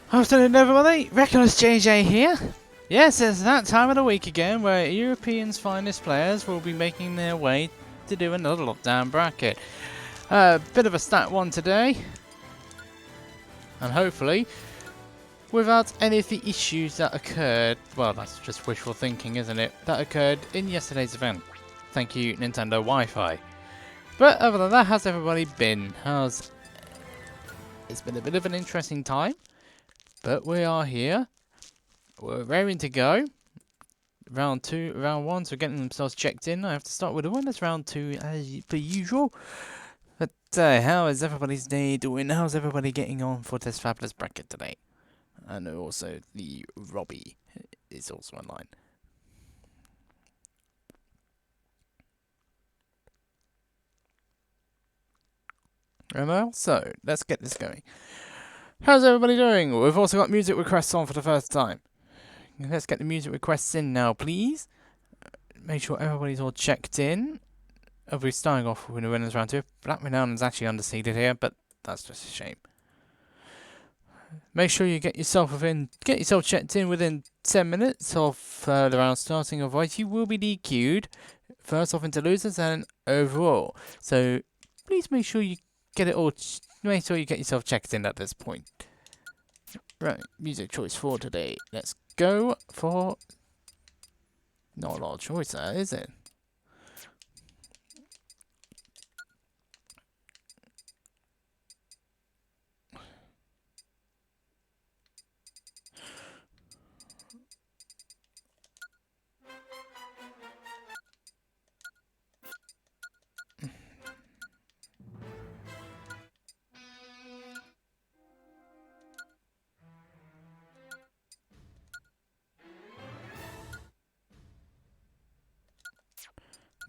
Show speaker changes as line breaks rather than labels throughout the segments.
Afternoon everybody, Reckless JJ here. Yes, it's that time of the week again where Europeans' finest players will be making their way to do another lockdown bracket. Bit of a stat one today. And hopefully, without any of the issues that occurred, well that's just wishful thinking isn't it, that occurred in yesterday's event. Thank you Nintendo Wi-Fi. But other than that, how's everybody been? It's been a bit of an interesting time. But we are here. We're raring to go. Round 2, round 1, so getting themselves checked in. I have to start with the one that's round 2 as per usual. But how is everybody's day doing? How's everybody getting on for this fabulous bracket today? And also the Robbie is also online. Well, so let's get this going. How's everybody doing? We've also got music requests on for the first time. Let's get the music requests in now, please. Make sure everybody's all checked in. I'll be starting off with the winners round 2. Black Renown is actually underseeded here, but that's just a shame. Make sure you get yourself checked in within 10 minutes of the round starting, otherwise you will be DQ'd. First off into losers and overall. So please make sure you get it all. Make sure you get yourself checked in at this point. Right, music choice for today. Let's go for... Not a lot of choice there, is it?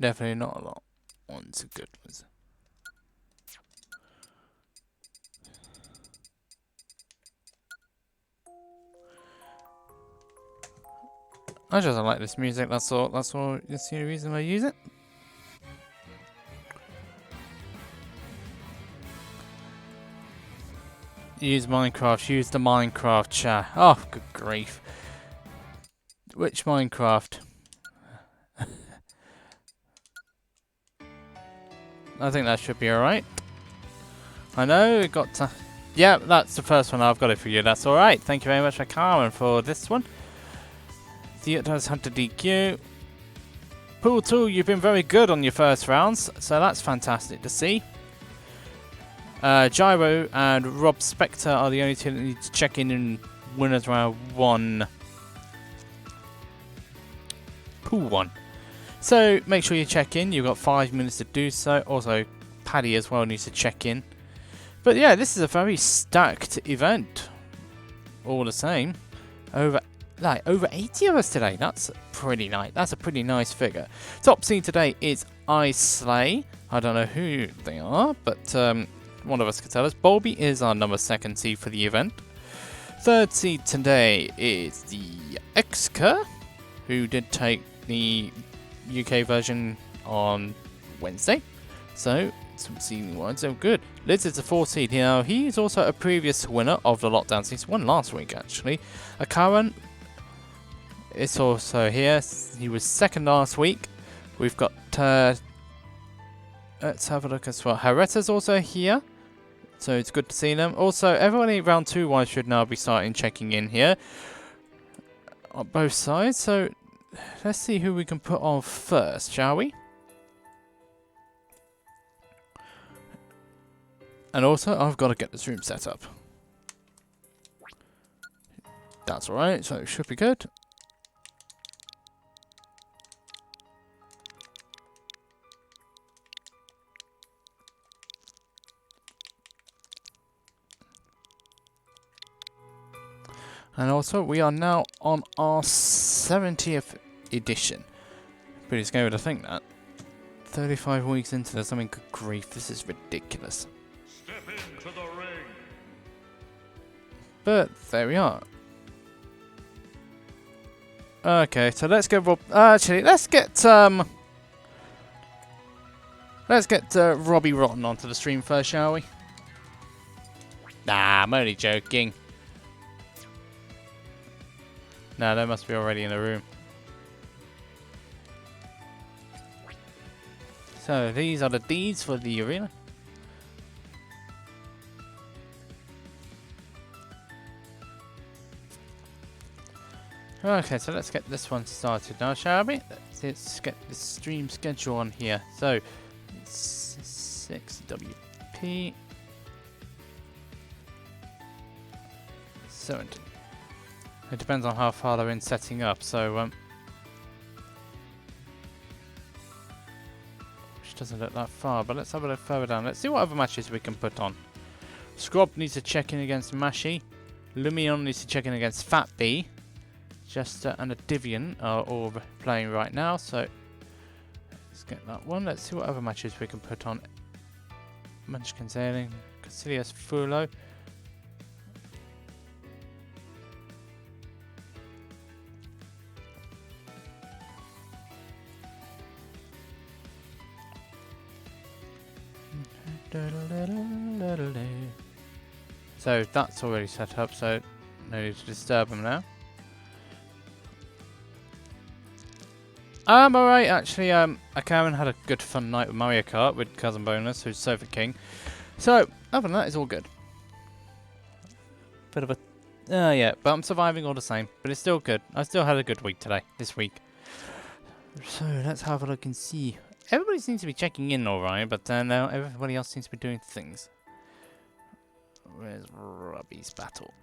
Definitely not a lot. One's a good one. I just like this music, that's all. That's the only reason I use it. Use Minecraft, use the Minecraft chat. Oh, good grief. Which Minecraft? I think that should be alright. I know, it got to... Yeah, that's the first one. I've got it for you. That's alright. Thank you very much, Akaraien, for this one. The does Hunter DQ. Pool 2, you've been very good on your first rounds, so that's fantastic to see. Gyro and Rob Spectre are the only two that need to check in winners round 1. Pool 1. So make sure you check in. You've got 5 minutes to do so. Also, Paddy as well needs to check in. But yeah, this is a very stacked event. All the same, over 80 of us today. That's pretty nice. That's a pretty nice figure. Top seed today is I Slay. I don't know who they are, but one of us can tell us. Bulby is our number 2 seed for the event. 3rd seed today is the Xcurr, who did take the UK version on Wednesday, so some seeding wise, so good. Liz is a 4th seed here. He's also a previous winner of the lockdown season, won last week actually. Akaraien is also here. He was 2nd last week. We've got let's have a look as well. Hareta's also here, so it's good to see them. Also, everybody round 2 wise should now be starting checking in here on both sides. So let's see who we can put on first, shall we? And also, I've got to get this room set up. That's alright, so it should be good. And also, we are now on our 70th edition. Pretty scary to think that. 35 weeks into this, I mean, good grief, this is ridiculous.
Step into the ring.
But there we are. Okay, so let's get Rob. Actually, let's get Robbie Rotten onto the stream first, shall we? Nah, I'm only joking. No, they must be already in the room. So these are the deeds for the arena. Okay, so let's get this one started now, shall we? Let's get the stream schedule on here. So, it's 6WP 70. It depends on how far they're in setting up, so which doesn't look that far, but let's have a look further down. Let's see what other matches we can put on. Scrub needs to check in against Mashi. Lumion needs to check in against Fat B. Jester and a Divian are all playing right now, so let's get that one. Let's see what other matches we can put on. Munchkin Sailing, Casillas Fulo. So that's already set up, so no need to disturb them now. Alright, actually, Akaraien had a good fun night with Mario Kart with Cousin Bonus, who's Sofa King. So, other than that, it's all good. Bit of a... yeah, but I'm surviving all the same. But it's still good. I still had a good week today, this week. So, let's have a look and see. Everybody seems to be checking in alright, but now everybody else seems to be doing things. Where's Robbie's battle?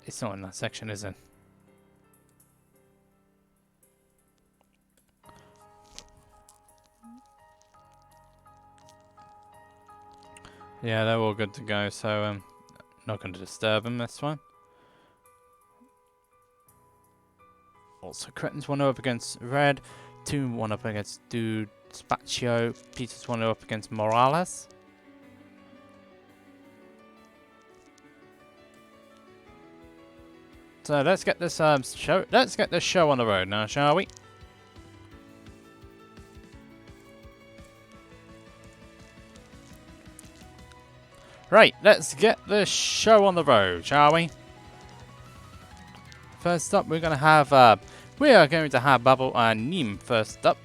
It's not in that section, is it? Yeah, they're all good to go, so not going to disturb them this one. Also, Cretin's 1-0 up against Red, 2-1 up against Dude Spaccio, Peter's 1-0 up against Morales. So let's get this show on the road now, shall we? Right, let's get the show on the road, shall we? First up, we are going to have Bubble and Nim first up.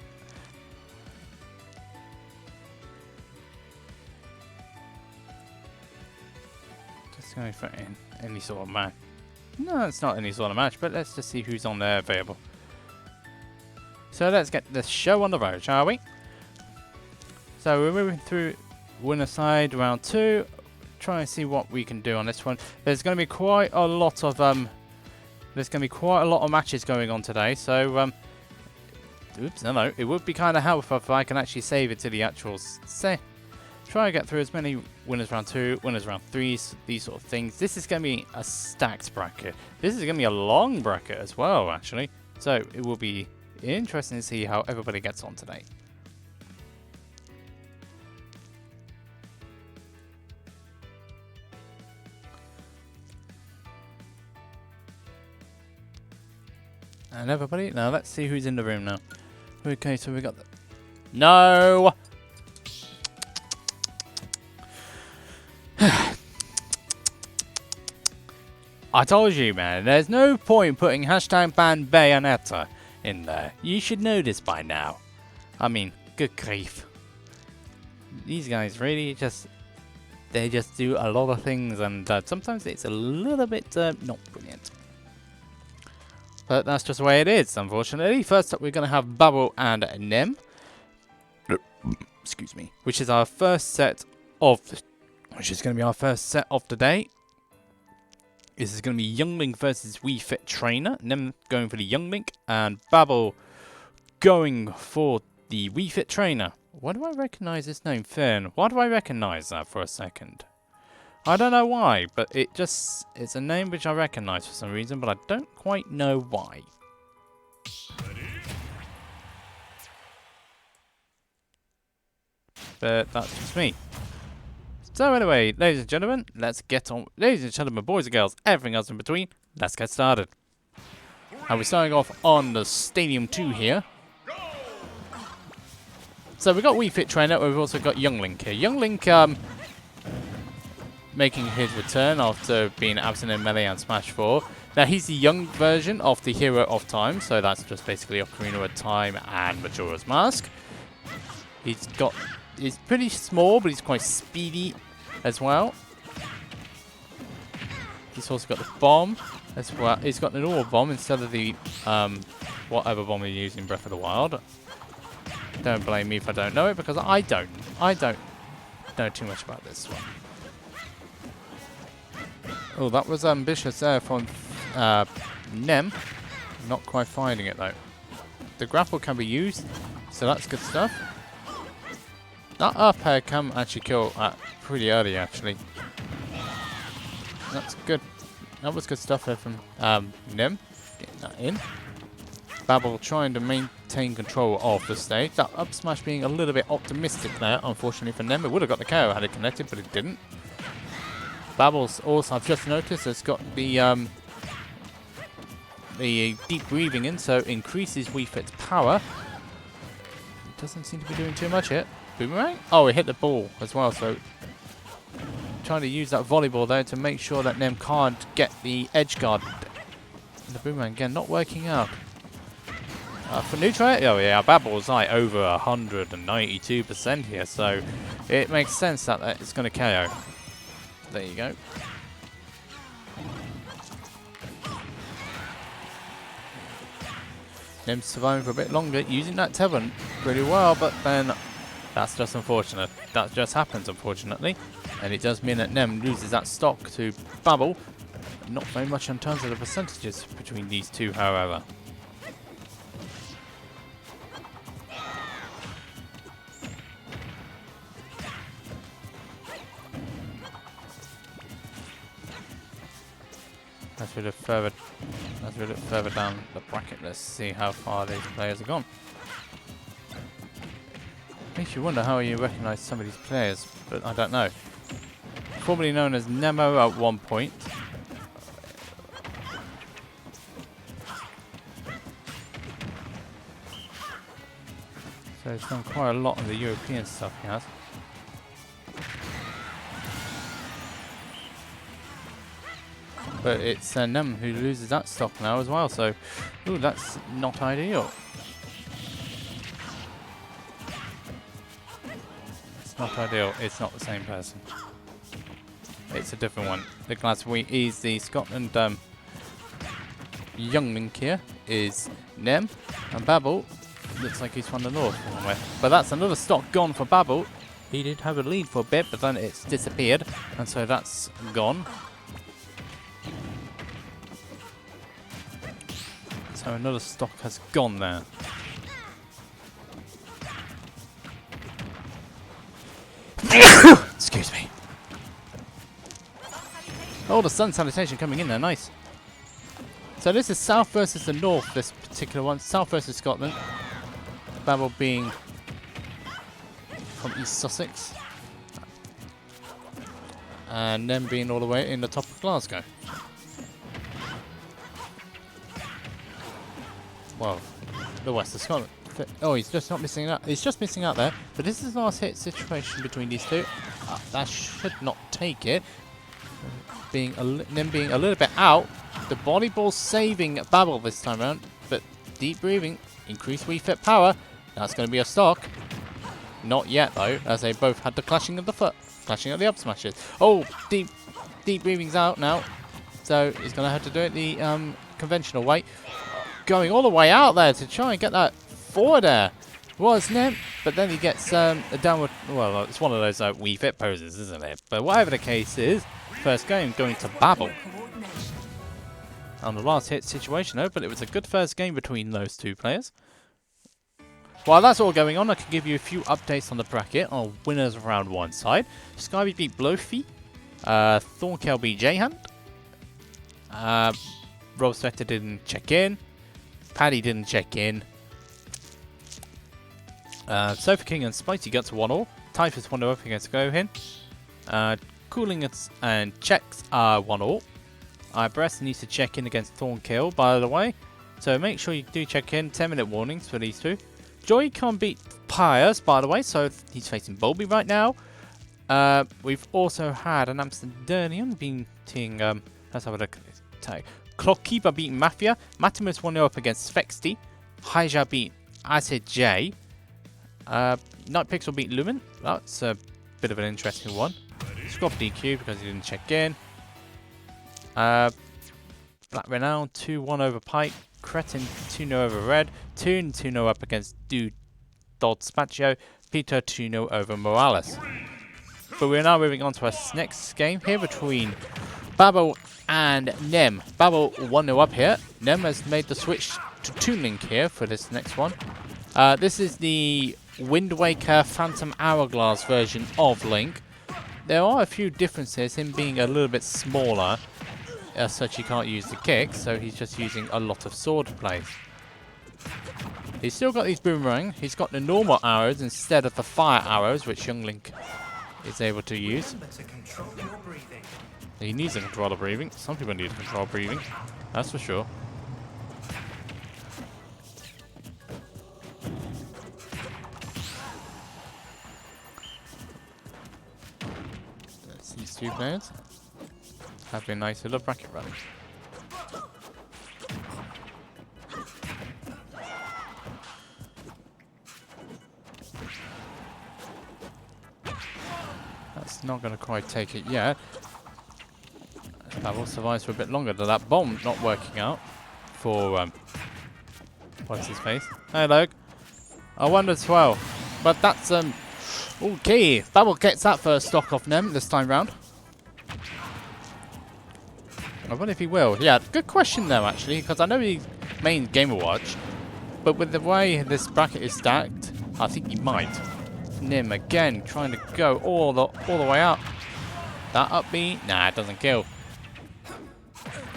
Just going for any sort of match. No, it's not any sort of match, but let's just see who's on there available. So let's get the show on the road, shall we? So we're moving through winner side round 2. Try and see what we can do on this one. There's going to be quite a lot of matches going on today. So oops, no, it would be kind of helpful if I can actually save it to the actual try and get through as many winners round 2, winners round 3, these sort of things. This is going to be a stacked bracket. This is going to be a long bracket as well, actually. So it will be interesting to see how everybody gets on today. And everybody, now let's see who's in the room now. Okay, so we got the... No! I told you, man, there's no point putting hashtag ban Bayonetta in there. You should know this by now. I mean, good grief. These guys really they just do a lot of things, and sometimes it's a little bit not brilliant. But that's just the way it is, unfortunately. First up, we're going to have Bubble and Nem. Excuse me. Which is our first set of... Which is going to be our first set of the day. This is going to be Younglink versus Wii Fit Trainer. Nem going for the Younglink. And Bubble going for the Wii Fit Trainer. Why do I recognize this name, Fern? Why do I recognize that for a second? I don't know why, but it's a name which I recognize for some reason, but I don't quite know why. But that's just me. So anyway, ladies and gentlemen, let's get on. Ladies and gentlemen, boys and girls, everything else in between, let's get started. And we're starting off on the Stadium 2 here. So we've got Wii Fit Trainer, but we've also got Younglink here. Younglink, making his return after being absent in Melee and Smash 4. Now, he's the young version of the Hero of Time, so that's just basically Ocarina of Time and Majora's Mask. He's pretty small, but he's quite speedy as well. He's also got the bomb as well. He's got an normal bomb instead of the whatever bomb he used in Breath of the Wild. Don't blame me if I don't know it, because I don't know too much about this one. Oh, that was ambitious there from Nem. Not quite finding it though. The grapple can be used, so that's good stuff. That up air can actually kill pretty early, actually. That's good. That was good stuff there from Nem. Getting that in. Babble trying to maintain control of the stage. That up smash being a little bit optimistic there, unfortunately for Nem. It would have got the KO had it connected, but it didn't. Babble's also, I've just noticed, it's got the deep breathing in, so increases Wii Fit's power. It doesn't seem to be doing too much yet. Boomerang? Oh, it hit the ball as well, so trying to use that volleyball there to make sure that Nem can't get the edge guard. And the boomerang again not working out. For neutral, oh yeah, Babble's like over 192% here, so it makes sense that it's going to KO. There you go. Nem surviving for a bit longer, using that Tevin pretty well, but then that's just unfortunate. That just happens, unfortunately. And it does mean that Nem loses that stock to Babble. Not very much in terms of the percentages between these two, however. As we look further down the bracket, let's see how far these players have gone. Makes you wonder how you recognise some of these players, but I don't know. Formerly known as Nemo at one point. So he's done quite a lot of the European stuff he has. But it's Nem who loses that stock now as well, so ooh, that's not ideal. It's not ideal, it's not the same person. It's a different one. The Glaswegian is the Scotland young link here is Nem, and Babble looks like he's from the north somewhere. But that's another stock gone for Babble. He did have a lead for a bit, but then it's disappeared, and so that's gone. So another stock has gone there. Excuse me. Oh, the sun salutation coming in there, nice. So this is South versus the North, this particular one. South versus Scotland. Babble being from East Sussex. And then being all the way in the top of Glasgow. Well, the west of Scotland. Oh, he's just not missing out. He's just missing out there. But this is the last hit situation between these two. That should not take it. Nem being a little bit out. The volleyball saving Babble this time around. But deep breathing, increased Wii Fit power. That's going to be a stock. Not yet though, as they both had the clashing of the foot, clashing of the up smashes. Oh, deep breathing's out now. So he's going to have to do it the conventional way. Going all the way out there to try and get that forward air was Nem, but then he gets a downward. Well, it's one of those Wii Fit poses, isn't it? But whatever the case is, first game going to Babble. On the last hit situation though, but it was a good first game between those two players. While that's all going on, I can give you a few updates on the bracket on winners of round one side. Skyby beat Blofy, Thornkel beat J-Hand, Rob Spector didn't check in, Paddy didn't check in, Sofa King and Spicy Guts 1-all, Typhus 1-0 up against Gohin, Cooling and Checks are 1-all. Breast needs to check in against Thornkill, by the way, so make sure you do check in. 10-minute warnings for these two. Joy can't beat Pius, by the way, so he's facing Bulby right now. We've also had an Amsterdamian being let's have a look at this tag. Clockkeeper beat Mafia. Matimus 1-0 up against Fexty. Hyja beat Acid J. Night Pixel beat Lumen. That's a bit of an interesting one. Scrub DQ because he didn't check in. Black Renown 2-1 over Pike. Cretin 2-0 over Red. Toon 2-0 up against Dude Dodd Spaccio. Peter 2-0 over Morales. But we're now moving on to our next game here between Babel and Nem. Babel 1-0 up here. Nem has made the switch to Toon Link here for this next one. This is the Wind Waker Phantom Hourglass version of Link. There are a few differences, him being a little bit smaller, as such he can't use the kick, so he's just using a lot of sword plays. He's still got these boomerang, he's got the normal arrows instead of the fire arrows, which young Link is able to use. He needs to control the breathing, some people need to control breathing, that's for sure. These two players have been nice little bracket run. That's not going to quite take it yet. Babel survives for a bit longer. That bomb not working out for what's his face? Hey, Luke. I wonder as well, but that's okay. Babel gets that first stock off Nem this time round. I wonder if he will. Yeah, good question though, actually, because I know he main Gamer Watch, but with the way this bracket is stacked, I think he might. Nim again trying to go all the way out. That up B, nah, it doesn't kill.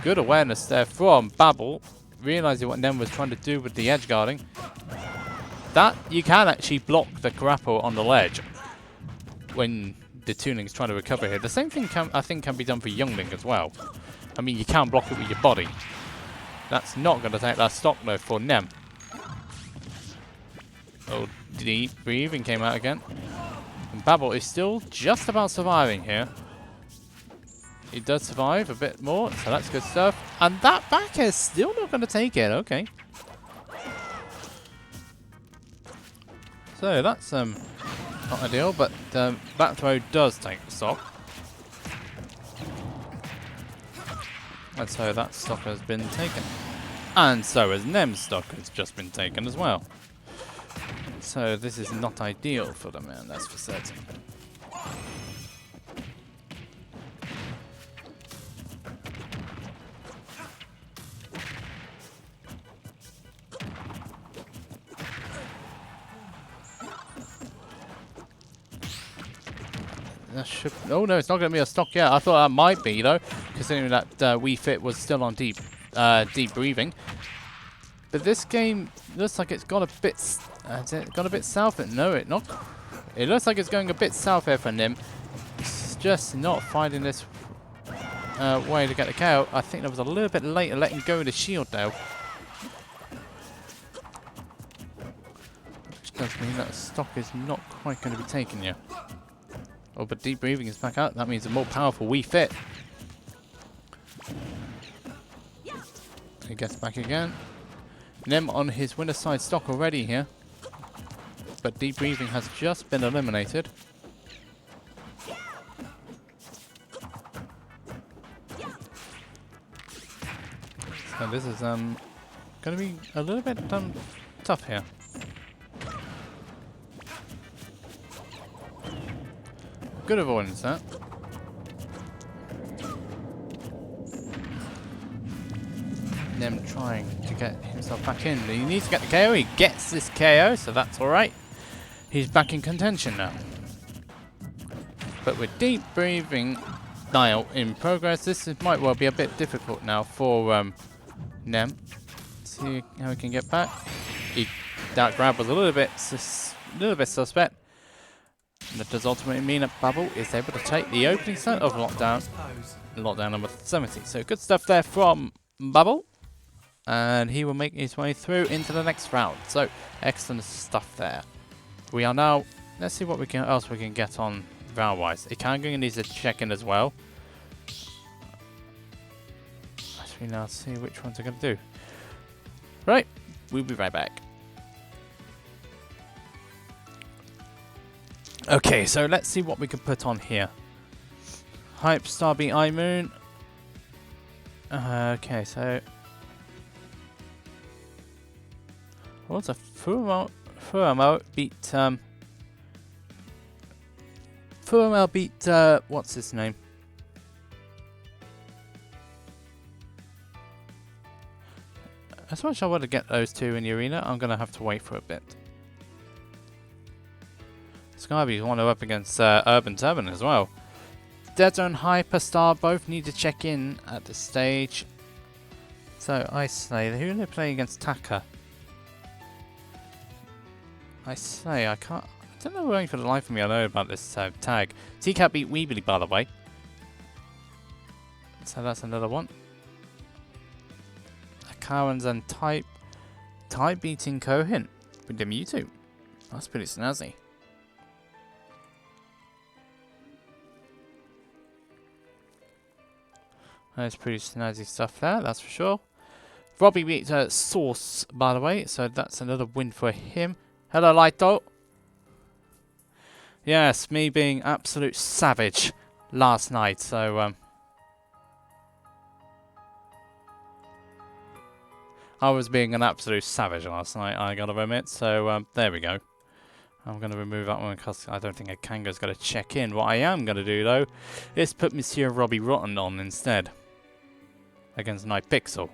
Good awareness there from Babel, realizing what Nim was trying to do with the edge guarding. That you can actually block the grapple on the ledge when the Toon Link's trying to recover here. The same thing I think can be done for Young Link as well. I mean, you can't block it with your body. That's not going to take that stock though for Nem. Oh, deep breathing came out again. And Babel is still just about surviving here. He does survive a bit more, so that's good stuff. And that back is still not going to take it. Okay. So that's not ideal, but that throw does take the stock. And so that stock has been taken. And so has Nem's stock has just been taken as well. So this is not ideal for the man, that's for certain. That should, oh no, it's not going to be a stock yet. I thought that might be though, considering that Wii Fit was still on deep breathing. But this game looks like it's gone a bit. Has it gone a bit south? No, it not. It looks like it's going a bit south here for Nim. It's just not finding this way to get the KO. I think that was a little bit late at letting go of the shield though. Which does mean that the stock is not quite going to be taken yet. Oh, but deep breathing is back out. That means a more powerful Wii Fit. He gets back again. Nem on his winner side stock already here. But deep breathing has just been eliminated. So this is going to be a little bit tough here. Good avoidance, that. Nem trying to get himself back in. He needs to get the KO. He gets this KO, so that's alright. He's back in contention now. But with deep breathing dial in progress, this might well be a bit difficult now for Nem. See how he can get back. That grab was a little bit suspect. And that does ultimately mean that Babel is able to take the opening set of lockdown number 70. So good stuff there from Babel. And he will make his way through into the next round. So excellent stuff there. We are now, let's see what else we can get on round wise. Ikangang needs to check in as well. quickly now to see which ones are going to do. Right, we'll be right back. Okay, so let's see what we can put on here. Hype, Starbeat, iMoon. Okay, so... What's a Fuamo beat... Fuamo beat... what's his name? As much as I want to get those two in the arena, I'm going to have to wait for a bit. Skybe's one up against UrbanTurban as well. Dead Zone, Hyperstar both need to check in at this stage. So, Ice Slayer, who are they playing against Taka? I say, I don't know why for the life of me I know about this tag. TCAT beat Weebly, by the way. So that's another one. Akaraien and Type beating Kohin with the Mewtwo. That's pretty snazzy. That's pretty snazzy stuff there, that's for sure. Robbie beat Source, by the way, so that's another win for him. Hello, Lighto. Yes, me being absolute savage last night, so I was being an absolute savage last night, I gotta admit, so there we go. I'm going to remove that one because I don't think a Kanga's going to check in. What I am going to do, though, is put Monsieur Robbie Rotten on instead. Against Night Pixel.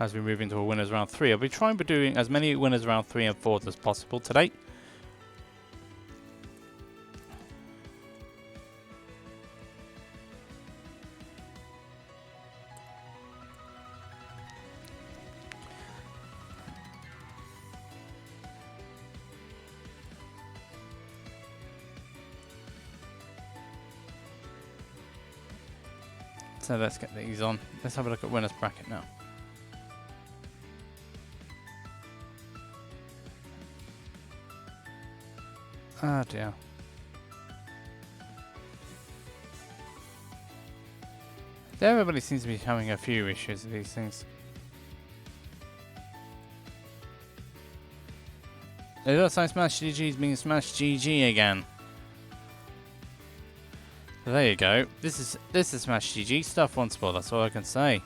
As we move into a winners round 3. I'll be trying to doing as many winners round 3 and 4 as possible today. So let's get these on. Let's have a look at winners bracket now. Ah dear. Everybody seems to be having a few issues with these things. It looks like Smash GG's being Smash GG again. So there you go. This is Smash GG stuff once more. That's all I can say.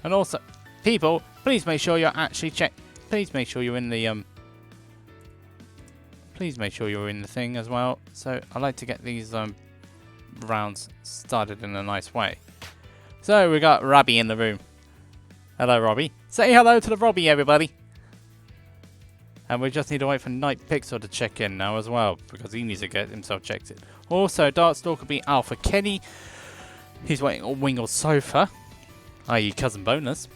And also, people, please make sure you're actually Please make sure you're in the Please make sure you're in the thing as well. So I like to get these rounds started in a nice way. So we got Robbie in the room. Hello, Robbie. Say hello to the Robbie, everybody. And we just need to wait for Night Pixel to check in now as well, because he needs to get himself checked in. Also, Darkstalker beat Alpha Kenny. He's waiting on Wingle Sofa, i.e. Cousin Bonus,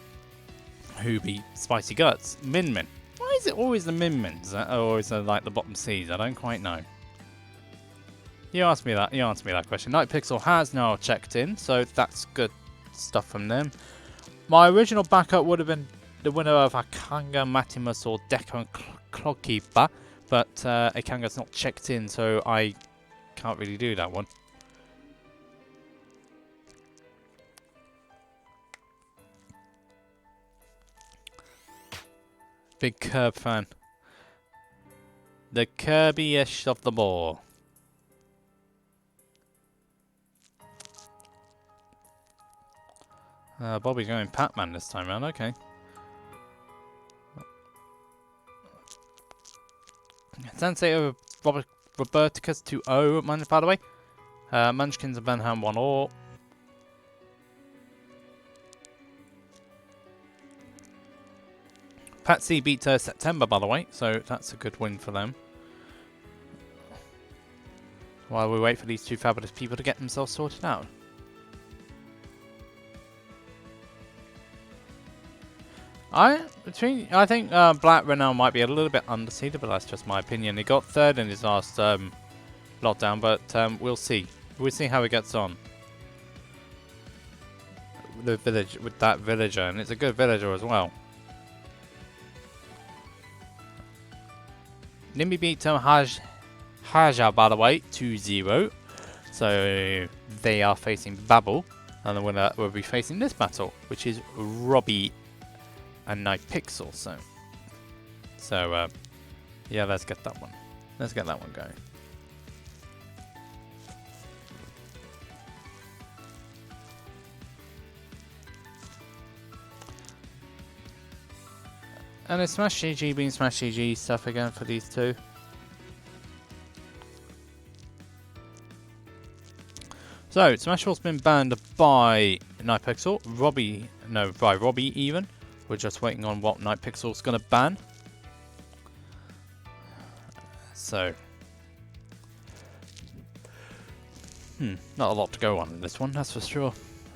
who beat Spicy Guts. Min Min. Why is it always the Min Mins that are always like the bottom C's? I don't quite know. You asked me that. You answered me that question. Night Pixel has now checked in, so that's good stuff from them. My original backup would have been the winner of Akanga, Matimus, or Deco and Clockkeeper, but Akanga's not checked in, so I can't really do that one. Big Curb fan. The Kirby-ish of the ball. Bobby's going Pac-Man this time round, okay. Sensei over Roberticus 2-0, by the way. Munchkins and Benham 1-all. Patsy beat September, by the way, so that's a good win for them. While we wait for these two fabulous people to get themselves sorted out. I think Black Renown might be a little bit underseeded, but that's just my opinion. He got third in his last lockdown, but we'll see. We'll see how he gets on. The village with that villager, and it's a good villager as well. Nimbi beat Haja, by the way, 2-0. So they are facing Babel, and the winner will be facing this battle, which is Robbie and Night Pixel. So yeah, let's get that one. Let's get that one going. And it's Smash GG being Smash GG stuff again for these two. So, Smash Ball's been banned by Nightpixel, by Robbie even. We're just waiting on what Nightpixel's gonna ban. So, not a lot to go on in this one, that's for sure.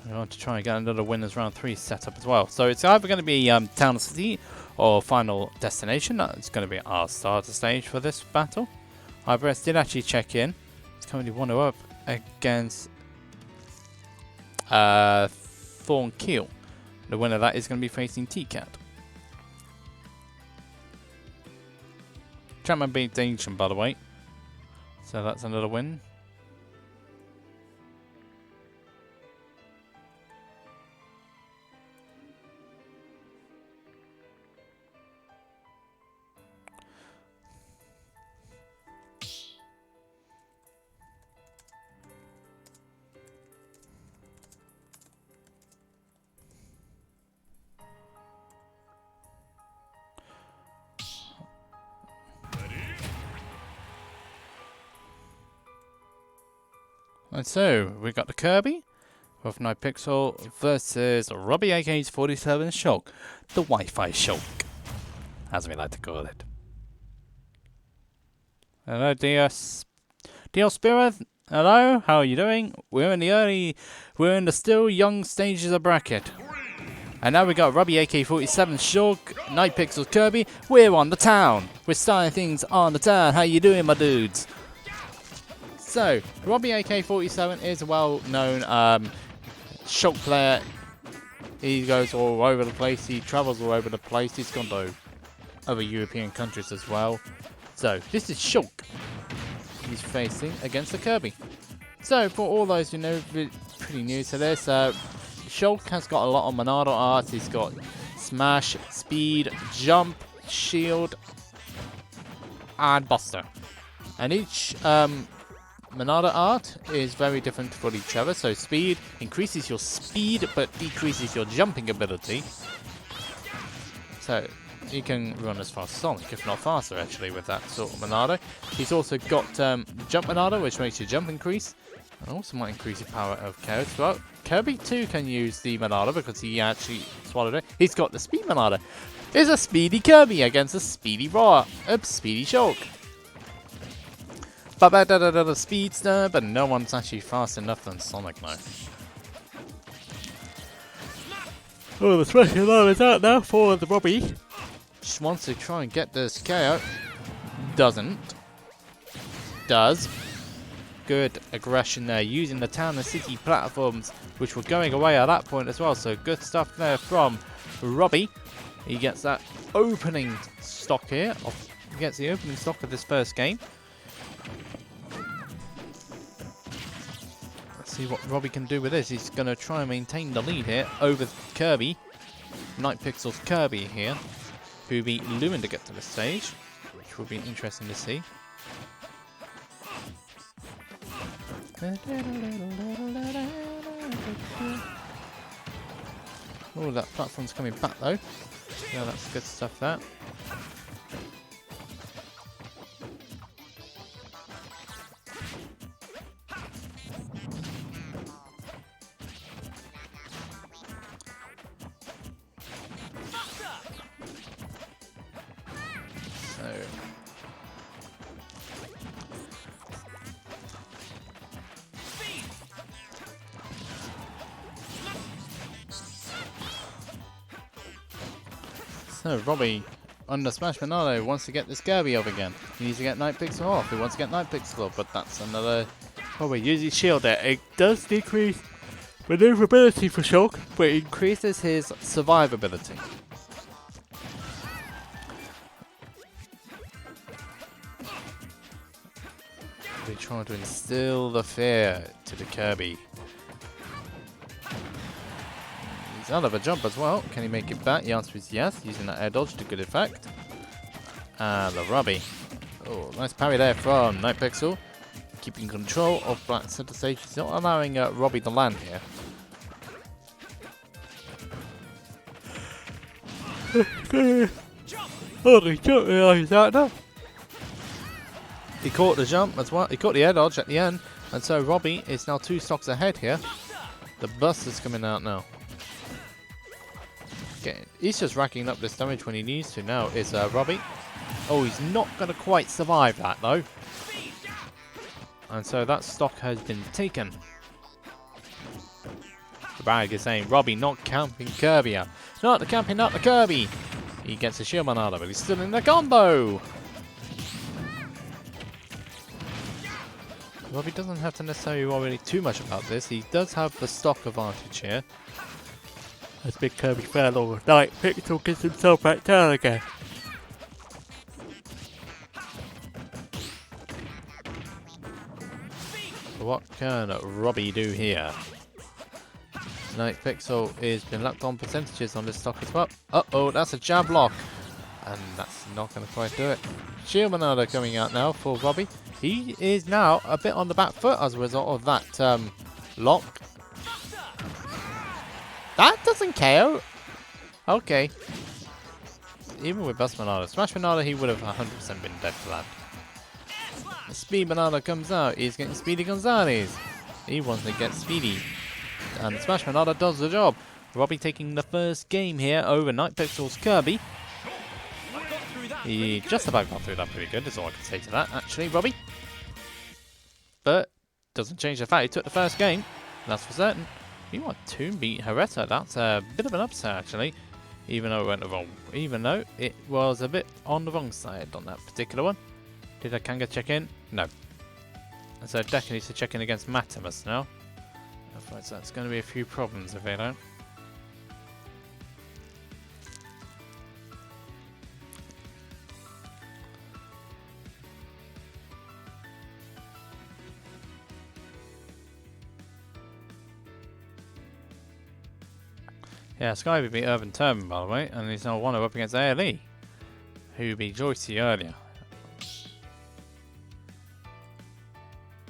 I want to try and get another winners round 3 set up as well. So it's either going to be Town or City or Final Destination. It's going to be our starter stage for this battle. Iberex did actually check in. It's currently 1-0 up against Thornkeel. The winner of that is going to be facing T-Cat. Champman beat Danger, by the way. So that's another win. And so, we got the Kirby with Nightpixel versus Robbie AK's 47 Shulk, the Wi-Fi Shulk, as we like to call it. Hello, dear Spirit. Hello, how are you doing? We're in the still young stages of bracket. And now we got Robbie AK-47 Shulk, Nightpixel Kirby. We're on the town. We're starting things on the town. How you doing, my dudes? So, Robbie AK-47 is a well-known Shulk player. He goes all over the place. He travels all over the place. He's gone to other European countries as well. So, this is Shulk. He's facing against the Kirby. So, for all those who know, pretty new to this, Shulk has got a lot of Monado art. He's got Smash, Speed, Jump, Shield, and Buster. And each Monado art is very different for each other. So Speed increases your speed but decreases your jumping ability. So you can run as fast as Sonic, if not faster actually, with that sort of Monado. He's also got Jump Monado, which makes your jump increase. And also might increase your power of KO as well. Kirby too can use the Monado because he actually swallowed it. He's got the Speed Monado. It's a speedy Kirby against a speedy speedy Shulk. Ba-ba-da-da-da-da speedster, but no one's actually fast enough than Sonic now. Oh, the special alarm is out now for the Robbie. Just wants to try and get this KO. Doesn't. Does. Good aggression there, using the town and city platforms, which were going away at that point as well. So good stuff there from Robbie. He gets that opening stock here. He gets the opening stock of this first game. Let's see what Robbie can do with this. He's going to try and maintain the lead here over Kirby. Nightpixel's Kirby here, who beat Lumen to get to the stage, which will be interesting to see. Oh, that platform's coming back though. Yeah, that's good stuff there. So Robbie, under Smash Monado, wants to get this Kirby up again. He needs to get Nightpixel off. He wants to get Nightpixel up, but that's another... Robbie uses shield there. It does decrease maneuverability for Shulk, but it increases his survivability. trying to instill the fear to the Kirby. He's out of a jump as well. Can he make it back? The answer is yes, using that air dodge to good effect. And the Robbie. Oh, nice parry there from Nightpixel. Keeping control of Black center stage. He's not allowing Robbie to land here. Oh, he don't realise that now. He caught the jump as well. He caught the air dodge at the end. And so Robbie is now 2 stocks ahead here. The Buster's coming out now. Okay, he's just racking up this damage when he needs to now is Robbie. Oh, he's not going to quite survive that though. And so that stock has been taken. The bag is saying, Robbie not camping Kirby out. Not the camping, not the Kirby. He gets a Champman out of it. He's still in the combo. Robbie doesn't have to necessarily worry too much about this. He does have the stock advantage here. As Big Kirby fell overnight, Pixel gets himself back down again. What can Robbie do here? Nightpixel has been locked on percentages on this stock as well. Uh-oh, that's a jab lock. And that's not going to quite do it. Champman coming out now for Robbie. He is now a bit on the back foot as a result of that lock. That doesn't KO. Okay. Even with Bust Banana, Smash Banana, he would have 100% been dead for that. The Speed Banana comes out. He's getting Speedy Gonzalez. He wants to get Speedy. And Smash Banana does the job. Robbie taking the first game here over Nightpixel's Kirby. He just about got through that pretty good, is all I can say to that, actually, Robbie. But doesn't change the fact he took the first game. That's for certain. He won 2 beat Hareta. That's a bit of an upset, actually. Even though it was a bit on the wrong side on that particular one. Did Akanga check in? No. And so Deca needs to check in against Matamus now. Otherwise that's going to be a few problems if they don't. Yeah, Skyby beat UrbanTurban by the way, and he's now 1-0 up against ALE, who beat Joycey earlier.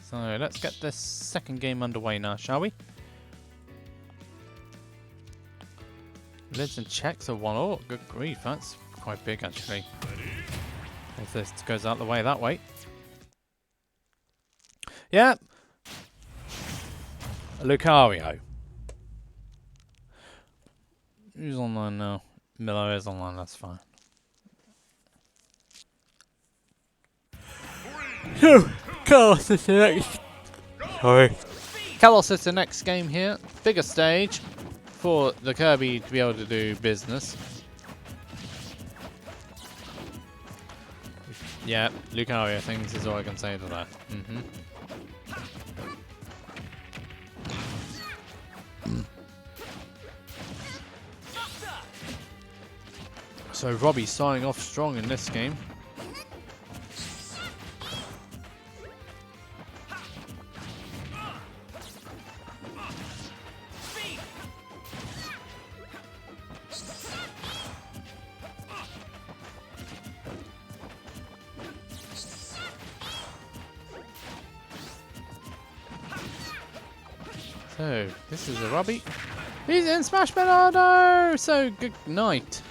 So let's get this second game underway now, shall we? Lids and checks are 1-0. Good grief, that's quite big actually. If this goes out the way that way. Yeah. Lucario. Who's online now? Miller is online, that's fine. Carlos is the next. Sorry. Carlos is the next game here. Bigger stage for the Kirby to be able to do business. Yeah, Lucario things is all I can say to that. So Robbie starting off strong in this game. So this is a Robbie. He's in Smash Bernardo! So good night.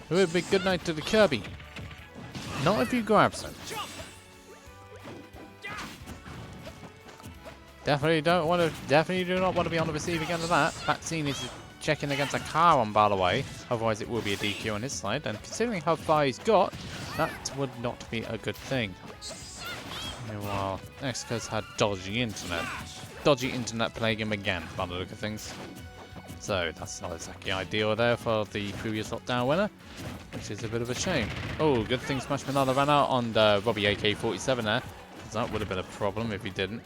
It would be good night to the Kirby. Not if you grab some. Definitely do not want to be on the receiving end of that. That scene is checking against Akaraien, by the way. Otherwise it will be a DQ on his side. And considering how far he's got, that would not be a good thing. Meanwhile, Xcurr's had dodgy internet. Dodgy internet plaguing him again, by the look of things. So that's not exactly ideal there for the previous lockdown winner, which is a bit of a shame. Oh, good thing Smash Banana ran out on the Robbie AK-47 there, because that would have been a problem if he didn't.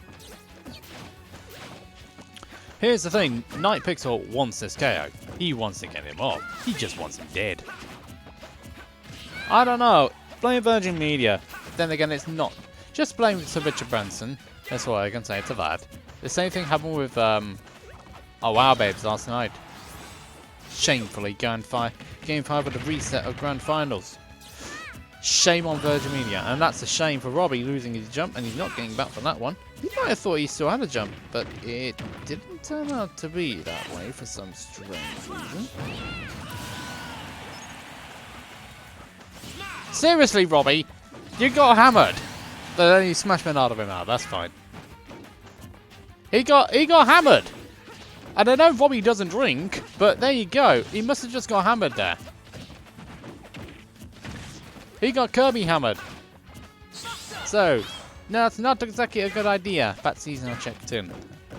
Here's the thing, Nightpixel wants this KO. He wants to get him off. He just wants him dead. I don't know. Blame Virgin Media. Then again, it's not. Just blame Sir Richard Branson. That's all I can say to that. The same thing happened with Oh Wow Babes last night. Shamefully, Game 5 of the reset of Grand Finals. Shame on Virgin Media, and that's a shame for Robbie losing his jump, and he's not getting back from that one. He might have thought he still had a jump, but it didn't turn out to be that way for some strange reason. Seriously, Robbie, you got hammered. But then you smashed me out of him out. That's fine. He got hammered. And I know Robbie doesn't drink, but there you go. He must have just got hammered there. He got Kirby hammered. So, no, it's not exactly a good idea. That season I checked in.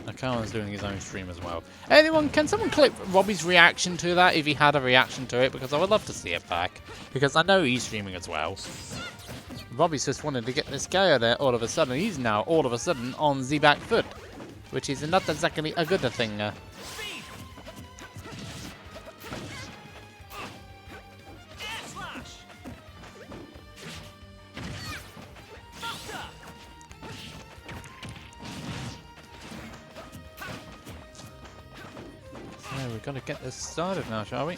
Akaraien's doing his own stream as well. Can someone clip Robbie's reaction to that if he had a reaction to it? Because I would love to see it back. Because I know he's streaming as well. Robbie's just wanted to get this guy out there all of a sudden. He's now all of a sudden on the back foot. Which is not exactly a good thing. So we've got to get this started now, shall we?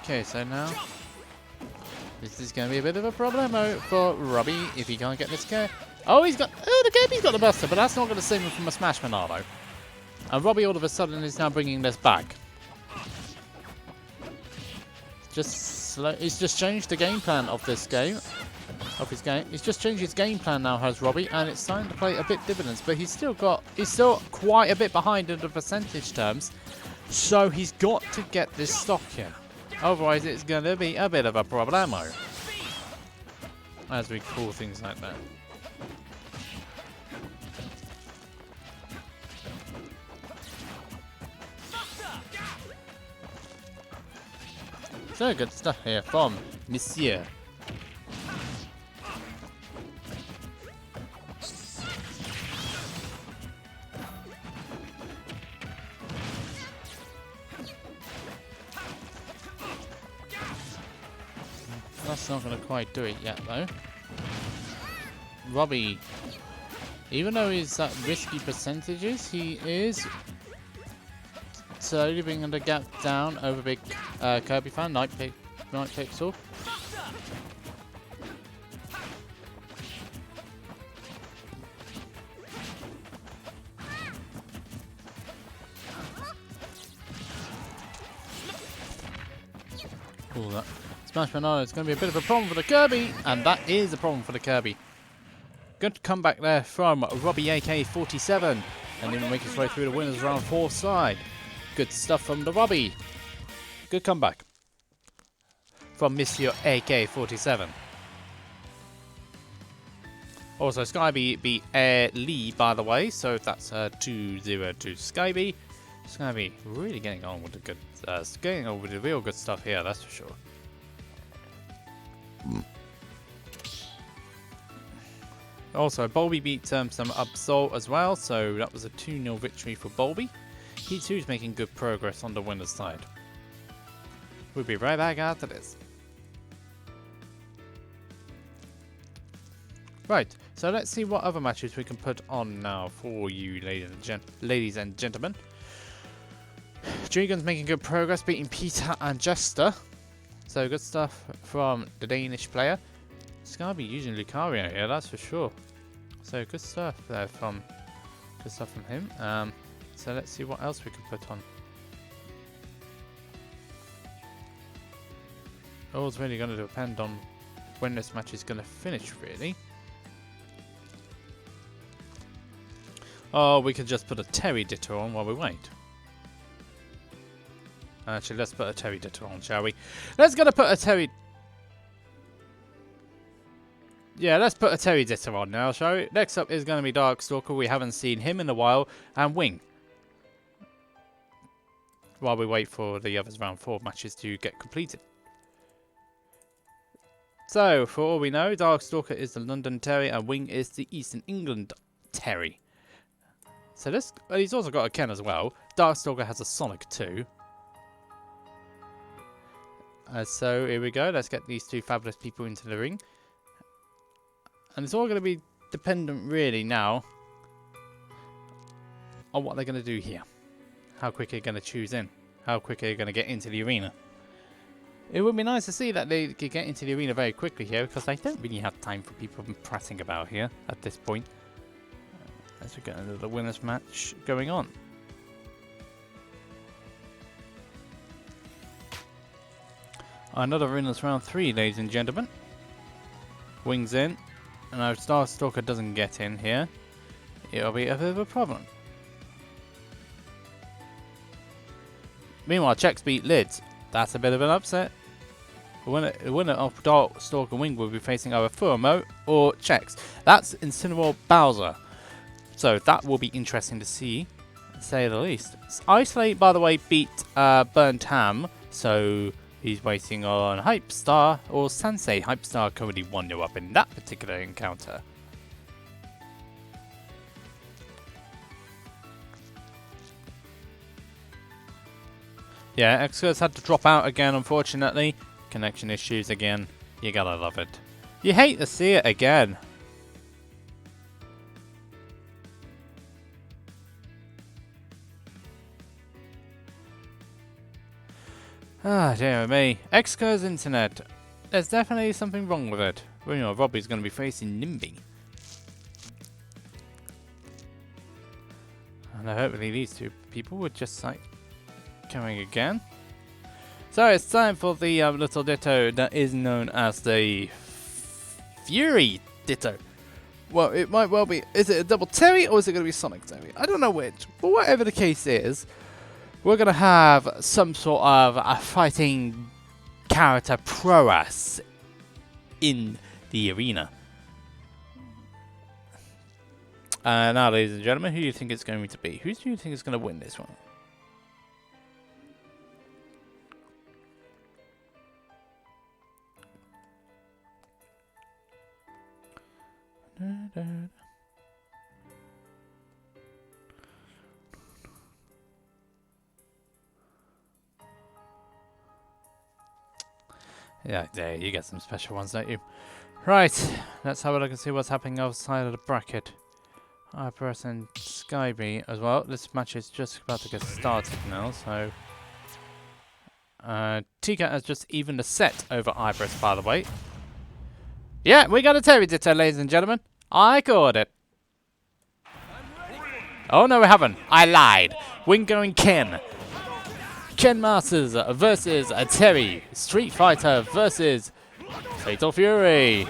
Okay, so now this is going to be a bit of a problem for Robbie if he can't get this guy. Oh, the Kirby's got the buster, but that's not going to save him from a Smash Monado. And Robbie all of a sudden is now bringing this back. He's just changed the game plan of this game. His game. He's just changed his game plan now, has Robbie, and it's starting to play a bit dividends. But he's still quite a bit behind in the percentage terms. So he's got to get this stock here. Otherwise, it's going to be a bit of a problemo. As we call things like that. So good stuff here from Monsieur. That's not going to quite do it yet, though. Robbie, even though he's at risky percentages, he is slowly bringing the gap down over big Kirby fan, Night Pixel. Cool, that. Smash Banana is going to be a bit of a problem for the Kirby, and that is a problem for the Kirby. Good comeback there from Robbie AK47, and even make his way through the winners round 4 side. Good stuff from the Robbie. Good comeback from Monsieur AK47. Also, Skyby beat Air Lee, by the way, so that's 2-0 to Skyby. Skyby really getting on with the good, getting on with the real good stuff here, that's for sure. Also, Bulby beat some Absol as well, so that was a 2-0 victory for Bulby. He too is making good progress on the winner's side. We'll be right back after this. Right, so let's see what other matches we can put on now for you, ladies and gentlemen. Dragon's making good progress, beating Peter and Jester. So good stuff from the Danish player. It's gonna be using Lucario here, that's for sure. So good stuff there from him. So let's see what else we can put on. Oh, it's really going to depend on when this match is going to finish, really. Oh, we could just put a Terry Ditto on while we wait. Actually, let's put a Terry Ditto on, shall we? Let's put a Terry... Yeah, let's put a Terry Ditto on now, shall we? Next up is going to be Darkstalker. We haven't seen him in a while. And Wing. While we wait for the others round 4 matches to get completed. So, for all we know, Darkstalker is the London Terry and Wing is the Eastern England Terry. So this, he's also got a Ken as well. Darkstalker has a Sonic too. So here we go. Let's get these two fabulous people into the ring. And it's all going to be dependent really now on what they're going to do here. How quick they're going to choose in. How quick they're going to get into the arena. It would be nice to see that they could get into the arena very quickly here, because I don't really have time for people prattling about here at this point. As we get into the winners match going on. Another winners round 3, ladies and gentlemen. Wings in. And our Star Stalker doesn't get in here. It'll be a bit of a problem. Meanwhile, Checks beat Lids. That's a bit of an upset. The winner of Dark Stalker Wing will be facing either Furomo or Checks. That's Incineroar Bowser. So that will be interesting to see, to say the least. Isolate, by the way, beat Burnt Ham. So he's waiting on Hype Star or Sensei. Hype Star currently 1-0 up in that particular encounter. Yeah, Xcurr's had to drop out again, unfortunately. Connection issues again. You gotta love it. You hate to see it again. Ah, dear me. Xcurr's internet. There's definitely something wrong with it. Well, you know, Robbie's going to be facing Nimbi. And hopefully these two people would just like coming again. So it's time for the little Ditto that is known as the Fury Ditto. Well, it might well be. Is it a double Terry or is it going to be Sonic Terry? I don't know which. But whatever the case is, we're going to have some sort of a fighting character prowess in the arena. Now, ladies and gentlemen, who do you think it's going to be? Who do you think is going to win this one? Yeah, there you get some special ones, don't you? Right, let's have a look and see what's happening outside of the bracket. Ipress and Skyby as well. This match is just about to get started now, so Tika has just evened the set over Ipress, by the way. Yeah, we got a Terry Ditto, ladies and gentlemen. I called it. Oh no, we haven't. I lied. Wing going Ken. Ken Masters versus Terry. Street Fighter versus Fatal Fury.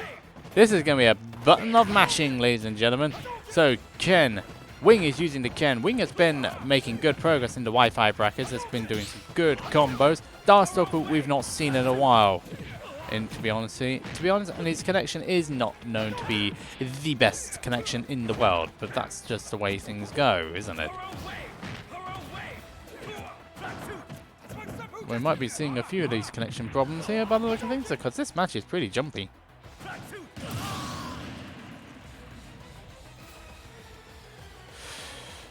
This is going to be a button of mashing, ladies and gentlemen. So, Ken. Wing is using the Ken. Wing has been making good progress in the Wi-Fi brackets. It's been doing some good combos. Darkstalker we've not seen in a while. And to be honest, and his connection is not known to be the best connection in the world. But that's just the way things go, isn't it? We might be seeing a few of these connection problems here by the look of things, because this match is pretty jumpy.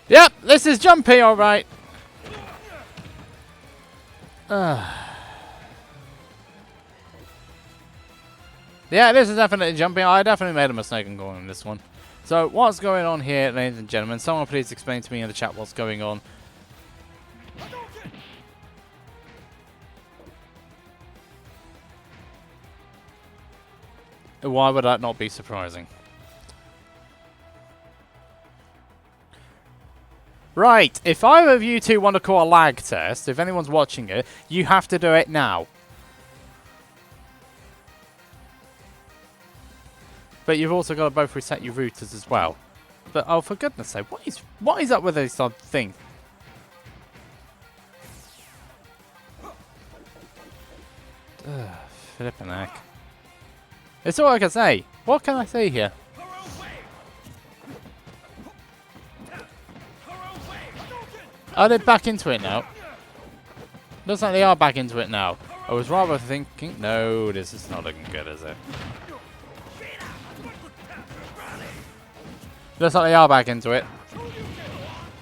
Yep, this is jumpy, alright. Yeah, this is definitely jumpy. I definitely made a mistake in going on this one. So, what's going on here, ladies and gentlemen? Someone please explain to me in the chat what's going on. Why would that not be surprising? Right, if either of you two want to call a lag test, if anyone's watching it, you have to do it now. But you've also got to both reset your routers as well. But oh, for goodness sake, what is up with this thing? Flippin' heck. It's all I can say. What can I say here? Are they back into it now? Looks like they are back into it now. I was rather thinking... No, this is not looking good, is it? Looks like they are back into it.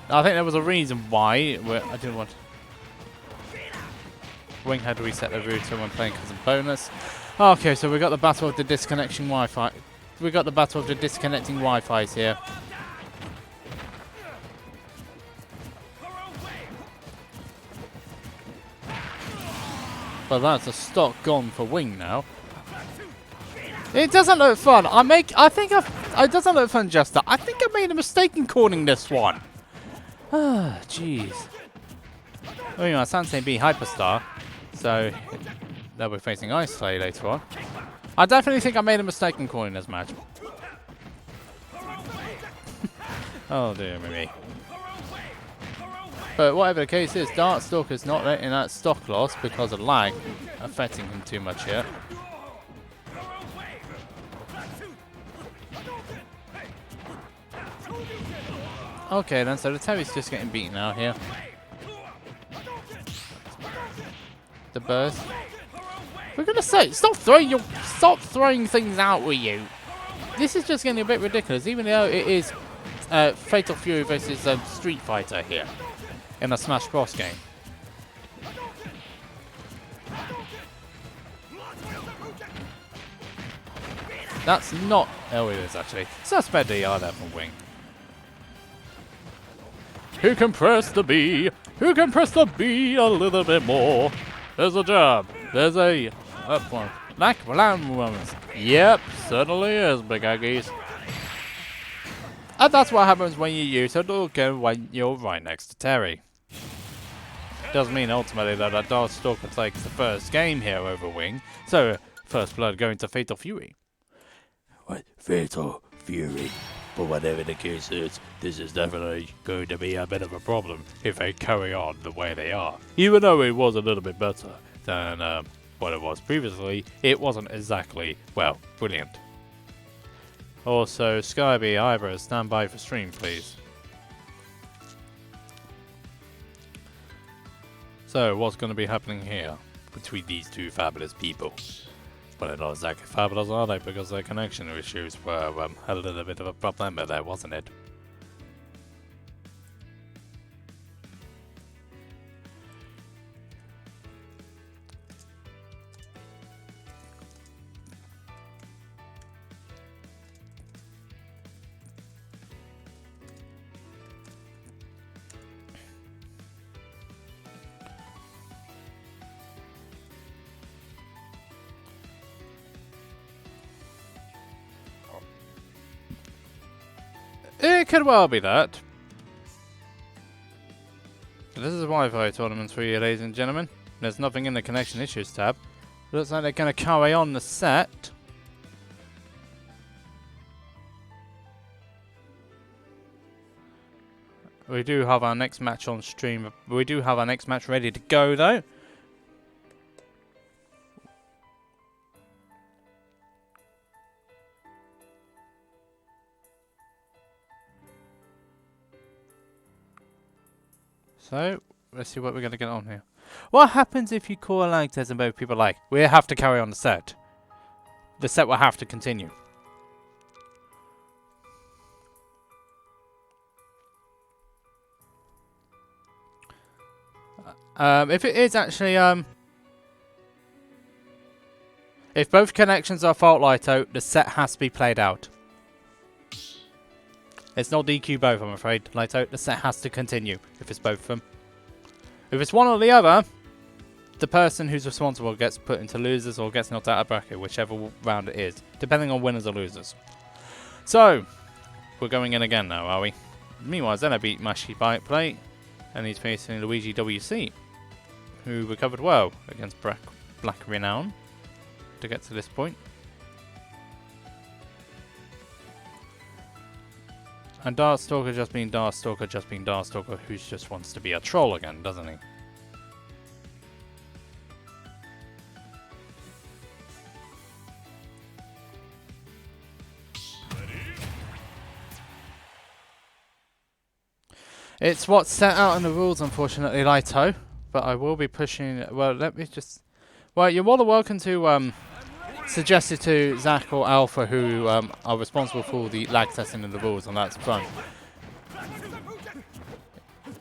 I think there was a reason why. I didn't want... Wing had reset the router when playing as a bonus. Okay, so we got the battle of the disconnection Wi-Fi. We got the battle of the disconnecting Wi-Fi's here. But that's a stock gone for Wing now. It doesn't look fun. It doesn't look fun, Jester. I think I made a mistake in calling this one. Ah, jeez. Oh, you know, Sansei B Hyperstar. So, they'll be facing Ice Slay later on. I definitely think I made a mistake in calling this match. Oh, dear me. But whatever the case is, Darkstalker's not letting that stock loss because of lag affecting him too much here. Okay then, so the Terry's just getting beaten out here. The burst. We're gonna say, stop throwing things out with you. This is just getting a bit ridiculous, even though it is Fatal Fury versus Street Fighter here in a Smash Bros game. That's not. Oh, it is actually. Suspect DR there from Wing. Who can press the B? Who can press the B a little bit more? There's a jab. There's a up one. Like moments. Yep, certainly is, big Aggies. And that's what happens when you use a Hadouken when you're right next to Terry. Doesn't mean ultimately that a Darkstalker takes the first game here over Wing. So, first blood going to Fatal Fury. What? Fatal Fury. But whatever the case is, this is definitely going to be a bit of a problem if they carry on the way they are. Even though it was a little bit better than what it was previously, it wasn't exactly, well, brilliant. Also, Skyby, Ibra, stand by for stream, please. So, what's going to be happening here between these two fabulous people? Well, they're not exactly fabulous, are they? Because their connection issues were a little bit of a problem there, wasn't it? It could well be that. This is a Wi-Fi tournament for you, ladies and gentlemen. There's nothing in the connection issues tab. Looks like they're going to carry on the set. We do have our next match on stream. We do have our next match ready to go, though. So, let's see what we're going to get on here. What happens if you call a lag test and both people are like, we have to carry on the set? The set will have to continue. If it is actually, if both connections are fault Lito, the set has to be played out. It's not DQ both, I'm afraid, Lito. The set has to continue if it's both of them. If it's one or the other, the person who's responsible gets put into losers or gets knocked out of bracket, whichever round it is, depending on winners or losers. So, we're going in again now, are we? Meanwhile, Zena beat Mashi Bite Play, and he's facing Luigi WC, who recovered well against Black Renown to get to this point. And Darkstalker just being Darkstalker, who just wants to be a troll again, doesn't he? It's what's set out in the rules, unfortunately, Lito. But I will be pushing... Well, let me just... Well, you're more than welcome to suggest it to Zach or Alpha, who are responsible for the lag testing of the rules, and that's fun.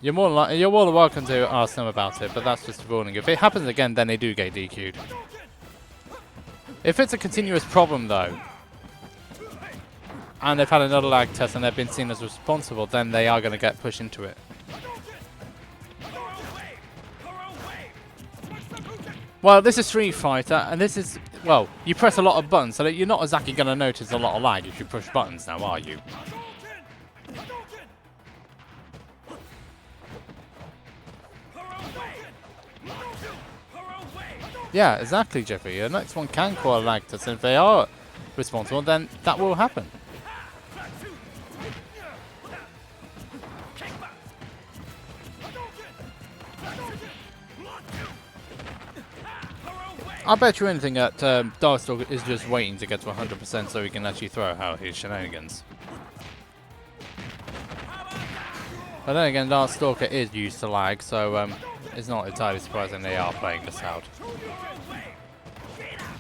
You're more than welcome to ask them about it, but that's just a warning. If it happens again, then they do get DQ'd. If it's a continuous problem though, and they've had another lag test and they've been seen as responsible, then they are going to get pushed into it. Well, this is Street Fighter, and this is, well, you press a lot of buttons, so that you're not exactly going to notice a lot of lag if you push buttons now, are you? Yeah, exactly, Jeffrey. The next one can call a lag test, and if they are responsible, then that will happen. I bet you anything that Darkstalker is just waiting to get to 100% so he can actually throw out his shenanigans. But then again, Darkstalker is used to lag, so it's not entirely surprising they are playing this out.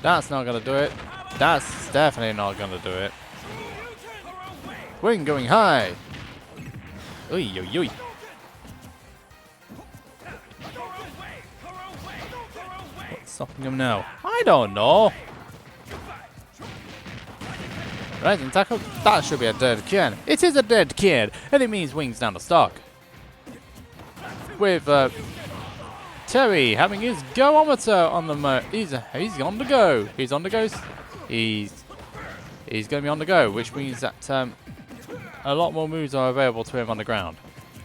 That's not going to do it. That's definitely not going to do it. Wing going high. Oi, oi, oi. What's stopping him now? I don't know. Rising tackle. That should be a dead kid. It is a dead kid, and it means Wing's down to stock. With Terry having his go-ometer on the he's on the go. He's on the go. He's going to be on the go, which means that a lot more moves are available to him on the ground,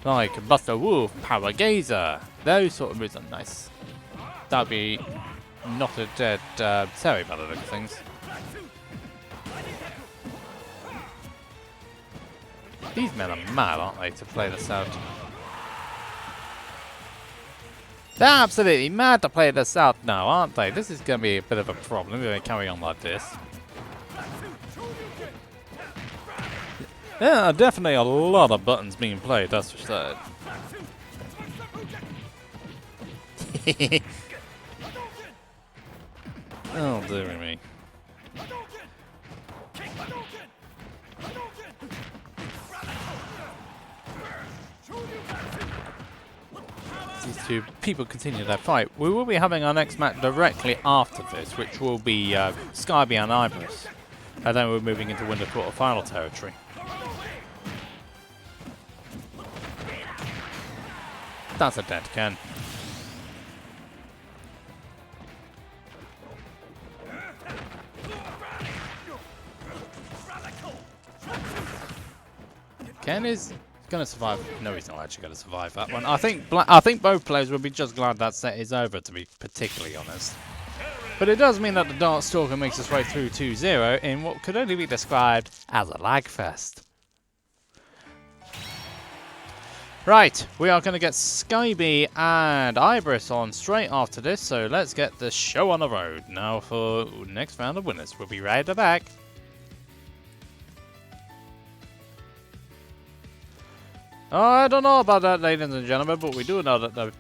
like Buster Wolf, Power Gazer. Those sort of moves are nice. That'd be not a dead Terry by the look of things. These men are mad, aren't they, to play this out? They're absolutely mad to play this out now, aren't they? This is going to be a bit of a problem if they carry on like this. There are definitely a lot of buttons being played, that's for sure. Oh, dear me. These two people continue their fight. We will be having our next match directly after this, which will be Skyby and Ibis. And then we're moving into Winter quarter-final territory. That's a dead Ken. Ken is going to survive. No, he's not actually going to survive that one. I think both players will be just glad that set is over, to be particularly honest. But it does mean that the Darkstalker makes its way through 2-0 in what could only be described as a lag fest. Right, we are going to get Skyby and Ibris on straight after this, so let's get the show on the road. Now for next round of winners. We'll be right back. I don't know about that, ladies and gentlemen, but we do know that the...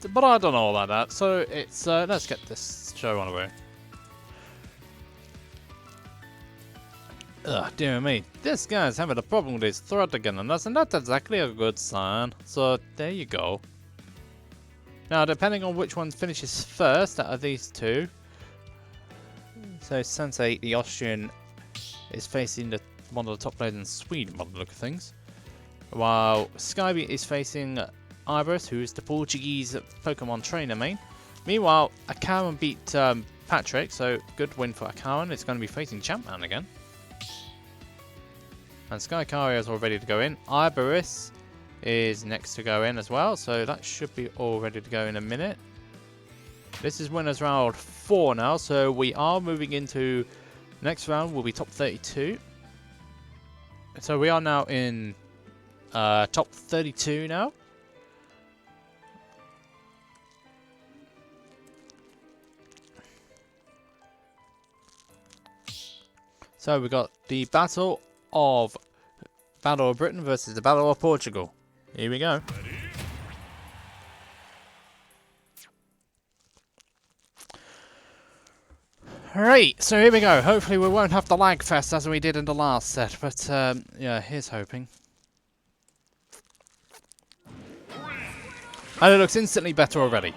But I don't know about that, so it's... let's get this show on the road. Ugh, dear me. This guy's having a problem with his throat again, and that's not exactly a good sign. So, there you go. Now, depending on which one finishes first out of these two... So, Sensei, the Austrian, is facing one of the top players in Sweden, by the look of things. While Skyby is facing Ibris, who is the Portuguese Pokemon trainer main. Meanwhile, Akaraien beat Patrick, so good win for Akaraien. It's going to be facing Champman again. And Skycaria is all ready to go in. Ibris is next to go in as well, so that should be all ready to go in a minute. This is winners round 4 now, so we are moving into next round will be top 32. So we are now in top 32 now. So we got the Battle of Britain versus the Battle of Portugal. Here we go. Right, so here we go. Hopefully we won't have the lag fest as we did in the last set, but yeah, here's hoping. And it looks instantly better already.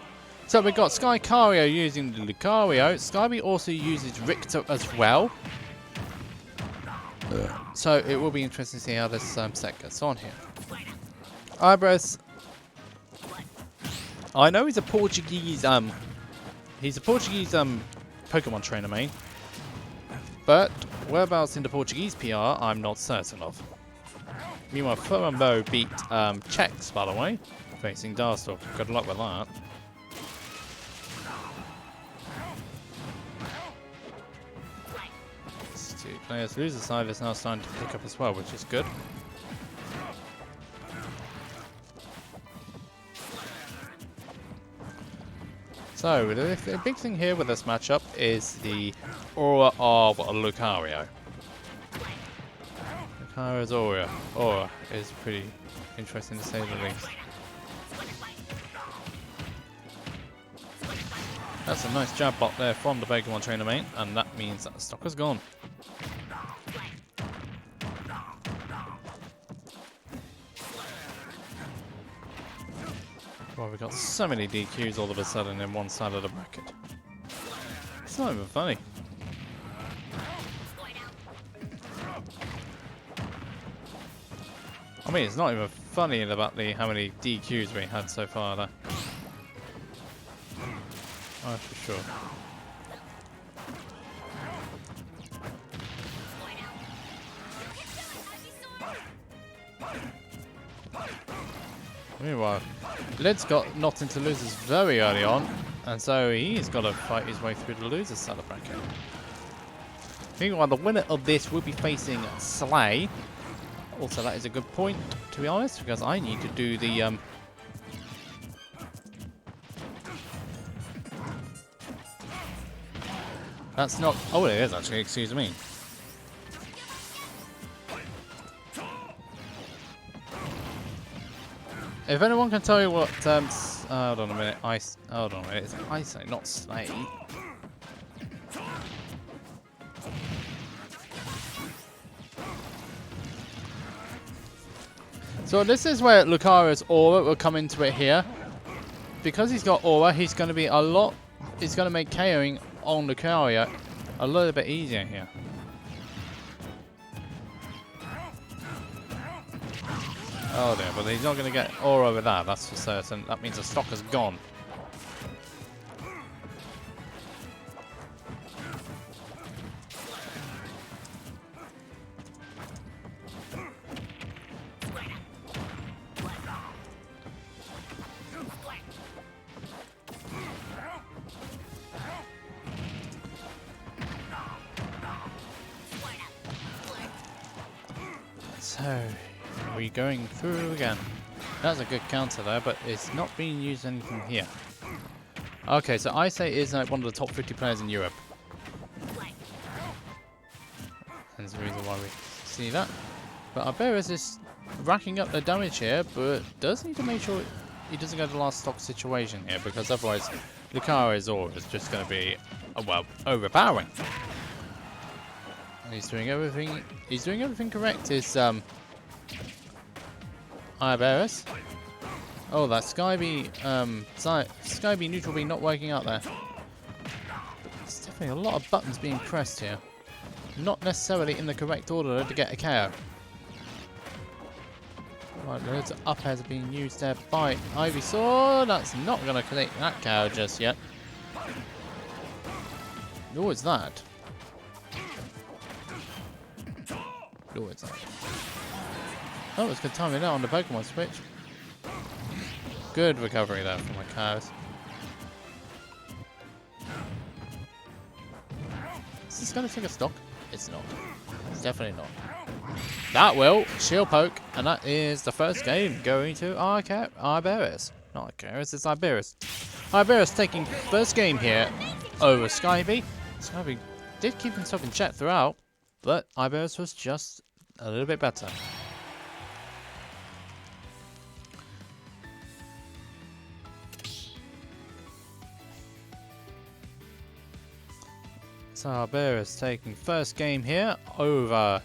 So we've got Xcurr using the Lucario. Skyby also uses Richter as well. So it will be interesting to see how this set gets on here. Ibris. I know he's a Portuguese Pokemon trainer main. But whereabouts in the Portuguese PR, I'm not certain of. Meanwhile, Furumbo beat Chex, by the way, facing Darstorm. Good luck with that. These two players loser side is now starting to pick up as well, which is good. So, the big thing here with this matchup is the aura of Lucario. Lucario's aura is pretty interesting to say the least. That's a nice jab bot there from the Pokemon trainer main, and that means that the stock is gone. Well, we've got so many DQs all of a sudden in one side of the bracket. It's not even funny. I mean, it's not even funny about how many DQs we had so far there. Oh, for sure. Meanwhile, Lid's got Nothing to Losers very early on, and so he's got to fight his way through the losers side of the bracket. Meanwhile, the winner of this will be facing Slay. Also, that is a good point, to be honest, because I need to do the That's not... Oh, it is actually, excuse me. If anyone can tell you what... hold on a minute. Hold on a minute. It's Ice, not Slay. So this is where Lucario's aura will come into it here. Because he's got aura, he's going to be a lot... He's going to make KOing on Lucario a little bit easier here. Oh dear, but he's not going to get aura with that, that's for certain. That means the stock is gone. So, we're going through again. That's a good counter there, but it's not being used anything here. Okay, so Ice is one of the top 50 players in Europe. That's the reason why we see that. But Arberis is racking up the damage here, but does need to make sure he doesn't go to the last stock situation here, because otherwise Lucario's aura is just going to be, well, overpowering. And he's doing everything. He's doing everything correct. Is Iberis. Oh, that Skyby Skyby neutral beam not working out there. There's definitely a lot of buttons being pressed here. Not necessarily in the correct order to get a KO. Right, loads of up airs are being used there by Ivysaur. That's not going to connect that KO just yet. Nor is that. Nor is that. Oh, it's good timing out on the Pokemon switch. Good recovery there from my cows. Is this going to take a stock? It's not. It's definitely not. That will shield poke, and that is the first game going to Iberis. Not Iberis, it's Iberis. Iberis taking first game here over Skyby. Skyby did keep himself in check throughout, but Iberis was just a little bit better. So Iberis taking first game here over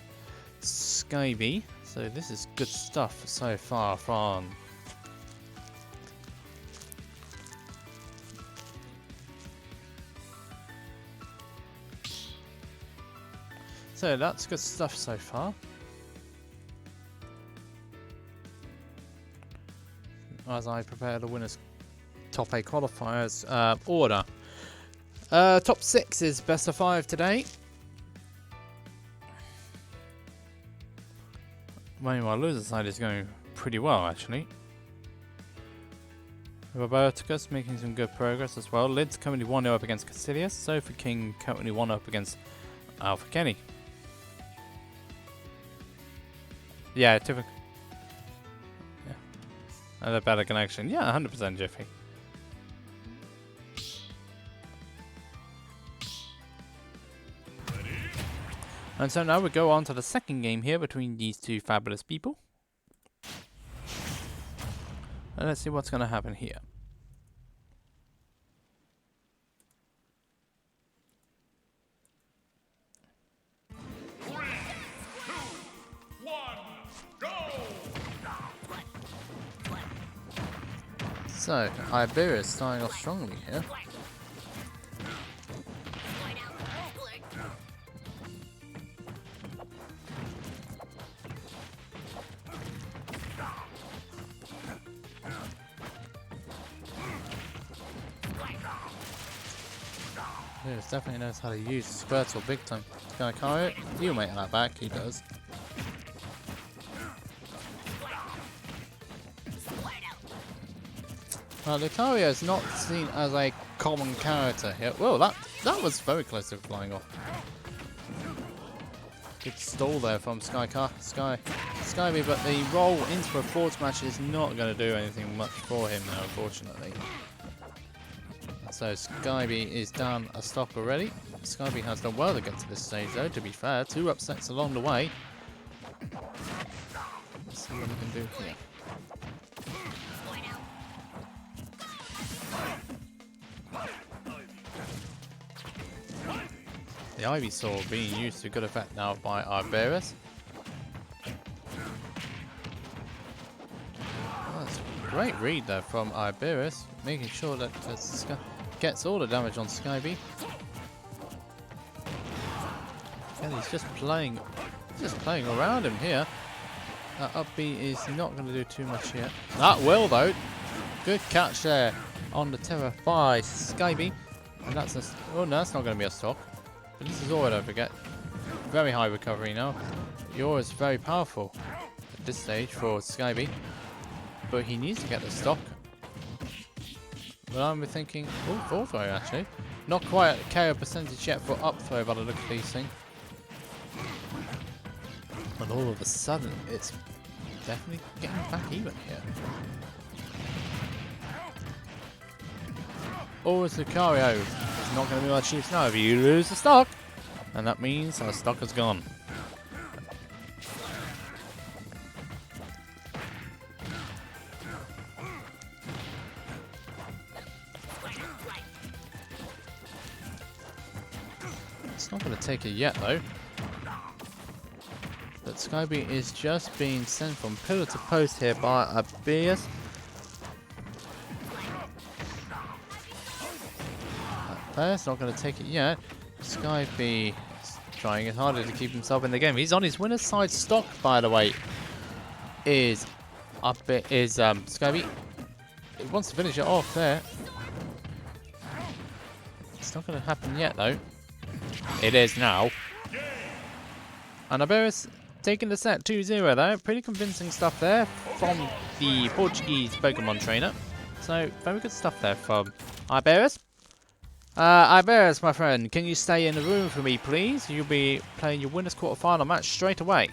Skyby. So this is good stuff so far from So that's good stuff so far. As I prepare the winners top 8 qualifiers order. Top 6 is best of 5 today. Meanwhile, loser side is going pretty well actually. Roboticus making some good progress as well. Lid's currently 1-0 up against Caecilius. Sofa King currently 1-0 up against Alpha Kenny. Yeah, typical. Yeah. And a better connection. Yeah, 100% Jiffy. And so now we go on to the second game here between these two fabulous people. And let's see what's going to happen here. So, Iberia is starting off strongly here. Iberia definitely knows how to use Squirtle big time. Can I carry it? He'll make that back, he does. Well, Lucario is not seen as a common character here. Whoa, that was very close to flying off. Good stall there from Skyby, but the roll into a forward smash is not going to do anything much for him now, unfortunately. So Skyby is down a stock already. Skyby has done well to get to this stage though, to be fair. 2 upsets along the way. Let's see what we can do here. The Ivysaur being used to good effect now by Iberis. Oh, that's a great read there from Iberis, making sure that gets all the damage on Skyby. And he's just playing around him here. That up B is not going to do too much here. That will though. Good catch there on the terror by Skyby. And that's a, oh no, that's not going to be a stock. But this is all I don't forget. Very high recovery now. Yor is very powerful at this stage for Skyby. But he needs to get the stock. But I'm thinking, oh, full throw actually. Not quite at KO percentage yet for up throw by the look of these things. But all of a sudden, it's definitely getting back even here. Or is Lucario? It's not going to be much use now if you lose the stock. And that means our stock is gone. It's not going to take it yet though. But Skyby is just being sent from pillar to post here by Abias. That's not going to take it yet. Skyby is trying it harder to keep himself in the game. He's on his winner's side stock, by the way. Is Skyby. He wants to finish it off there. It's not going to happen yet, though. It is now. And Iberis taking the set 2-0 there. Pretty convincing stuff there from the Portuguese Pokemon trainer. So, very good stuff there from Iberis. Iberis, my friend, can you stay in the room for me, please? You'll be playing your winners quarterfinal match straight away.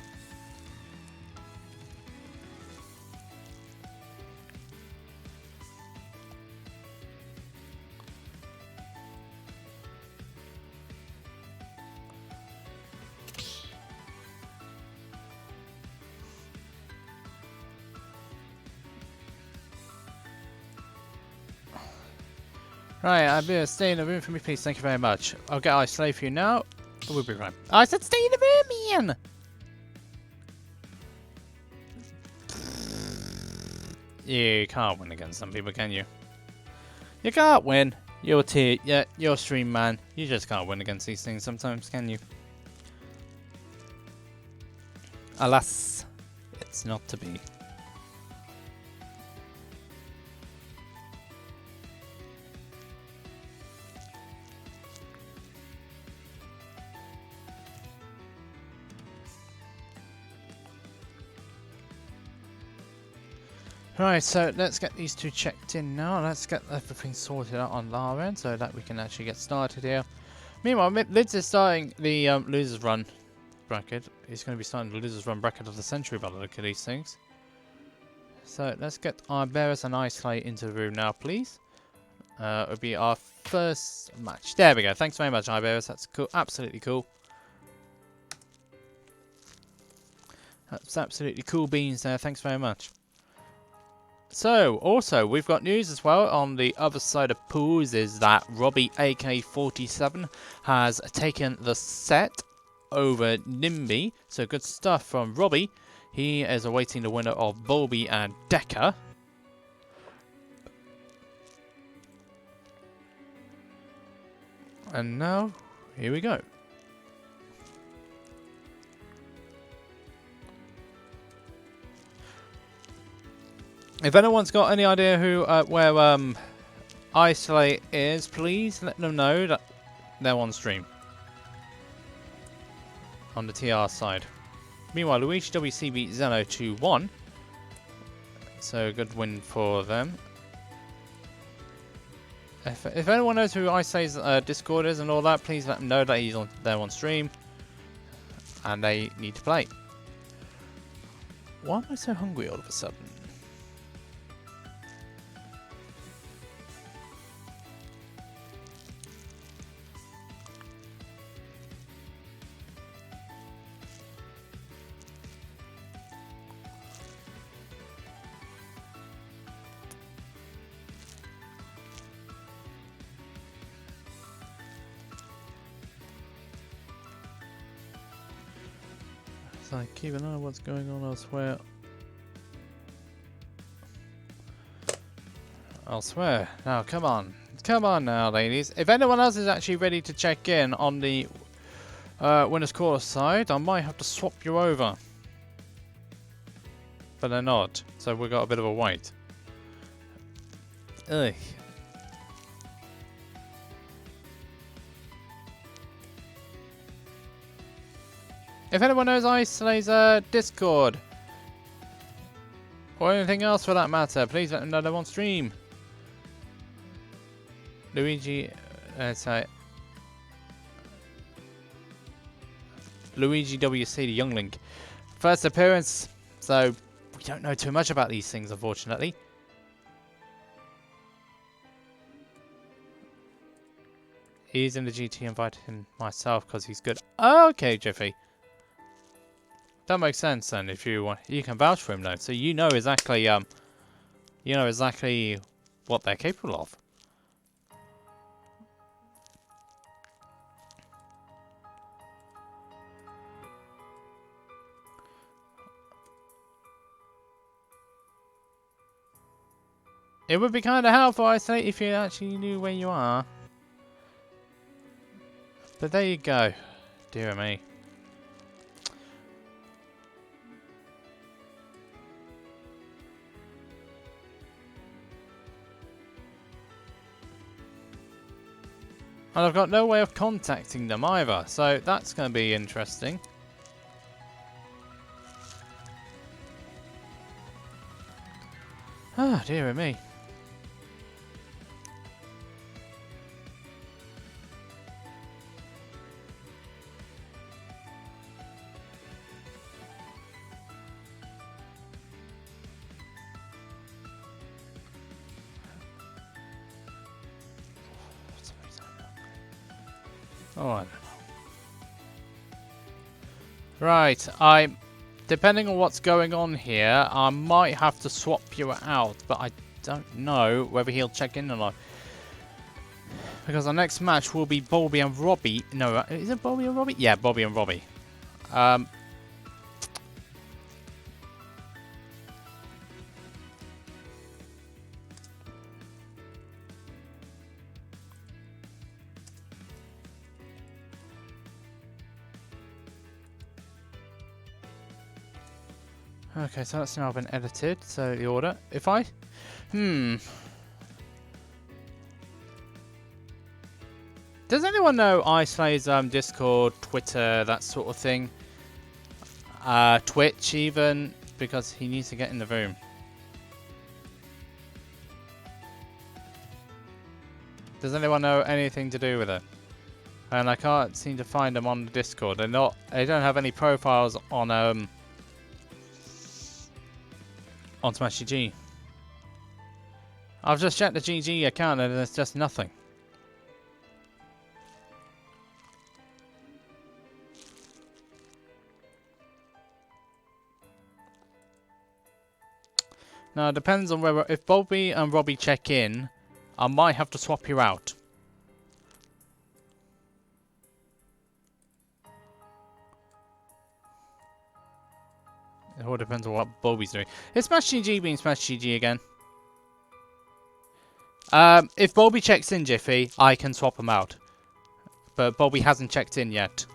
Right, Iberis, stay in the room for me, please. Thank you very much. I'll get Ice Slay for you now. We'll be right. I said stay in the room, man! You can't win against some people, can you? You can't win. You're stream man. You just can't win against these things sometimes, can you? Alas, it's not to be. Right, so let's get these two checked in now. Let's get everything sorted out on our end so that we can actually get started here. Meanwhile, Lids is starting the losers run bracket. He's going to be starting the losers run bracket of the century by the look of these things. So let's get our Bearers and Ice Clay into the room now, please. It'll be our first match. There we go. Thanks very much, Bearers. That's cool. Absolutely cool. That's absolutely cool beans there. Thanks very much. So, also, we've got news as well on the other side of pools is that Robbie AK47 has taken the set over Nimbi. So, good stuff from Robbie. He is awaiting the winner of Bulby and Decker. And now, here we go. If anyone's got any idea who, where Isolate is, please let them know that they're on stream. On the TR side. Meanwhile, Luigi WC beat Zeno 2-1. So, good win for them. If anyone knows who Isolate's Discord is and all that, please let them know that he's there on stream. And they need to play. Why am I so hungry all of a sudden? So keep an eye on what's going on elsewhere. Elsewhere. Now, come on. Come on now, ladies. If anyone else is actually ready to check in on the winner's quarter side, I might have to swap you over. But they're not. So we've got a bit of a wait. Ugh. If anyone knows Isolate's Discord, or anything else for that matter, please let them know they're on stream. Luigi, sorry. Luigi WC, the Youngling. First appearance, so we don't know too much about these things, unfortunately. He's in the GT, inviting myself because he's good. Okay, Jiffy. That makes sense then. If you want, you can vouch for him though, so you know exactly what they're capable of. It would be kind of helpful, I say, if you actually knew where you are. But there you go. Dear me. And I've got no way of contacting them either, so that's going to be interesting. Ah, dear me. Oh, I don't know. Right, depending on what's going on here, I might have to swap you out, but I don't know whether he'll check in or not. Because our next match will be Bulby and Robbie. No, is it Bulby and Robbie? Yeah, Bulby and Robbie. Okay, so that's now been edited. So the order. If I... Does anyone know Icela's Discord, Twitter, that sort of thing? Twitch even, because he needs to get in the room. Does anyone know anything to do with it? And I can't seem to find them on the Discord. They don't have any profiles on Smash GG. I've just checked the GG account and there's just nothing. Now it depends on whether if Bulby and Robbie check in, I might have to swap you out. It all depends on what Bulby's doing. Is Smash GG being Smash GG again? If Bulby checks in, Jiffy, I can swap him out. But Bulby hasn't checked in yet.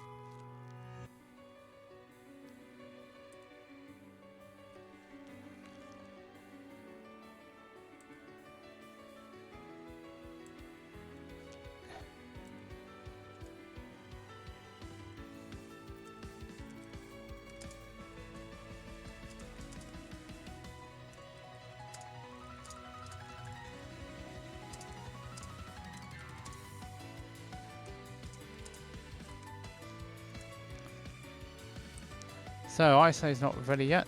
So, I say he's not ready yet.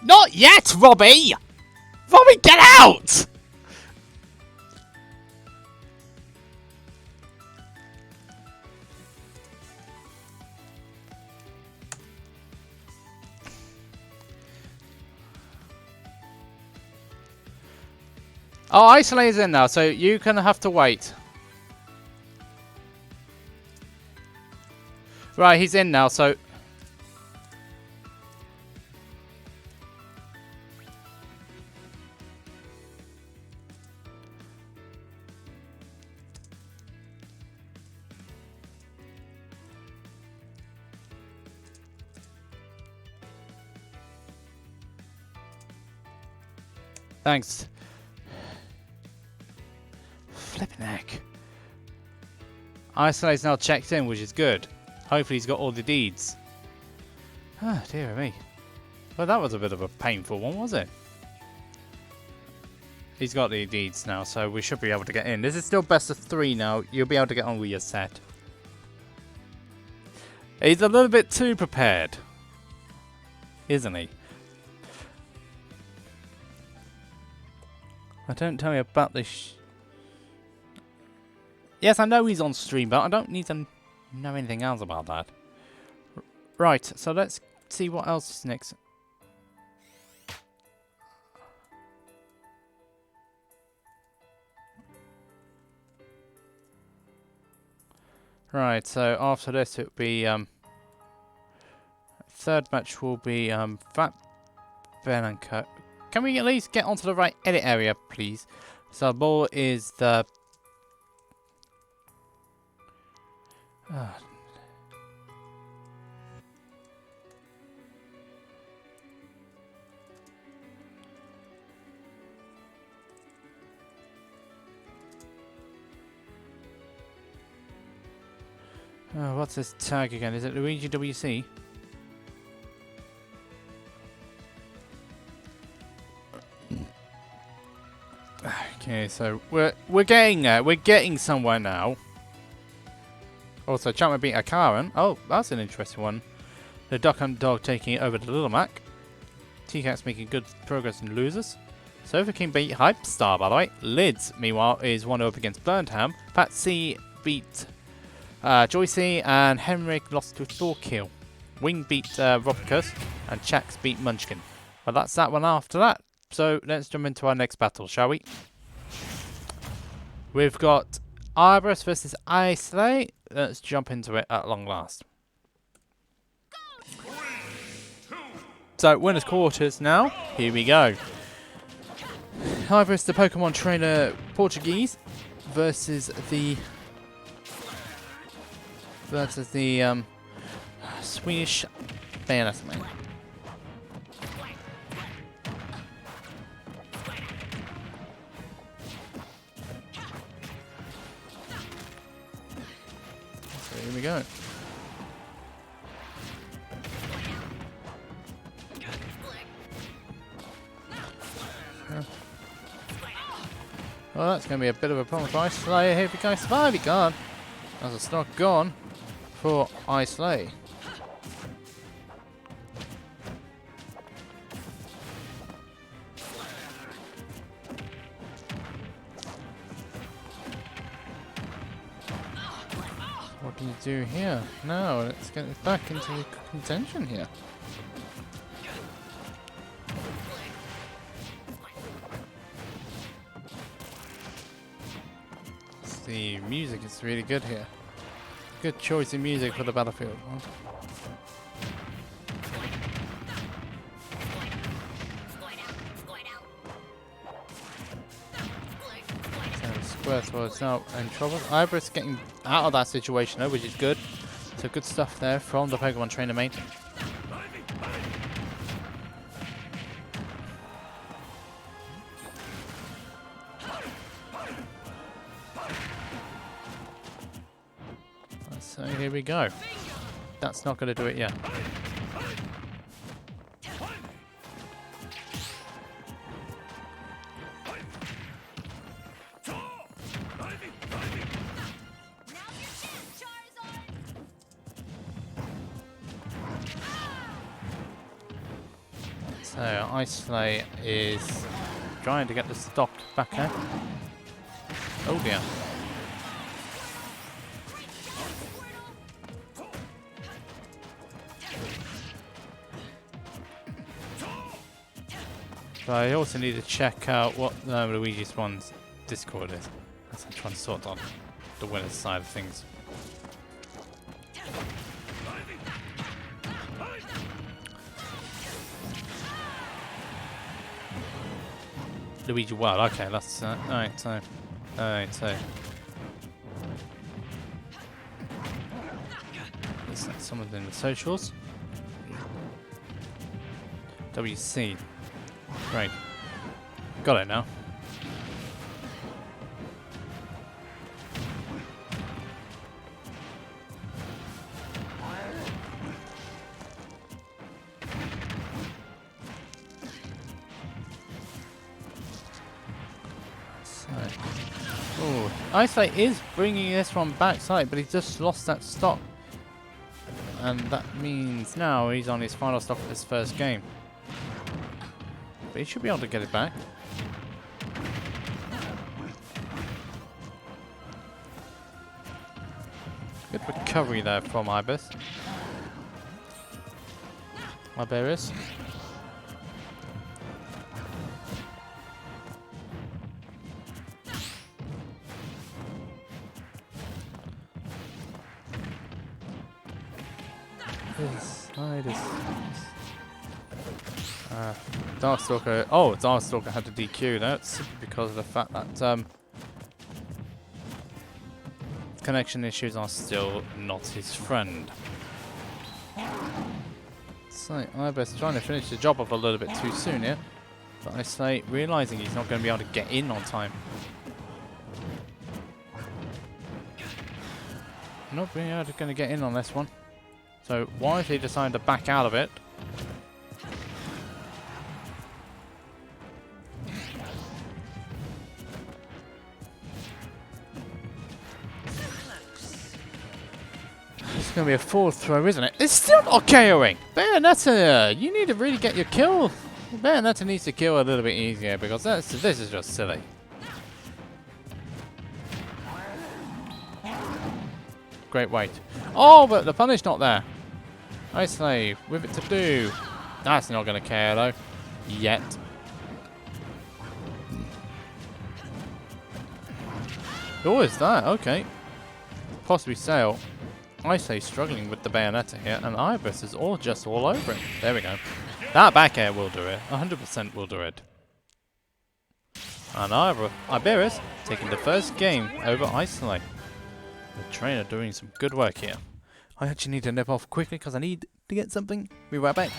Not yet, Robbie! Robbie, get out! Oh, Isolate's in now, so you're gonna have to wait. Right, he's in now, so... Thanks. Flipping heck. Isolate's now checked in, which is good. Hopefully he's got all the deeds. Ah, dear me. Well, that was a bit of a painful one, was it? He's got the deeds now, so we should be able to get in. This is still best of 3 now. You'll be able to get on with your set. He's a little bit too prepared. Isn't he? Don't tell me about this. Yes, I know he's on stream, but I don't need to know anything else about that. Right, so let's see what else is next. Right, so after this it'll be third match will be Fat Ben and Co. Can we at least get onto the right edit area, please? So the ball is the what's this tag again? Is it Luigi WC? Okay, so we're getting there. We're getting somewhere now. Also, Champman beat Akaraien. Oh, that's an interesting one. The Duck Hunt Dog taking it over to Little Mac. T-Cat's making good progress in losers. Sofa King beat Hype Star, by the way. Lids, meanwhile, is 1-0 against Burnham. Pat C beat Joycey, and Henrik lost to Thorkill. Wing beat Robicus, and Chax beat Munchkin. Well, that's that one after that. So let's jump into our next battle, shall we? We've got Arborus versus Islay. Let's jump into it at long last. So, winners quarters now. Here we go. Arborus, the Pokemon trainer Portuguese, versus the Swedish bayonet man. So here we go. Well, that's going to be a bit of a problem for Ice Slayer here because survive he can't. As a stock gone for Ice Slayer. What do you do here? No, let's get it back into contention here. The music is really good here. Good choice in music for the battlefield. So it's now in trouble. Ivor's getting out of that situation though, which is good. So good stuff there from the Pokemon trainer mate. So here we go. That's not going to do it yet. So Ice Slayer is trying to get the stock back out. Oh dear. But I also need to check out what Luigi's one's Discord is. As I'm trying to sort on the winner's side of things. Luigi Wild, okay, that's alright, so let's let some of them in the socials. WC. Great. Got it now. Oh, Ice Slayer is bringing this one backside, but he just lost that stock. And that means now he's on his final stock of his first game. But he should be able to get it back. Good recovery there from Ibis. Iberis. This side is... Darkstalker. Oh, Darkstalker had to DQ. That's simply because of the fact that connection issues are still not his friend. So Ibis trying to finish the job off a little bit too soon here, but I say realizing he's not going to be able to get in on time. Not being able to get in on this one. So why is he deciding to back out of it? It's going to be a forward throw, isn't it? It's still not KOing! Bayonetta, you need to really get your kill. Bayonetta needs to kill a little bit easier because this is just silly. Great weight. Oh, but the punish not there. Ice Slave with it to do. That's not going to KO though. Yet. Oh, is that? Okay. Possibly Sail. Ice Slave struggling with the Bayonetta here, and Ibis is all over it. There we go. That back air will do it. 100% will do it. And Iberis taking the first game over Ice Slave. The trainer doing some good work here. I actually need to nip off quickly because I need to get something. Be right back.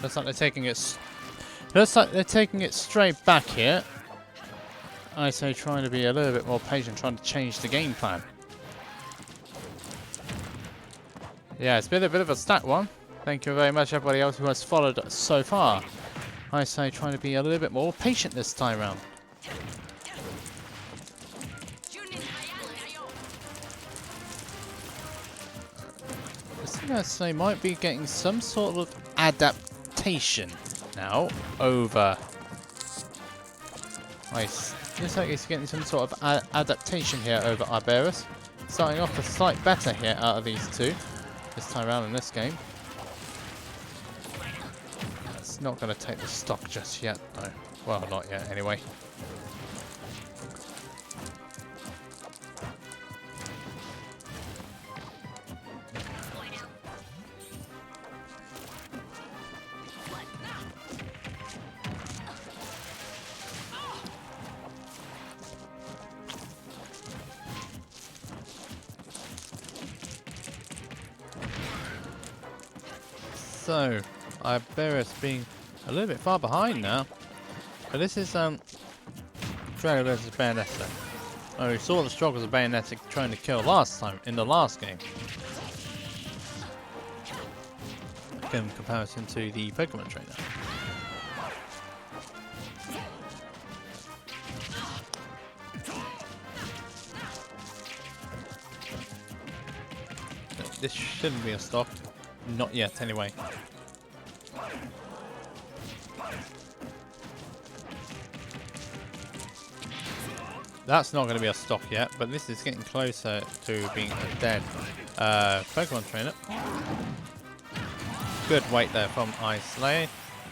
Looks like they're taking it. Looks like they're taking it straight back here. I say trying to be a little bit more patient, trying to change the game plan. Yeah, it's been a bit of a stat one. Thank you very much, everybody else who has followed us so far. I say trying to be a little bit more patient this time round. This thing I say might be getting some sort of adaptation now over. Nice. Looks like it's getting some sort of adaptation here over Iberus. Starting off a slight better here out of these two this time around in this game. That's not going to take the stock just yet, though. Well, not yet anyway. So, Iberus being a little bit far behind now. But this is Dragon versus Bayonetta. Oh, we saw the struggles of Bayonetta trying to kill last time in the last game. In comparison to the Pokemon trainer. This shouldn't be a stock. Not yet, anyway. That's not going to be a stock yet, but this is getting closer to being a dead Pokemon trainer. Good weight there from Islayer.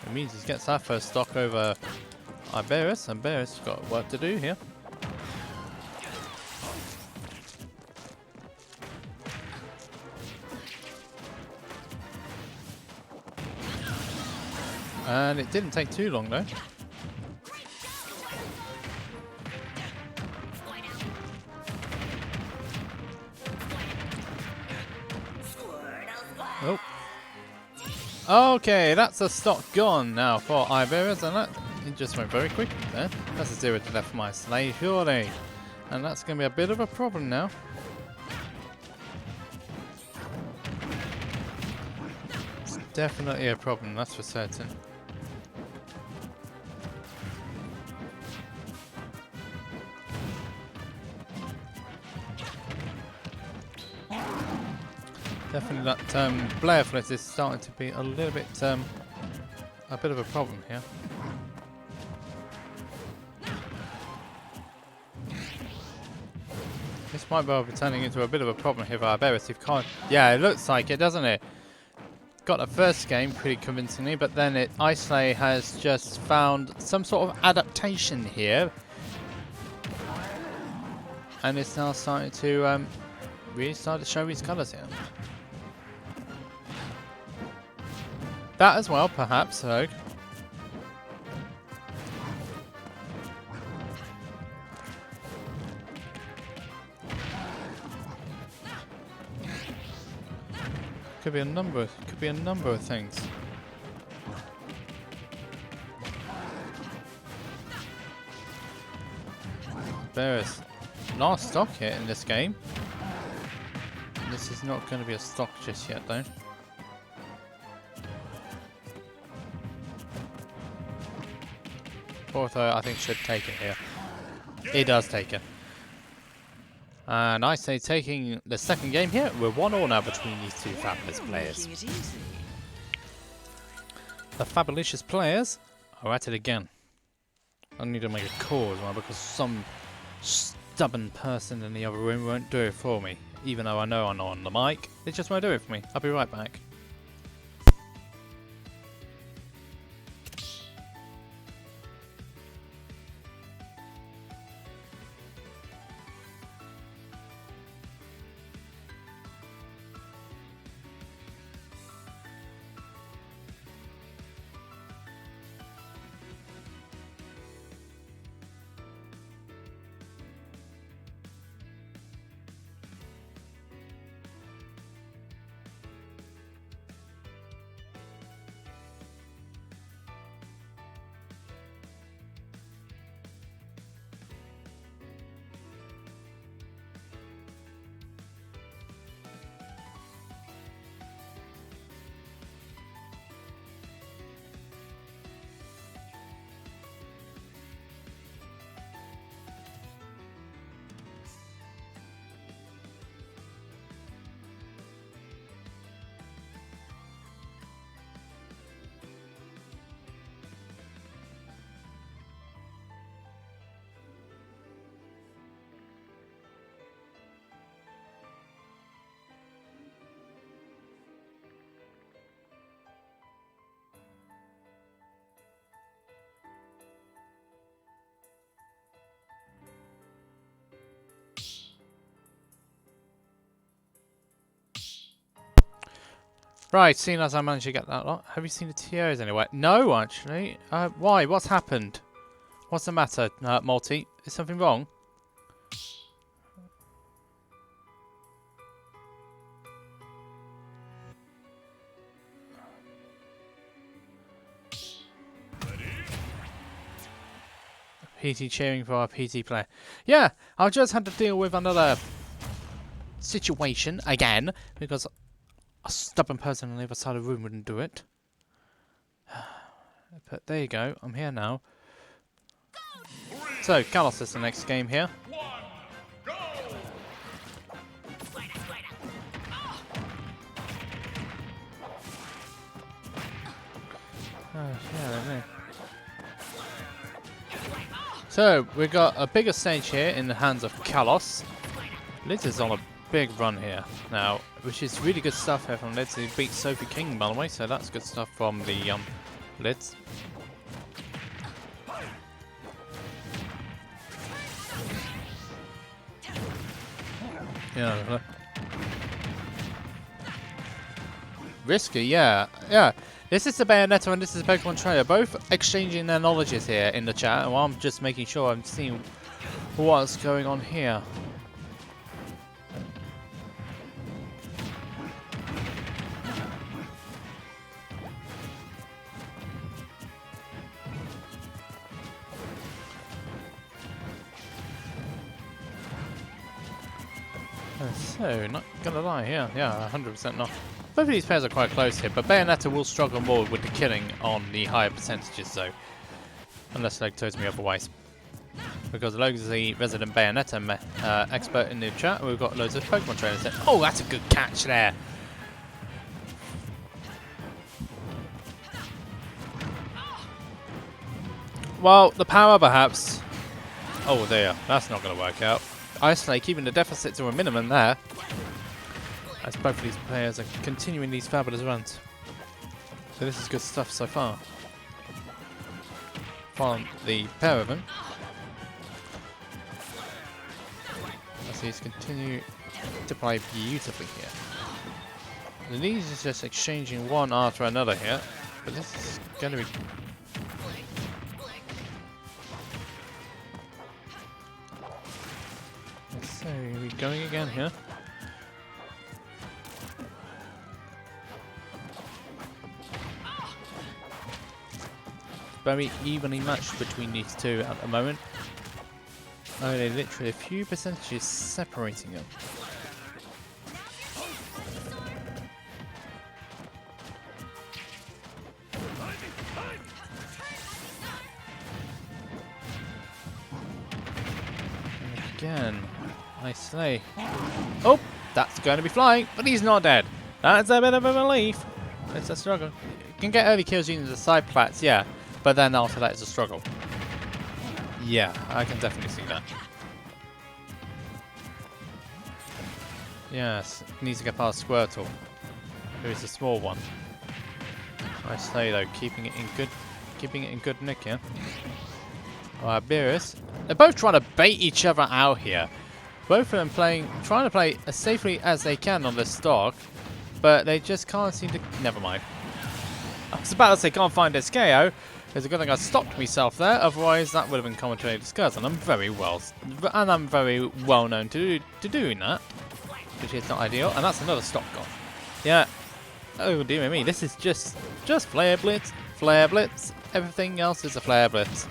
It means he gets that first stock over Iberus, and Iberus has got work to do here. And it didn't take too long though. Oh. Okay, that's a stock gone now for Iberus, and that it just went very quickly there. That's a 0 to left for my Slay, surely. And that's going to be a bit of a problem now. It's definitely a problem, that's for certain. Definitely that Blair Flit is starting to be a little bit a bit of a problem here. This might well be turning into a bit of a problem here for Iberus. Yeah, it looks like it, doesn't it? Got the first game pretty convincingly, but then Islay has just found some sort of adaptation here, and it's now starting to really start to show his colours here. That as well, perhaps, Rogue. Could be a number of things. There is last stock here in this game. This is not going to be a stock just yet, though. Fourth, I think, should take it here. He does take it. And I say taking the second game here, we're 1-1 now between these two fabulous players. The fabulous players are at it again. I need to make a call as well because some stubborn person in the other room won't do it for me. Even though I know I'm on the mic, they just won't do it for me. I'll be right back. Right, seeing as I managed to get that lot, have you seen the TOs anywhere? No, actually. Why? What's happened? What's the matter, Multi? Is something wrong? PT cheering for our PT player. Yeah, I've just had to deal with another situation again because a stubborn person on the other side of the room wouldn't do it. But there you go, I'm here now. So, Carlos is the next game here. So, we've got a bigger stage here in the hands of Carlos. Liz is on a big run here now, which is really good stuff here from Lids. He beat Sophie King, by the way, so that's good stuff from the Lids. Yeah. Risky, yeah. This is the Bayonetta and this is the Pokemon Trainer, both exchanging their knowledges here in the chat, and I'm just making sure I'm seeing what's going on here. So, not gonna lie, yeah, 100% not. Both of these pairs are quite close here, but Bayonetta will struggle more with the killing on the higher percentages though. Unless Log tells me otherwise. Because Log is the resident Bayonetta expert in the chat, we've got loads of Pokemon trainers there. Oh, that's a good catch there! Well, the power perhaps. Oh, there, that's not gonna work out. Ice Snake keeping the deficit to a minimum there. As both of these players are continuing these fabulous runs. So this is good stuff so far. From the pair of them. As these continue to play beautifully here. And these is just exchanging one after another here. But this is going to be... So, we're going again here. Very evenly matched between these two at the moment. Only literally a few percentages separating them. And again, I slay. Oh, that's going to be flying, but he's not dead. That's a bit of a relief. It's a struggle. You can get early kills using the side plats, yeah, but then after that it's a struggle. Yeah, I can definitely see that. Yes, needs to get past Squirtle, who is the small one. I say though, keeping it in good nick here. Alright, Beerus. They're both trying to bait each other out here. Both of them trying to play as safely as they can on this stock, but they just can't seem to. Never mind. I was about to say can't find this KO. It's a good thing I stopped myself there. Otherwise, that would have been commentary discussed, and I'm very well known to doing that, which is not ideal. And that's another stock gone. Yeah. Oh dear me, this is just flare blitz, everything else is a flare blitz.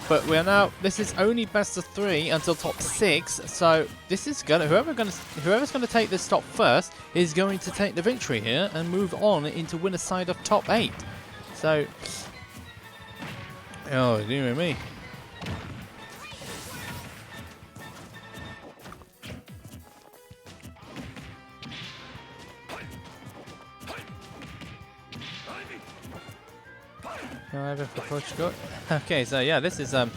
But we are now, this is only best of 3 until top 6, so this is whoever's gonna take this stop first is going to take the victory here and move on into winner's side of top 8. So, oh dear me. However, for Portugal. Okay, so yeah, this is the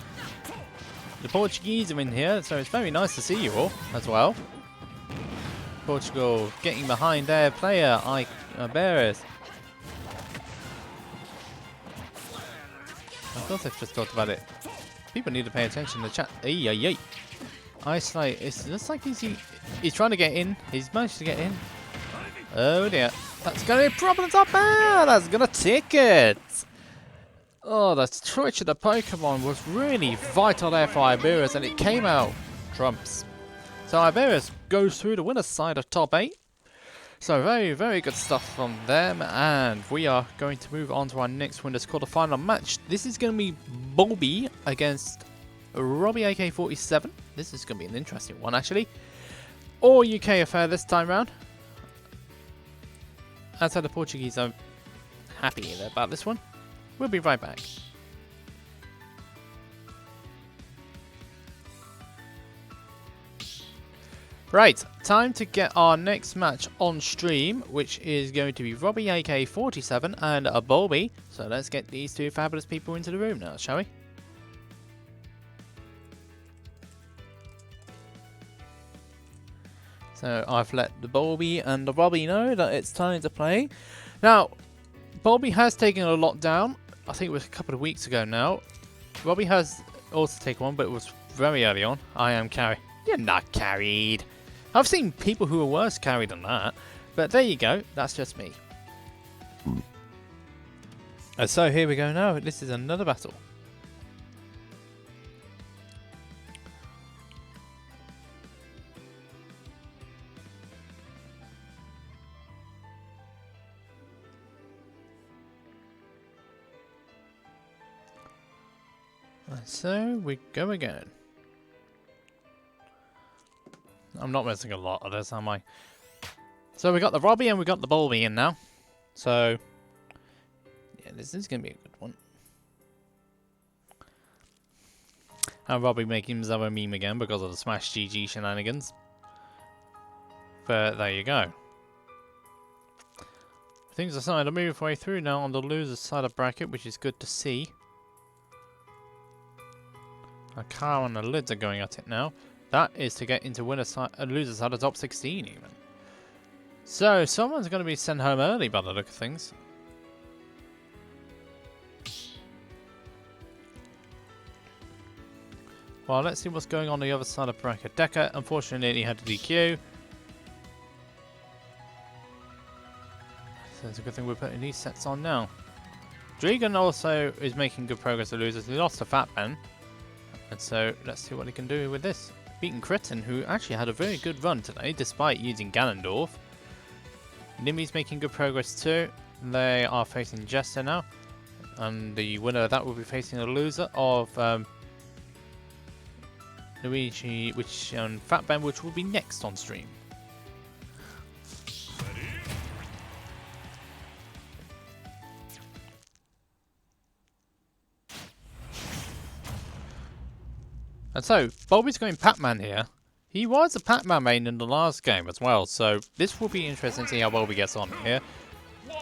Portuguese are in here, so it's very nice to see you all as well. Portugal getting behind their player, Beres. I thought I've just talked about it. People need to pay attention to the chat. Ay. Isolate. It looks like he's trying to get in. He's managed to get in. Oh dear, that's gonna be problems up there. That's gonna take it. Oh, the twitch of the Pokemon was really vital there for Iberus, and it came out trumps. So Iberus goes through the winner's side of top 8. So very, very good stuff from them, and we are going to move on to our next winner's quarterfinal match. This is going to be Bulby against Robbie AK-47. This is going to be an interesting one, actually. All UK affair this time round. Outside the Portuguese, I'm happy about this one. We'll be right back. Right, time to get our next match on stream, which is going to be Robbie AK-47 and a Bulby. So let's get these two fabulous people into the room now, shall we? So I've let the Bulby and the Robbie know that it's time to play. Now, Bulby has taken a lot down. I think it was a couple of weeks ago now. Robbie has also taken one, but it was very early on. I am carried. You're not carried. I've seen people who are worse carried than that. But there you go. That's just me. And so here we go now. This is another battle. And so we go again. I'm not missing a lot of this, am I? So we got the Robbie and we got the Bulby in now. So yeah, this is gonna be a good one. And Robbie making himself a meme again because of the Smash GG shenanigans. But there you go. Things are starting to move way through now on the loser's side of bracket, which is good to see. Akaraien and the lids are going at it now. That is to get into winner's side, loser's side of top 16 even. So someone's going to be sent home early by the look of things. Well, let's see what's going on the other side of bracket. Decker unfortunately had to DQ. So it's a good thing we're putting these sets on now. Regen also is making good progress at losers. He lost to Fatman. And so let's see what he can do with this. Beating Kritten, who actually had a very good run today, despite using Ganondorf. Nimbi's making good progress too. They are facing Jester now. And the winner of that will be facing the loser of Luigi, which Fat Ben, which will be next on stream. And so, Bulby's going Pac-Man here. He was a Pac-Man main in the last game as well, so this will be interesting to see how Bulby gets on here.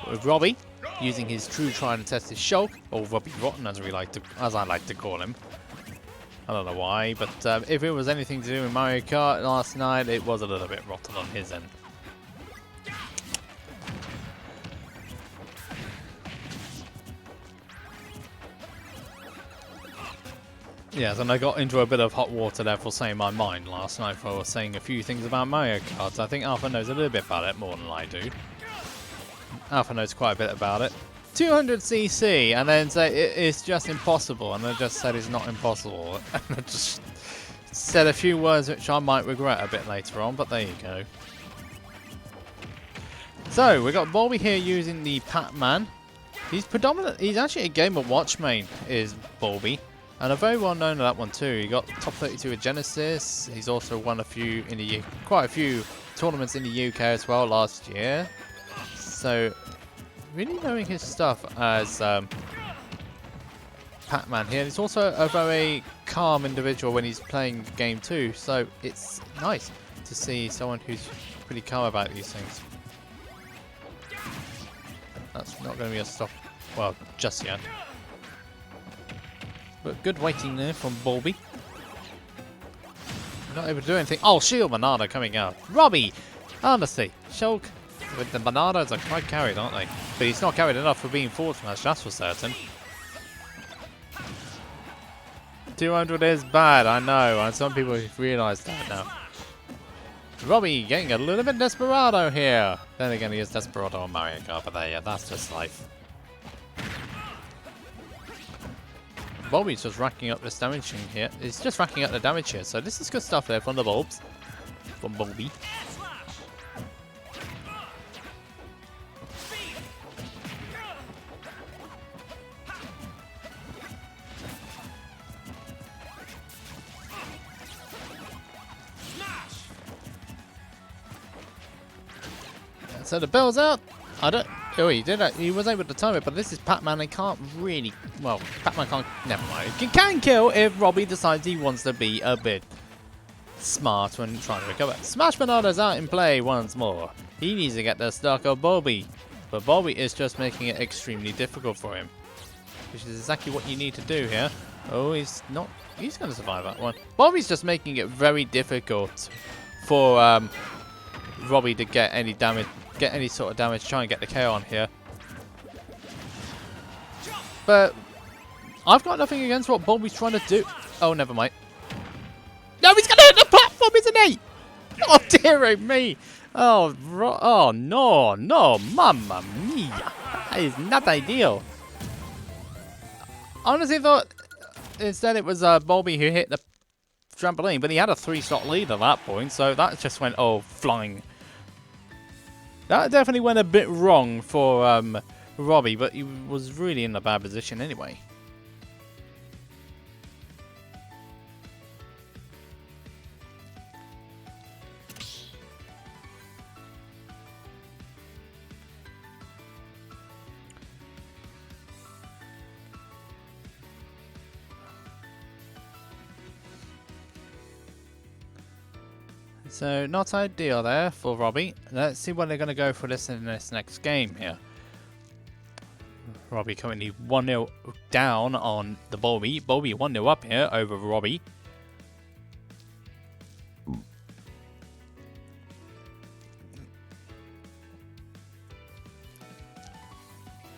With Robbie using his true try and tested Shulk, or Robbie Rotten as I like to call him. I don't know why, but if it was anything to do with Mario Kart last night, it was a little bit rotten on his end. Yes, and I got into a bit of hot water there for saying my mind last night for saying a few things about Mario Kart. I think Alpha knows a little bit about it, more than I do. Alpha knows quite a bit about it. 200cc, and then say it's just impossible, and I just said it's not impossible. And I just said a few words which I might regret a bit later on, but there you go. So, we got Bulby here using the Pac-Man. He's actually a Game & Watch main, is Bulby. And a very well known at that one too. He got top 32 at Genesis. He's also won quite a few tournaments in the UK as well last year. So, really knowing his stuff as Pac-Man here. He's also a very calm individual when he's playing game too. So it's nice to see someone who's pretty calm about these things. That's not going to be a stop, well, just yet. But good waiting there from Bulby. Not able to do anything. Oh, shield Monado coming out. Robbie! Honestly, Shulk with the Monados are quite carried, aren't they? But he's not carried enough for being forward smash, that's for certain. 200 is bad, I know, and some people have realised that now. Robbie getting a little bit desperado here. Then again, he is desperado on Mario Kart, but there, yeah, that's just life. Bulby's just racking up this damage here. He's just racking up the damage here, so this is good stuff there from the bulbs. From Bulby. So the bell's out. Oh, he did it. He was able to time it, but this is Pac-Man. He can't really. Well, Pac-Man can't. Never mind. He can kill if Robbie decides he wants to be a bit smart when trying to recover. Smash Monado's out in play once more. He needs to get the stock of Bulby, but Bulby is just making it extremely difficult for him, which is exactly what you need to do here. Oh, he's not. He's going to survive that one. Bulby's just making it very difficult for Robbie to get any damage. Get any sort of damage, try and get the KO on here. But I've got nothing against what Bulby's trying to do. Oh, never mind. No, he's gonna hit the platform, isn't he? Oh, dear me. Oh, no, mamma mia. That is not ideal. I honestly thought instead it was Bulby who hit the trampoline, but he had a 3-slot lead at that point, so that just went, flying. That definitely went a bit wrong for Robbie, but he was really in a bad position anyway. So, not ideal there for Robbie. Let's see what they're going to go for this in this next game here. Robbie currently 1-0 down on the Bulby. Bulby 1-0 up here over Robbie.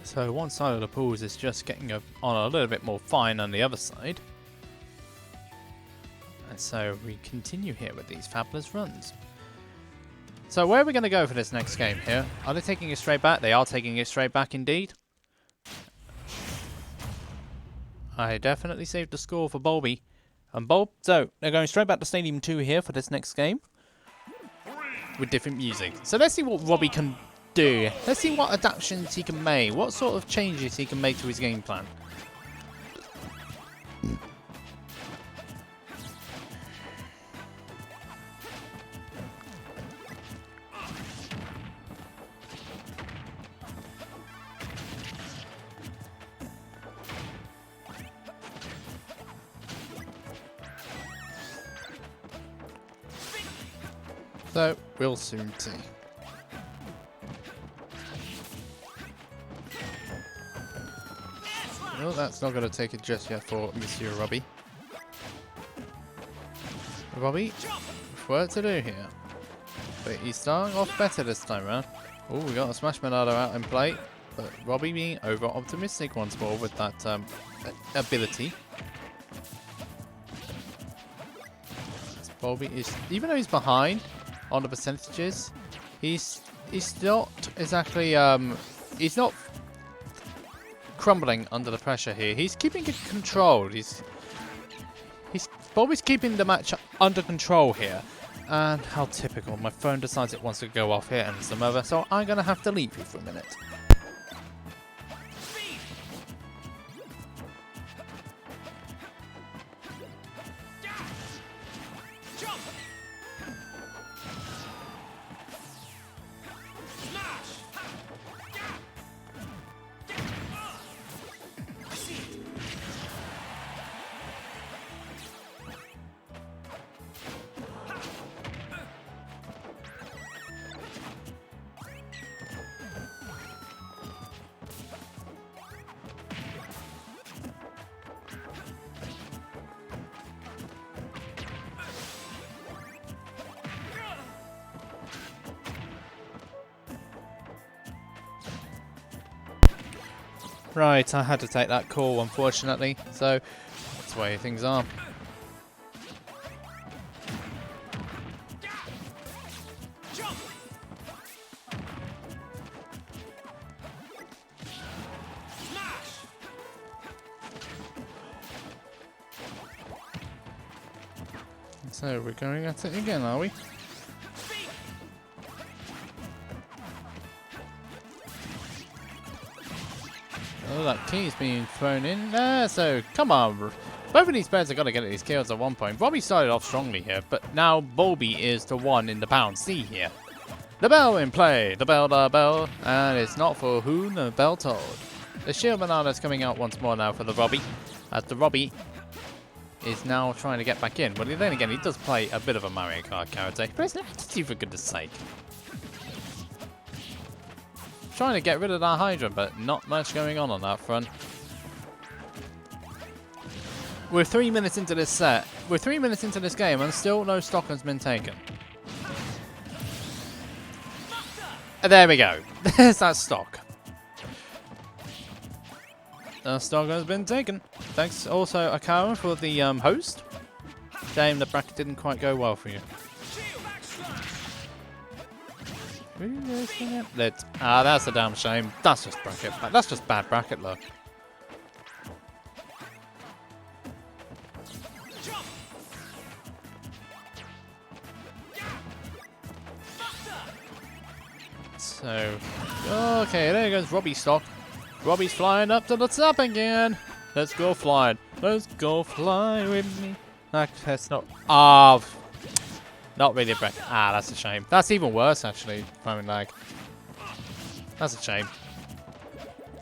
So, one side of the pools is just getting on a little bit more fine on the other side. And so we continue here with these fabulous runs. So where are we going to go for this next game here? Are they taking it straight back? They are taking it straight back indeed. I definitely saved the score for Bulby. And so they're going straight back to Stadium 2 here for this next game. With different music. So let's see what Robbie can do. Let's see what adaptations he can make. What sort of changes he can make to his game plan. So, we'll soon see. Well, that's not going to take it just yet for Monsieur Robbie. Robbie, work to do here. But he's starting off better this time around. Oh, we got a Smash Manado out in play. But Robbie being over-optimistic once more with that ability. Bulby is, even though he's behind on the percentages, he's not exactly he's not crumbling under the pressure here. He's keeping it controlled. Bulby's keeping the match under control here. And how typical, my phone decides it wants to go off here and some other, so I'm gonna have to leave you for a minute. Right, I had to take that call, unfortunately, so that's the way things are. So we're going at it again, are we? Oh, that key's being thrown in there, so come on. Both of these players have got to get these kills at one point. Robbie started off strongly here, but now Bulby is the one in the pound C here. The bell in play, the bell, and it's not for whom the bell told. The shield banana's coming out once more now for the Robbie, as the Robbie is now trying to get back in. But then again, he does play a bit of a Mario Kart character. He plays an attitude for goodness sake. Trying to get rid of that hydrant, but not much going on that front. We're 3 minutes into this set. We're 3 minutes into this game, and still no stock has been taken. There we go. There's that stock. The stock has been taken. Thanks also, Akaraien, for the host. Shame the bracket didn't quite go well for you. That's a damn shame. That's just bracket. That's just bad bracket luck. So, okay, there goes Robbie's stock. Robbie's flying up to the top again. Let's go flying. Let's go fly with me. That's not. Not really a bracket. That's a shame. That's even worse, actually. Phone lag. That's a shame.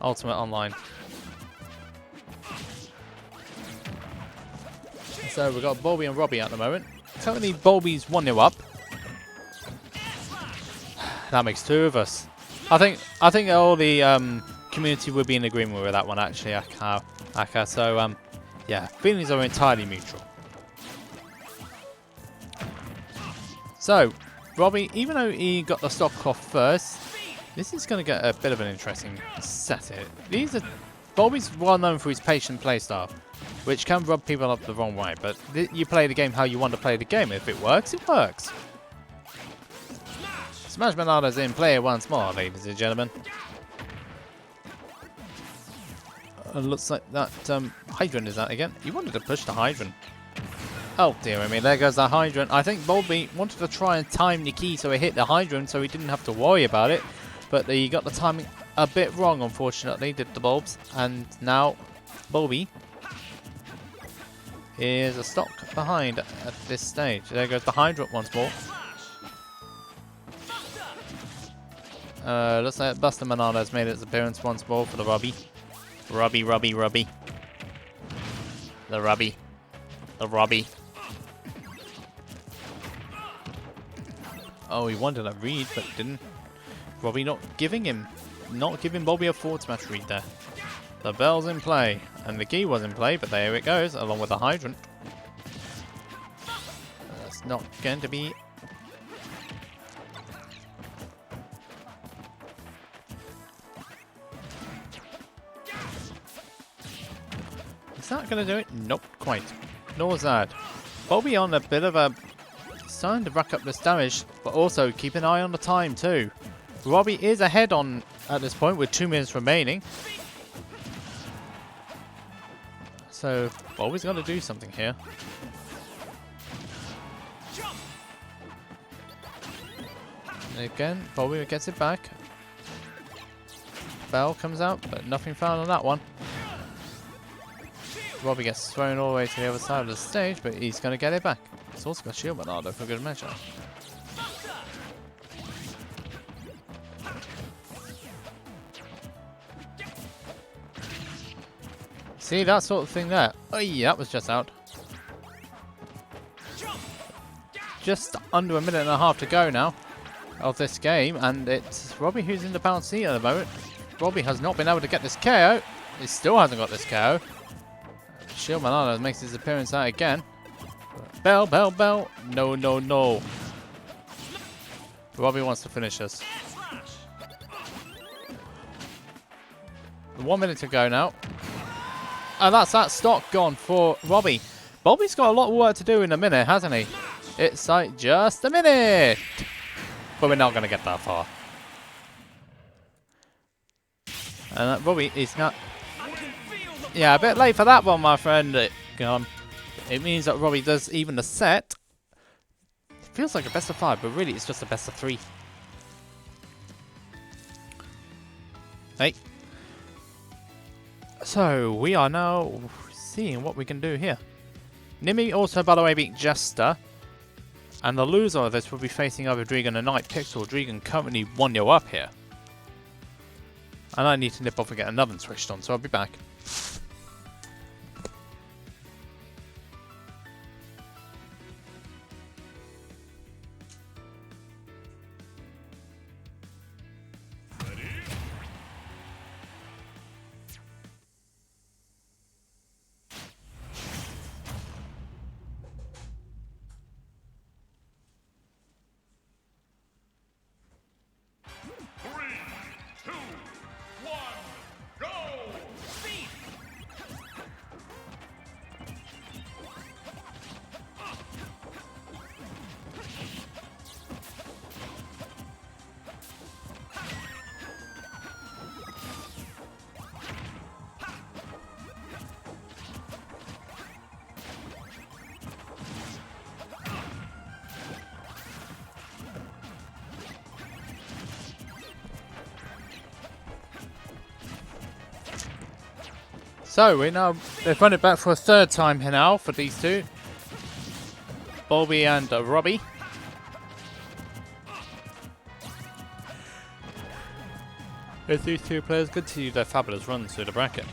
Ultimate Online. So we've got Bulby and Robbie at the moment. Currently, Bulby's 1-0 up. That makes 2 of us. I think all the community would be in agreement with that one, actually, Aka. So yeah, feelings are entirely mutual. So, Robbie, even though he got the stock off first, this is going to get a bit of an interesting set here. Bulby's well known for his patient playstyle, which can rub people up the wrong way, but you play the game how you want to play the game. If it works, it works. Smash Bananas in play once more, ladies and gentlemen. Looks like that hydrant is out again. You wanted to push the hydrant. Oh dear me, there goes the hydrant. I think Bulby wanted to try and time the key so he hit the hydrant so he didn't have to worry about it. But he got the timing a bit wrong, unfortunately, did the bulbs. And now Bulby is a stock behind at this stage. There goes the hydrant once more. Looks like Buster Monado has made its appearance once more for the Robbie. Robbie. The Robbie. Oh, he wanted a read, but didn't. Robbie not giving Bulby a forward smash read there. The bell's in play, and the key was in play, but there it goes, along with the hydrant. That's not going to be... Is that going to do it? Nope, quite. Nor is that. Bulby on a bit of a... starting to rack up this damage, but also keep an eye on the time too. Robbie is ahead on at this point with 2 minutes remaining. So Bulby's got to do something here. And again, Bulby gets it back. Bell comes out, but nothing found on that one. Robbie gets thrown all the way to the other side of the stage, but he's going to get it back. He's also got shield Bernardo for good measure. See, that sort of thing there. Oh yeah, that was just out. Just under a minute and a half to go now of this game, and it's Robbie who's in the bounce seat at the moment. Robbie has not been able to get this KO. He still hasn't got this KO. Shield Bernardo makes his appearance out again. Bell, bell, bell. No, no, no. Robbie wants to finish this. 1 minute to go now. And that's that stock gone for Robbie. Bulby's got a lot of work to do in a minute, hasn't he? It's like just a minute. But we're not going to get that far. And Robbie is not... Yeah, a bit late for that one, my friend. It means that Robbie does even the set. It feels like a best of 5, but really it's just a best of 3. Hey. So, we are now seeing what we can do here. Nimbi also, by the way, beat Jester. And the loser of this will be facing either Regen and Night Pixel. Regen currently 1-0 up here. And I need to nip off and get another one switched on, so I'll be back. So they've run it back for a third time here now for these two. Bulby and Robbie. As these two players continue their fabulous runs through the bracket.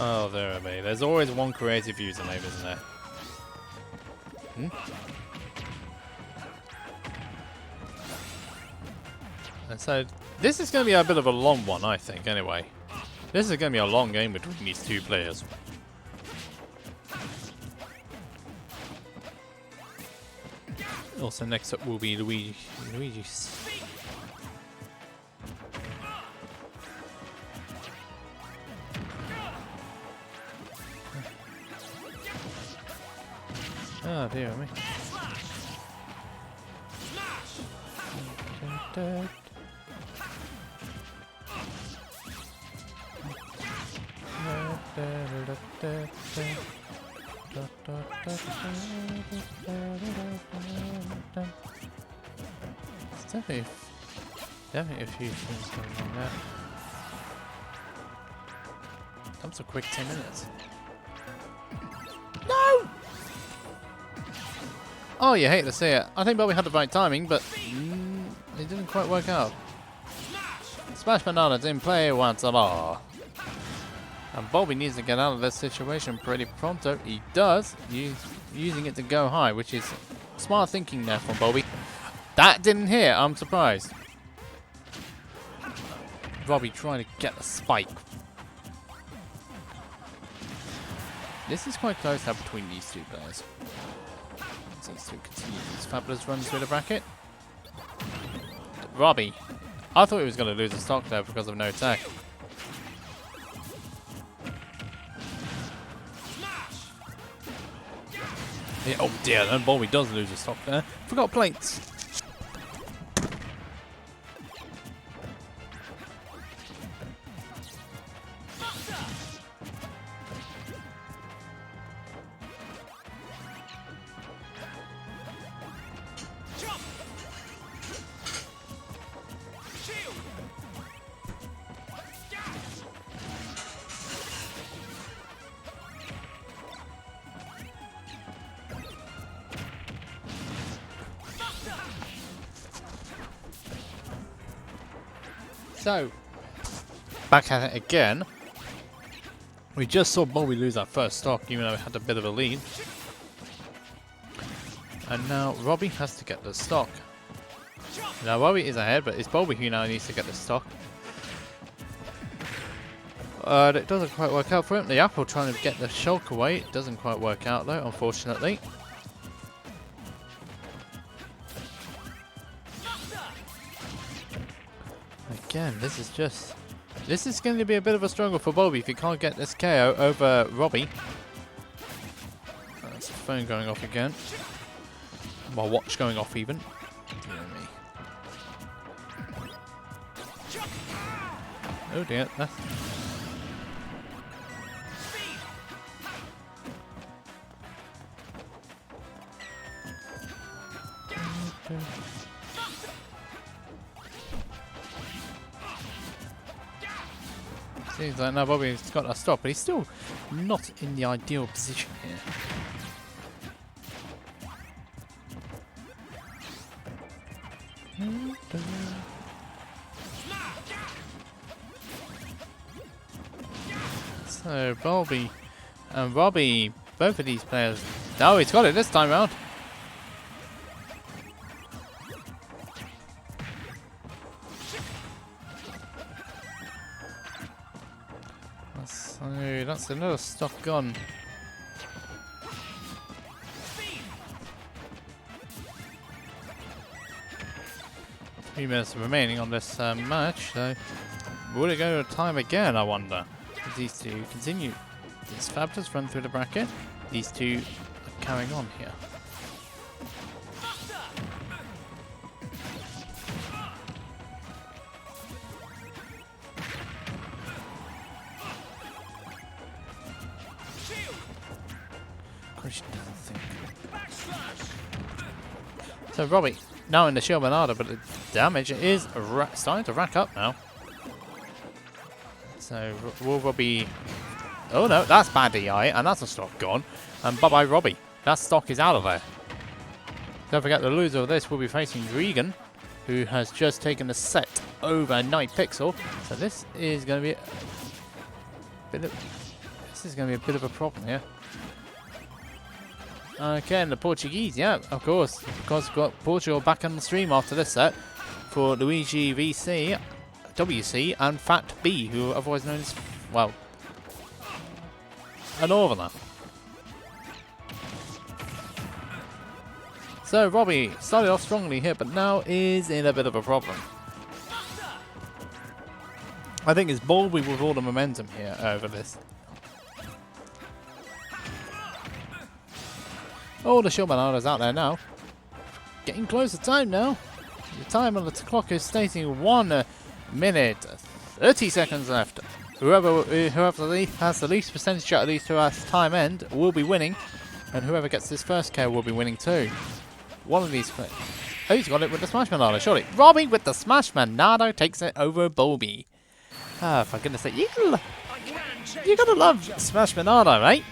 Oh, there it be. There's always one creative username, isn't there? And so, this is going to be a bit of a long one, I think, anyway. This is going to be a long game between these two players. Also, next up will be Luigi's. Oh, dear me. It's definitely a few things going on there. That was a quick 10 minutes. No! Oh, you hate to see it. I think Bulby had the right timing, but it didn't quite work out. Smash Bananas in play once more. And Bulby needs to get out of this situation pretty pronto. He does, using it to go high, which is Smart thinking there from Bulby. That didn't hit, I'm surprised. Robbie trying to get the spike. This is quite close now between these two players. These two continue these fabulous runs through the bracket. Robbie. I thought he was going to lose the stock there because of no attack. Yeah, oh dear, then Bulby does lose the stock there. Forgot plates. So, back at it again. We just saw Bulby lose that first stock, even though he had a bit of a lead. And now Robbie has to get the stock. Now Robbie is ahead, but it's Bulby who now needs to get the stock. It doesn't quite work out for him. The apple trying to get the shulk away. It doesn't quite work out though, unfortunately. Again, this is going to be a bit of a struggle for Bulby if he can't get this KO over Robbie. That's the phone going off again. My watch going off even. Dear me. Oh dear. Seems like now Bulby's got a stop, but he's still not in the ideal position here. So Bulby and Robbie, both of these players. Oh, he's got it this time round. So that's another stock gone. 3 minutes remaining on this match, so will it go to time again, I wonder? As these two continue this fabulous run through the bracket. These two are carrying on here. So Robbie now in the Champman, but the damage is starting to rack up now. So will Robbie... Oh no, that's bad EI, and that's a stock gone. And bye-bye Robbie. That stock is out of there. Don't forget the loser of this will be facing Regen, who has just taken the set over Night Pixel. So this is going to be a bit of a problem here. Okay, and the Portuguese, yeah, of course. Of course, we've got Portugal back on the stream after this set for Luigi VC, WC, and Fat B, who are otherwise known as, well, a Northerner. So, Robbie started off strongly here, but now is in a bit of a problem. I think it's Bulby with all the momentum here over this. Oh, the Champman is out there now. Getting close to time now. The time on the clock is stating 1 minute 30 seconds left. Whoever has the least percentage at least to our time end will be winning, and whoever gets this first KO will be winning too. One of these players. Oh, he's got it with the Smash Manado, surely. Robbie with the Smash Manado takes it over Bulby. Ah, for goodness sake, you gotta love Smash Manado, right?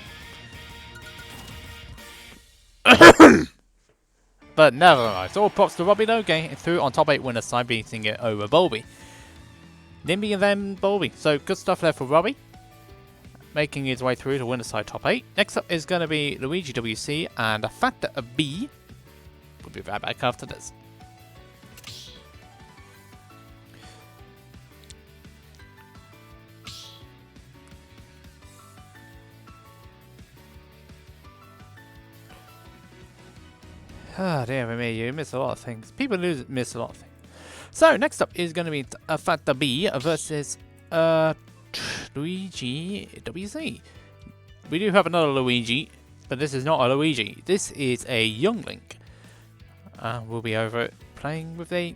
But never mind. All props to Robbie though, getting it through on top 8 winner side, beating it over Bulby. Nimbi and then Bulby. So good stuff there for Robbie. Making his way through to winner side top 8. Next up is going to be Luigi WC and a Fat B. be right back after this. Ah, dear me, you miss a lot of things. People miss a lot of things. So, next up is going to be Fata B versus Luigi WC. We do have another Luigi, but this is not a Luigi. This is a young Link. We'll be over playing with a...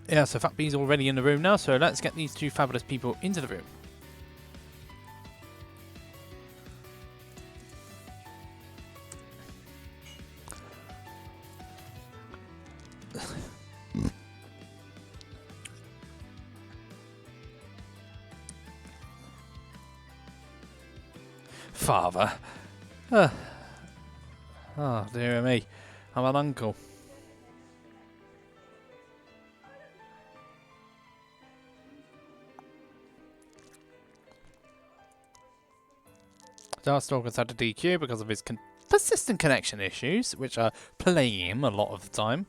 Yeah, so Fat B's already in the room now, so let's get these two fabulous people into the room. Father. Oh dear me, I'm an uncle. Darkstalker's had to DQ because of his persistent connection issues, which are plaguing him a lot of the time.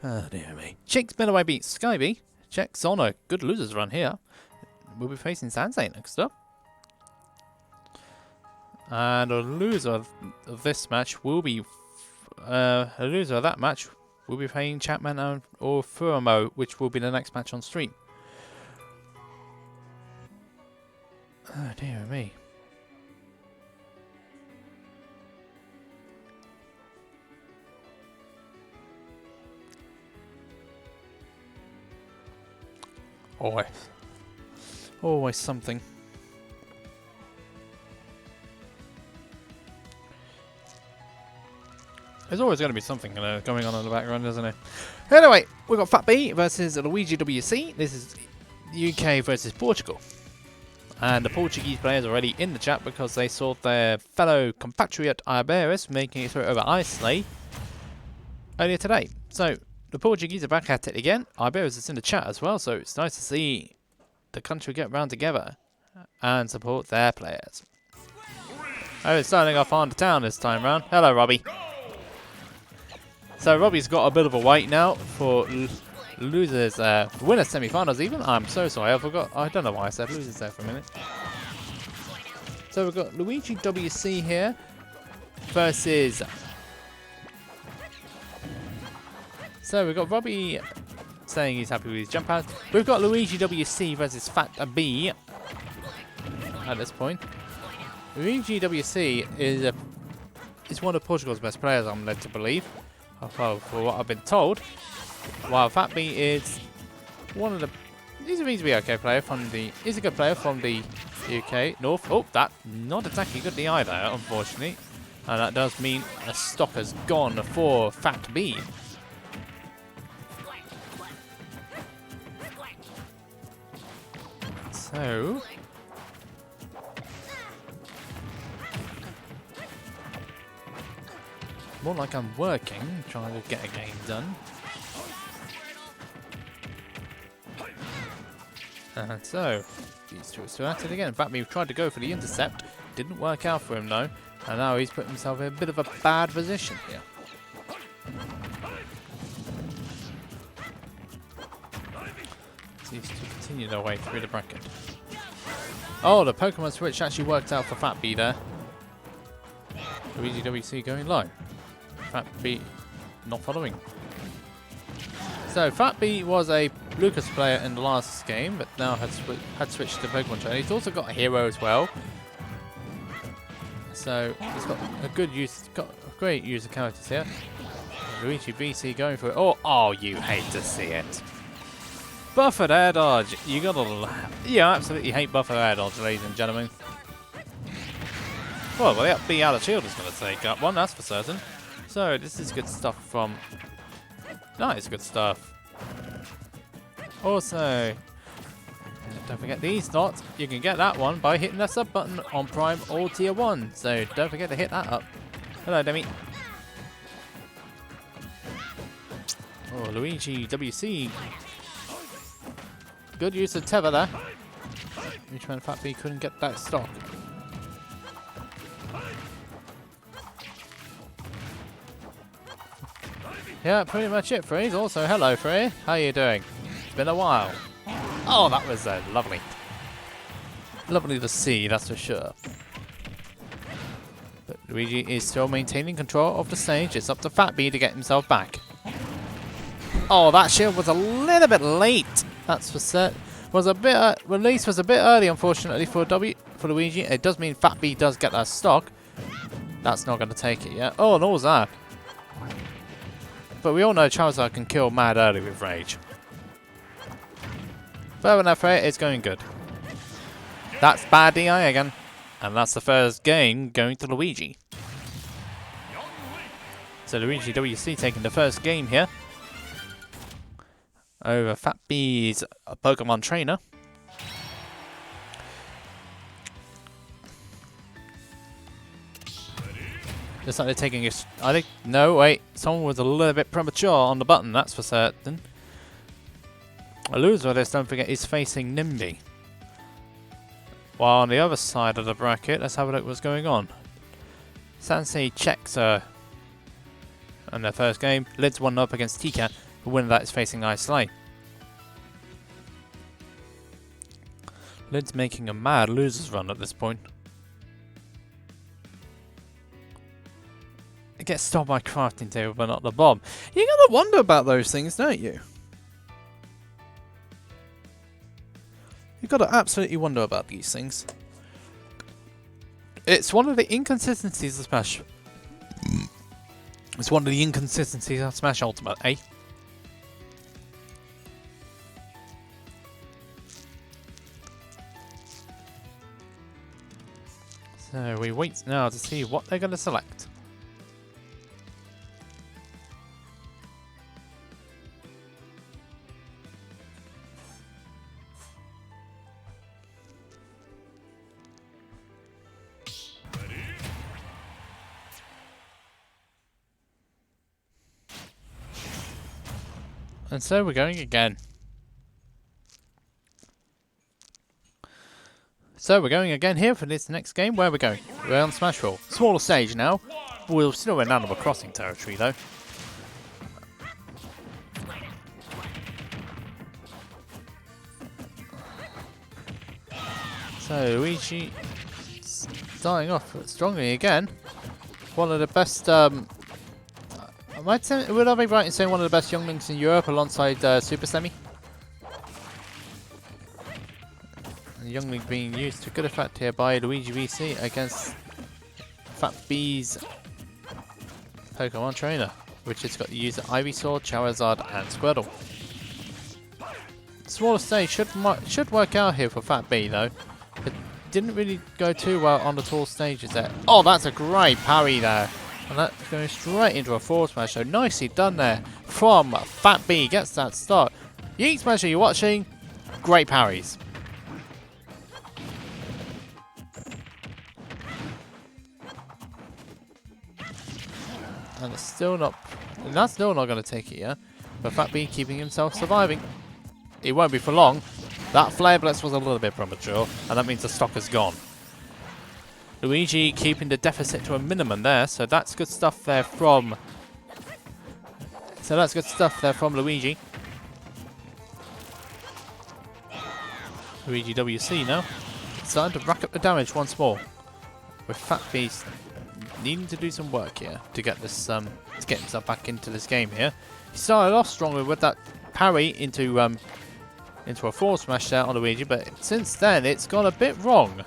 Oh dear me. Chick's been away beat Skyby. Check's on a good losers run here. We'll be facing Sansei next up. And a loser of this match will be... a loser of that match will be playing Champman or Furomo, which will be the next match on stream. Oh dear me. Always something. There's always going to be something going on in the background, isn't it? Anyway, we've got Fat B versus Luigi WC. This is UK versus Portugal. And the Portuguese players are already in the chat because they saw their fellow compatriot Iberis making it through over Islay earlier today. So, the Portuguese are back at it again. Iberis is in the chat as well, so it's nice to see the country get round together and support their players. Oh, it's starting off on the town this time round. Hello, Robbie. So Robbie's got a bit of a wait now for losers, winner semi-finals even. I'm so sorry, I forgot. I don't know why I said losers there for a minute. So we've got Luigi WC here versus... So we've got Robbie saying he's happy with his jump pads. We've got Luigi WC versus Fat B at this point. Luigi WC is one of Portugal's best players, I'm led to believe. Well, for what I've been told, while Fat B is one of the... He's a reasonably okay player from the... He's a good player from the UK North. Oh, that not exactly good DI there, unfortunately. And that does mean a stock has gone for Fat B. So... More like I'm working, trying to get a game done. And so, these two are still at it again. In fact, we've tried to go for the intercept. Didn't work out for him though. And now he's put himself in a bit of a bad position here. Seems to continue their way through the bracket. Oh, the Pokemon switch actually worked out for Fat B there. Luigi WC going low. Fat B not following. So Fat B was a Lucas player in the last game, but now had switched to Pokemon trainer. He's also got a hero as well. So he's got a good use, got a great use of characters here. Luigi BC going for it. Oh, you hate to see it. Buffered air dodge. You absolutely hate buffered air dodge, ladies and gentlemen. Well, the B out of shield is going to take up one, that's for certain. So this is good stuff from... Nice, good stuff. Also, don't forget these dots. You can get that one by hitting the sub button on Prime or Tier 1. So don't forget to hit that up. Hello, Demi. Oh, Luigi WC. Good use of tether there. Which one Fat B couldn't get that stock. Yeah, pretty much it, Freeze. Also, hello, Free. How you doing? It's been a while. Oh, that was lovely. Lovely to see, that's for sure. But Luigi is still maintaining control of the stage. It's up to Fat B to get himself back. Oh, that shield was a little bit late. That's for set. Was a bit release was a bit early, unfortunately for Luigi. It does mean Fat B does get that stock. That's not going to take it yet. Oh, and all that. But we all know Charizard can kill mad early with Rage. Further enough, it's going good. That's bad DI again. And that's the first game going to Luigi. So Luigi WC taking the first game here. Over Fat B's Pokemon trainer. Just like they're taking a... I think... No, wait. Someone was a little bit premature on the button, that's for certain. A loser of this, don't forget, is facing Nimbi. While on the other side of the bracket, let's have a look what's going on. Sensei checks in their first game. Lid's 1-up against T-Cat. The winner of that is facing Ice Lane. Lid's making a mad losers run at this point. It gets stopped by crafting table, but not the bomb. You gotta wonder about those things, don't you? You gotta absolutely wonder about these things. It's one of the inconsistencies of Smash. It's one of the inconsistencies of Smash Ultimate, eh? So we wait now to see what they're going to select. And so we're going again. So we're going again here for this next game. Where are we going? We're on Smash Roll. Smaller stage now. We're still in Animal Crossing territory though. So Luigi starting off strongly again. One of the best would I be right in saying one of the best younglings in Europe alongside Super Semi? And the youngling being used to good effect here by Luigi VC against Fat B's Pokemon trainer, which has got the use of Ivysaur, Charizard and Squirtle. Smaller stage should work out here for Fat B though. It didn't really go too well on the tall stages there. Oh, that's a great parry there. And that's going straight into a forward smash, so nicely done there from Fat B. Gets that start. Yeet Smasher, you're watching. Great parries. And it's still not... And that's still not going to take it yet. But Fat B keeping himself surviving. It won't be for long. That Flare Blitz was a little bit premature, and that means the stock is gone. Luigi keeping the deficit to a minimum there, so that's good stuff there from... Luigi. Luigi WC now. Starting to rack up the damage once more. With Fat Beast needing to do some work here to get this to get himself back into this game here. He started off strongly with that parry into a forward smash there on Luigi, but since then it's gone a bit wrong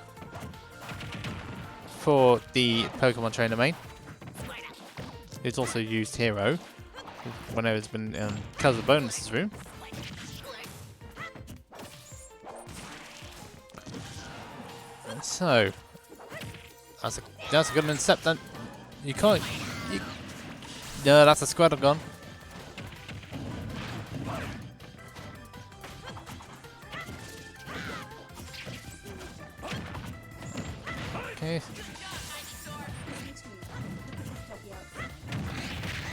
for the Pokemon trainer main. It's also used Hero whenever it's been because of the bonuses room. And so that's a good intercept then. You can't. No, that's a Squirtle gone. Okay.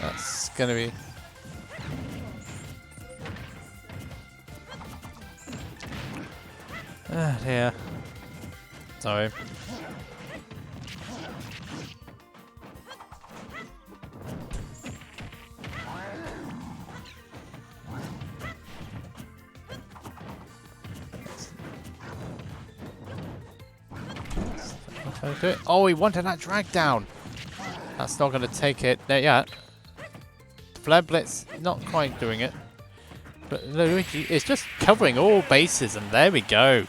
That's gonna be... Ah, dear. Sorry. Okay. Oh, he wanted that drag down. That's not going to take it there yet. Flare Blitz, not quite doing it. But Luigi is just covering all bases, and there we go.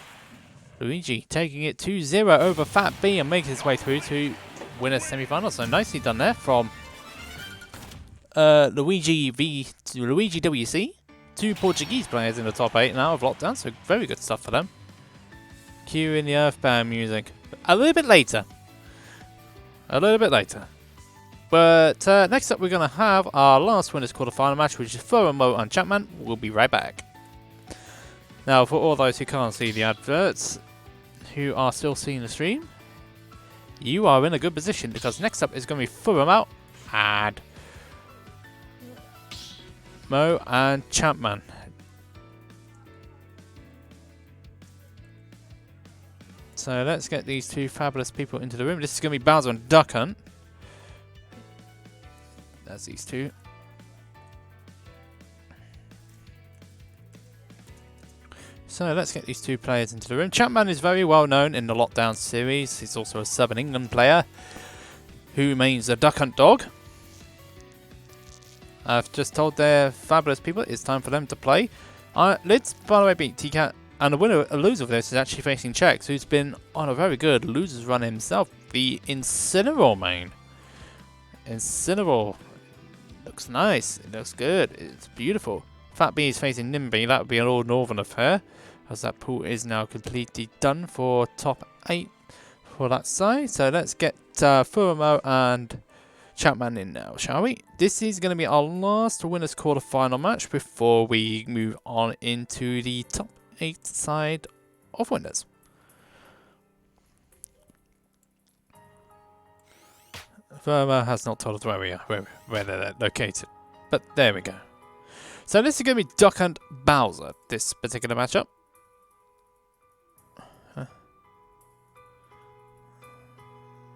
Luigi taking it 2-0 over Fat B and making his way through to win a semi-final. So nicely done there from Luigi WC. 2 Portuguese players in the top 8 now of lockdown, so very good stuff for them. Cue in the Earthbound music. A little bit later. But next up we're going to have our last winners quarterfinal match, which is Mo and Champman. We'll be right back. Now, for all those who can't see the adverts, who are still seeing the stream, you are in a good position because next up is going to be Mo and Mo and Champman. So let's get these two fabulous people into the room. This is going to be Bowser and Duck Hunt. That's these two. So let's get these two players into the room. Champman is very well known in the Lockdown series. He's also a Southern England player who means a Duck Hunt dog. I've just told their fabulous people it's time for them to play. Lids, by the way, beat TCAT. And the winner, a loser of this, is actually facing Chex, who's been on a very good losers run himself. The Incineroar main. Incineroar. Looks nice. It looks good. It's beautiful. Fat B is facing Nimbi. That would be an all northern affair, as that pool is now completely done for top 8 for that side. So let's get Mo and Champman in now, shall we? This is going to be our last winners quarterfinal match before we move on into the top 8 side of winners. Verma has not told us where we are, where they're located, but there we go. So this is going to be Duck Hunt Bowser, this particular matchup.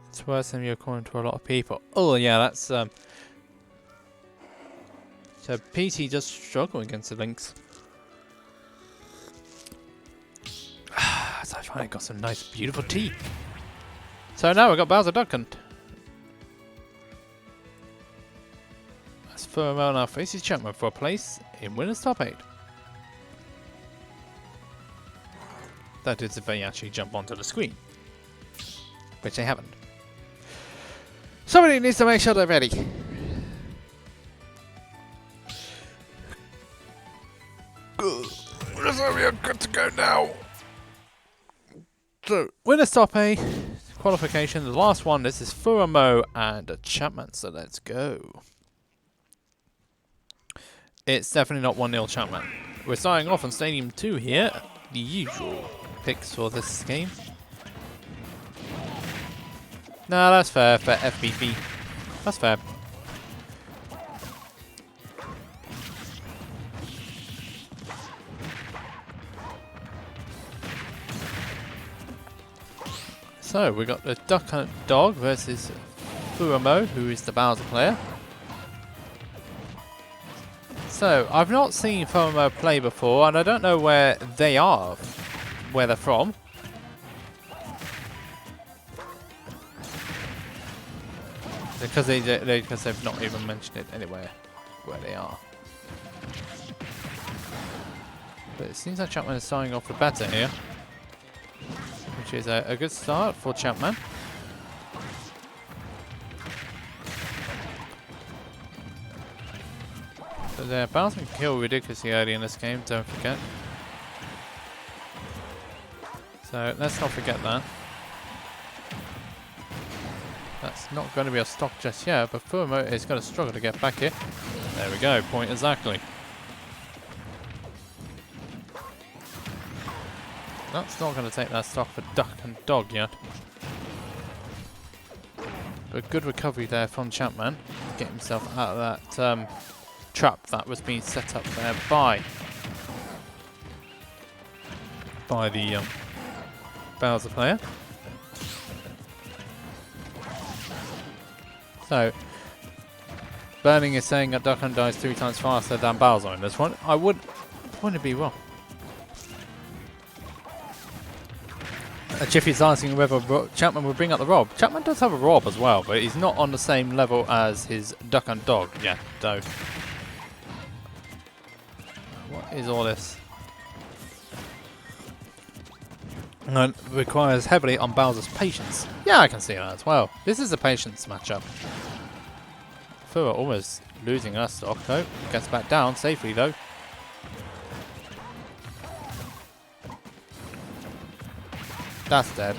It's worse than you according to a lot of people. Oh yeah, that's so PT does struggle against the Lynx. So I finally got some nice beautiful tea. So now we've got Bowser Duck Hunt. As for now faces Champman for a place in winners top 8. That is if they actually jump onto the screen, which they haven't. Somebody needs to make sure they're ready. Good. We are good to go now. So, winners top 8 qualification. The last one. This is Mo and Champman. So let's go. It's definitely not 1-0 Champman. We're starting off on Stadium 2 here. The usual picks for this game. No, that's fair for FBB. That's fair. So, we got the Duck Hunt dog versus Mo, who is the Bowser player. So, I've not seen Mo play before, and I don't know where they are, where they're from. Because they've not even mentioned it anywhere where they are. But it seems like Champman is starting off with better here, which is a good start for Champman. But they're bouncing kill ridiculously early in this game, don't forget. So let's not forget that. That's not going to be a stock just yet, but Mo is going to struggle to get back here. There we go, point exactly. That's not going to take that stock for Duck and Dog yet. But good recovery there from Champman to get himself out of that trap that was being set up there by the Bowser player. So, Burning is saying that Duck Hunt dies 3 times faster than Bowser in this one. I wouldn't be wrong. Jiffy's asking whether Champman will bring up the Rob. Champman does have a Rob as well, but he's not on the same level as his Duck and Dog yet, though. What is all this? And requires heavily on Bowser's patience. Yeah, I can see that as well. This is a patience matchup. Fura almost losing us stock though. Gets back down safely though. That's dead.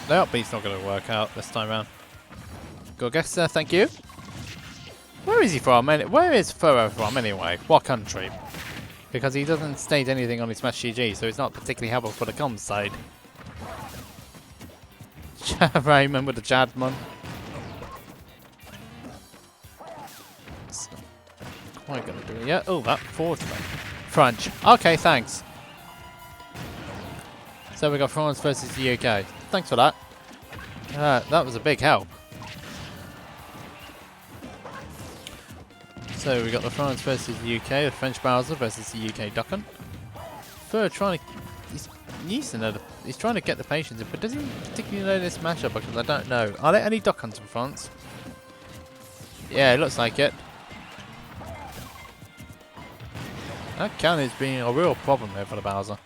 The up B's not going to work out this time round. Go Gester, thank you. Where is he from? Where is Fura from anyway? What country? Because he doesn't state anything on his Smash GG, so it's not particularly helpful for the comms side. Raymond with the Champman. Quite gonna do it yet. Oh, that fourth one. French. Okay, thanks. So we got France versus the UK. Thanks for that. That was a big help. So we got the France versus the UK, the French Bowser versus the UK Ducken. Fur trying to, he's trying to get the patience in, but does he particularly know this matchup? Because I don't know. Are there any Duck Hunts in France? Yeah, it looks like it. That can is being a real problem here for the Bowser.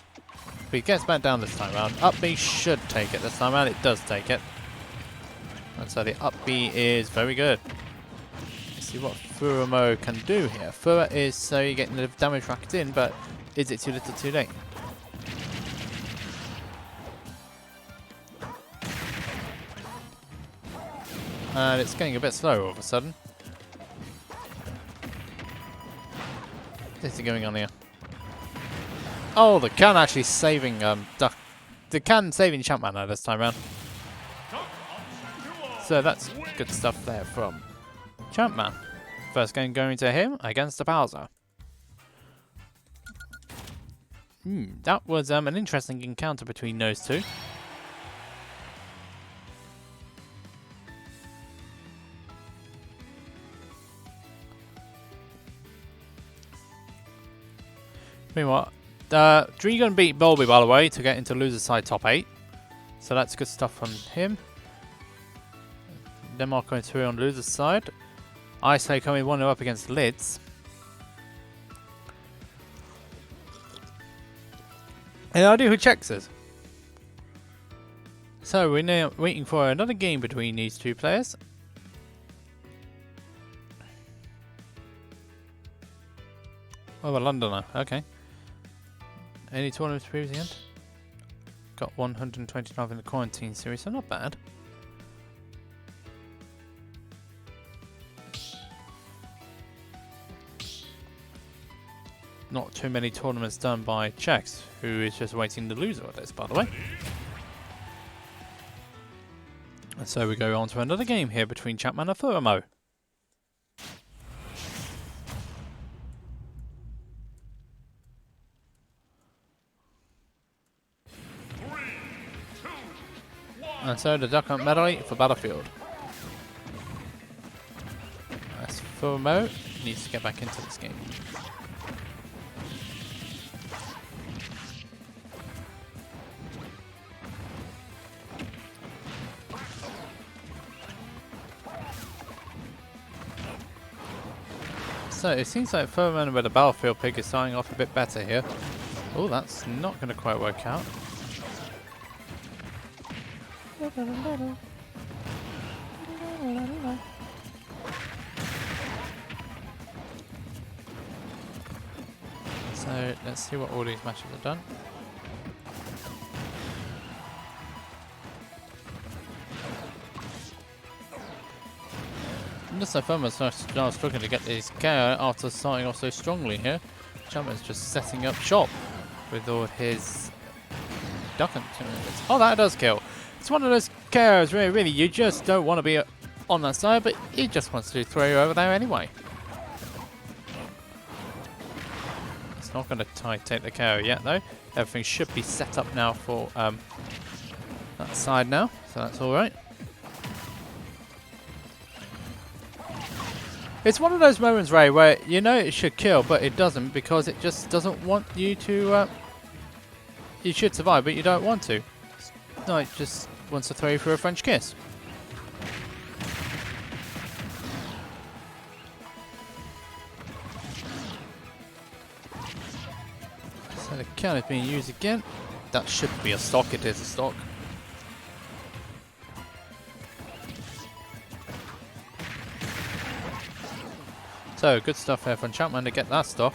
But he gets back down this time round. Up B should take it this time round. It does take it. And so the up B is very good. Let's see what Furumo can do here. Fura is so you're getting the damage racked in, but is it too little too late? And it's getting a bit slow all of a sudden. What is going on here? Oh, the can actually saving Duck. The can saving Champman now this time round. So that's good stuff there from Champman. First game going to him against the Bowser. That was an interesting encounter between those two. Meanwhile, Regen beat Bulby, by the way, to get into loser side top 8. So that's good stuff from him. Denmark going through on loser side. Ice coming 1-0 up against Lids. Any idea who checks us? So we're now waiting for another game between these two players. Oh, the Londoner. Okay. Any tournaments previously entered? Got 129 in the quarantine series, so not bad. Not too many tournaments done by Czechs, who is just waiting the loser of this, by the way. And so we go on to another game here between Champman and Furumo. And so the Duck Hunt medley for Battlefield. As Furumo needs to get back into this game. So it seems like Furumo with the Battlefield pick is starting off a bit better here. Oh, that's not going to quite work out. So let's see what all these matches have done. Looks like Furumo's now struggling to get these KO after starting off so strongly here. Champman's just setting up shop with all his Duck Hunt. Oh, that does kill. It's one of those KOs where really you just don't want to be on that side, but he just wants to throw you over there anyway. It's not going to take the KO yet though. Everything should be set up now for that side now, so that's alright. It's one of those moments, Ray, where you know it should kill, but it doesn't because it just doesn't want you to... you should survive, but you don't want to. Knight just wants to throw you for a French kiss. So the can is being used again. That should be a stock. It is a stock. So good stuff here from Champman to get that stock.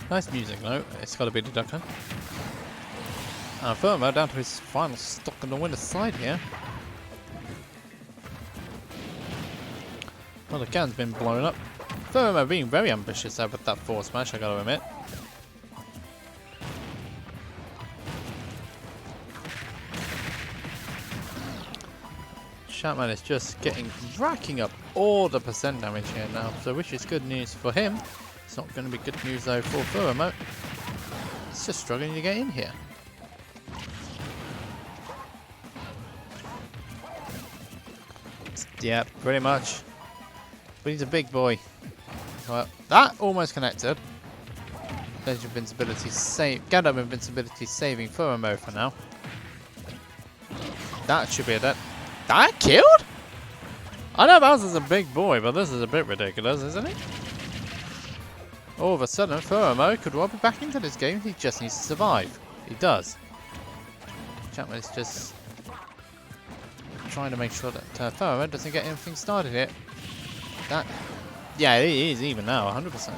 Nice music though, it's got to be deducted. And Firmo down to his final stock on the winner's side here. Well, the can's been blown up. Firmo being very ambitious there with that force smash, I gotta admit. Champman is just racking up all the percent damage here now, so which is good news for him. It's not going to be good news though for Firmo. It's just struggling to get in here. Yeah, pretty much. But he's a big boy. Well, that almost connected. Edge invincibility Gundam invincibility saving Firmo for now. That should be a dead. That killed? I know Bowser's a big boy, but this is a bit ridiculous, isn't it? All of a sudden, Firmo could well be back into this game. He just needs to survive. He does. Champman is just trying to make sure that Firmo doesn't get anything started here. Yeah, he is even now, 100%.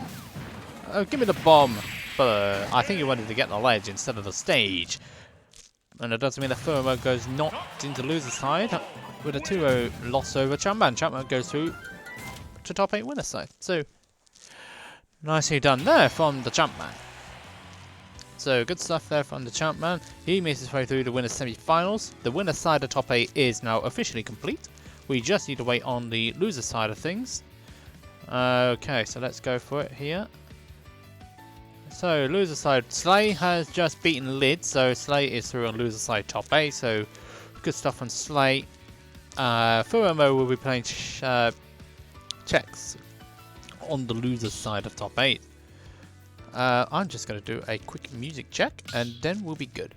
Oh, give me the bomb. But I think he wanted to get the ledge instead of the stage. And it does mean that Firmo goes not into loser's side with a 2-0 loss over Champman. Champman goes through to top 8 winner's side. So, nicely done there from the Champman. So, good stuff there from the Champman. He makes his way through the winner's semi-finals. The winner's side of top 8 is now officially complete. We just need to wait on the loser side of things. Okay, so let's go for it here. So, loser side, Slay has just beaten Lid, so Slay is through on loser side top 8, so good stuff on Slay. Firmo will be playing checks on the loser side of top 8. I'm just going to do a quick music check, and then we'll be good.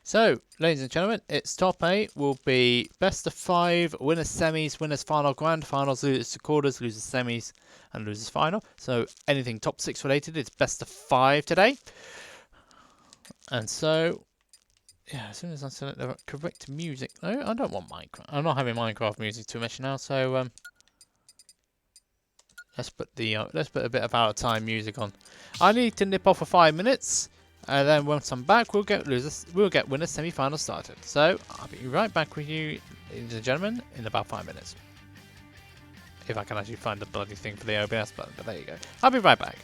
So, ladies and gentlemen, its top 8 will be best of 5, winners semis, winners final, grand finals, losers quarters, losers semis, and losers final. So, anything top 6 related, it's best of 5 today. And so, yeah, as soon as I select the correct music, no, I don't want Minecraft. I'm not having Minecraft music too much now, so let's put a bit of out of time music on. I need to nip off for 5 minutes. And then once I'm back, we'll get winners semi-final started. So I'll be right back with you, ladies and gentlemen, in about 5 minutes. If I can actually find the bloody thing for the OBS button, but there you go. I'll be right back.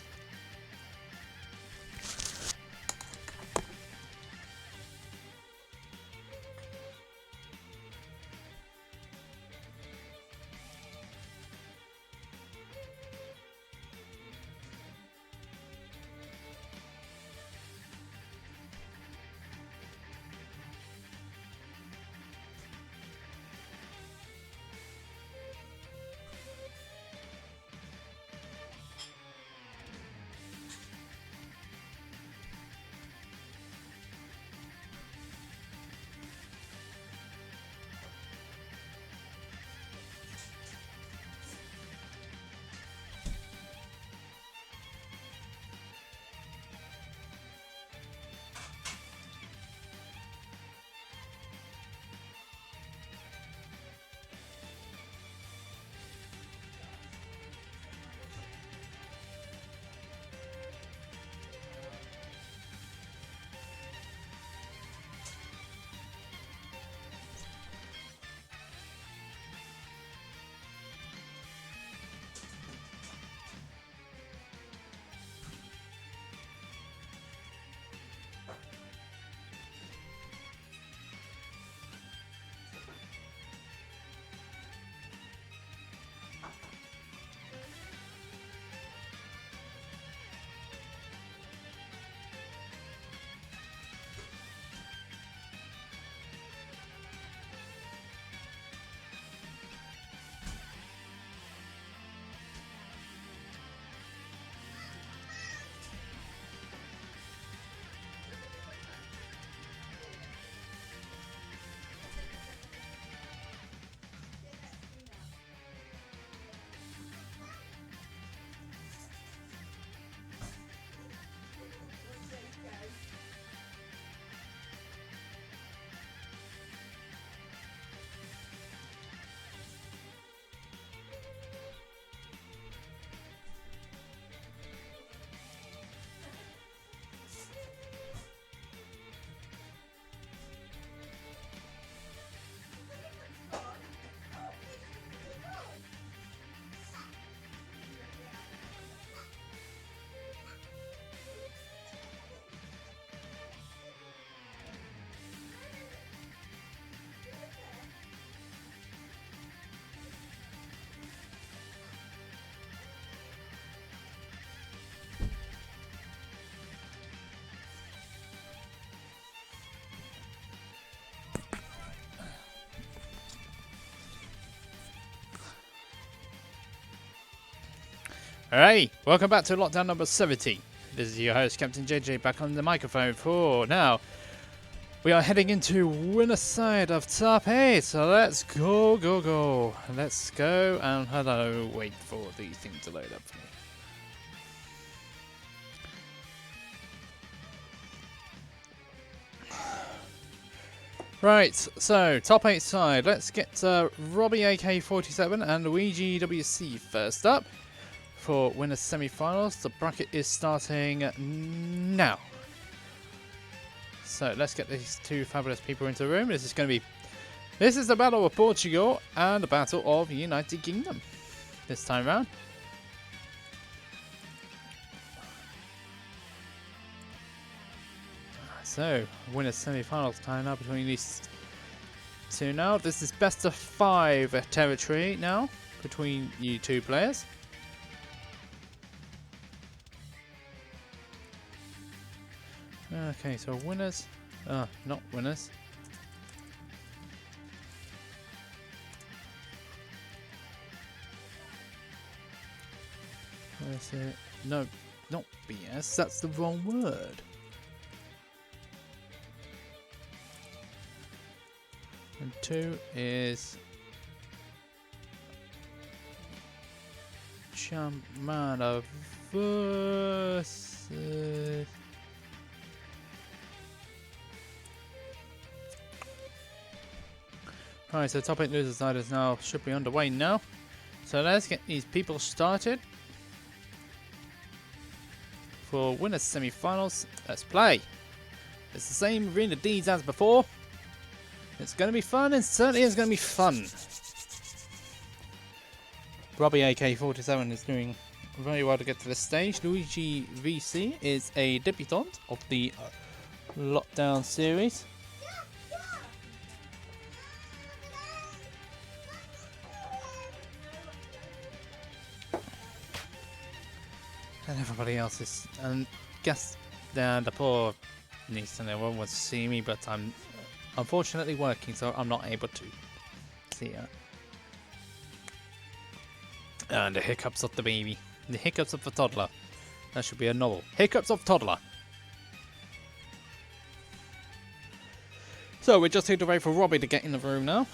Hey, welcome back to lockdown number 70. This is your host, Captain JJ, back on the microphone for now. We are heading into winner side of top 8, so let's go. Let's go, and hello, wait for the thing to load up for me. Right, so top 8 side, let's get Robbie AK47 and Luigi WC first up for winners semi-finals. The bracket is starting now. So let's get these two fabulous people into the room. This is the Battle of Portugal and the Battle of United Kingdom this time round. So winners semi-finals time now between these two now. This is best of 5 territory now between you two players. Okay, so winners, not winners. Where's it? No, not BS, that's the wrong word. And 2 is Champman versus Right, so top 8 losers side is now should be underway now. So let's get these people started for winners semi-finals. Let's play. It's the same arena deeds as before. It's going to be fun, and certainly it's going to be fun. Robbie AK47 is doing very well to get to this stage. Luigi VC is a debutant of the lockdown series. And everybody else is, and guess the poor niece and everyone wants to see me, but I'm unfortunately working, so I'm not able to see her. And the hiccups of the baby, the hiccups of the toddler. That should be a novel. Hiccups of toddler. So we're just here to wait for Robbie to get in the room now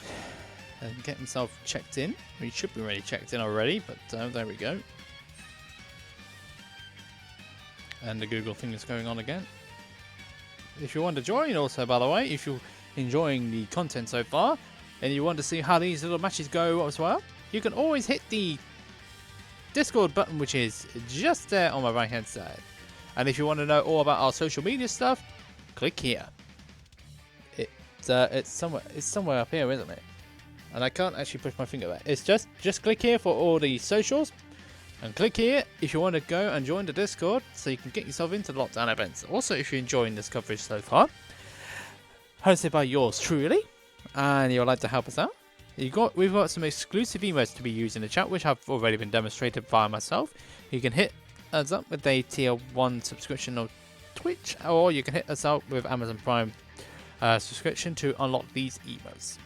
and get himself checked in. He should be already checked in already, but there we go. And the Google thing is going on again. If you want to join also, by the way, if you're enjoying the content so far and you want to see how these little matches go as well, you can always hit the Discord button, which is just there on my right hand side. And if you want to know all about our social media stuff, click here. It's somewhere up here, isn't it? And I can't actually push my finger there. It's just click here for all the socials. And click here if you want to go and join the Discord so you can get yourself into the lockdown events. Also, if you're enjoying this coverage so far, hosted by yours truly, and you'd like to help us out, we've got some exclusive emotes to be used in the chat, which have already been demonstrated by myself. You can hit us up with a tier 1 subscription on Twitch, or you can hit us up with Amazon Prime subscription to unlock these emotes.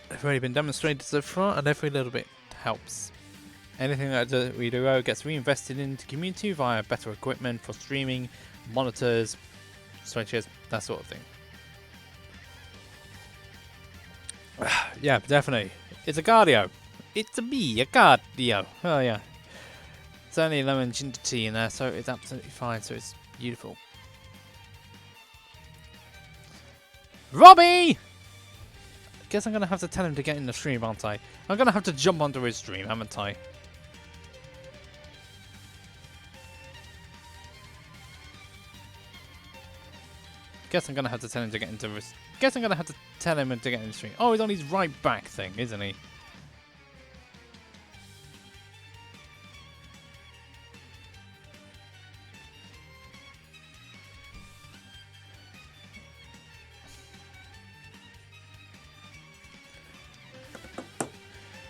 They've already been demonstrated so far, and every little bit helps. Anything that we do gets reinvested into the community via better equipment for streaming, monitors, switches, that sort of thing. Yeah, definitely. It's a cardio. It's a cardio. Oh yeah. It's only lemon ginger tea in there, so it's absolutely fine. So it's beautiful. Robbie! Guess I'm gonna have to tell him to get in the stream, aren't I? I'm gonna have to jump onto his stream, haven't I? Guess I'm gonna have to tell him to get into his. Guess I'm gonna have to tell him to get in the stream. Oh, he's on his right back thing, isn't he?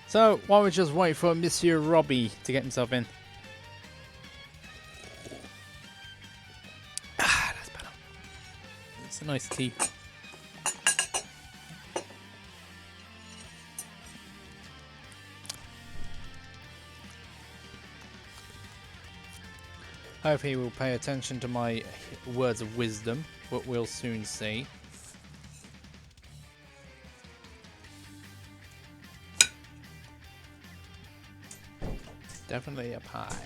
So, why don't we just wait for Monsieur Robbie to get himself in? Ah, that's better. It's a nice tea. Hopefully he will pay attention to my words of wisdom, but we'll soon see. Definitely a pie.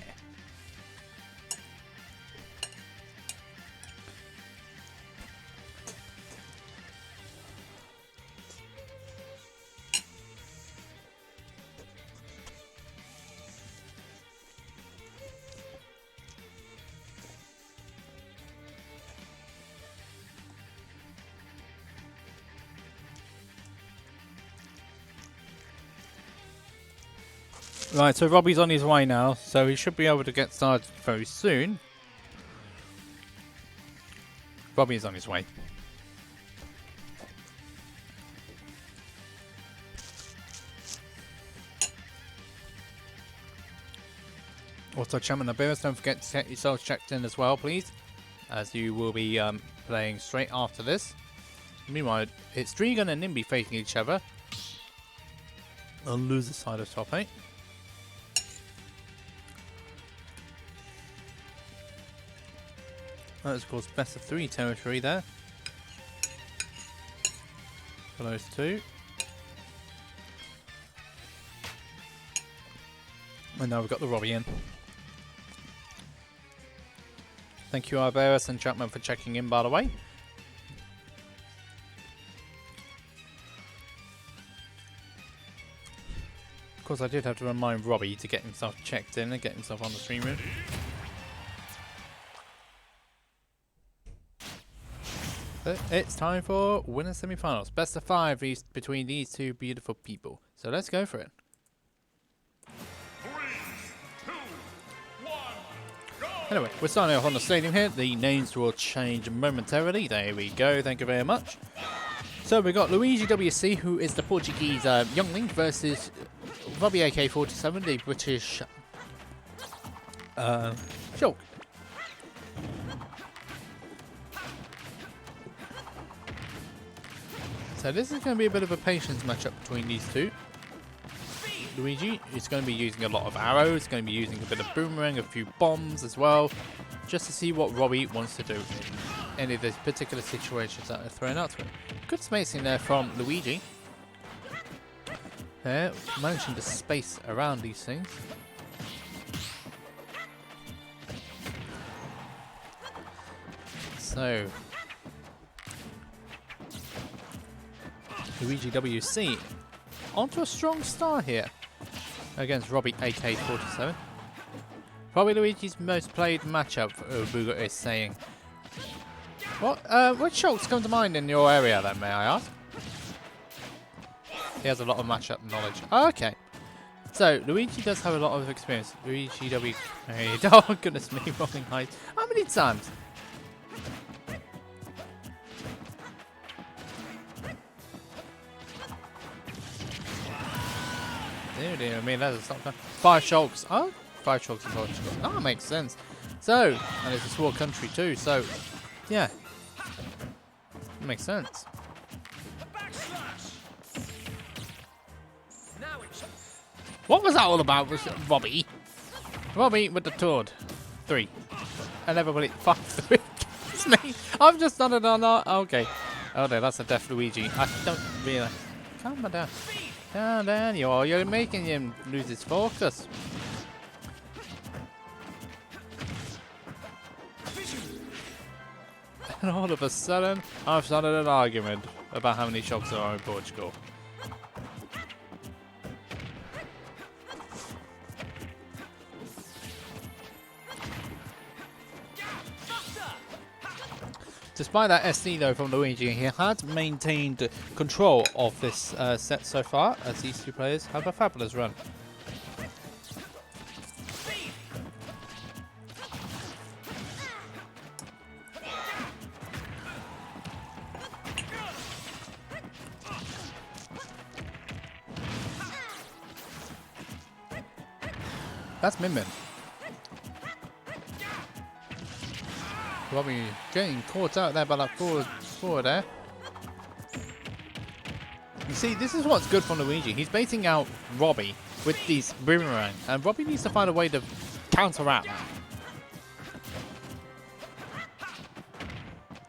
Right, so Robbie's on his way now, so he should be able to get started very soon. Robbie is on his way. Also, Champman and Bears, don't forget to get yourselves checked in as well, please, as you will be playing straight after this. Meanwhile, it's Regen and Nimbi facing each other on the loser side of top 8. That's of course best of 3 territory there for those two. And now we've got the Robbie in. Thank you Arberis and Champman for checking in, by the way. Of course I did have to remind Robbie to get himself checked in and get himself on the stream room. It's time for winner semi-finals. Best of 5 between these two beautiful people. So let's go for it.
3, 2, 1, go!
Anyway, we're starting off on the stadium here. The names will change momentarily. There we go. Thank you very much. So we've got Luigi WC, who is the Portuguese youngling, versus Bulby AK-47, the British Shulk. So this is going to be a bit of a patience matchup between these two. Luigi is going to be using a lot of arrows, going to be using a bit of boomerang, a few bombs as well, just to see what Robbie wants to do in any of these particular situations that are thrown out to him. Good spacing there from Luigi. There, managing to space around these things. So Luigi WC onto a strong start here against Robbie AK-47. Probably Luigi's most played matchup, Booger is saying. What Shulks come to mind in your area then, may I ask? He has a lot of matchup knowledge. Oh, okay. So, Luigi does have a lot of experience. Luigi W... Oh, goodness me, rolling heights. How many times? Dear, I mean, that's not 5 Shulks. Oh, 5 Shulks in Portugal. Oh, that makes sense. So, and it's a small country too, so, yeah. That makes sense. What was that all about, Robbie? Robbie with the Toad. 3. And everybody, 5, 3. It's me. I've just done it on that. Okay. Oh no, that's a deaf Luigi. I don't really... Calm down. Down, down, you're making him lose his focus. And all of a sudden, I've started an argument about how many Shulks there are in Portugal. Despite that SD though from Luigi, he has maintained control of this set so far, as these two players have a fabulous run. That's Min Min. Robbie getting caught out there by that forward there. You see, this is what's good from Luigi. He's baiting out Robbie with these boomerang, and Robbie needs to find a way to counteract that.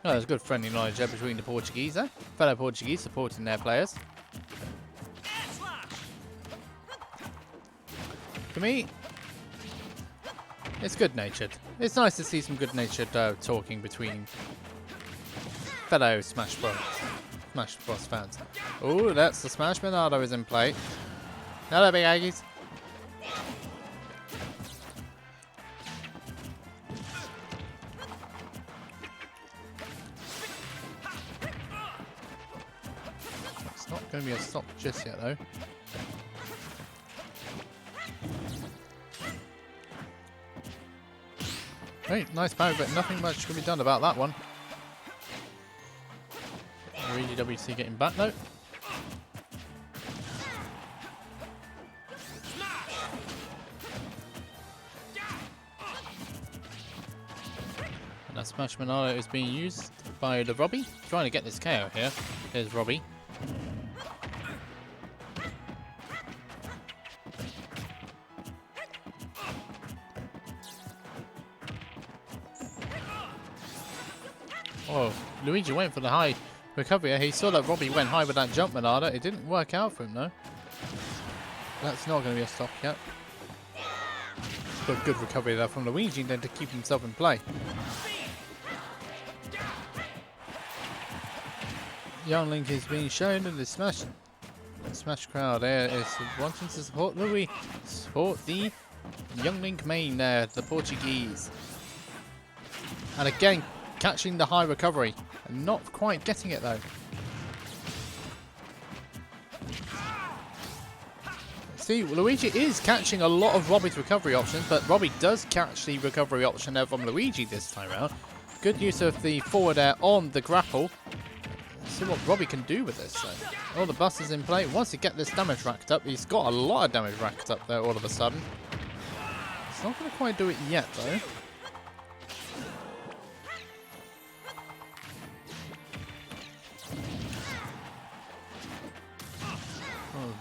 Oh, there's good friendly knowledge there between the Portuguese, eh? Fellow Portuguese supporting their players. For me, it's good-natured. It's nice to see some good-natured talking between fellow Smash Bros. Smash Bros fans. Oh, that's the Smash Monado is in play. Hello, big Aggies. It's not going to be a stop just yet, though. Hey, nice power, but nothing much can be done about that one. Regen WC getting back though. And that Smash Monado is being used by the Robbie. Trying to get this KO here. Here's Robbie. Oh, Luigi went for the high recovery. He saw that Robbie went high with that jump Monado. It didn't work out for him though. That's not going to be a stop yet. But good recovery there from Luigi then to keep himself in play. Young Link is being shown in the Smash crowd there is wanting to support the Young Link main there, the Portuguese. And again, catching the high recovery and not quite getting it though. See, Luigi is catching a lot of Robbie's recovery options, but Robbie does catch the recovery option there from Luigi this time around. Good use of the forward air on the grapple. Let's see what Robbie can do with this though. All the busters in play. Once he get this damage racked up, he's got a lot of damage racked up there all of a sudden. It's not going to quite do it yet though.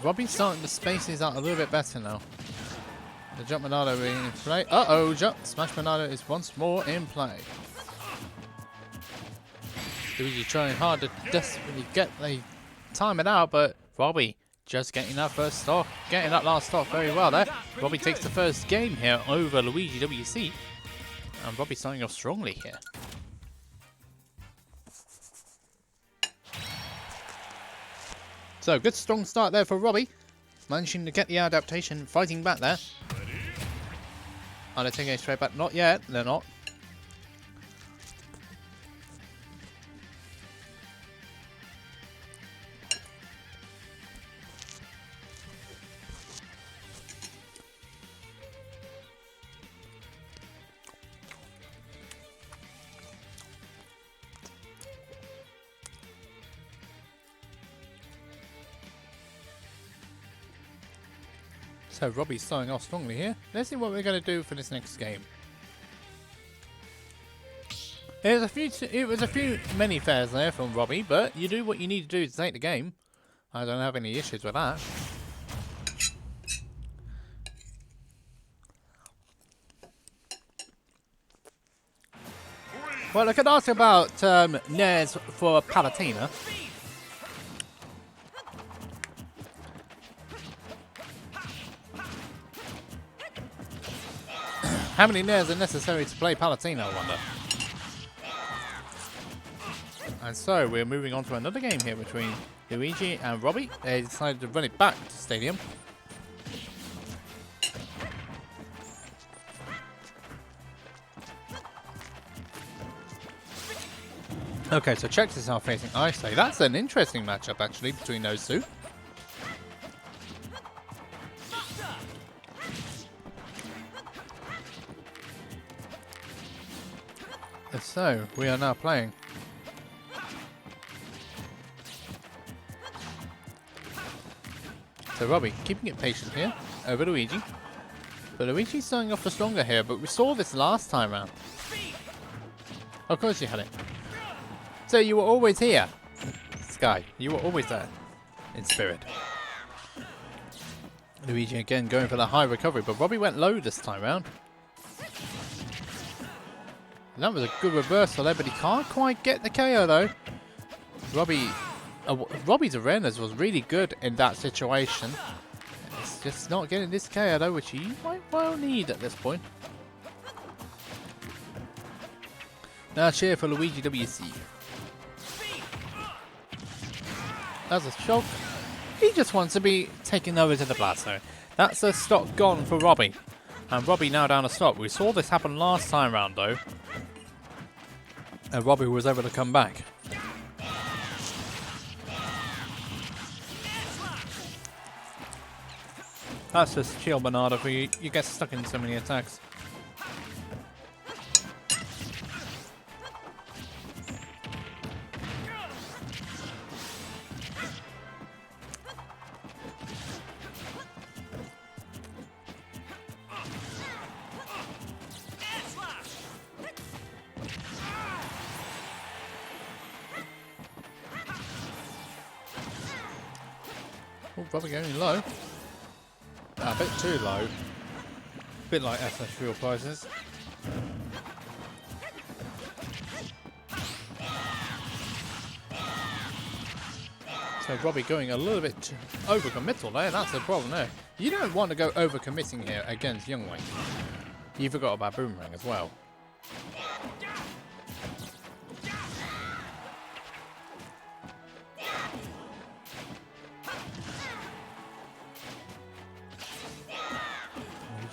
Robbie's starting to space these out a little bit better now. The jump Monado in play. Uh-oh, jump. Smash Monado is once more in play. Luigi trying hard to desperately get the time it out, but Robbie just getting that first stock, getting that last stock very well there. Robbie takes the first game here over Luigi WC. And Robbie starting off strongly here. So, good strong start there for Robbie. Managing to get the adaptation, fighting back there. Are they taking a straight back? Not yet, they're not. So Robbie's starting off strongly here. Let's see what we're going to do for this next game. It was a few many fairs there from Robbie, but you do what you need to do to take the game. I don't have any issues with that. Well, I could ask about Nares for Palatina. How many Nairs are necessary to play Palatina, I wonder? And so, we're moving on to another game here between Luigi and Robbie. They decided to run it back to Stadium. Okay, so Chex is now facing Ice. That's an interesting matchup, actually, between those two. So, we are now playing. So Robbie, keeping it patient here, over Luigi. But Luigi's starting off the stronger here, but we saw this last time round. Of course you had it. So you were always here, Sky. You were always there, in spirit. Luigi again going for the high recovery, but Robbie went low this time round. That was a good reversal there, but he can't quite get the KO though. Robbie's awareness was really good in that situation. It's just not getting this KO though, which he might well need at this point. Now cheer for Luigi WC. That's a shock. He just wants to be taken over to the blast zone. That's a stock gone for Robbie. And Robbie now down a stock. We saw this happen last time round though. And Robbie was able to come back. That's just shield Bernardo for you. You get stuck in so many attacks. Oh, Robbie going low. A bit too low. A bit like FS Real Prizes. So Robbie going a little bit over-committal there. That's the problem there. You don't want to go over-committing here against Youngwing. You forgot about Boomerang as well.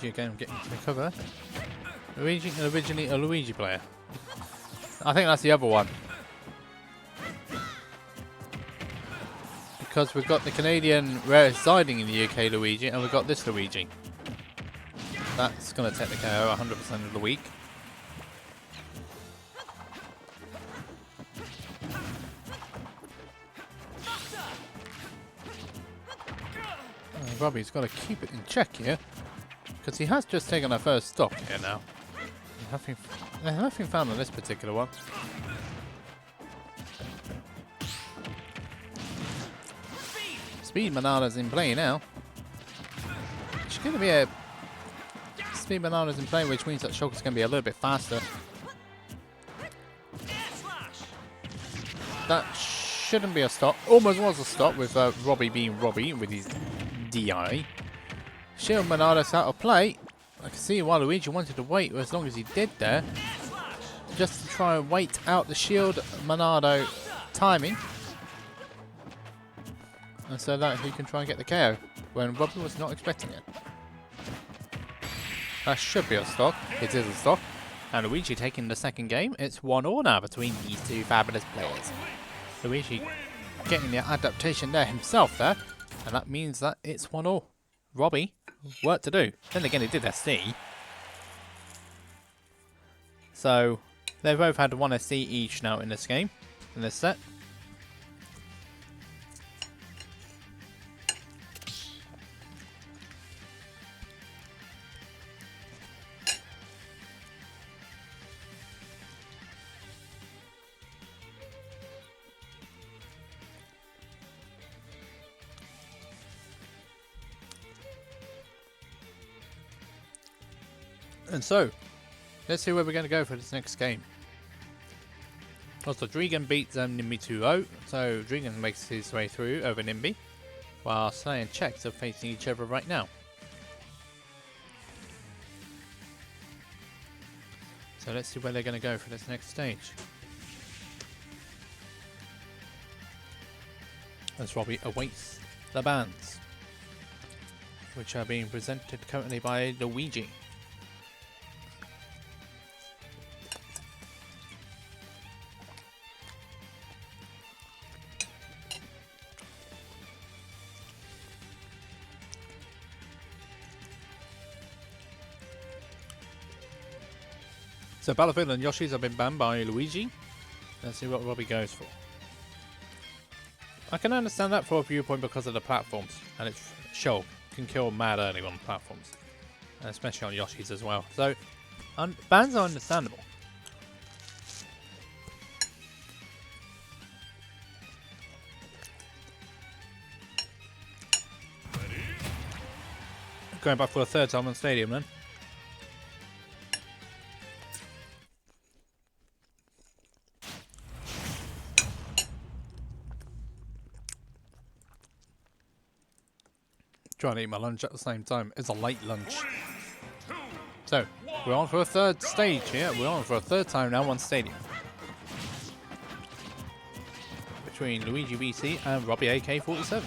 Again, getting to the cover. Luigi, originally a Luigi player. I think that's the other one. Because we've got the Canadian residing in the UK Luigi, and we've got this Luigi. That's going to take the KO 100% of the week. Robbie's got to keep it in check here. Because he has just taken our first stop here now. Nothing found on this particular one. Speed Manada's in play now. It's going to be a Speed Manada's in play, which means that Shulk is going to be a little bit faster. That shouldn't be a stop. Almost was a stop with Robbie being Robbie with his DI. Shield Manada's out of play. I can see why Luigi wanted to wait as long as he did there. Just to try and wait out the Shield Manado timing. And so that he can try and get the KO when Robbie was not expecting it. That should be a stock. It is a stock. And Luigi taking the second game. It's 1-1 now between these two fabulous players. Luigi getting the adaptation there himself there. And that means that it's 1-1. Robbie, work to do. Then again, he did SC. So, they've both had 1 SC each now in this game, in this set. And so, let's see where we're going to go for this next game. Also, Regen beats Nimbi 2-0, so Regen makes his way through over Nimbi, while Slay and Chex are facing each other right now. So let's see where they're going to go for this next stage. As Robbie awaits the bands, which are being presented currently by Luigi. So Battlefield and Yoshi's have been banned by Luigi. Let's see what Robbie goes for. I can understand that for a viewpoint because of the platforms. And it's Shulk can kill mad early on platforms. And especially on Yoshi's as well. So bans are understandable. Going back for a third time on Stadium then. Trying to eat my lunch at the same time. It's a late lunch.
3, 2,
So, we're on for a third stage here. We're on for a third time now on Stadium. Between Luigi BC and Robbie AK-47.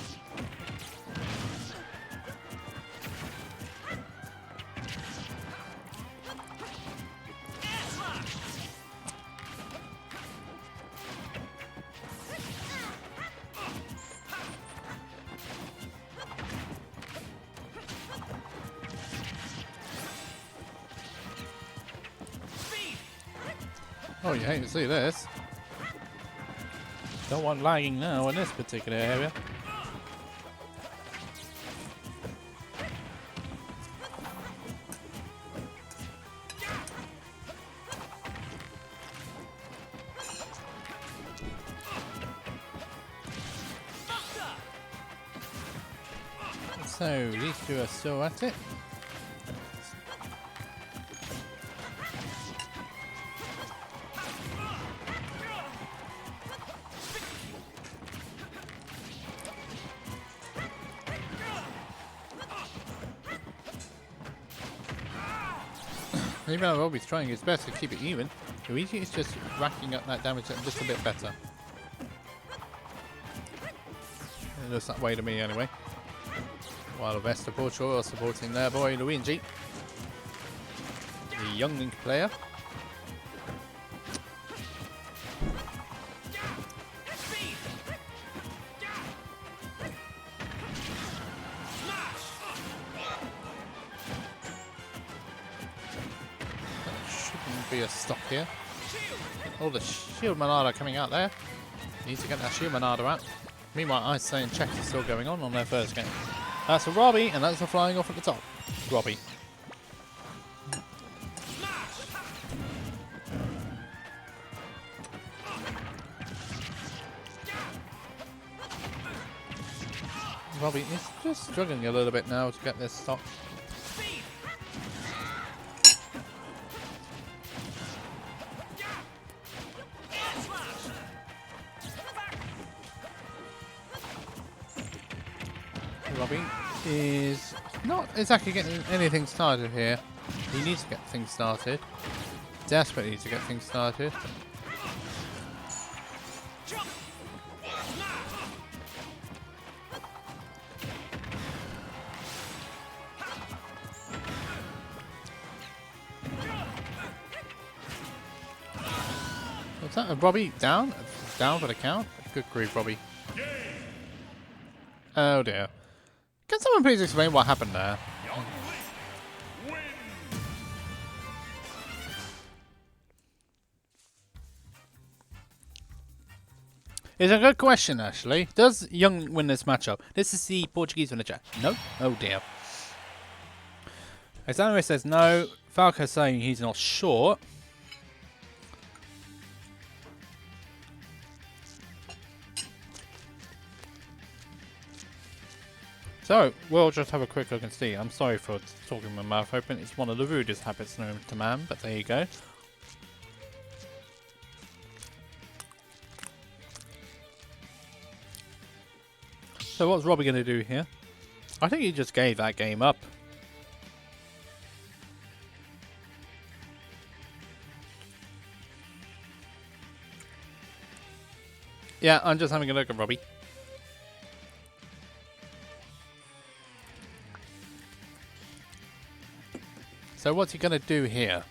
Oh, you hate to see this. Don't want lagging now in this particular area. So, these two are still at it. Even though Robbie's trying his best to keep it even, Luigi is just racking up that damage just a bit better. It looks that way to me anyway. While Vesta Portugal are supporting their boy Luigi, the young player. Be a stop here. All the shield manada coming out there. Need to get that shield manada out. Meanwhile, Ice Saiyan check is still going on their first game. That's for Robbie, and that's for flying off at the top. Robbie. Robbie is just struggling a little bit now to get this stop. Robbie is not exactly getting anything started here. He needs to get things started. Desperately needs to get things started. What's that? Robbie down? Down for the count? Good grief, Robbie. Oh dear. Can someone please explain what happened there? It's a good question, actually. Does Young win this matchup? This is the Portuguese in the chat. No? Oh dear. Examiner says no. Falco saying he's not sure. So, we'll just have a quick look and see. I'm sorry for talking with my mouth open. It's one of the rudest habits known to man, but there you go. So what's Robbie going to do here? I think he just gave that game up. Yeah, I'm just having a look at Robbie. So what's he going to do here?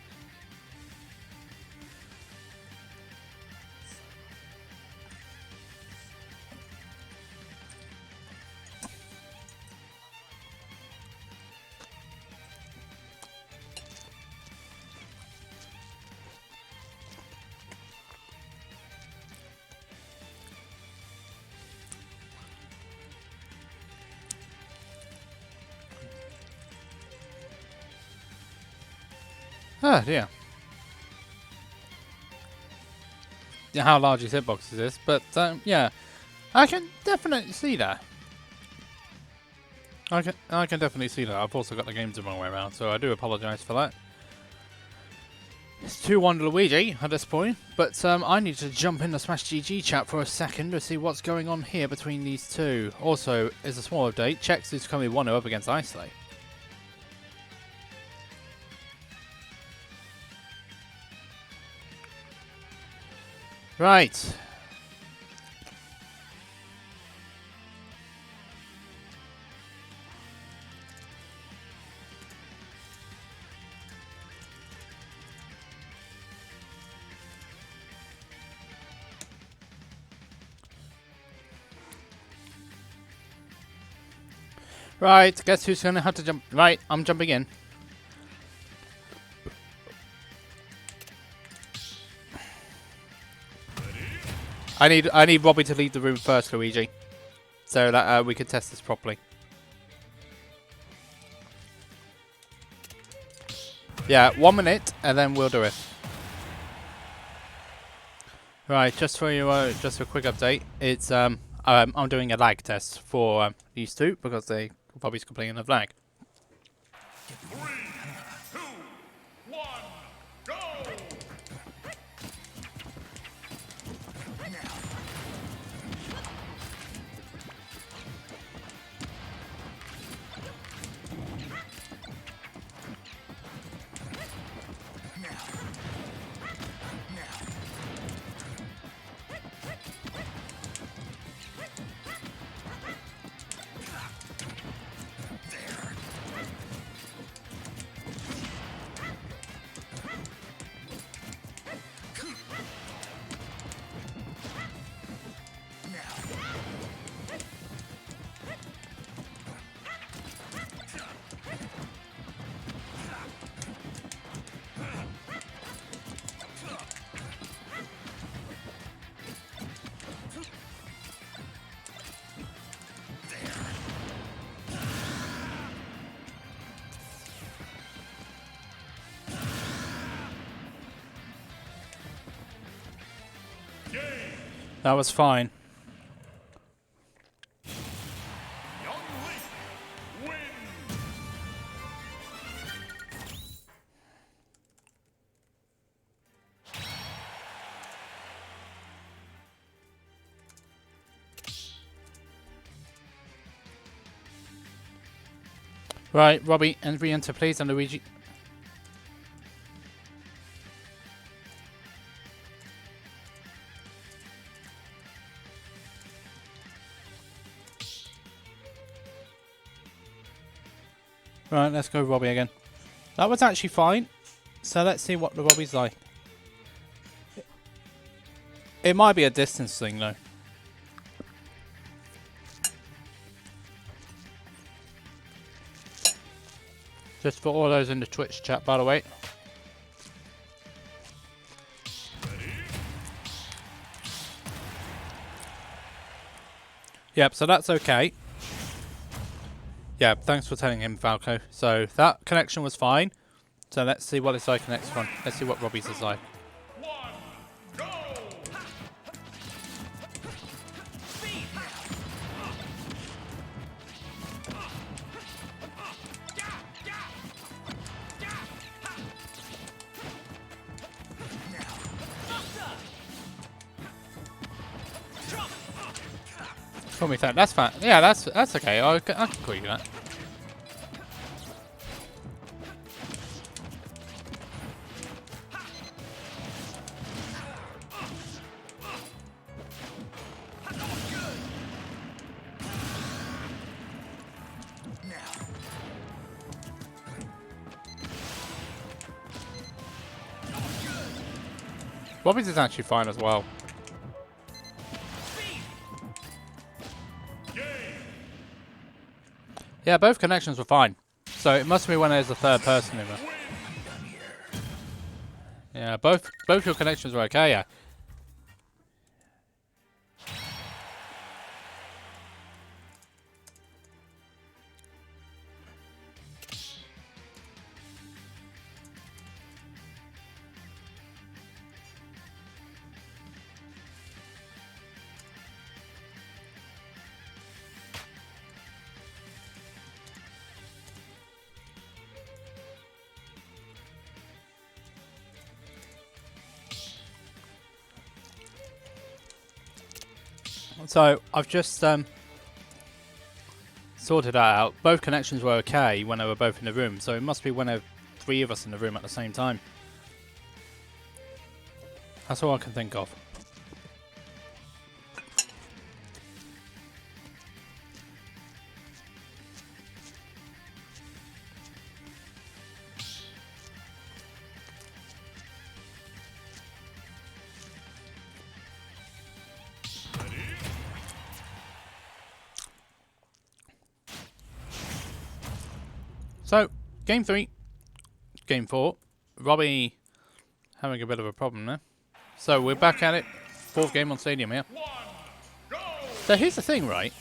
Ah, dear. Yeah, how large his hitbox is this, but yeah, I can definitely see that. I can definitely see that. I've also got the game the wrong way around, so I do apologise for that. It's 2-1 Luigi at this point, but I need to jump in the Smash GG chat for a second to see what's going on here between these two. Also, as a small update, Chex is coming 1-0 up against Isley. Right. Right, guess who's gonna have to jump? Right, I'm jumping in. I need Robbie to leave the room first, Luigi, so that we can test this properly. Yeah, 1 minute, and then we'll do it. Right, just for you, just a quick update. It's I'm doing a lag test for these two because Robbie's complaining of lag.
3, 2, 1, go!
That was fine.
Young Link wins!
Right, Robbie, and re-enter please, and Luigi. Right, let's go Robbie again. That was actually fine. So let's see what the Robbie's like. It might be a distance thing though. Just for all those in the Twitch chat, by the way. Yep, so that's okay. Yeah, thanks for telling him, Falco. So that connection was fine. So let's see what it's like next one. Let's see what Robbie's is like.
1, go!
Call me fat. That's fine. Yeah, that's okay. I can call you that. Robbie's is actually fine as well. Yeah, both connections were fine. So it must be when there's a third person in there. Yeah, both your connections were okay, yeah. So I've just sorted that out. Both connections were okay when they were both in the room, so it must be when there were 3 of us in the room at the same time. That's all I can think of. So, game 3, game 4, Robbie having a bit of a problem there. So we're back at it, 4th game on Stadium here. So here's the thing, right?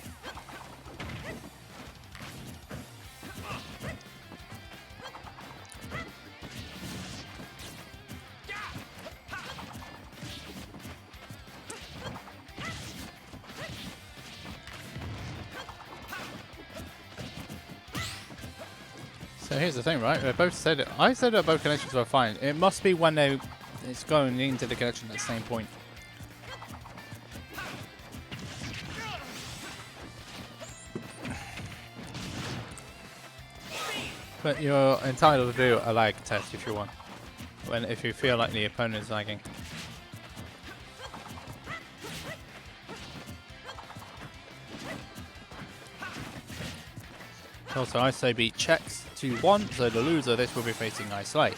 So here's the thing, right? They both said it. I said that both connections were fine. It must be when it's going into the connection at the same point. But you're entitled to do a lag test if you want. If you feel like the opponent is lagging. Also, I say beat checks 2-1, so the loser of this will be facing Ice Slay.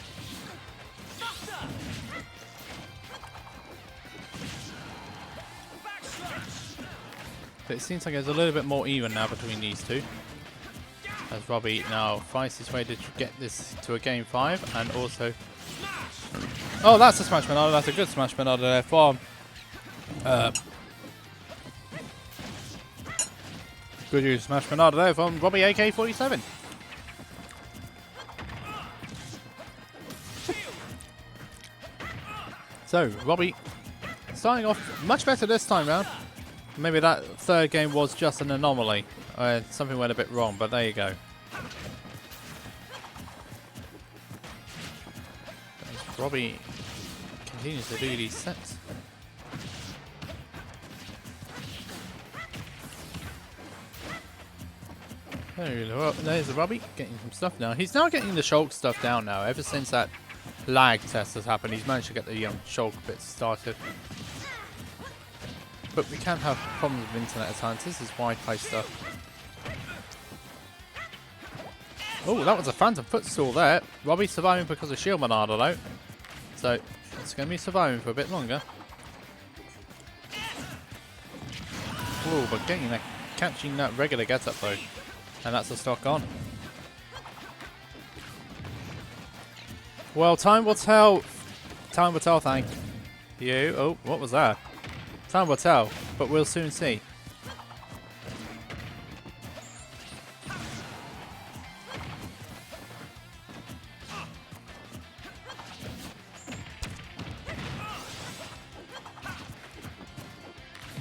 But it seems like there's a little bit more even now between these two. As Robbie now fights his way to get this to a game 5, and also... Oh, that's a Smash Manada, that's a good Smash Manada there from... Good use Smash Manada there from Robbie AK-47. So, Robbie starting off much better this time round. Maybe that 3rd game was just an anomaly. Something went a bit wrong, but there you go. As Robbie continues to do these sets. There's the Robbie getting some stuff now. He's now getting the shulk stuff down now. Ever since that lag test has happened, he's managed to get the shulk bits started. But we can have problems with internet at times. This is wide play stuff. Oh, that was a phantom footstool there. Robbie surviving because of shield Manada though. So it's going to be surviving for a bit longer. Oh, but catching that regular get up though. And that's the stock on. Well, time will tell. Time will tell, thank you. Oh, what was that? Time will tell, but we'll soon see.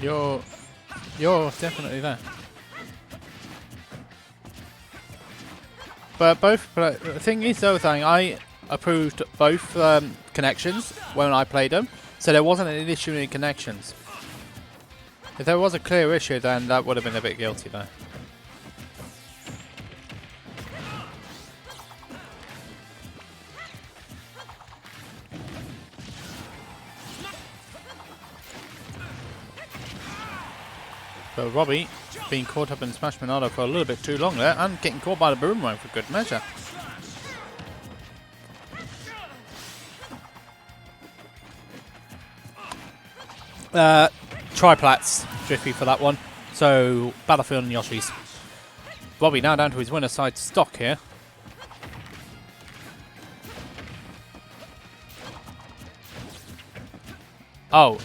You're definitely there. But both, the thing is though, I approved both connections when I played them, so there wasn't an issue in connections. If there was a clear issue, then that would have been a bit guilty though. But Robbie being caught up in Smash Manada for a little bit too long there, and getting caught by the boomerang for good measure. Triplats, Jiffy for that one. So, Battlefield and Yoshi's. Robbie now down to his winner side stock here. Oh,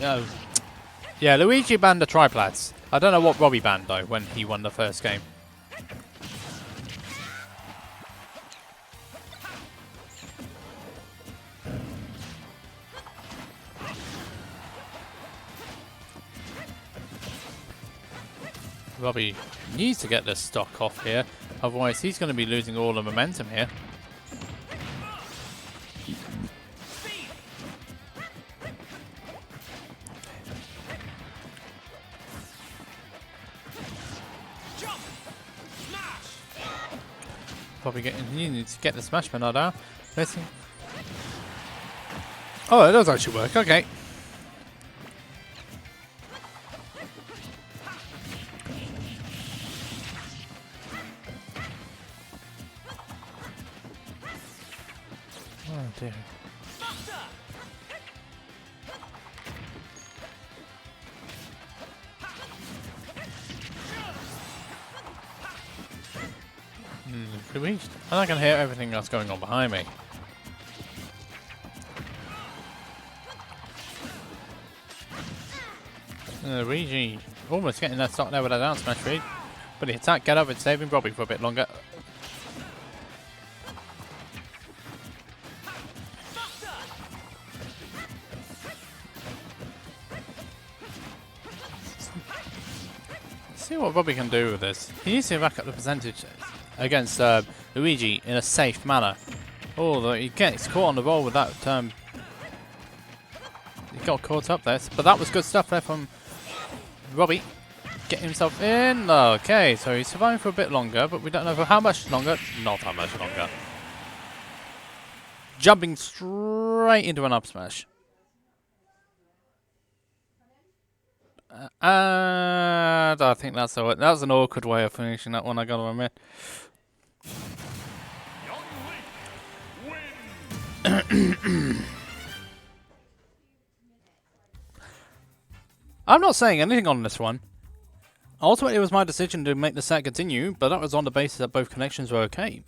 yeah, Luigi banned the triplats. I don't know what Robbie banned though when he won the first game. Robbie needs to get this stock off here, otherwise he's going to be losing all the momentum here. probably getting. You need to get the Smashman out now. Let's see. Oh, it does actually work. Okay. Oh dear. Reached. And I can hear everything that's going on behind me. Regen almost getting that start there with a down smash read. But the attack get up and saving Bulby for a bit longer. See what Bulby can do with this. He needs to rack up the percentage against Luigi in a safe manner. Oh, he gets caught on the roll with that. He got caught up there, but that was good stuff there from Robbie. Getting himself in. Okay, so he's surviving for a bit longer, but we don't know for how much longer. Not that much longer. Jumping straight into an up smash. And I think that was an awkward way of finishing that one, I gotta admit. I'm not saying anything on this one. Ultimately, it was my decision to make the set continue, but that was on the basis that both connections were okay.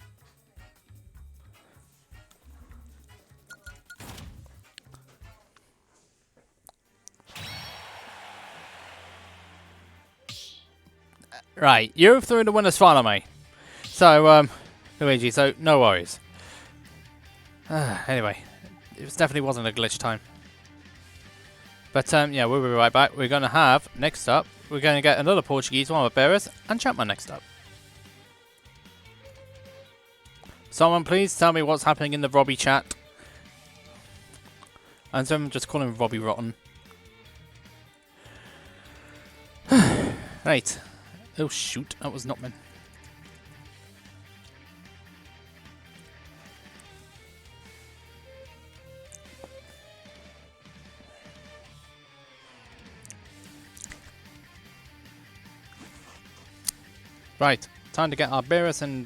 Right, you're through the winner's final, mate. So, Luigi, so no worries. Anyway, it definitely wasn't a glitch time. But, yeah, we'll be right back. We're going to have, next up, we're going to get another Portuguese one with Beres and Champman next up. Someone please tell me what's happening in the Robbie chat. And someone just call him Robbie Rotten. Right. Oh shoot, that was not meant. Right, time to get our Beerus and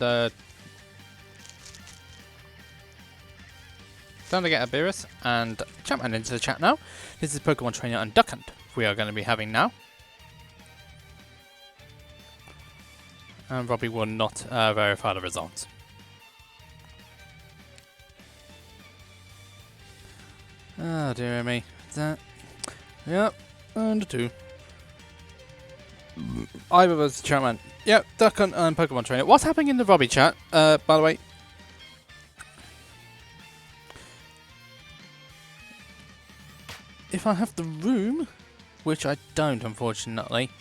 Champman into the chat now. This is Pokemon Trainer and Duck Hunt we are going to be having now. And Robbie will not verify the results. Oh dear me. That. Yep, and 2. Either of us, Champman. Yep, Duck Hunt and Pokemon Trainer. What's happening in the Robbie chat, by the way? If I have the room, which I don't, unfortunately.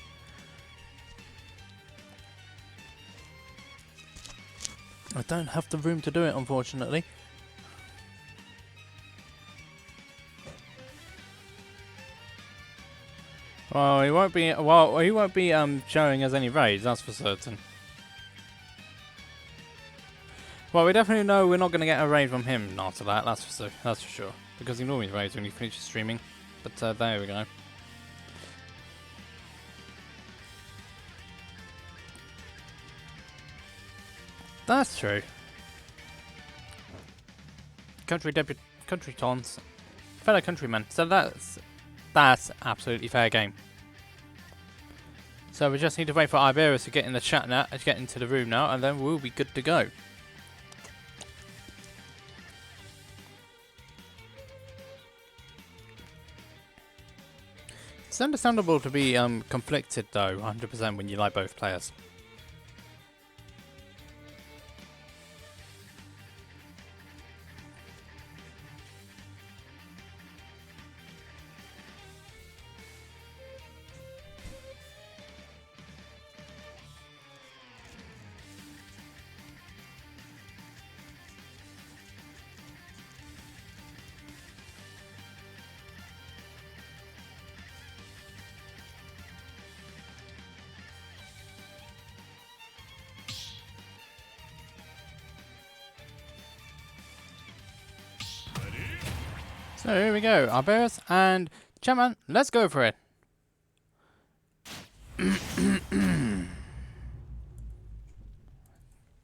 I don't have the room to do it, unfortunately. Well, he won't be. Well, he won't be showing us any raids. That's for certain. Well, we definitely know we're not going to get a raid from him after that. That's for sure. Because he normally raids when he finishes streaming. But there we go. That's true. Country taunts, fellow countrymen. So that's absolutely fair game. So we just need to wait for Iberis to get in the chat now, to get into the room now, and then we'll be good to go. It's understandable to be conflicted though, 100% when you like both players. So here we go, Arberis and Champman, let's go for it.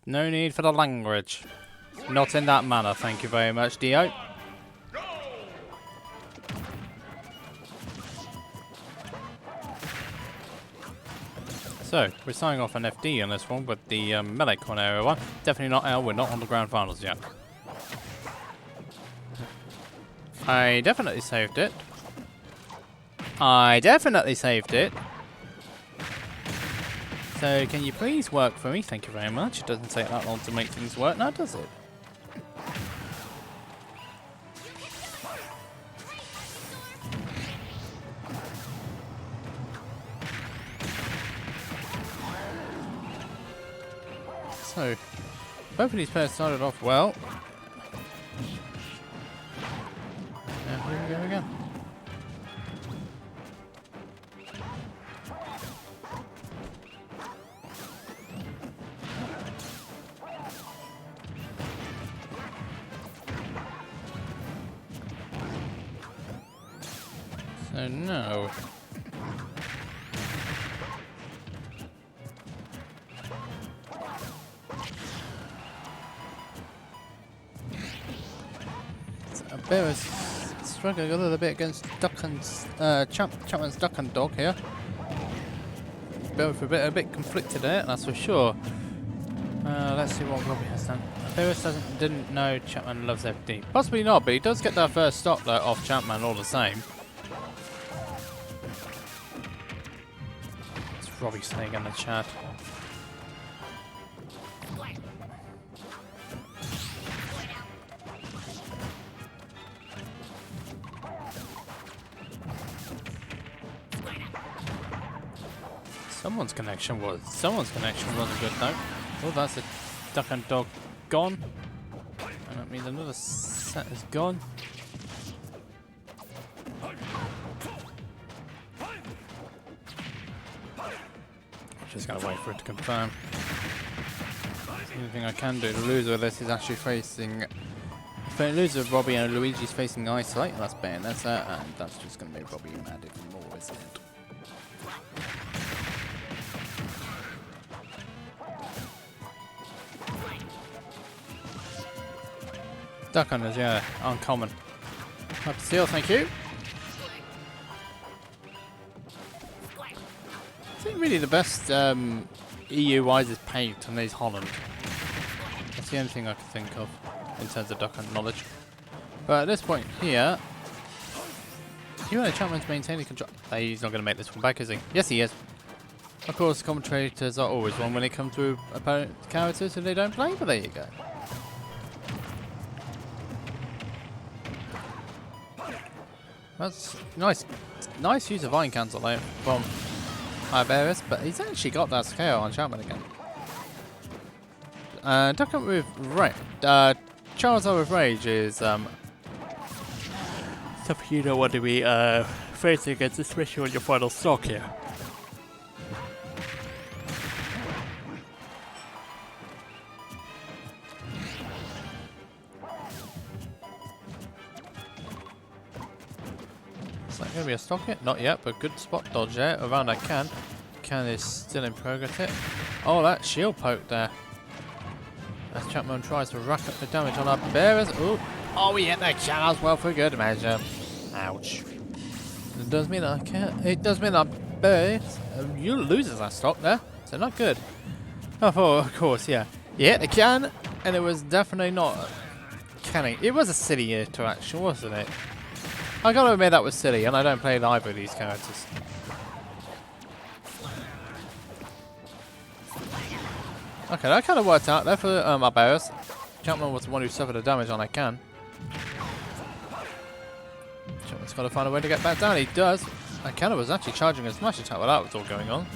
No need for the language. Not in that manner, thank you very much, Dio. So, we're signing off an FD on this one with the melee corner area one. Definitely not L, we're not on the grand finals yet. I definitely saved it. So, can you please work for me? Thank you very much. It doesn't take that long to make things work now, does it? So, both of these players started off well. And here we go again. So, no. Bear is struggling a little bit against Champman's Duck and Dog here. Bear with a bit conflicted there, that's for sure. Let's see what Bulby has done. Beres didn't know Champman loves FD. Possibly not, but he does get that first stop though off Champman all the same. It's Robbie saying in the chat. Someone's connection wasn't good though. Oh, that's a Duck and Dog gone. And that means another set is gone. I'm just gonna wait for it to confirm. The only thing I can do to lose with this is actually facing. If I lose with Robbie and Luigi's facing Isolate, that's Bayonetta, and that's just gonna make Robbie mad even more, isn't it? Duck hunters, yeah, uncommon. Up seal, thank you. I think really the best EU-wise is Paint and these Holland. That's the only thing I can think of in terms of duck hunt knowledge. But at this point here, you want Champman's maintaining control. He's not going to make this one back, is he? Yes, he is. Of course, commentators are always wrong when they come to opponent characters who they don't play, but there you go. That's nice. Nice use of Vine Cancel though from Iberis, but he's actually got that scale on Champman again. Duck Hunt with Rage. Charles with Rage is something you don't want to be facing against, especially on your final stock here. Is that going to be a stock hit? Not yet, but good spot dodge there around that can. Can is still in progress hit. Oh, that shield poke there. As Champman tries to rack up the damage on our bearers. Ooh. Oh, we hit that can as well for good measure. Ouch. It does mean that I can't. It does mean that bears you loses that stock there. So not good. Oh, of course, yeah. You hit the can, and it was definitely not canning. It was a silly interaction, wasn't it? I gotta admit that was silly, and I don't play either of these characters. Okay, that kind of worked out there for our bearers. Champman was the one who suffered the damage on that can. Champman's got to find a way to get back down. He does. That can was actually charging a smash attack while that was all going on.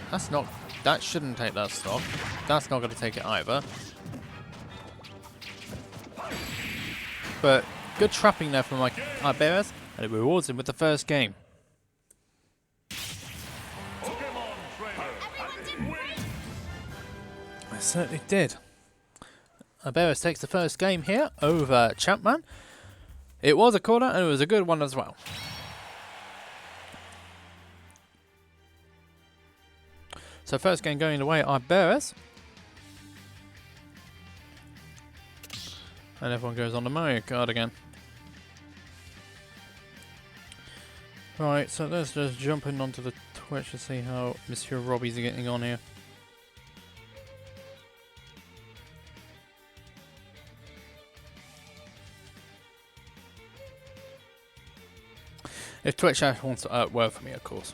That's not. That shouldn't take that stock. That's not going to take it either. But good trapping there from our bearers, and it rewards him with the first game. I certainly did. Iberis takes the first game here over Champman. It was a corner, and it was a good one as well. So first game going away are Bears. And everyone goes on the Mario Kart again. Right, so let's just jump in onto the Twitch to see how Monsieur Robbie's getting on here. If Twitch actually wants to work for me, of course.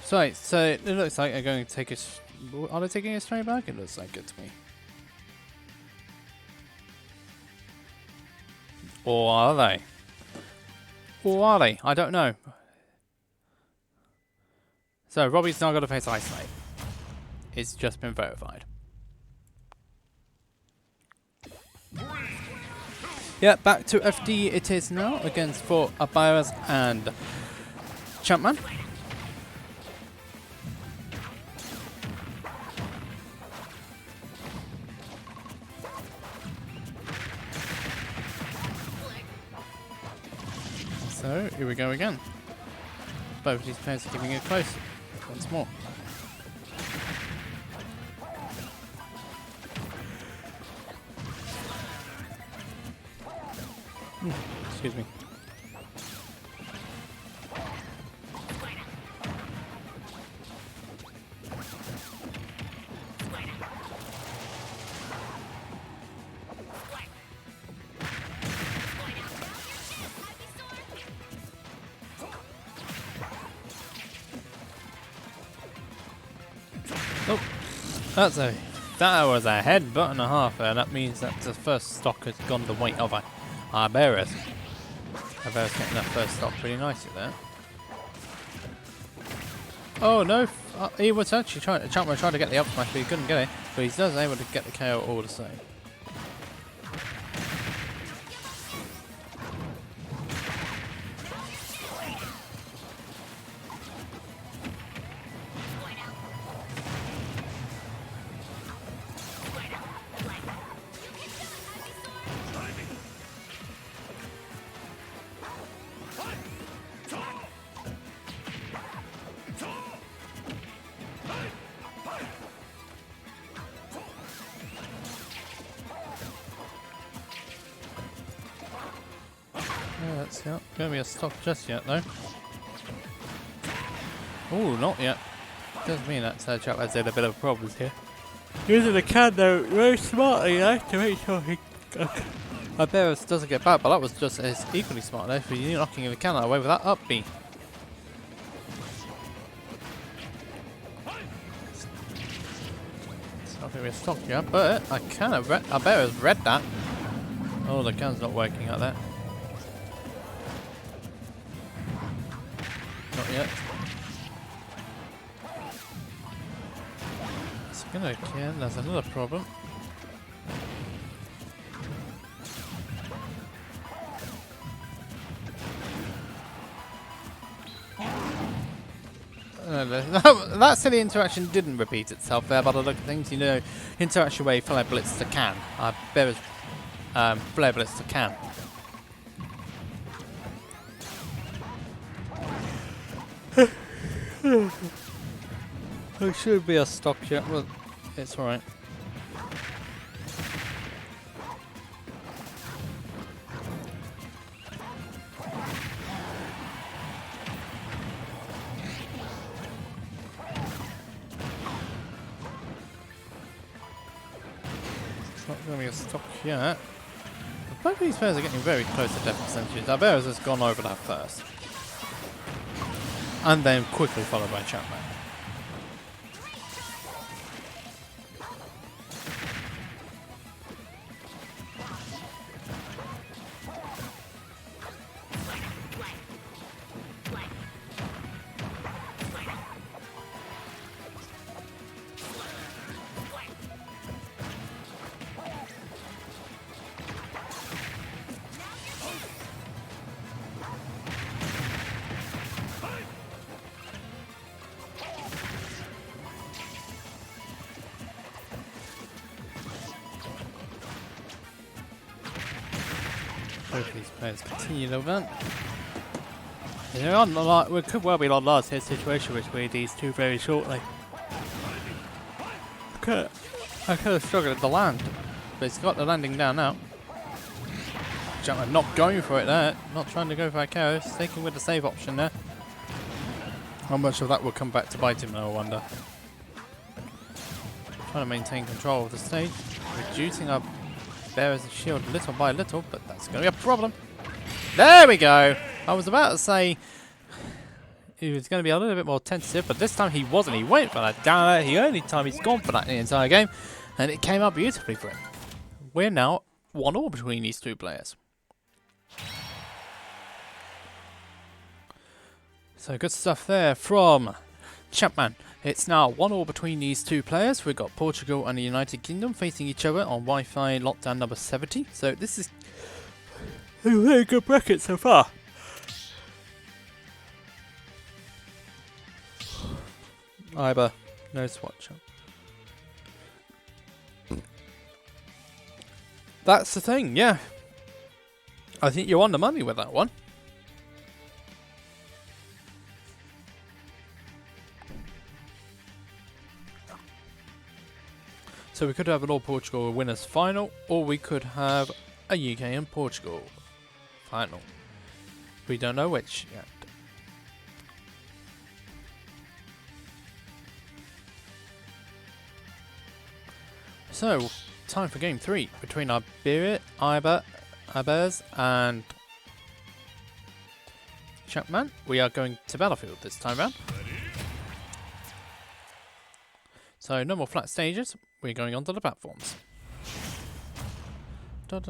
So it looks like they're going to take us. Are they taking it straight back? It looks like it to me. Or are they? Or are they? I don't know. So Robbie's now got to face Isolate. It's just been verified. Yeah, back to FD it is now against for Bears and Champman. So, here we go again. Both of these players are keeping it close once more. Excuse me. Oh, that was a headbutt and a half there. That means that the first stock has gone the way of Arberis. Arberis getting that first stock pretty nicely there. Oh no, he was actually trying. Champman tried to get the up smash, but he couldn't get it. But he does able to get the KO all the same. That's not going to be a stock just yet, though. Oh, not yet. Does mean that Champman's in a bit of problems here. Using the can, though, very smartly, to make sure he... Arberis doesn't get back, but that was just as equally smart there for you knocking the can away with that up B. It's not going to be a stock yet, but I kind of Arberis read that. Oh, the can's not working like that. Not yet. It's gonna can. That's another problem. That silly interaction didn't repeat itself there, by the look of things. You know, interaction where Flare Blitz to can. Bear's Flare Blitz to can. There should be a stock yet, well, it's alright. It's not going to be a stock yet. Both of these players are getting very close to death percentages. Arberis has gone over that first. And then quickly followed by Champman. both of these players continue to advance. They're on the line. We could well be on last hit situation between these two very shortly. I could have struggled to land, but he's got the landing down now. Champman not going for it there, not trying to go for a KO, sticking with the save option there. How much of that will come back to bite him, I wonder. Trying to maintain control of the stage, reducing our bearer's shield little by little, but that's going to be a problem. There we go! I was about to say he was going to be a little bit more tentative, but this time he wasn't. He went for that down there. The only time he's gone for that in the entire game, and it came out beautifully for him. We're now 1-1 between these two players. So good stuff there from Champman. It's now 1-1 between these two players. We've got Portugal and the United Kingdom facing each other on Wi-Fi lockdown number 70. So this is a very good bracket so far. Iber, no swatch. That's the thing, yeah. I think you're on the money with that one. So we could have an all-Portugal winners final, or we could have a UK and Portugal final. We don't know which yet. So, time for game 3 between Ibers and Champman. We are going to battlefield this time round. So, no more flat stages. We're going onto the platforms. And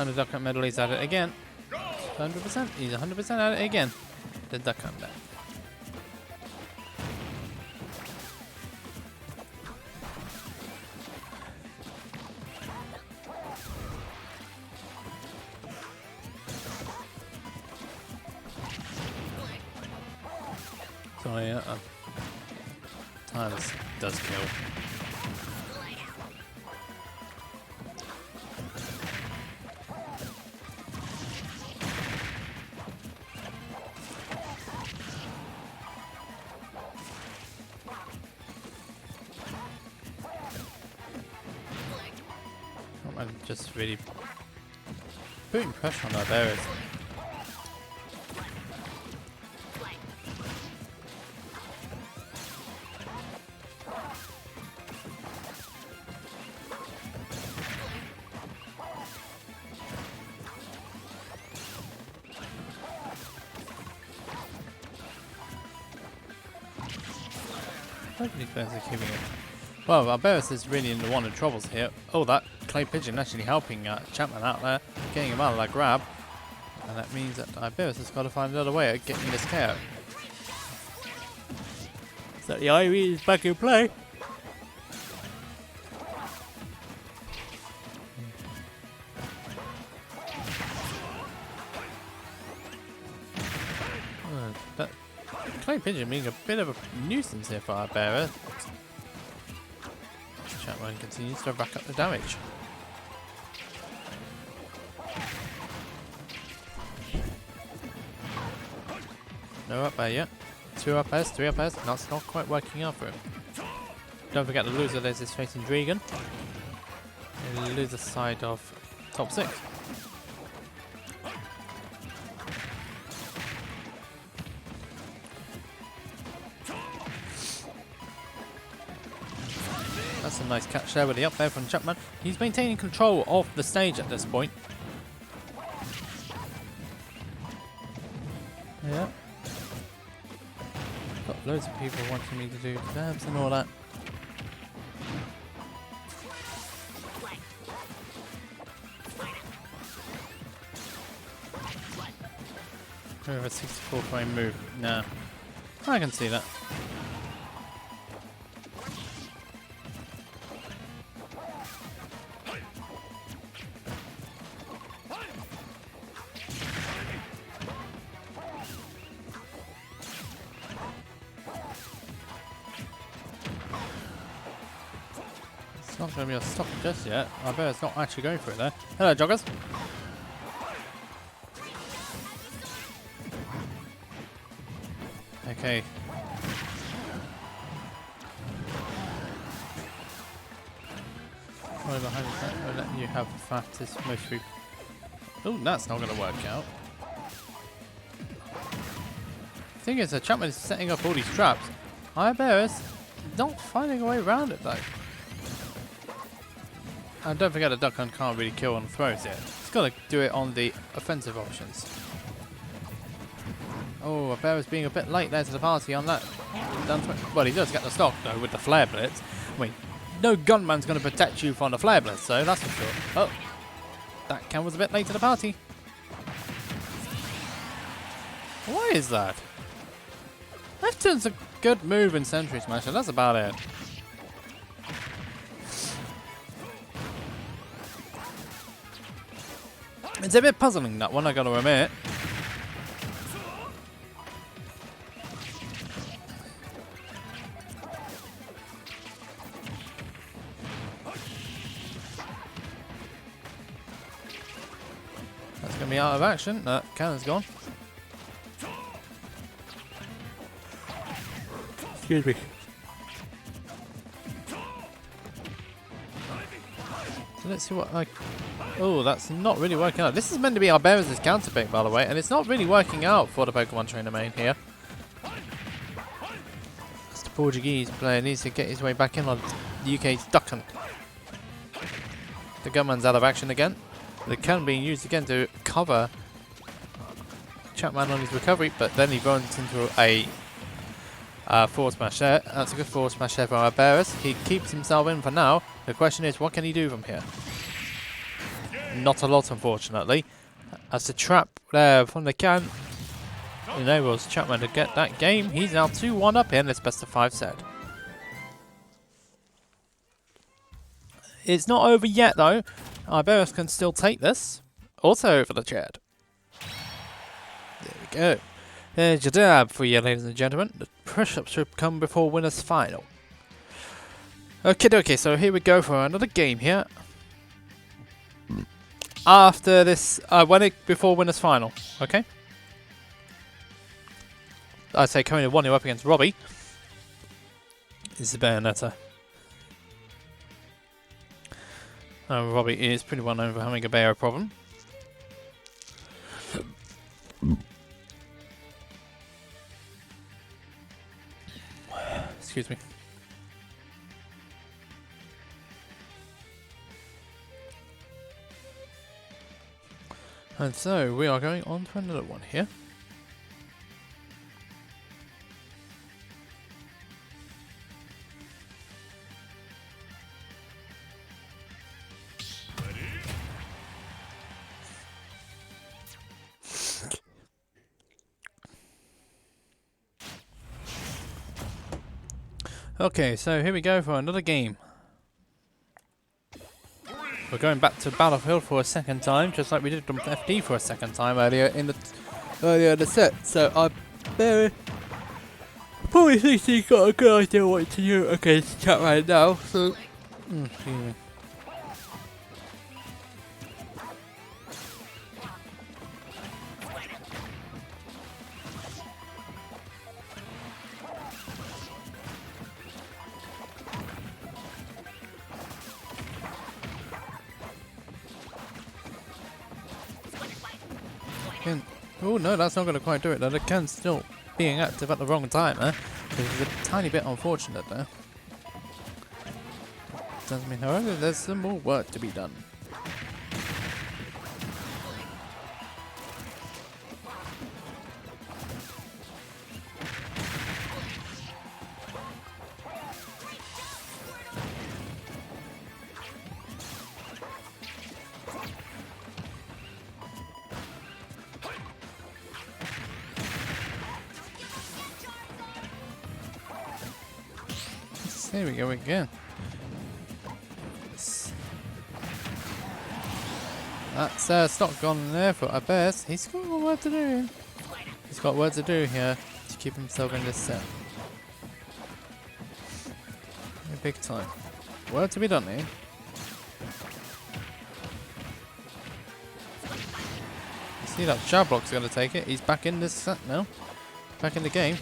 the duck hunt medal is at it again. 100%. He's 100% at it again. The duck hunt there. So yeah, this does kill. I'm just really putting pressure on our bearers. These players are keeping it. Well, Barberis is really in one of the troubles here. Oh, that clay pigeon actually helping Champman out there, getting him out of that grab. And that means that Barberis has got to find another way of getting this KO. So the Ivy is back in play. That clay pigeon being a bit of a nuisance here for our bearer. Champman continues to rack up the damage. No up air yet. 2 up airs, 3 up airs. That's not quite working out for him. Don't forget the loser there is facing Regen. The loser side of top 6. That's a nice catch there with the up air from Champman. He's maintaining control of the stage at this point. Yeah. Got loads of people wanting me to do dabs and all that. Over a 64 frame move. Nah. I can see that. It's not going to be a stop just yet. I bet it's not actually going for it there. Hello, joggers. Okay. Sorry behind that. I'll let you have the fastest most people. Oh, that's not going to work out. The thing is, Champman is setting up all these traps. Iberis not finding a way around it though. And don't forget, the duck hunt can't really kill on throws yet. It's got to do it on the offensive options. Oh, Iberis being a bit late there to the party on that. Well, he does get the stock though with the flare blitz. I mean, no gunman's going to protect you from the flare blitz, so that's for sure. Oh, that cam was a bit late to the party. Why is that? Left-turn's a good move in Sentry Smasher, that's about it. It's a bit puzzling, that one, I gotta admit. That's gonna be out of action. That cannon's gone. Excuse me. So let's see what I... Oh, that's not really working out. This is meant to be Arberis' counter pick, by the way, and it's not really working out for the Pokemon Trainer main here. As the Portuguese player needs to get his way back in on the UK's Duck Hunt. The gunman's out of action again. The cannon being used again to cover Champman on his recovery, but then he runs into a forward smash there. That's a good forward smash there for Arberis. He keeps himself in for now. The question is, what can he do from here? Not a lot, unfortunately. As the trap there from the can enables Champman to get that game. He's now 2-1 up here in this best of 5 set. It's not over yet though. Arberis can still take this. Also over the chat. There we go. There's your dab for you, ladies and gentlemen. The push-ups should come before winner's final. Okay, so here we go for another game here. After this, before winner's final, okay? I'd say coming in 1-0 up against Robbie. Is the Bayonetta. Robbie is pretty well known for having a Bayo problem. Excuse me. And so we are going on to another one here. Okay, so here we go for another game. We're going back to Battlefield for a second time, just like we did on FD for a second time earlier in the set. So I probably think he's got a good idea what to do against chat right now. So excuse me. Oh no, that's not going to quite do it though. The can's still being active at the wrong time, which is a tiny bit unfortunate there. Does mean, however, there's some more work to be done. There we go again. That's stock gone there for Arberis. He's got more work to do. He's got work to do here to keep himself in this set. Big time. work to be done here. See that Shard Block's going to take it. He's back in this set now. Back in the game.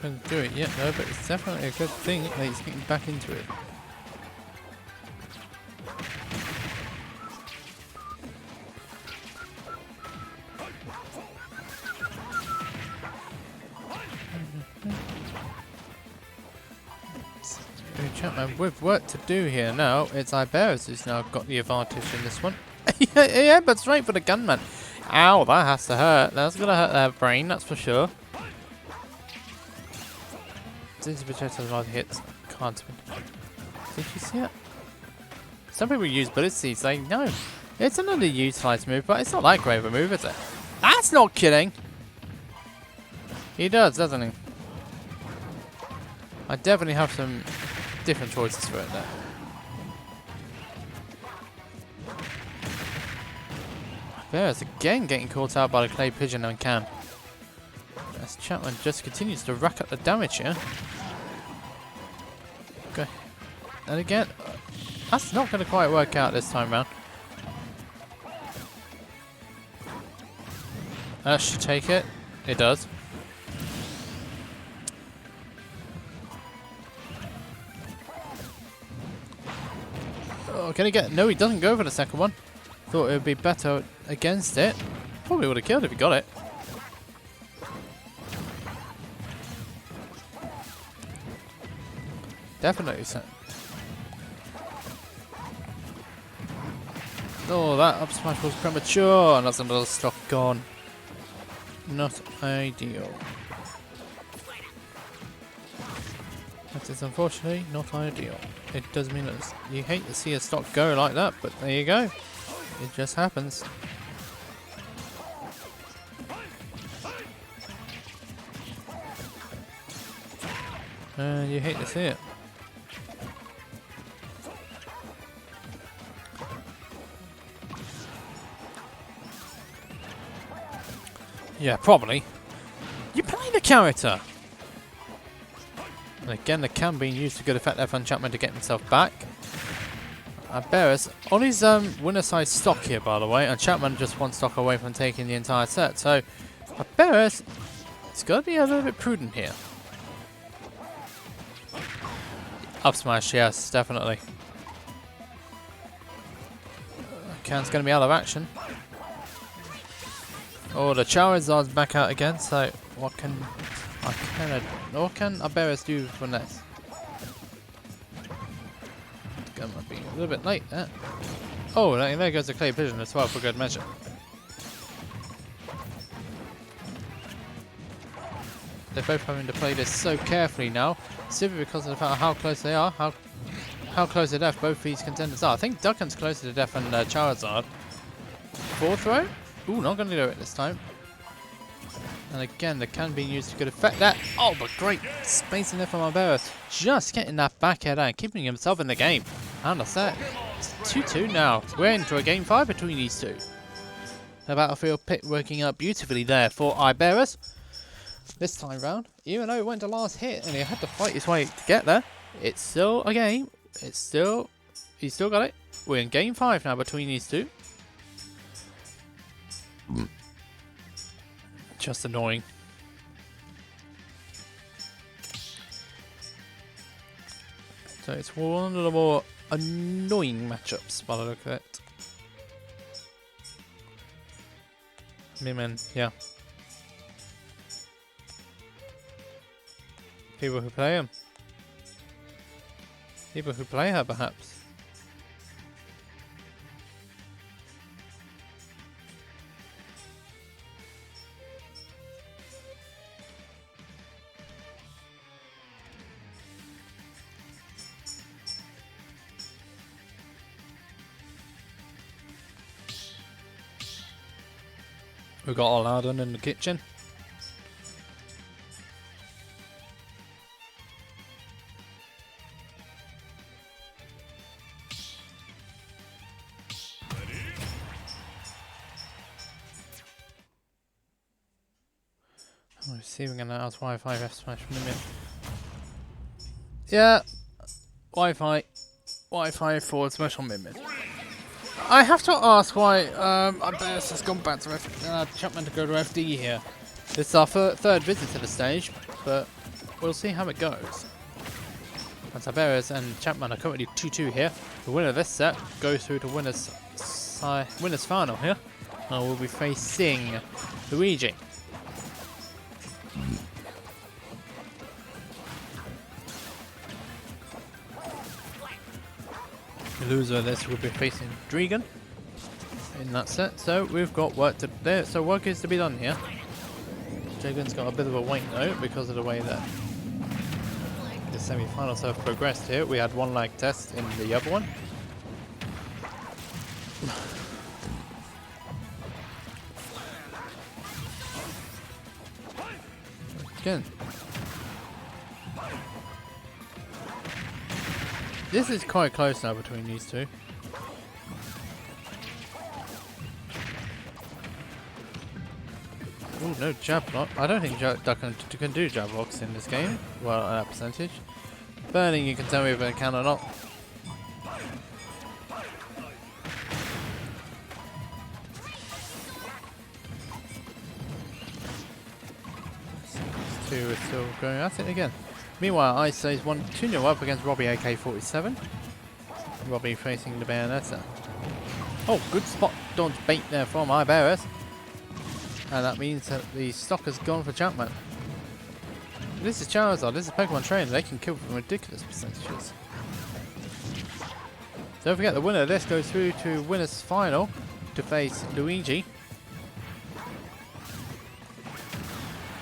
Couldn't do it yet though, but it's definitely a good thing that he's getting back into it. Champman with work to do here now. It's Iberis who's now got the advantage in this one. Yeah, but straight for the gunman. Ow, that has to hurt. That's gonna hurt their brain, that's for sure. Since the projectile lot hits, can't win. Did you see it? Some people use bullet seeds, like, no. It's an underutilized move, but it's not that great of a move, is it? That's not kidding! He does, doesn't he? I definitely have some different choices for it there. There's again getting caught out by the clay pigeon and Cam. As Champman just continues to rack up the damage here. Okay. And again, that's not going to quite work out this time round. That should take it. It does. Oh, can he get... No, he doesn't go for the second one. Thought it would be better against it. Probably would have killed if he got it. Definitely so. Oh, that up smash was premature, and that's another stock gone. Not ideal. That is unfortunately not ideal. It does mean that you hate to see a stock go like that, but there you go. It just happens. And you hate to see it. Yeah, probably. You play the character! And again, the cam being used to good effect there for Champman to get himself back. Iberis on his winner side stock here, by the way, and Champman just one stock away from taking the entire set. So, Iberis, it's got to be a little bit prudent here. Up smash, yes, definitely. Can's going to be out of action. Oh, the Charizard's back out again, so what can Iberis do for next? Gun might be a little bit late there. Oh, there goes the clay pigeon as well for good measure. They're both having to play this so carefully now, simply because of the fact of how close they are, how close to death both these contenders are. I think Duckan's closer to death than Charizard. Fourth throw? Ooh, not going to do it this time. And again, the can being used to good effect there. Oh, but great space in there from Iberis. Just getting that back head and keeping himself in the game. And a set. It's 2-2 now. We're into a game 5 between these two. The battlefield pit working out beautifully there for Iberis. This time round, even though it went to last hit and he had to fight his way to get there, it's still a game. He's still got it. We're in game 5 now between these two. Just annoying. So it's one of the more annoying matchups by the look of it. Man, yeah. People who play him. People who play her, perhaps. We've got Aladdin in the kitchen. Receiving an out Wi-Fi F smash limit. Yeah, Wi-Fi forward smash on limit. I have to ask why Iberis has gone back to Champman to go to FD here. This is our third visit to the stage, but we'll see how it goes. As Iberis and Champman are currently 2-2 here. The winner of this set goes through to winners final here, and we'll be facing Luigi. The loser of this will be facing Regen in that set, so we've got work to do. So work is to be done here. Regen's got a bit of a wait though because of the way that the semi-finals have progressed here. We had one lag test in the other one. Again. This is quite close now between these two. Oh no, jab block. I don't think Duck can do jab blocks in this game. Well, at that percentage. Burning, you can tell me if it can or not. These two are still going at it again. Meanwhile, Ice stays 1-2-0 up against Robbie AK-47. Robbie facing the Bayonetta. Oh, good spot dodge bait there from Iberis. And that means that the stock has gone for Champman. This is Charizard, this is Pokemon Trainer, they can kill from ridiculous percentages. Don't forget the winner of this goes through to winners final to face Luigi.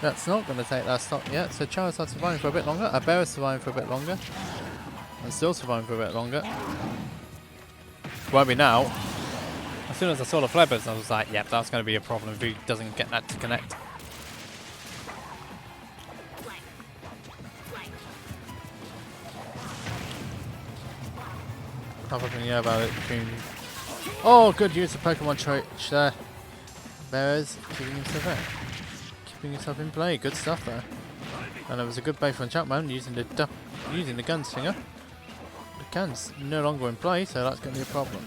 That's not going to take that stock yet, so Charizard surviving for a bit longer, Iberis surviving for a bit longer, and still surviving for a bit longer. Won't be now. As soon as I saw the flippers, I was like, yep, that's going to be a problem if he doesn't get that to connect. Have a idea about it between. Oh, good use of Pokemon Twitch there. Bears keeping himself there. Keeping himself in play. Good stuff there. And it was a good bait from Champman using the gunslinger. The gun's no longer in play, so that's going to be a problem.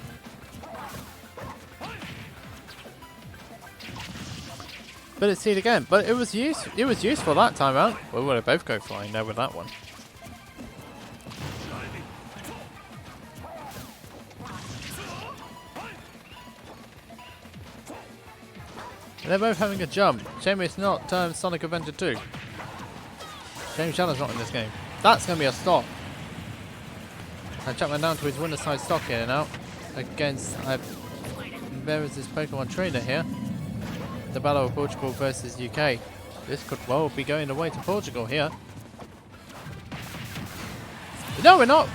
But it's seen again. But it was useful that time out. Well, we'll both go flying there with that one. They're both having a jump. Shame it's not Sonic Adventure 2. Shame Shadow's not in this game. That's going to be a stop. And Champman down to his winner side stock here now. Against Iberis' Pokemon Trainer here. The Battle of Portugal versus UK. This could well be going away to Portugal here. No, we're not.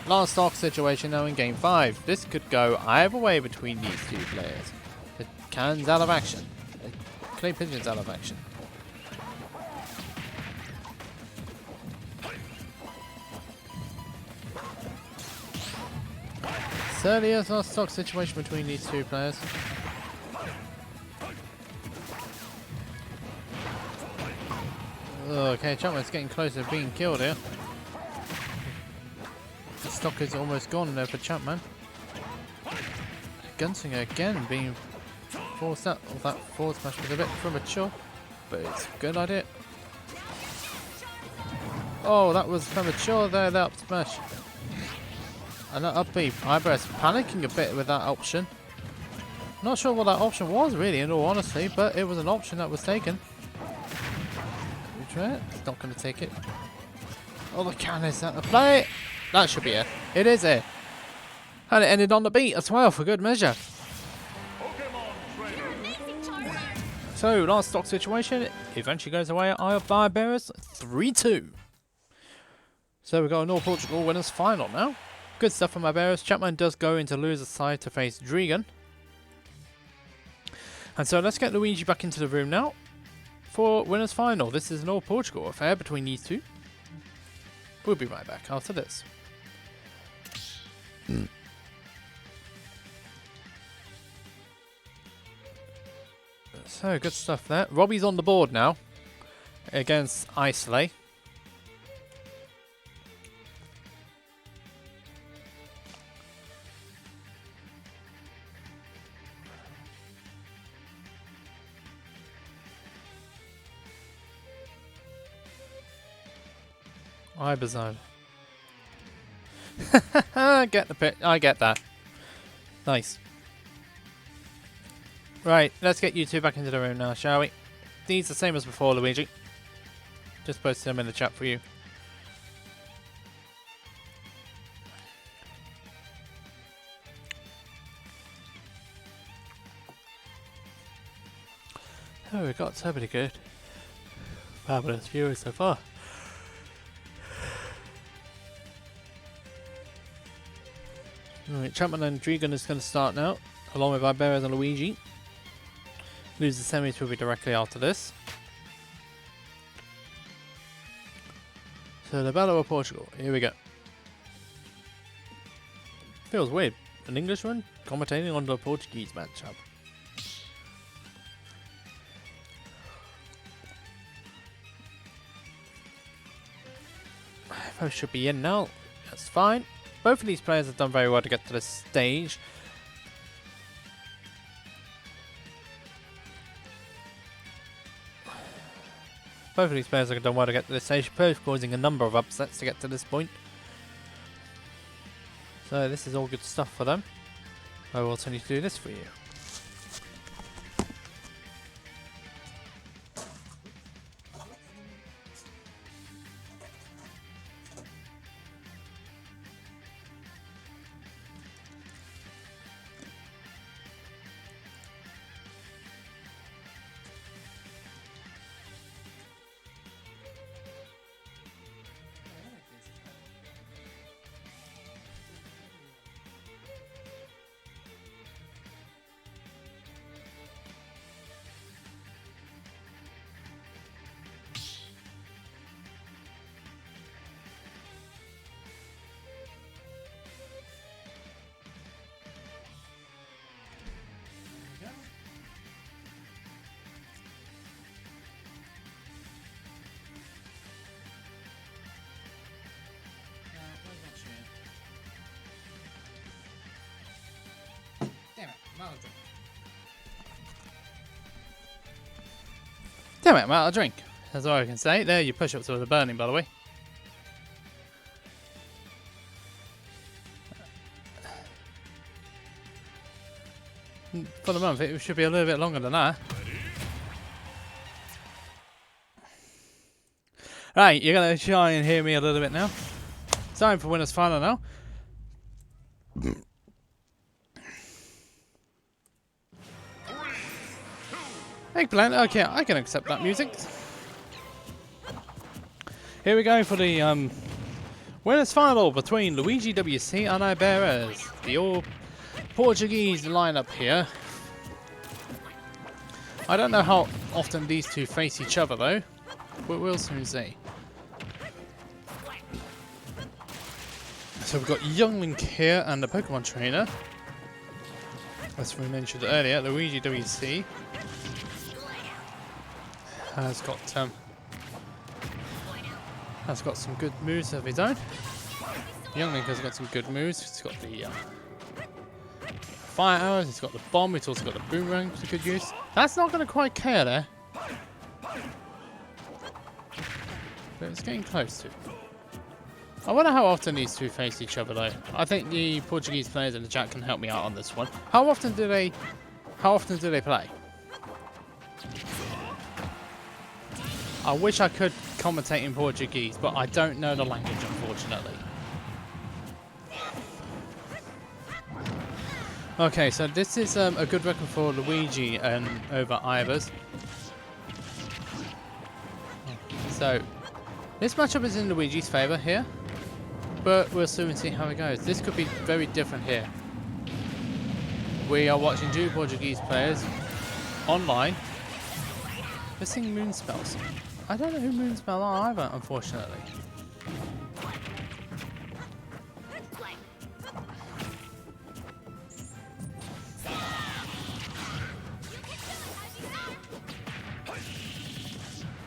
Last stock situation now in Game 5. This could go either way between these two players. The Can's out of action. The Clay Pigeon's out of action. Certainly is a stock situation between these two players. Okay, Champman's getting closer to being killed here. The stock is almost gone there for Champman. Gunslinger again being forced out. Oh, that forward smash was a bit premature, but it's a good idea. Oh, that was premature there, that up smash. And that up B. Iberis panicking a bit with that option. Not sure what that option was really, in all honesty, but it was an option that was taken. It's not going to take it. Oh, the can is out of play. That should be it. It is it. And it ended on the beat as well for good measure. So, last stock situation eventually goes away by Iberis 3-2. So, we've got a North Portugal winners final now. Good stuff from Iberis. Champman does go into loser's side to face Regen. And so, let's get Luigi back into the room now for winners final. This is an all Portugal affair between these two. We'll be right back after this. So good stuff there. Robbie's on the board now. against Islay. Ibazone. Get the pit. I get that. Nice. Right, let's get you two back into the room now, shall we? These are the same as before, Luigi. Just posted them in the chat for you. Oh, we got so many good. Fabulous viewers so far. Alright, Champman and Regen is going to start now, along with Iberia and Luigi. Lose the semis will be directly after this. So the Battle of Portugal, here we go. Feels weird, an Englishman commentating on the Portuguese matchup. Both should be in now, that's fine. Both of these players have done very well to get to this stage. Both of these players have done well to get to this stage, both causing a number of upsets to get to this point. So this is all good stuff for them. I will continue to do this for you. Damn it, I'm out of drink. That's all I can say. There, your push-ups were burning, by the way. For the month, it should be a little bit longer than that. Right, you're going to try and hear me a little bit now. Time for winners final now. Eggplant, okay, I can accept that music. Here we go for the winners final between Luigi WC and Iberes. The all Portuguese lineup here. I don't know how often these two face each other though, but we'll soon see. So we've got Youngling here and the Pokemon trainer. As we mentioned earlier, Luigi WC has got some good moves of his own. Youngling has got some good moves. He's got the fire arrows, he's got the bomb, he's also got the boomerang for good use. That's not going to quite care there. But it's getting close to. I wonder how often these two face each other though. I think the Portuguese players in the chat can help me out on this one. How often do they play? I wish I could commentate in Portuguese, but I don't know the language, unfortunately. Okay, so this is a good record for Luigi and over Ivers. So, this matchup is in Luigi's favour here, but we'll soon see how it goes. This could be very different here. We are watching two Portuguese players online. They're singing moon spells. I don't know who Moonspell are either, unfortunately.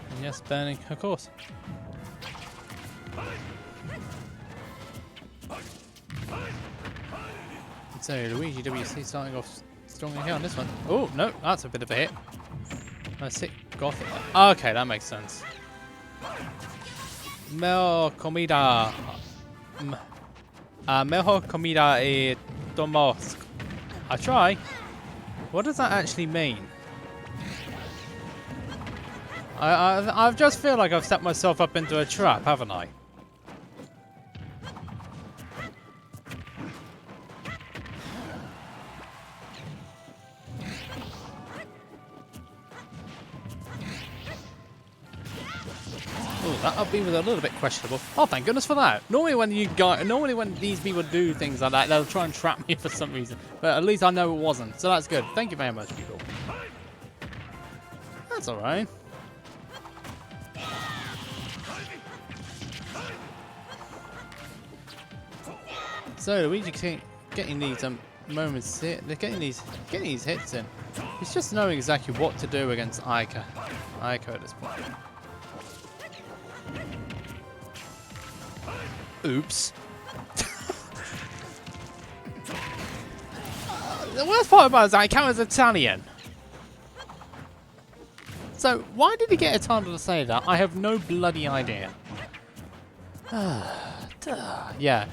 And Yes, burning, of course. So Luigi WC starting off strongly here on this one. Oh no, that's a bit of a hit. Let's hit Gothic. Okay, that makes sense. Mejor comida. Mejor comida y tomos. I try. What does that actually mean? I just feel like I've set myself up into a trap, haven't I? That upbeat was a little bit questionable. Oh, thank goodness for that. Normally when these people do things like that, they'll try and trap me for some reason. But at least I know it wasn't. So that's good. Thank you very much, people. That's alright. So Luigi getting these moments here. They're getting these hits in. He's just knowing exactly what to do against Aika at this point. Oops. The worst part about it is I count as Italian. So why did he get a title to say that? I have no bloody idea. Yeah.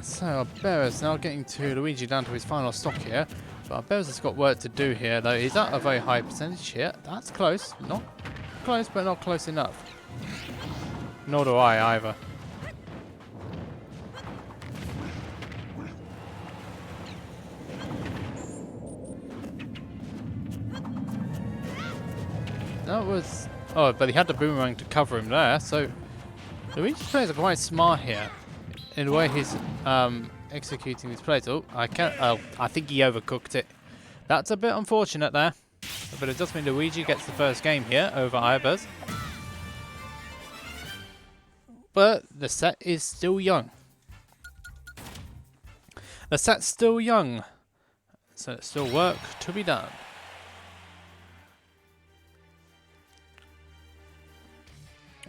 So Barris now getting to Luigi down to his final stock here. But Barris has got work to do here though. He's at a very high percentage here. That's close. Not close, but not close enough. Nor do I either. That was... Oh, but he had the boomerang to cover him there, so... Luigi's players are quite smart here. In the way he's executing these plays. Oh, I think he overcooked it. That's a bit unfortunate there. But it does mean Luigi gets the first game here over Ibers. But the set is still young. The set's still young. So there's still work to be done.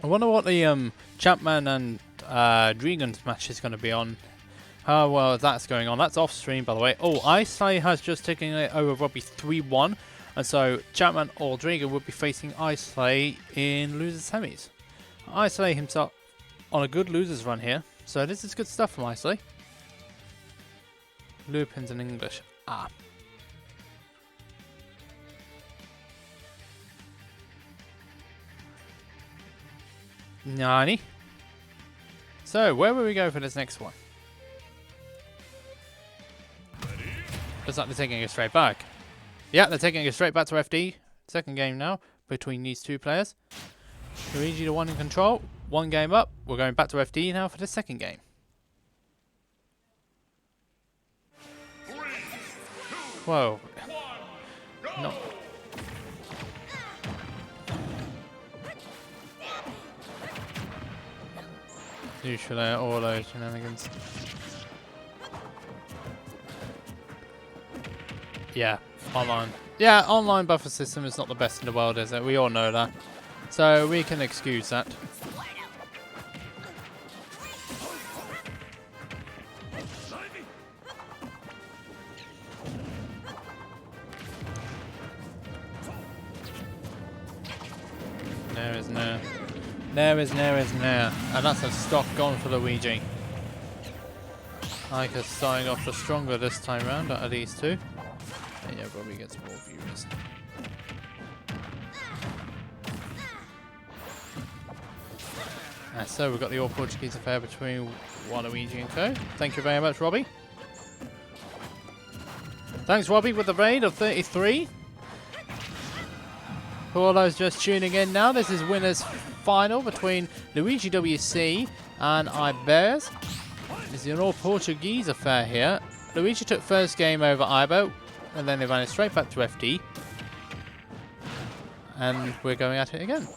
I wonder what the Champman and Regen's match is going to be on. How well that's going on. That's off stream, by the way. Oh, Islay has just taken it over Robbie 3-1. And so Champman or Regen would be facing Islay in losers semis. Islay himself on a good losers run here. So this is good stuff from Islay. Lupins in English. Ah. Nani. So, where will we go for this next one? Looks like they're taking it straight back. Yeah, they're taking it straight back to FD. Second game now between these two players. Luigi the one in control. One game up. We're going back to FD now for the second game.
3, 2,
Whoa.
1, go!
No. Usually all those shenanigans. Yeah, online. Yeah, online buffer system is not the best in the world, is it? We all know that. So we can excuse that. There is no. There is no. And that's a stock gone for Luigi. Ika's starting off the stronger this time round out of these two. And yeah, probably gets more viewers. And so we've got the all-Portuguese affair between Waluigi and co. Thank you very much, Robbie. Thanks, Robbie, with the raid of 33. For all those just tuning in now, this is winners final between Luigi WC and Iberes. This is an all-Portuguese affair here. Luigi took first game over Ibo, and then they ran it straight back to FD. And we're going at it again.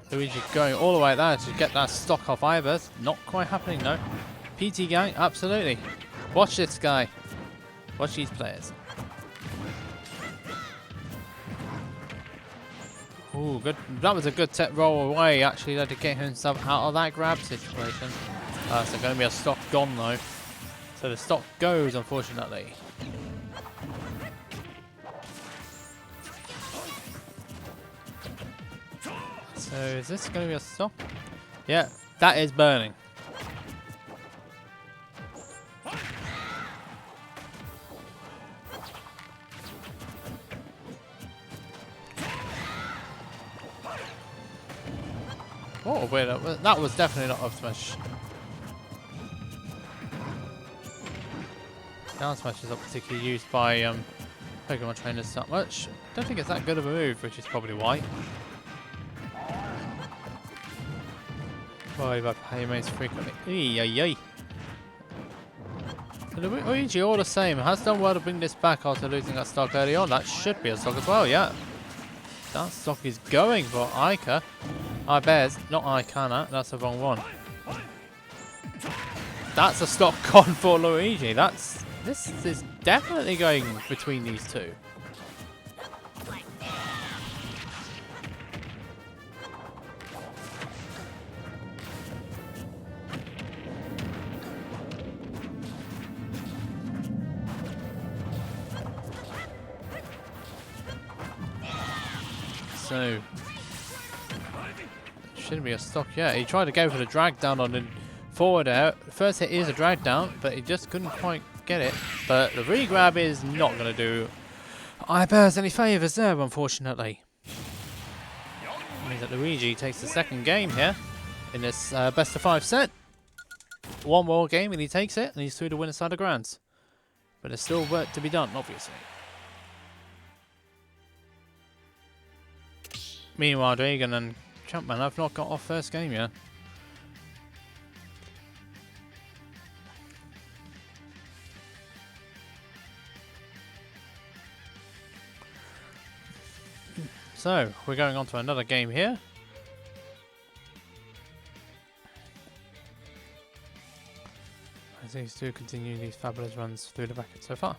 Luigi going all the way there to get that stock off Ibers. Not quite happening, though. PT gang, absolutely. Watch this guy. Watch these players. Ooh, good. That was a good tech roll away, actually, to get himself out of that grab situation. So going to be a stock gone, though. So the stock goes, unfortunately. So is this going to be a stock? Yeah, that is burning. Oh, wait, that was definitely not up smash. Down smash is not particularly used by Pokemon trainers that much. Don't think it's that good of a move, which is probably why. Why do I play mates frequently? Eey. So Luigi, all the same, has done well to bring this back after losing that stock early on. That should be a stock as well, yeah. That stock is going for Ica. I bet, not Icana, that's the wrong one. That's a stock gone for Luigi. This is definitely going between these two. So shouldn't be a stock yet. He tried to go for the drag down on the forward air. First hit is a drag down, but he just couldn't quite get it. But the re-grab is not going to do Ibears any favours there, unfortunately. Means that Luigi takes the second game here in this best of 5 set. One more game and he takes it, and he's through the winner side of Grands. But there's still work to be done, obviously. Meanwhile, Regen and Champman have not got off first game yet. So, we're going on to another game here. As these two continue these fabulous runs through the bracket so far.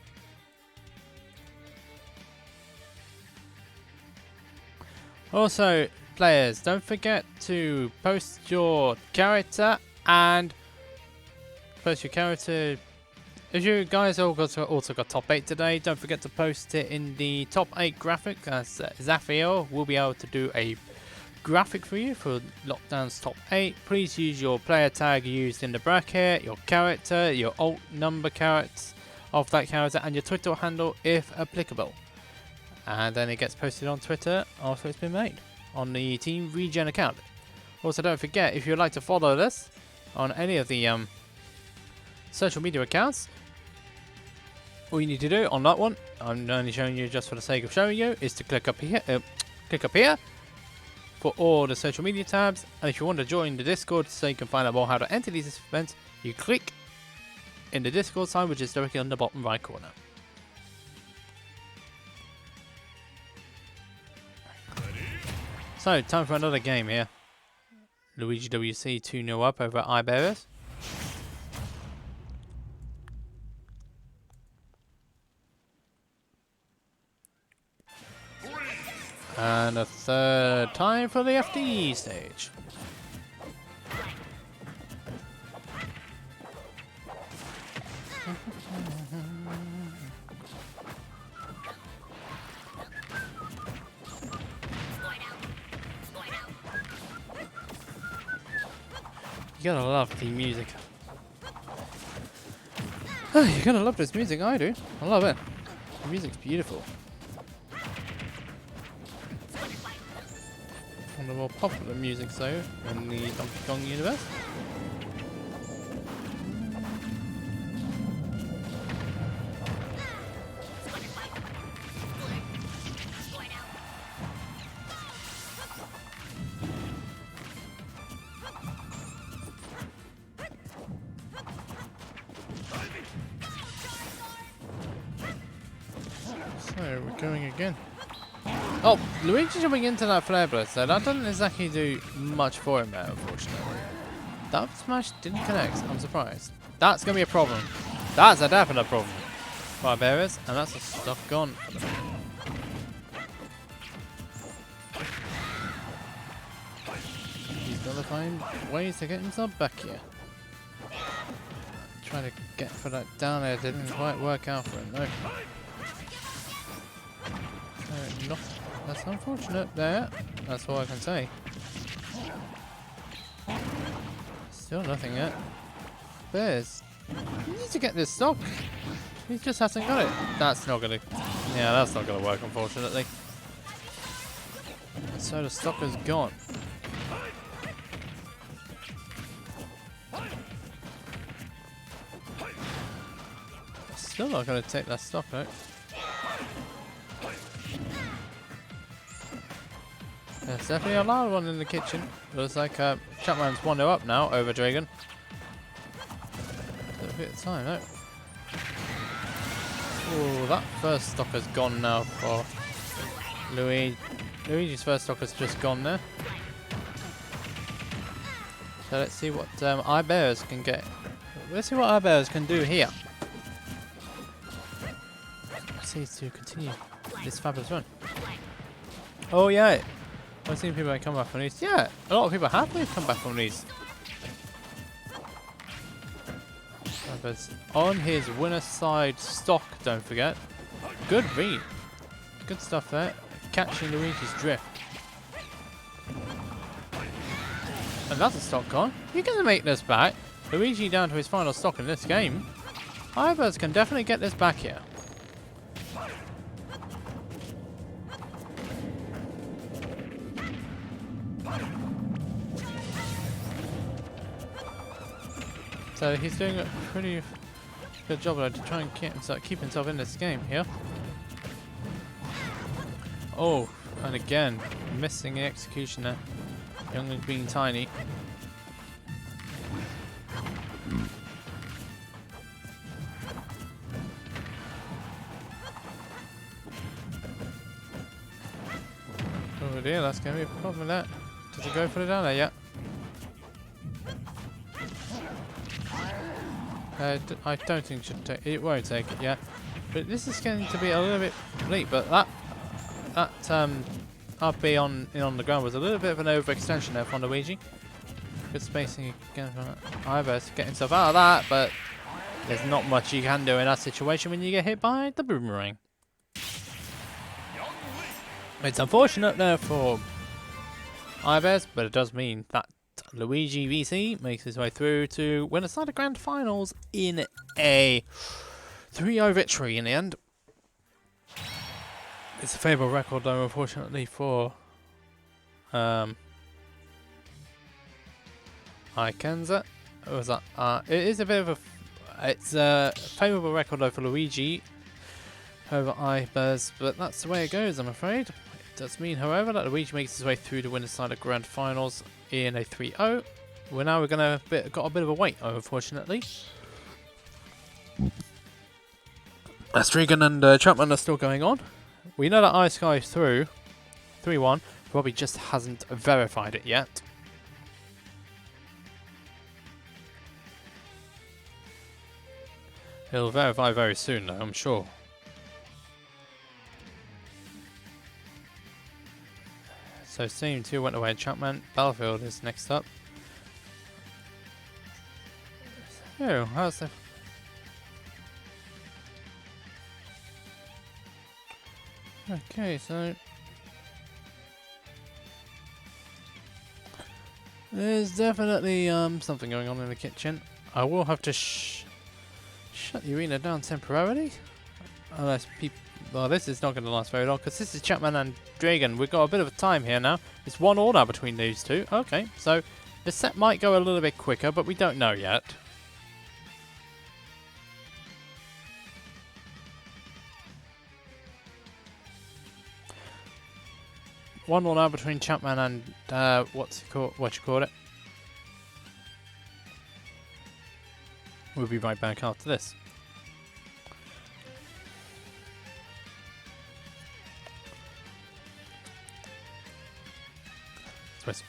Also, players, don't forget to post your character and post your character. If you guys also got top 8 today, don't forget to post it in the top 8 graphic, as Zafio will be able to do a graphic for you for Lockdown's top 8. Please use your player tag used in the bracket, your character, your alt number characters of that character, and your Twitter handle if applicable. And then it gets posted on Twitter after it's been made on the Team Regen account. Also, don't forget, if you'd like to follow us on any of the social media accounts, all you need to do on that one, I'm only showing you just for the sake of showing you, is to click up here for all the social media tabs. And if you want to join the Discord so you can find out more how to enter these events, you click in the Discord sign, which is directly on the bottom right corner. So, time for another game here. Luigi WC 2-0 up over Iberis. And a third time for the FD stage. You gotta love the music. Oh, you're gonna love this music, I do. I love it. The music's beautiful. One of the more popular music, though, in the Donkey Kong universe. So, we're going again. Oh, Luigi jumping into that flare blitz, so that doesn't exactly do much for him there, unfortunately. That smash didn't connect, I'm surprised. That's going to be a problem. That's a definite problem. Barbarians, and that's the stuff gone. He's got to find ways to get himself back here. Trying to get for that down there didn't quite work out for him, no. That's unfortunate there. That's all I can say. Still nothing yet. Bears. You need to get this stock. He just hasn't got it. That's not gonna. Yeah, that's not gonna work, unfortunately. So the stock is gone. Still not gonna take that stock though. There's definitely a loud one in the kitchen. Looks like Champman's 1-0 up now over Regen. A bit of time though. Oh, that first stock has gone now for Luigi's first stock has just gone there. So let's see what iBears can get. Let's see what iBears can do here. Let's see to continue this fabulous run. Oh yeah, I've seen people come back from these. Yeah, a lot of people have come back from these. On his winner side stock, don't forget. Good read. Good stuff there. Catching Luigi's drift. And that's a stock gone. You're going to make this back. Luigi down to his final stock in this game. iBears can definitely get this back here. So he's doing a pretty good job to try and keep himself in this game here. Oh, and again, missing the execution there. Youngling being tiny. Oh dear, that's going to be a problem with that. Does he go for it down there yet? I don't think it should take it. Won't take it yet. But this is going to be a little bit late. But that RB on the ground was a little bit of an overextension there from Luigi. Good spacing again from iBears to get himself out of that. But there's not much you can do in that situation when you get hit by the boomerang. It's unfortunate there for iBears, but it does mean that Luigi VC makes his way through to win a side of grand finals in a 3-0 victory in the end. It's a favourable record though, unfortunately, for Ikenza. Was that? It is a bit of it's a favourable record though for Luigi over iBears, but that's the way it goes, I'm afraid. It does mean, however, that Luigi makes his way through to win a side of grand finals in a 3-0. We're gonna got a bit of a wait, unfortunately. As Regen and Champman are still going on. We know that Ice Guy is through 3-1. Robbie just hasn't verified it yet. He'll verify very soon though, I'm sure. So Steam 2 went away and Champman. Battlefield is next up. So, how's the... Okay, so... There's definitely something going on in the kitchen. I will have to shut the arena down temporarily. Unless people... Well, this is not going to last very long because this is Champman and Regen. We've got a bit of a time here now. It's 1-1 now between these two. Okay, so the set might go a little bit quicker, but we don't know yet. One more now between Champman and what you call it. We'll be right back after this. Swiss.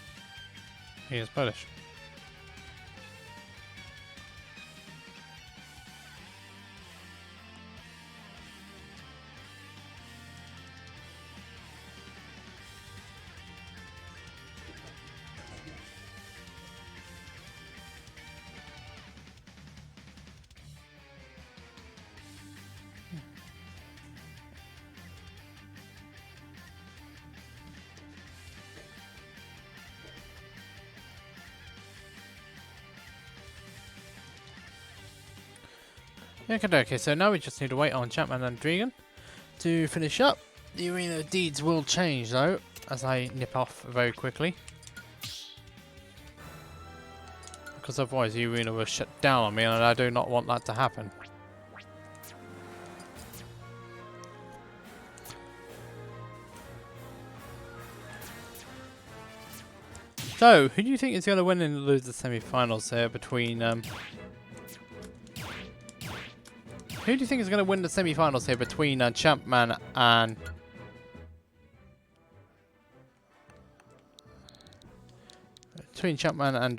He is Polish. Okay, so now we just need to wait on Champman and Regen to finish up. The arena deeds will change though, as I nip off very quickly. Because otherwise the arena will shut down on me, and I do not want that to happen. So, who do you think is going to win and lose the semi-finals here between who do you think is going to win the semi-finals here between Champman and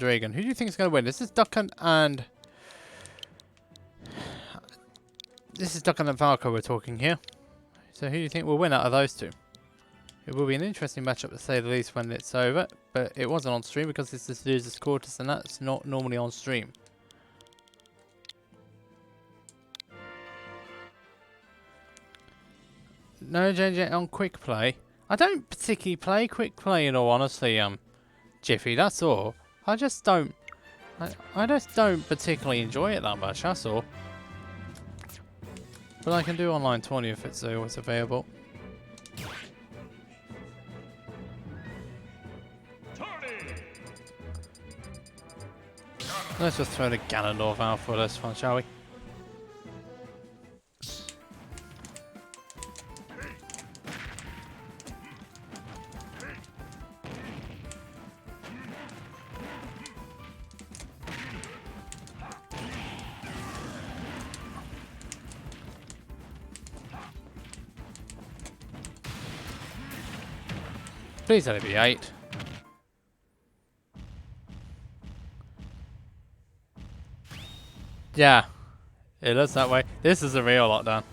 Regen? Who do you think is going to win? This is Duckhunt and Valko we're talking here. So who do you think will win out of those two? It will be an interesting matchup to say the least when it's over, but it wasn't on stream because this is losers quarters and that's not normally on stream. No JJ on quick play. I don't particularly play quick play in all honesty, Jiffy, that's all. I just don't particularly enjoy it that much, that's all. But I can do online 20 if it's always available. Let's just throw the Ganondorf out for this one, shall we? Please let it be 8. Yeah, it looks that way. This is a real lockdown.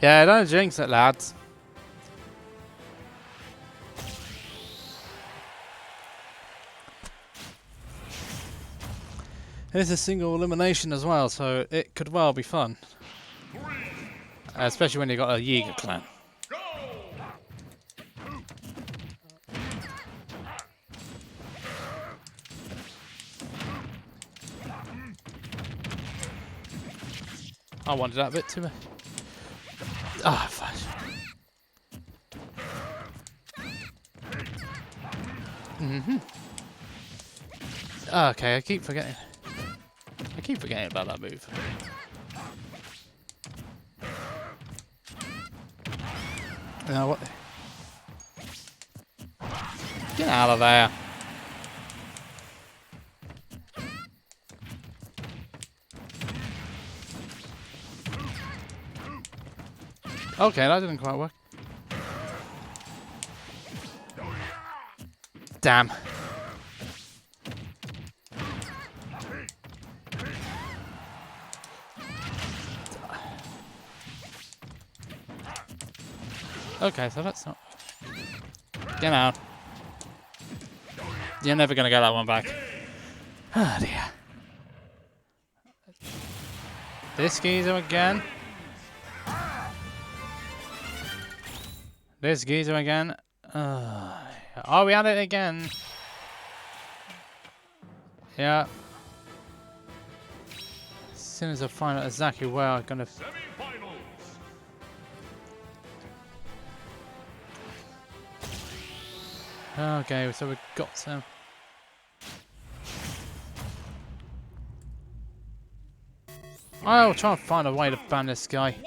Yeah, don't jinx it, lads. It's a single elimination as well, so it could well be fun. Especially when you've got a Yeager clan. I wanted that bit too much. Ah, fudge. Okay, I keep forgetting about that move. Now what? Get out of there. Okay, that didn't quite work. Damn. Okay, so that's not... Get out. You're never gonna get that one back. Oh dear. This geezer again. This geezer again. Oh, we had it again. Yeah. As soon as I find out exactly where I'm gonna... Okay, so we've got some... I'll try and find a way to ban this guy.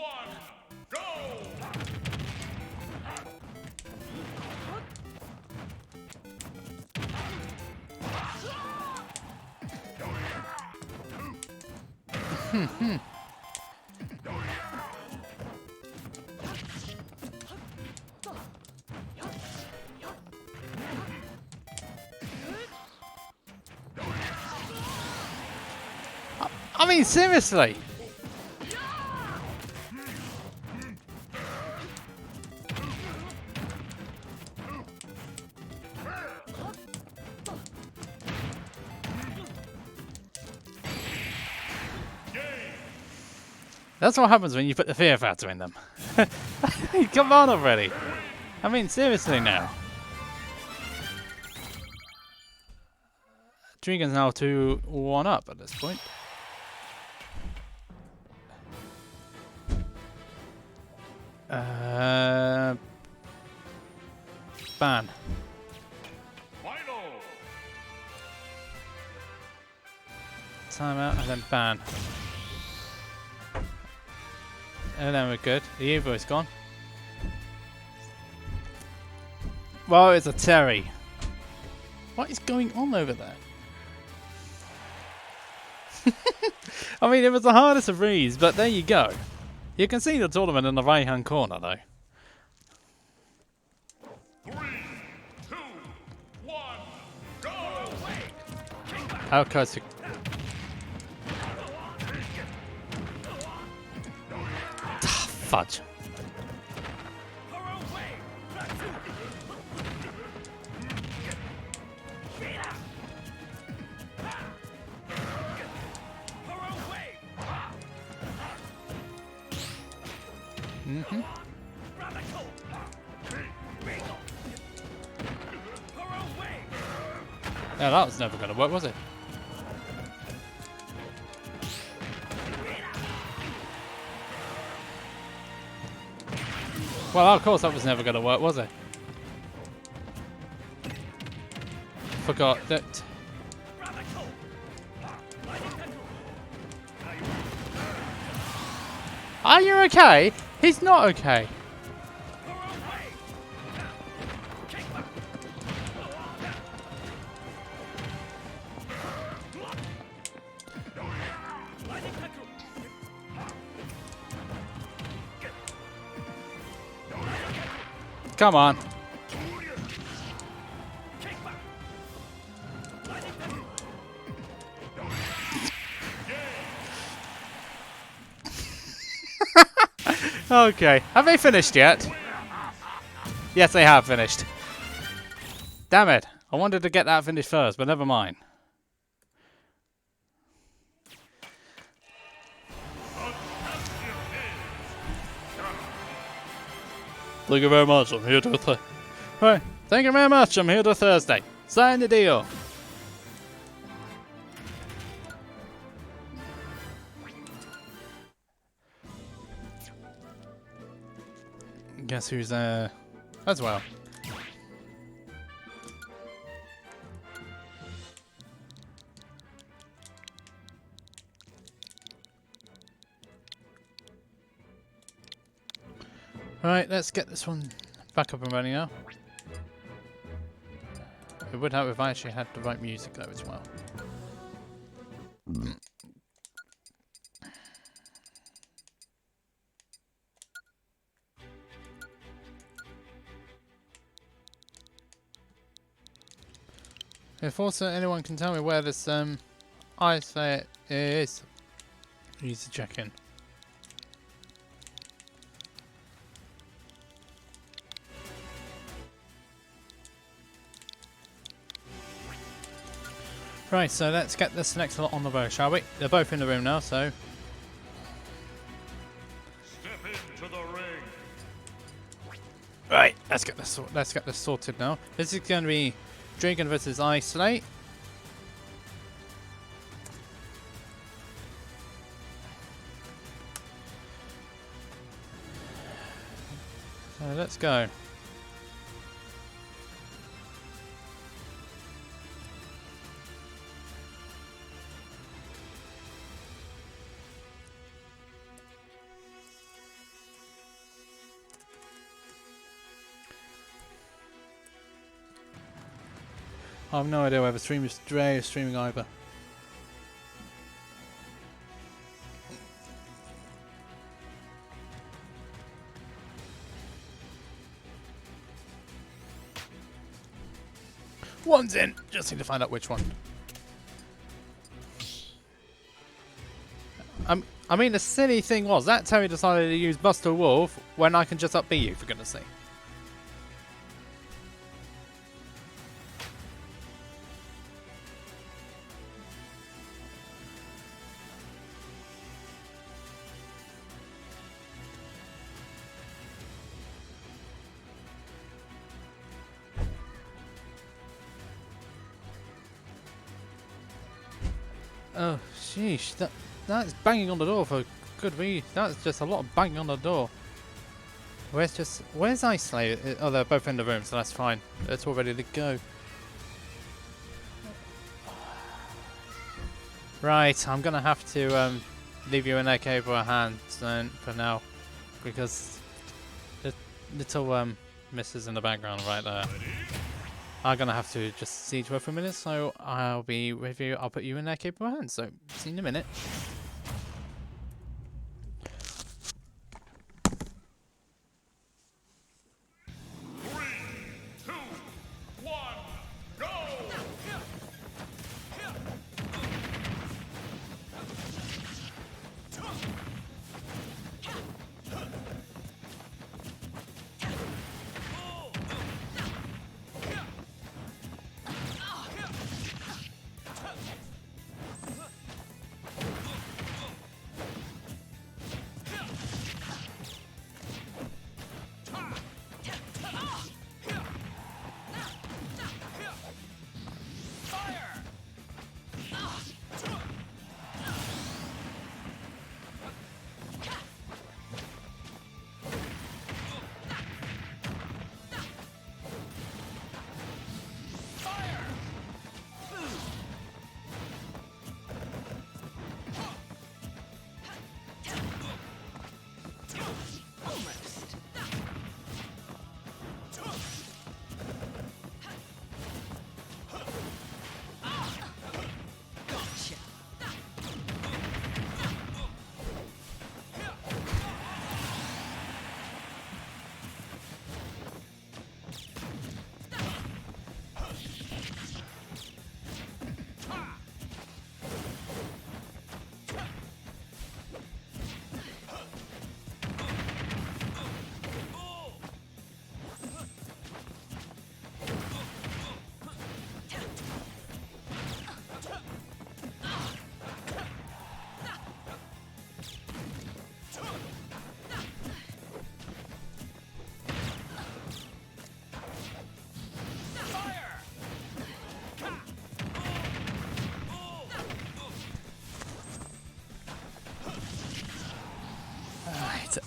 I mean, seriously. That's what happens when you put the fear factor in them. Come on already. I mean, seriously now. Regen's now 2-1 up at this point. Ban.
Final.
Timeout and then ban. And then we're good. The Evo is gone. Well, it's a Terry. What is going on over there? I mean, it was the hardest of reads, but there you go. You can see the tournament in the right-hand corner, though.
3, 2, 1, go!
How close to... Fudge. Mm-hmm. Yeah, that was never going to work, was it? Well, of course that was never going to work, was it? Forgot that... Are you okay? He's not okay. Come on. Okay, have they finished yet? Yes, they have finished. Damn it. I wanted to get that finished first, but never mind. Thank you very much. I'm here to right. Thank you very much. I'm here to Thursday. Sign the deal. Guess who's there as well? Right, let's get this one back up and running now. It would help if I actually had the right music though as well. If also anyone can tell me where this ice fair is, need to check in. Right, so let's get this next lot on the road, shall we? They're both in the room now, so.
Step into the ring.
Right, let's get this sorted now. This is going to be Regen versus Isolate. So let's go. I have no idea whether Dre is streaming either. One's in. Just need to find out which one. I mean, the silly thing was that Terry decided to use Buster Wolf when I can just up B you, for goodness sake. Oh, sheesh. That's banging on the door for good reason. That's just a lot of banging on the door. Where's Ice Slayer? Oh, they're both in the room, so that's fine. It's all ready to go. Right, I'm gonna have to leave you in their capable hands then for now, because the little misses in the background right there. I'm gonna have to just see to her for a minute, so I'll be with you. I'll put you in their capable hands. So see you in a minute.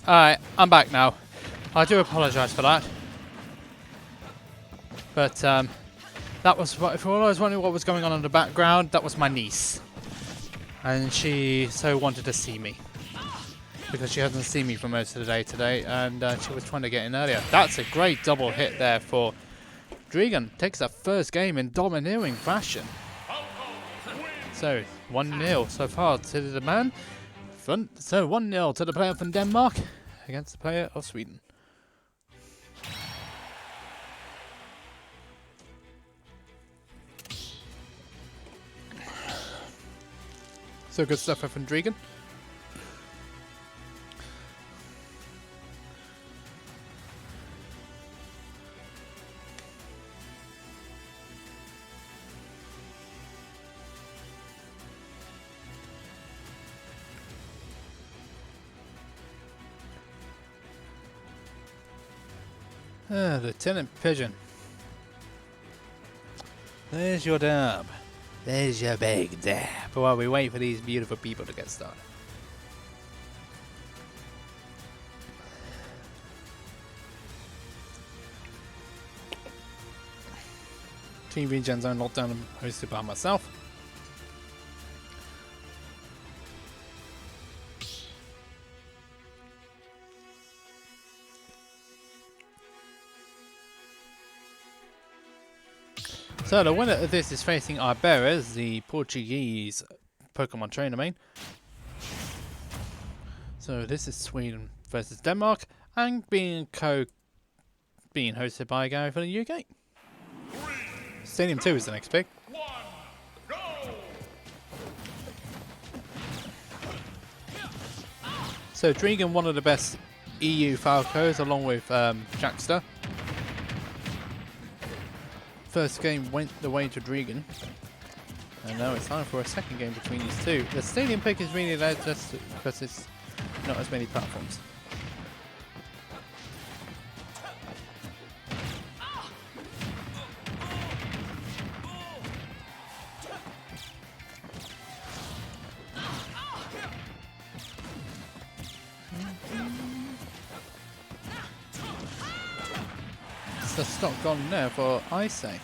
Alright, I'm back now. I do apologise for that. But that was what, if all I was wondering what was going on in the background, that was my niece. And she so wanted to see me. Because she hasn't seen me for most of the day today, and she was trying to get in earlier. That's a great double hit there for Regen. Takes that first game in domineering fashion. So, 1-0 so far to the man. So 1-0 to the player from Denmark against the player of Sweden. So good stuff from Regen. Lieutenant Pigeon. There's your dab. There's your big dab. While we wait for these beautiful people to get started. Team Regen Zone Lockdown hosted by myself. So the winner of this is facing Iberas, the Portuguese Pokemon trainer main. So this is Sweden versus Denmark, and being hosted by a guy from the UK. Stadium 2 is the next pick. So Regen, one of the best EU Falcos, along with Jackster. First game went the way to Regen, and now it's time for a second game between these two. The stadium pick is really there just because it's not as many platforms. the stock gone there for Isay.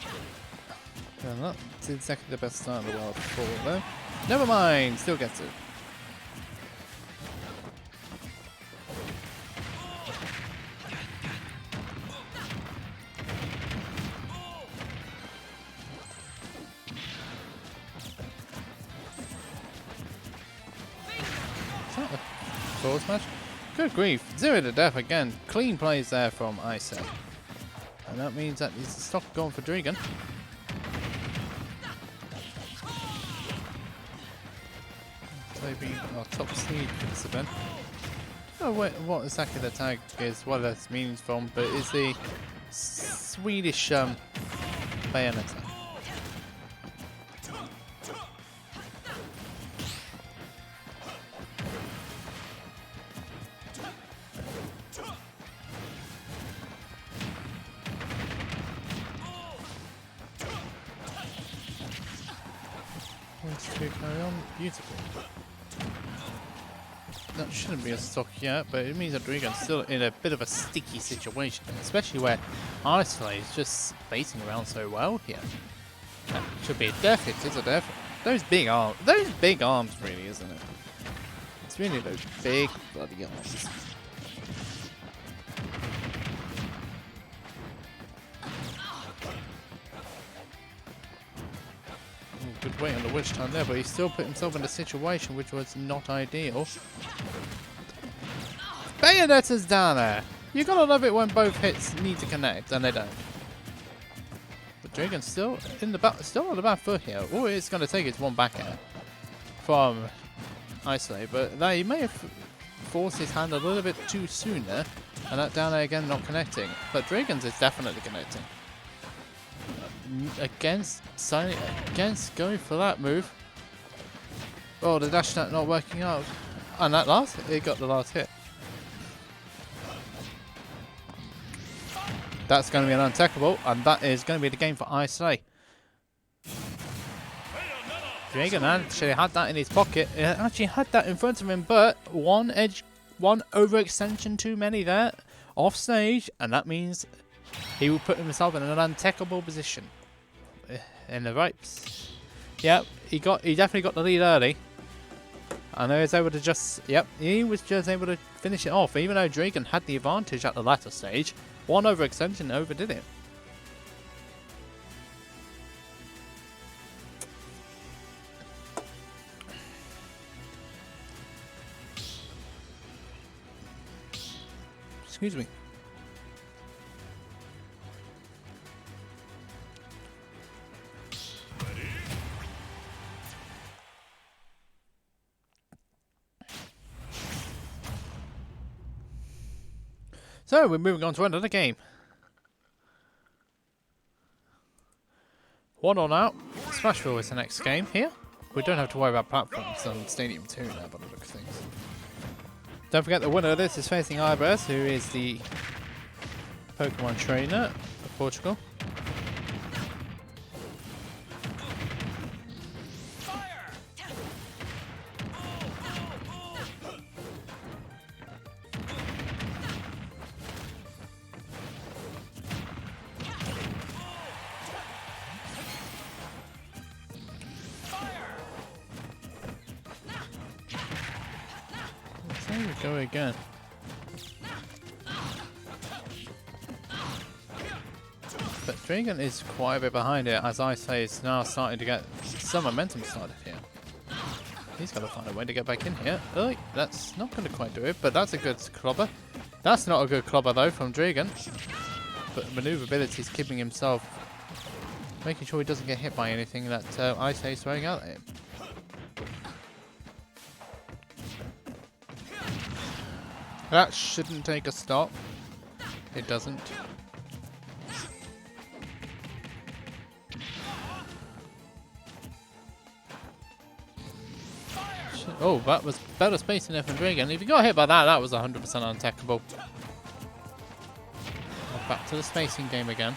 And that's exactly the best start in the world for them. Never mind, still gets it. Is that a forward smash? Good grief, 0 to death again. Clean plays there from Isay. And that means that is the stock gone for Regen. Maybe our top seed could have been. I don't know what exactly the tag is, what that means from, but it's the Swedish Bayonetta. Let's carry on. Beautiful. That shouldn't be a stock yet, but it means that Regen's still in a bit of a sticky situation, especially where Arsley is just spacing around so well here. That should be a death hit, is a death. Those big arms really, isn't it? It's really those big bloody arms. Good wait on the witch time there, but he still put himself in a situation which was not ideal. Bayonetta's down there! You gotta love it when both hits need to connect, and they don't. But Regen's still in the still on the back foot here. All it's gonna take is one back air from Isolate, but he may have forced his hand a little bit too soon there, and that down air again not connecting. But Regen's is definitely connecting. Against going for that move. Oh, the dash attack not working out. And that it got the last hit. That's going to be an untechable, and that is going to be the game for Islay. Regen actually had that in his pocket. He actually had that in front of him, but one overextension too many there off stage, and that means he will put himself in an untechable position. In the ropes. Yep, he definitely got the lead early. And he was able to he was just able to finish it off, even though Regen had the advantage at the latter stage. One overextension overdid it. Excuse me. So we're moving on to another game. 1-1 out. Smashville is the next game here. We don't have to worry about platforms on Stadium 2 now, by the look of things. Don't forget the winner of this is facing Ibers, who is the Pokemon trainer of Portugal. There we go again. But Regen is quite a bit behind it, as I say, is now starting to get some momentum started here. He's got to find a way to get back in here. Oh, that's not going to quite do it, but that's a good clobber. That's not a good clobber though from Regen. But maneuverability is keeping himself, making sure he doesn't get hit by anything that I say is throwing out at him. That shouldn't take a stop. It doesn't. Oh, that was better spacing there from Regen. If you got hit by that, that was 100% untechable. Back to the spacing game again.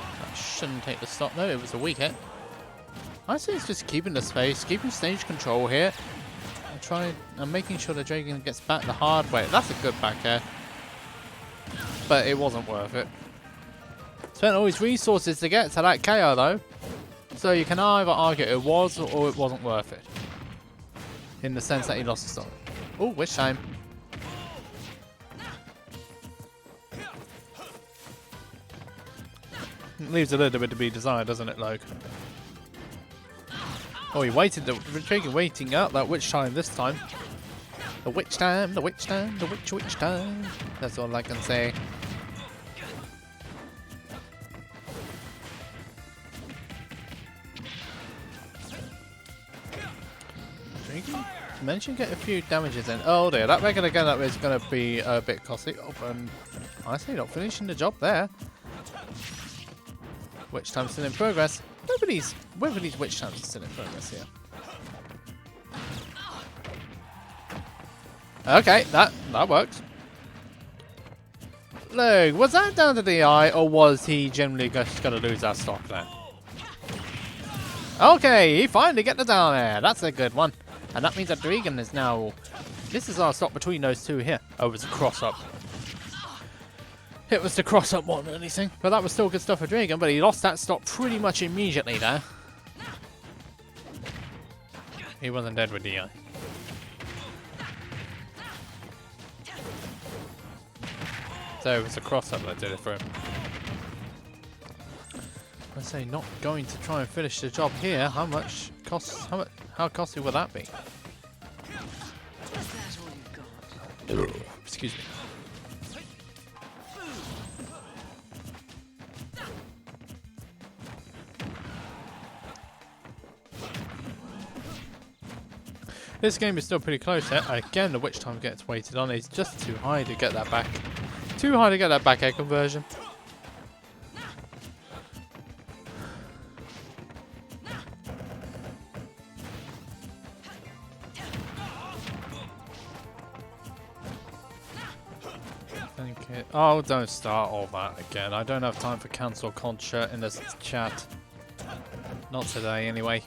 That shouldn't take the stop though, it was a weak hit. I say it's just keeping the space, keeping stage control here. I'm making sure the Dragon gets back the hard way. That's a good back air. But it wasn't worth it. Spent all his resources to get to that KO though. So you can either argue it was or it wasn't worth it. In the sense that he lost the stock. Oh, wish time. It leaves a little bit to be desired, doesn't it, Loke? Oh, he waited, the Dragon waiting out that witch time this time. The witch time, the witch time, the witch time. That's all I can say. Dragon managed to get a few damages in. Oh dear, that Regen again, that was going to be a bit costly. Oh, I say not finishing the job there. Witch time's still in progress. Whether these witch times are still in progress here. Okay, that works. Look, was that down to the eye, or was he generally just going to lose that stock then? Okay, he finally get the down there. That's a good one. And that means that Regen is now... This is our stock between those two here. Oh, it's a cross-up. It was the cross-up more than anything. But that was still good stuff for Regen, but he lost that stock pretty much immediately there. He wasn't dead with the eye. So it was a cross-up that did it for him. I say not going to try and finish the job here. How costly will that be? Excuse me. This game is still pretty close here. Again, the witch time gets weighted on. It's just too high to get that back. Too high to get that back air conversion. Okay. Oh, don't start all that again. I don't have time for cancel culture in this chat. Not today, anyway.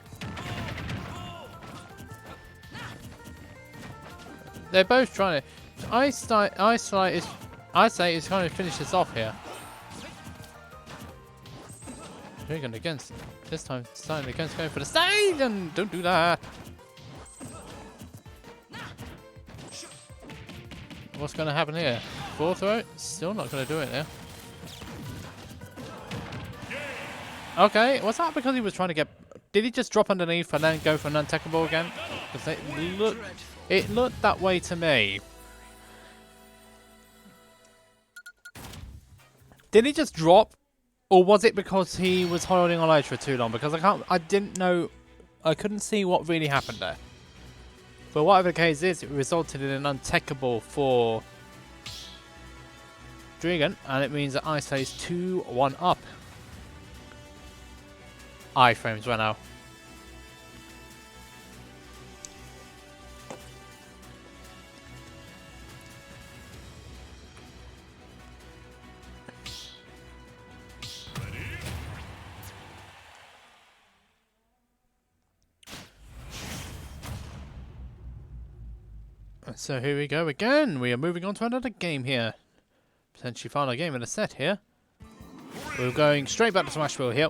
They're both trying to... I say he's trying to finish this off here. Regen against... This time, starting against going for the stage, and don't do that. What's going to happen here? Full throw? Still not going to do it there. Okay, was that because he was trying to get... Did he just drop underneath and then go for an untechable again? Because it looked that way to me. Did he just drop? Or was it because he was holding on edge for too long? Because I didn't know, I couldn't see what really happened there. But whatever the case is, it resulted in an untechable for Regen, and it means that I stays 2-1 up. Iframes went out. So here we go again. We are moving on to another game here. Potentially final game in a set here. We're going straight back to Smashville here.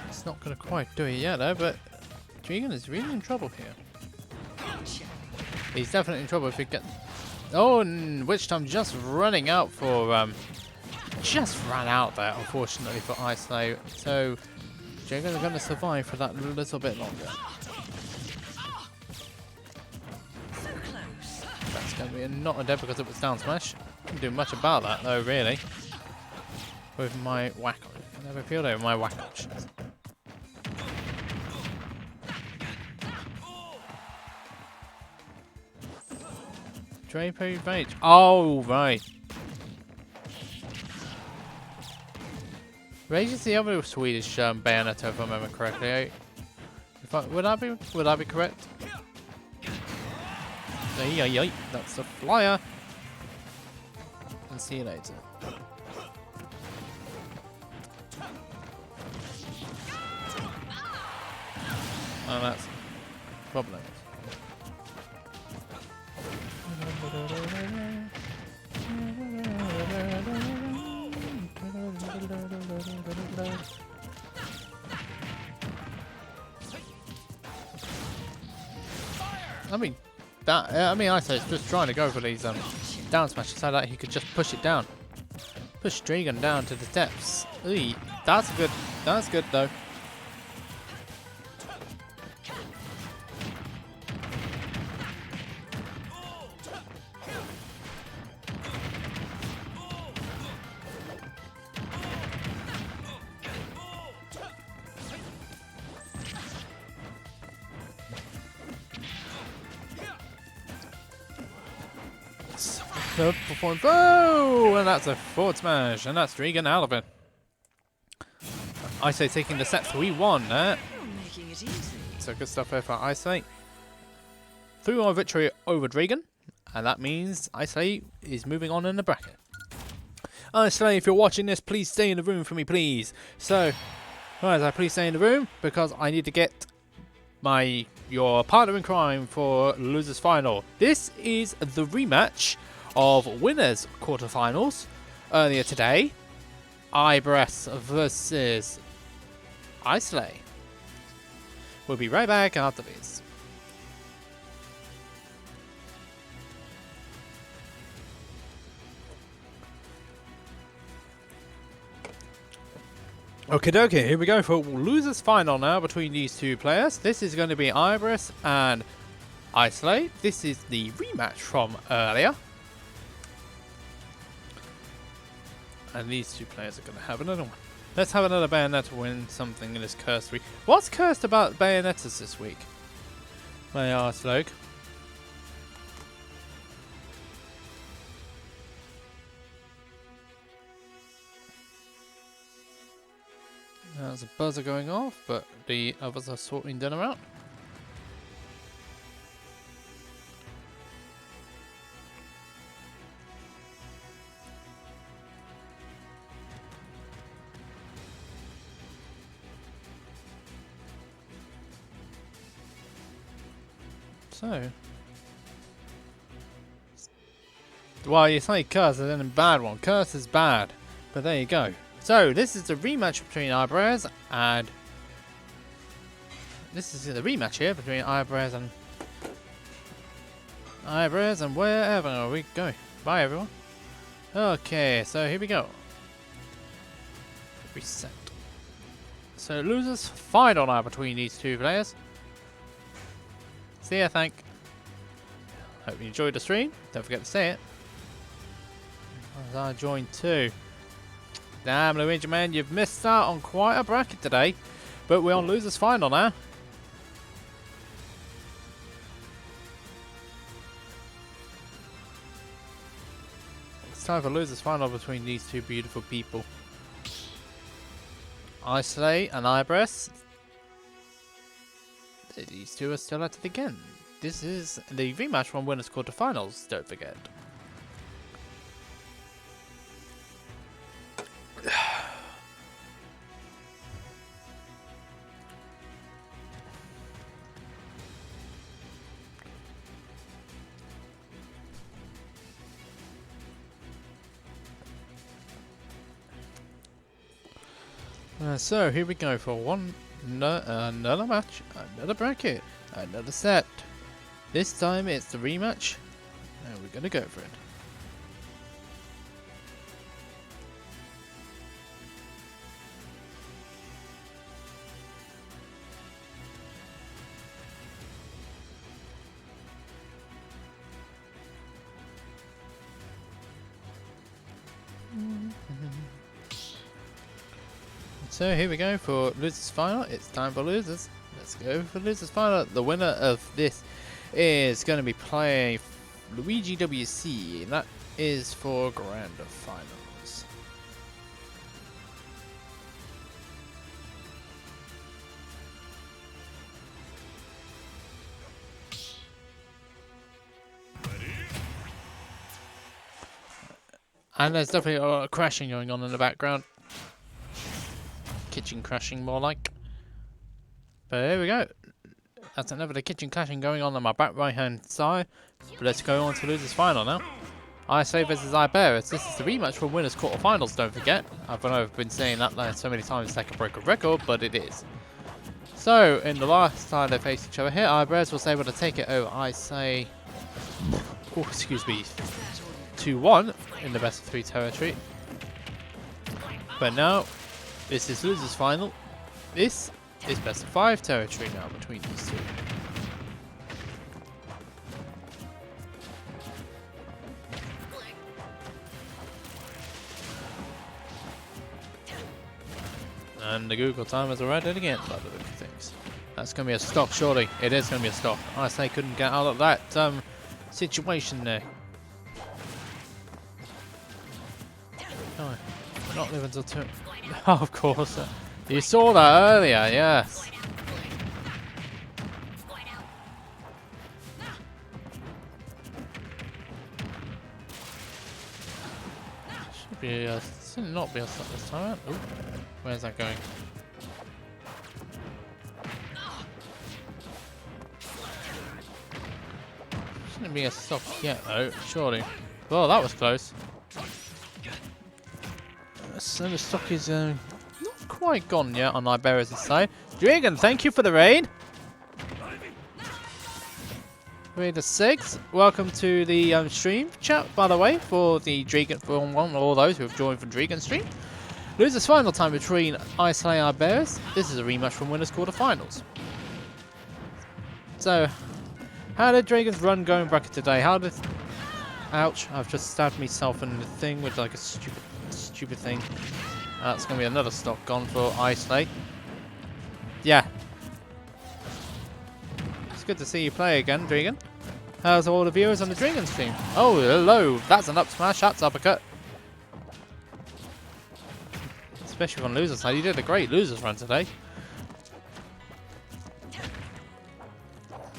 It's not going to quite do it yet though, but Regen is really in trouble here. He's definitely in trouble if he gets... Oh, and Witch Time just running out for... just ran out there, unfortunately, for Ice Slayer. So, Regen's going to survive for that little bit longer. That's going to be not a dead because it was down smash. Couldn't do much about that though, really. With my whack... I never feel it with my whack options. Draper Rage. Oh, right. Rage is the other Swedish Bayonetta, if I remember correctly. Would I be correct? Ay, that's a flyer. And see you later. Oh, that's problem. I say it's just trying to go for these down smashes so that he could just push it down. Push Regen down to the depths. Eey, that's good. That's good though. Performance. Oh, and that's a forward smash, and that's Regen out of it. I say taking the set 3-1 there.
Making it easy.
So good stuff there for I say. 3-1 victory over Regen, and that means I say is moving on in the bracket. I say, if you're watching this, please stay in the room for me, please. So, please stay in the room because I need to get your partner in crime for losers final. This is the rematch of winners quarterfinals earlier today. Ibress versus Islay. We'll be right back after this. Okie dokie, here we go for losers final now between these two players. This is going to be Ibress and Islay. This is the rematch from earlier. And these two players are going to have another one. Let's have another Bayonetta win something in this curse week. What's cursed about Bayonettas this week? May I ask, Luke? There's a buzzer going off, but the others are sorting dinner out. So, well, you say curse is a bad one. Curse is bad, but there you go. So this is the rematch between Ibress and wherever we go. Bye everyone. Okay, so here we go. Reset. So losers final now between these two players. See ya, thank. Hope you enjoyed the stream. Don't forget to say it. As I joined too. Damn, Luigi man, you've missed out on quite a bracket today. But we're on losers final now. It's time for losers final between these two beautiful people. Islay and Ibress. These two are still at it again. This is the rematch from winners quarterfinals, don't forget. So here we go for another match, another bracket, another set. This time it's the rematch, and we're gonna go for it. So here we go for losers final. It's time for losers. Let's go for losers final. The winner of this is going to be playing Luigi WC. That is for Grand Finals. And there's definitely a lot of crashing going on in the background. Kitchen crashing, more like. But here we go. That's another kitchen crashing going on my back right hand side. But let's go on to losers final now. ISA versus Iberis. This is the rematch for winners quarterfinals, don't forget. I know I've been saying that like so many times like a broken record, but it is. So, in the last time they faced each other here, Iberis was able to take it over ISA. Oh, excuse me. 2-1 in the best of 3 territory. But now, this is losers final. This is best of 5 territory now between these two. And the Google timers are read it again by the look of things. That's going to be a stock, surely. It is going to be a stock. I say couldn't get out of that situation there. Oh, we're not living until 2. Oh, of course. You saw that earlier, yes. Should be should not be a stop this time. Ooh, where's that going? Shouldn't be a stop yet though, surely. Well, that was close. So the stock is not quite gone yet on Iberis' side. Regen, thank you for the raid. Raider 6, welcome to the stream chat, by the way, for the Dragon, for all those who have joined from Dragon stream. Losers final time between ISA and Iberis. This is a rematch from winners quarterfinals. So, how did Dragon's run go in bracket today? How did... Ouch, I've just stabbed myself in the thing with like a stupid thing. That's going to be another stock gone for ISA. Yeah. It's good to see you play again, Dragon. How's all the viewers on the Dragon stream? Oh, hello. That's an up smash. That's uppercut. Especially on losers side. You did a great losers run today.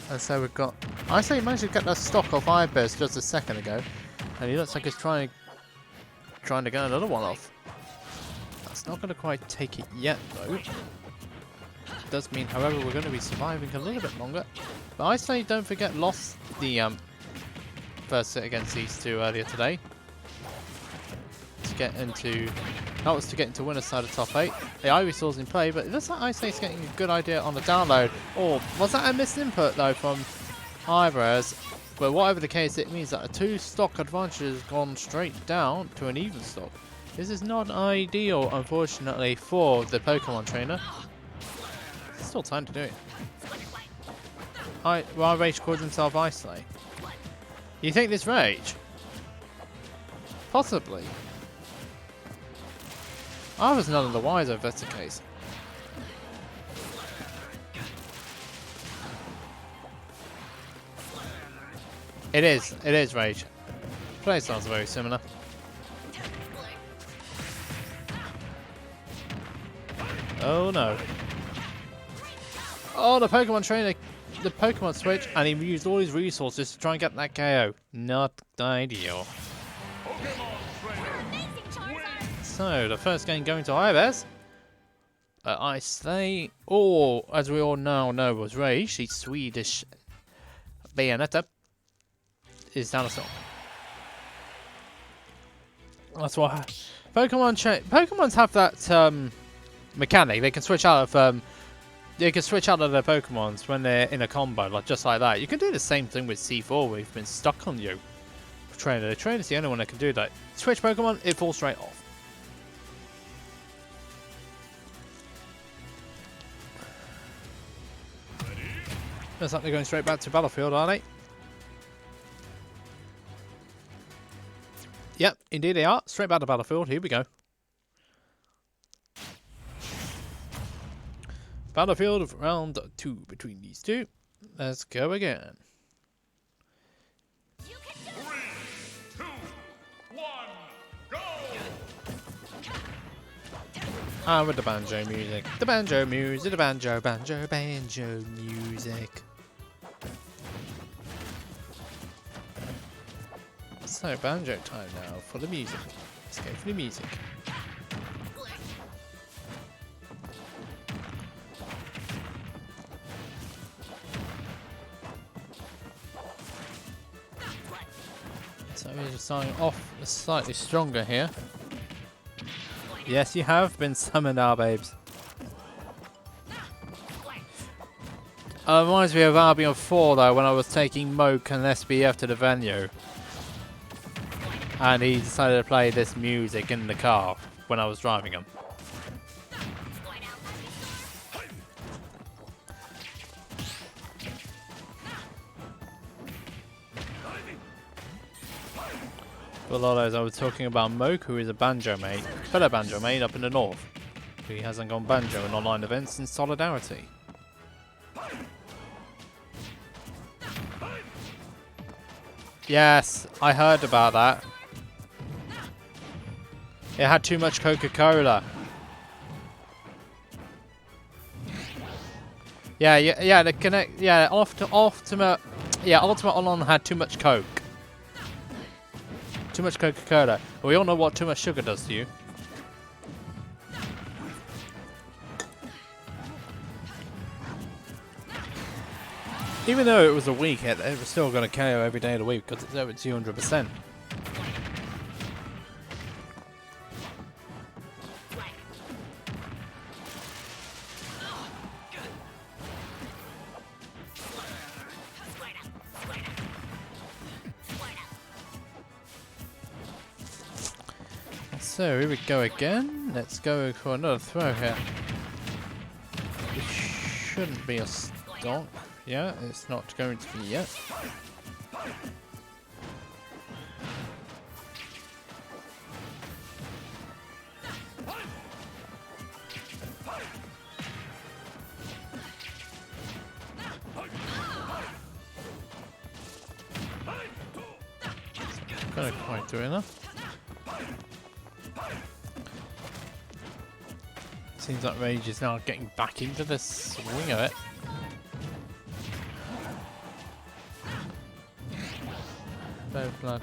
And so we've got... I say he managed to get that stock off Iberis just a second ago. And he looks like he's trying to get another one off. That's not going to quite take it yet, though. Does mean, however, we're going to be surviving a little bit longer. But I say, don't forget, lost the first set against these two earlier today. To get into... That was to get into winner's side of top 8. The Ivysaur's in play, but it looks like Ice getting a good idea on the download. Or was that a missed input, though, from Iberis? But whatever the case, it means that a 2 stock advantage has gone straight down to an even stock. This is not ideal, unfortunately, for the Pokemon trainer. There's still time to do it. Well, Rage calls himself Ice Lay. You think this Rage? Possibly. I was none of the wiser if that's the case. It is Rage. Play styles are very similar. Oh no. Oh, the Pokemon trainer, the Pokemon switch, and he used all his resources to try and get that KO. Not ideal. So, the first game going to Iberis. I say, or as we all now know, was Rage, the Swedish Bayonetta, is down a stock. That's why Pokemons have that mechanic. They can switch out of their Pokemons when they're in a combo, like just like that. You can do the same thing with C4, where you've been stuck on your trainer. The trainer's the only one that can do that. Switch Pokemon, it falls straight off. Looks like they're going straight back to Battlefield, aren't they? Yep, indeed they are. Straight back to Battlefield. Here we go. Battlefield of round 2 between these two. Let's go again.
Go!
Ah, with the banjo music. The banjo music, the banjo music. So, banjo time now for the music. Let's go for the music. So we're starting off slightly stronger here. Yes, you have been summoned, our babes. Reminds me of Albion 4 though, when I was taking Moke and SBF to the venue. And he decided to play this music in the car when I was driving him. For a lot of those, I was talking about Moke, who is a banjo mate, fellow banjo mate up in the north. He hasn't gone banjo in online events in solidarity. Yes, I heard about that. It had too much Coca-Cola. Yeah. The connect. Yeah, Ultimate Online had too much Coke. Too much Coca-Cola. We all know what too much sugar does to you. Even though it was a week, it was still going to KO every day of the week because it's over 200%. So here we go again. Let's go for another throw here. It shouldn't be a stock. Yeah, it's not going to be yet. Not quite doing enough. Seems like Rage is now getting back into the swing of it. No blood.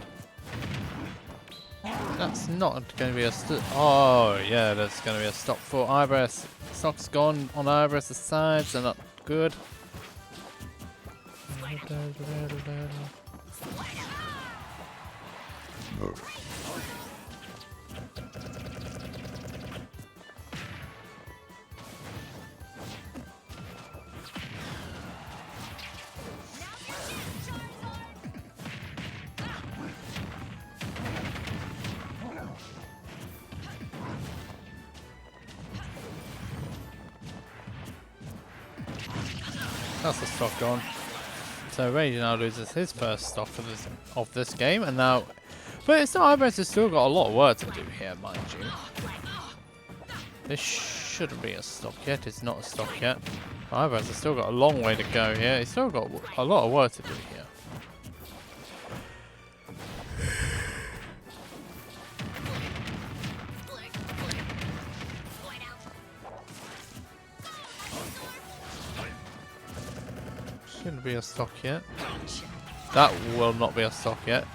That's not going to be a oh yeah, that's going to be a stop for Ibris. Stock's gone on Ibris' side, so not good. That's the stock gone. So Rage now loses his first stock of this game, and now, but it's not. Ibris has still got a lot of work to do here, mind you. This shouldn't be a stock yet. It's not a stock yet. Ibris has still got a long way to go here. He's still got a lot of work to do here. Shouldn't be a stock yet. That will not be a stock yet.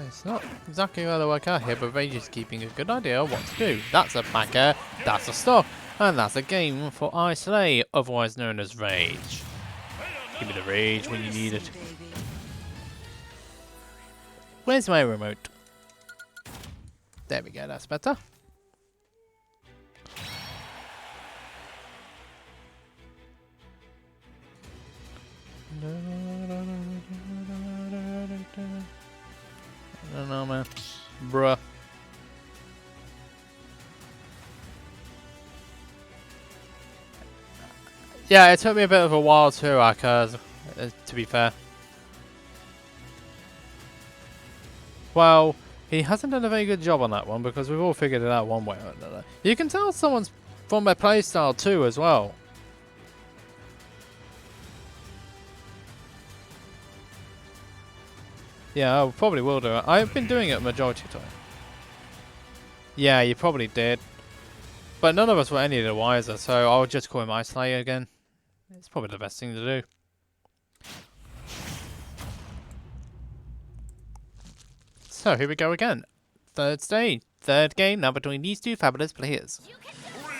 It's not exactly where they work out here, but Rage is keeping a good idea of what to do. That's a packer, that's a stock, and that's a game for Isolate, otherwise known as Rage. Give me the Rage when you need it. Where's my remote? There we go, that's better. I don't know, man. Bruh. Yeah, it took me a bit of a while to Akaraien, to be fair. Well, he hasn't done a very good job on that one because we've all figured it out one way or another. You can tell someone's from their playstyle too as well. Yeah, I probably will do it. I've been doing it a majority of the time. Yeah, you probably did. But none of us were any the wiser, so I'll just call him Ice Slayer again. It's probably the best thing to do. So here we go again. Third stage. Third game now between these two fabulous players.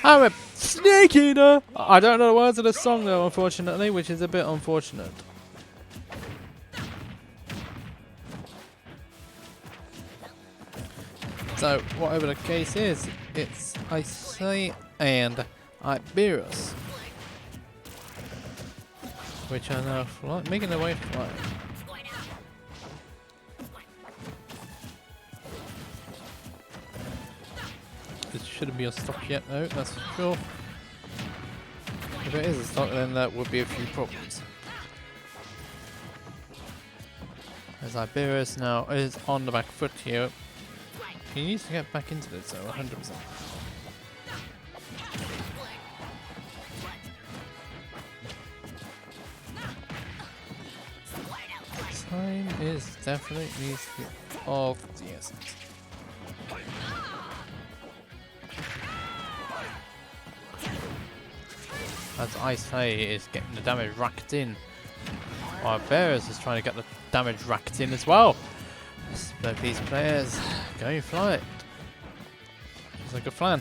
I'm a snake eater! I don't know the words of the song though, unfortunately, which is a bit unfortunate. So, whatever the case is, it's Icy and Iberus, which are now making their way to fly. This shouldn't be a stock yet though, that's for sure. If it is a stock, then there would be a few problems. As Iberus now is on the back foot here. He needs to get back into this though, 100%. Time is definitely of the essence. As Ice Hay is getting the damage racked in, while Bearers is trying to get the damage racked in as well. Both these players going for it. It's like a plan.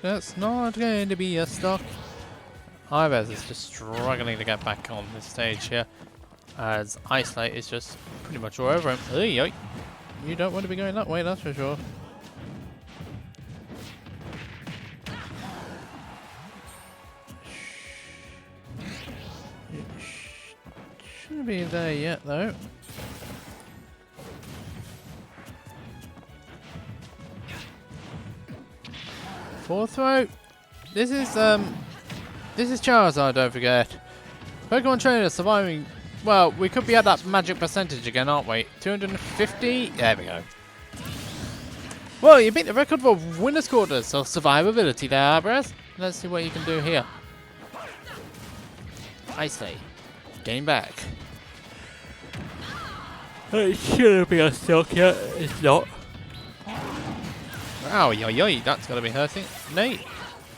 That's not going to be a stock. Ives is just struggling to get back on this stage here, as Ice Light is just pretty much all over him. Oy, you don't want to be going that way, that's for sure. Shouldn't be there yet though. Fourth throw. This is Charizard, don't forget. Pokemon trainer surviving. Well, we could be at that magic percentage again, aren't we? 250? There we go. Well, you beat the record for winner's quarters, so survivability there, Abras. Let's see what you can do here. Ice Day. Game back. It shouldn't be a stock yet. It's not. Ow, yoy, that's going to be hurting. Nate,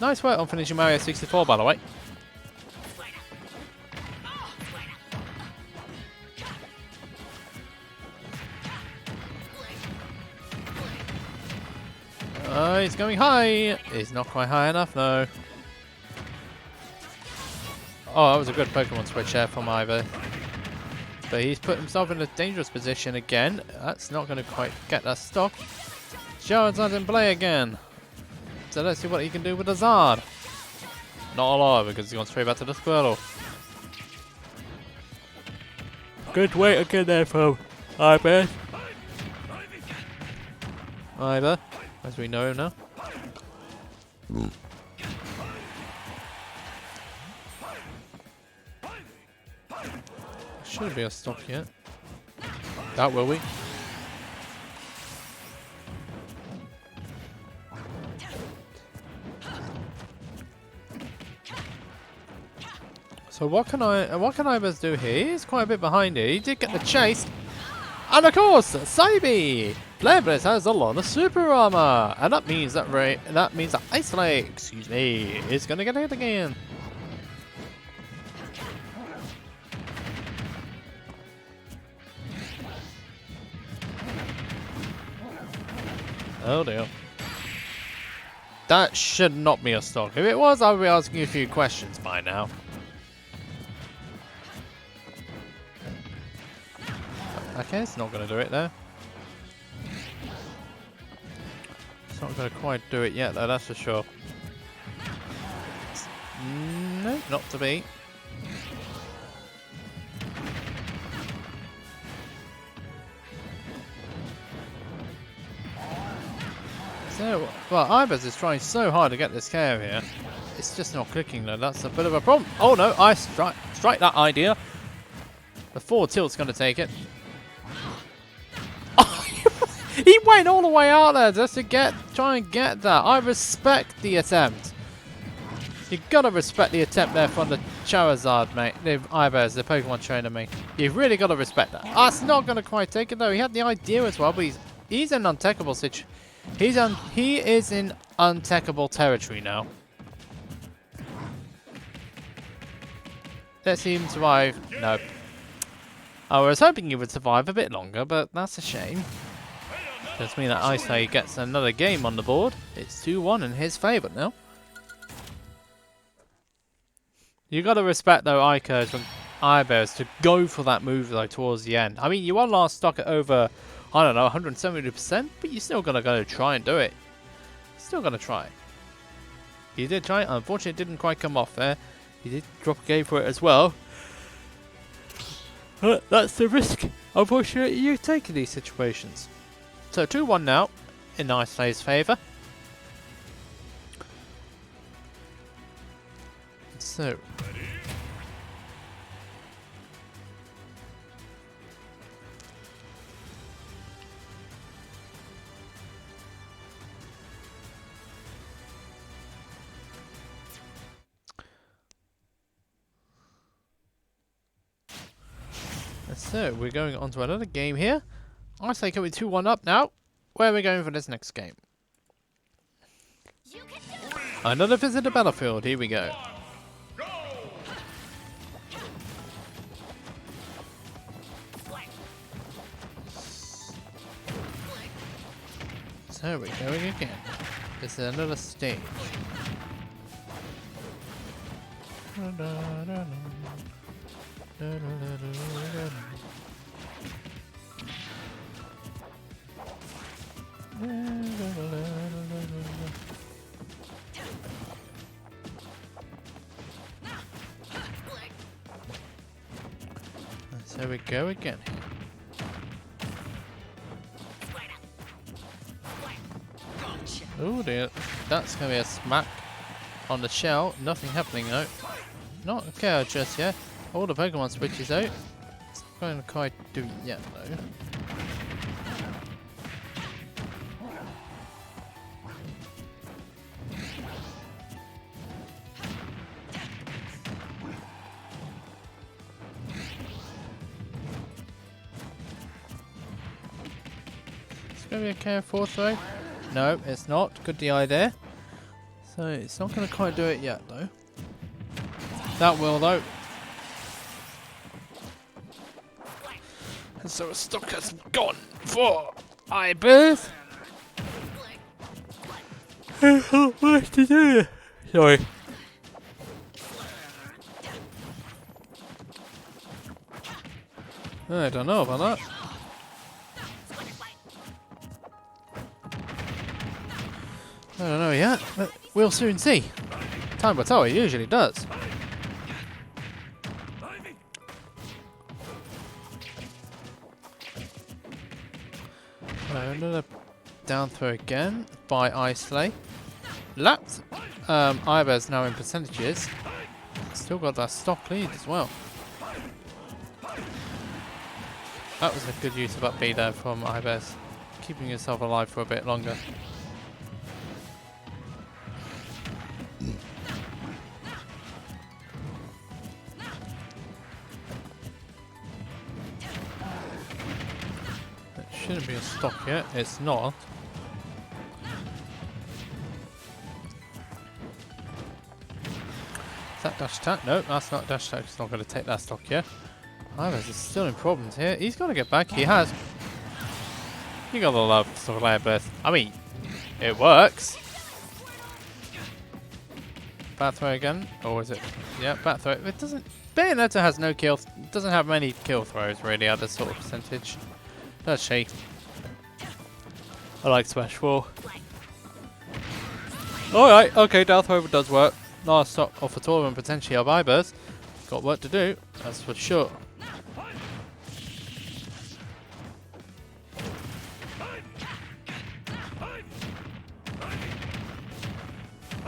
nice work on finishing Mario 64, by the way. He's going high. He's not quite high enough, though. Oh, that was a good Pokemon switch there from Ivor. But he's put himself in a dangerous position again. That's not going to quite get that stock. Charizard's in play again. So let's see what he can do with the Zard. Not a lot, because he's gone straight back to the Squirtle. Good way to get there from Ivor. Ivor, as we know now. Shouldn't be a stock yet. That will we? So what can Ivers do here? He's quite a bit behind here. He did get the chase. And of course, Sabi! Blairbliss has a lot of super armor. And that means that Ice Lake, excuse me, is gonna get hit again. Oh dear. That should not be a stock. If it was, I would be asking you a few questions by now. Okay, it's not going to do it though. It's not going to quite do it yet though, that's for sure. No, not to be. So, well, Ibis is trying so hard to get this KO here. It's just not clicking though. That's a bit of a problem. Oh no, I strike that idea. The forward tilt's going to take it. Oh, he went all the way out there just to try and get that. I respect the attempt. You gotta respect the attempt there from the Charizard, mate. The Ibears, the Pokemon trainer, mate. You've really gotta respect that. That's not gonna quite take it though. He had the idea as well, but he's in untechable situation. He is in untechable territory now. Let's see him survive. No. I was hoping he would survive a bit longer, but that's a shame. Does mean that Ice Lay gets another game on the board. It's 2-1 in his favour now. You gotta respect though Icur's from Ibears to go for that move though towards the end. I mean, you are last stock at over, I don't know, 170%, but you still gotta try and do it. Still gonna try. He did try it, unfortunately it didn't quite come off there. He did drop a game for it as well. That's the risk, unfortunately, you take in these situations. So 2-1 now, in Ice Lay's favour. So. So, we're going on to another game here. I say can we 2-1 up now? Where are we going for this next game? Another visit to Battlefield, here we go. So we're going again. This is another stage. So we go again here. Oh dear, that's going to be a smack on the shell. Nothing happening though. Not a KO just yet. All the Pokemon switches out. It's not going to quite do it yet though. It's going to be a KO 4 throw. No, it's not. Good DI there. So it's not going to quite do it yet though. That will though. And so a stock has gone for Ibears. What to do? Sorry. I don't know about that. I don't know yet, but we'll soon see. Time will tell, it usually does. Another down throw again by Ice Lay. Lapped. Ibears now in percentages. Still got that stock lead as well. That was a good use of up B there from Ibears. Keeping yourself alive for a bit longer. Shouldn't be a stock yet. It's not. Is that dash attack? No, that's not dash attack. It's not going to take that stock yet. Ibears is still in problems here. He's got to get back. He has. You gotta love stuff like Ibears. I mean, it works. Bat throw again, or is it? Yeah, bat throw. It doesn't. Bayonetta has no kill. Doesn't have many kill throws really at this sort of percentage. Does she? I like Smash 4. Alright, okay, down throw does work. Last stop off a tournament potentially of Ibears. Got work to do, that's for sure.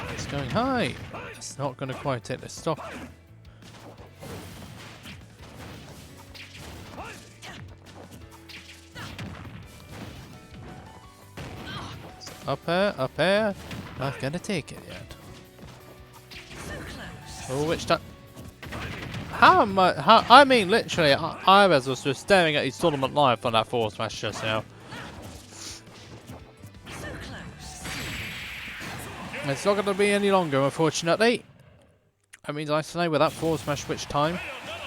It's going high. It's not going to quite hit the stop. So up air. Not going to take it yet. Oh, which time? How much? I mean, literally, Ives was just staring at his tournament live on that forward smash just now. It's not going to be any longer, unfortunately. That means Isolate with that forward smash switch time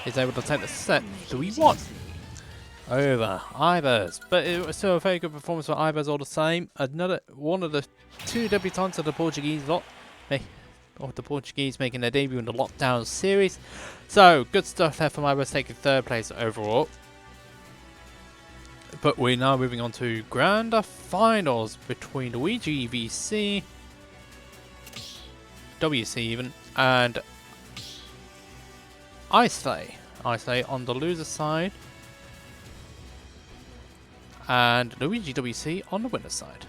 is able to take the set 3-1 over Ives. But it was still a very good performance for Ives all the same. Another one of the two debutants of the Portuguese lot. Of the Portuguese making their debut in the Lockdown series. So, good stuff there from Ives taking 3rd place overall. But we're now moving on to Grand Finals between Luigi VC, WC even, and Islay. Islay on the loser side, and Luigi WC on the winner side.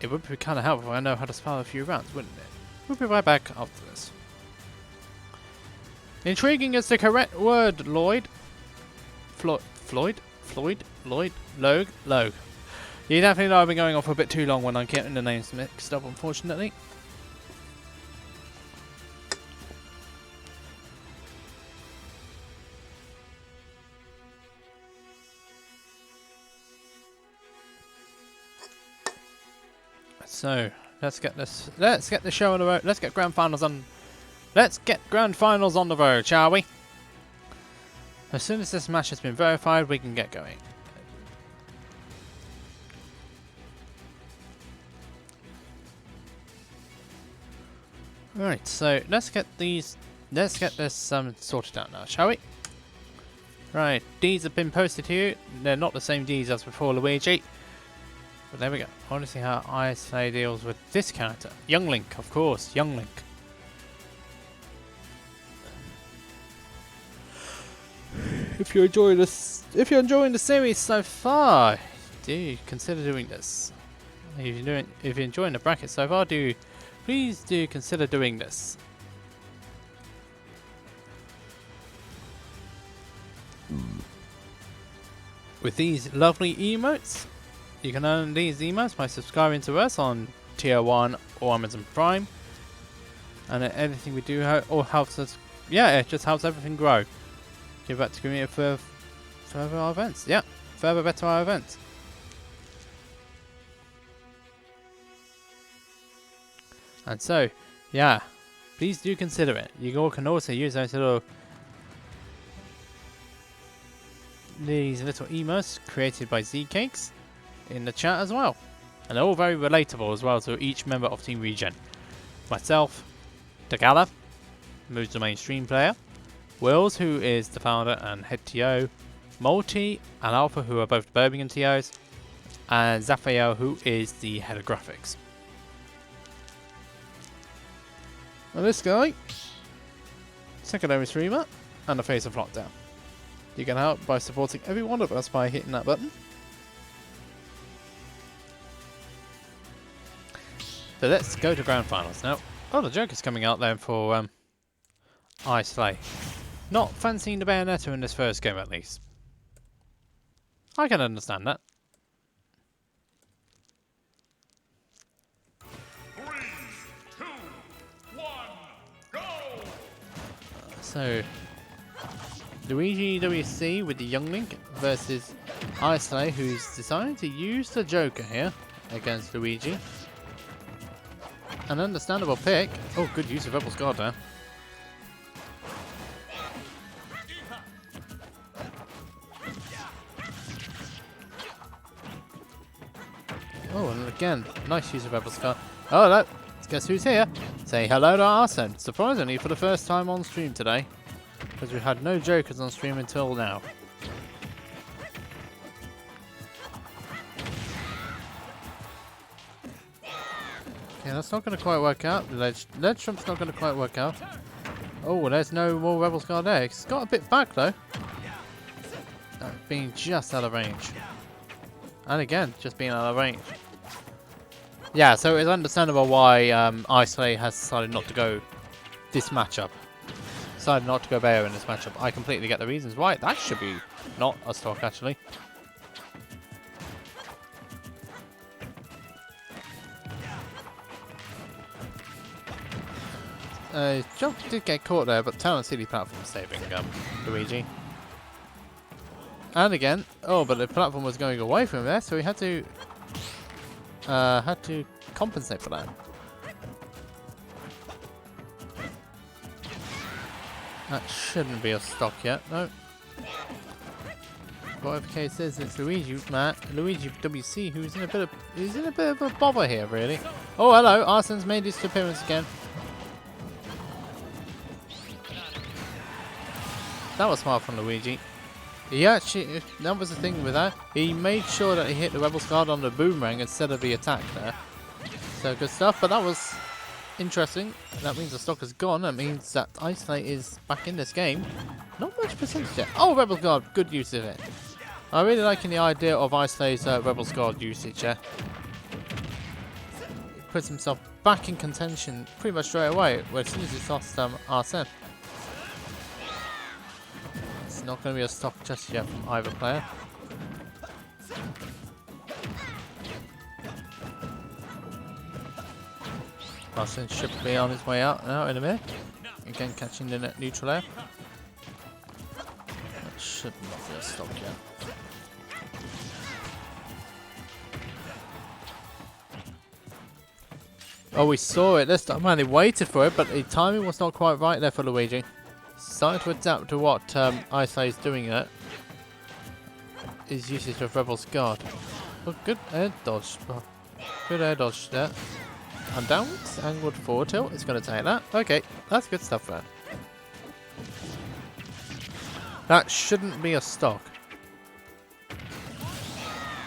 It would be kind of helpful if I know how to spell a few rounds, wouldn't it? We'll be right back after this. Intriguing is the correct word, Lloyd. Floyd? Logue. You definitely know I've been going on for a bit too long when I'm getting the names mixed up, unfortunately. So let's get the show on the road. Let's get grand finals on the road, shall we? As soon as this match has been verified, we can get going. Alright, so let's get this sorted out now, shall we? Right, Ds have been posted here. They're not the same Ds as before Luigi. But there we go. I want to see how ISA deals with this character. Young Link, of course. Young Link. If you're enjoying the series so far, do consider doing this. If you're enjoying the bracket so far, please do consider doing this. With these lovely emotes, you can earn these emotes by subscribing to us on Tier 1 or Amazon Prime. And anything we do helps us, it just helps everything grow. Give back to community for further our events. Yeah, further better our events. And so, yeah, please do consider it. You all can also use these little emotes created by ZCakes in the chat as well. And they're all very relatable as well to each member of Team Regen. Myself, Tagala, who's the main stream player, Wills, who is the founder and head TO, Multi and Alpha, who are both Birmingham TOs, and Zaphael, who is the head of graphics. And this guy, secondary streamer and the face of Lockdown. You can help by supporting every one of us by hitting that button. So let's go to Grand Finals now. Oh, the Joker's coming out then for Islay. Not fancying the Bayonetta in this first game at least. I can understand that.
3, 2, 1, go!
So, Luigi WC with the Young Link versus Islay, who's decided to use the Joker here against Luigi. An understandable pick. Oh, good use of Rebel's Guard there. Oh, and again, nice use of Rebel's Guard. Oh, look, guess who's here? Say hello to Arsene. Surprisingly, for the first time on stream today, because we had no Jokers on stream until now. Okay, that's not going to quite work out. The ledge trump's not going to quite work out. Oh, there's no more Rebel's Guard there. It's got a bit back though. Being just out of range. And again, just being out of range. Yeah, so it's understandable why Ice Lane has decided not to go this matchup. Decided not to go Bayo in this matchup. I completely get the reasons why. That should be not a stock, actually. Jump did get caught there, but Talon City platform saving Luigi. And again, oh, but the platform was going away from there, so he had to compensate for that. That shouldn't be a stock yet, no. Whatever the case is, it's Luigi WC who's in a bit of a bother here, really. Oh, hello, Arsen's made his appearance again. That was smart from Luigi. He actually, that was the thing with that. He made sure that he hit the Rebel's guard on the boomerang instead of the attack there. So good stuff, but that was interesting. That means the stock is gone. That means that Ice Knight is back in this game. Not much percentage yet. Oh, Rebel's guard, good use of it. I'm really liking the idea of Ice Knight's Rebel's guard usage here. He puts himself back in contention pretty much straight away, as soon as he's lost Arsene. Not going to be a stock just yet from either player. Arsene should be on his way out now in a minute. Again catching the net neutral air. That should not be a stock yet. Oh, we saw it this time. Man, they waited for it, but the timing was not quite right there for Luigi. Starting to adapt to what Ice Knight is doing there. His usage of Rebel's Guard. Oh, good air dodge. Oh, good air dodge there. And downwards, angled forward tilt. It's going to take that. Okay, that's good stuff there. That shouldn't be a stock.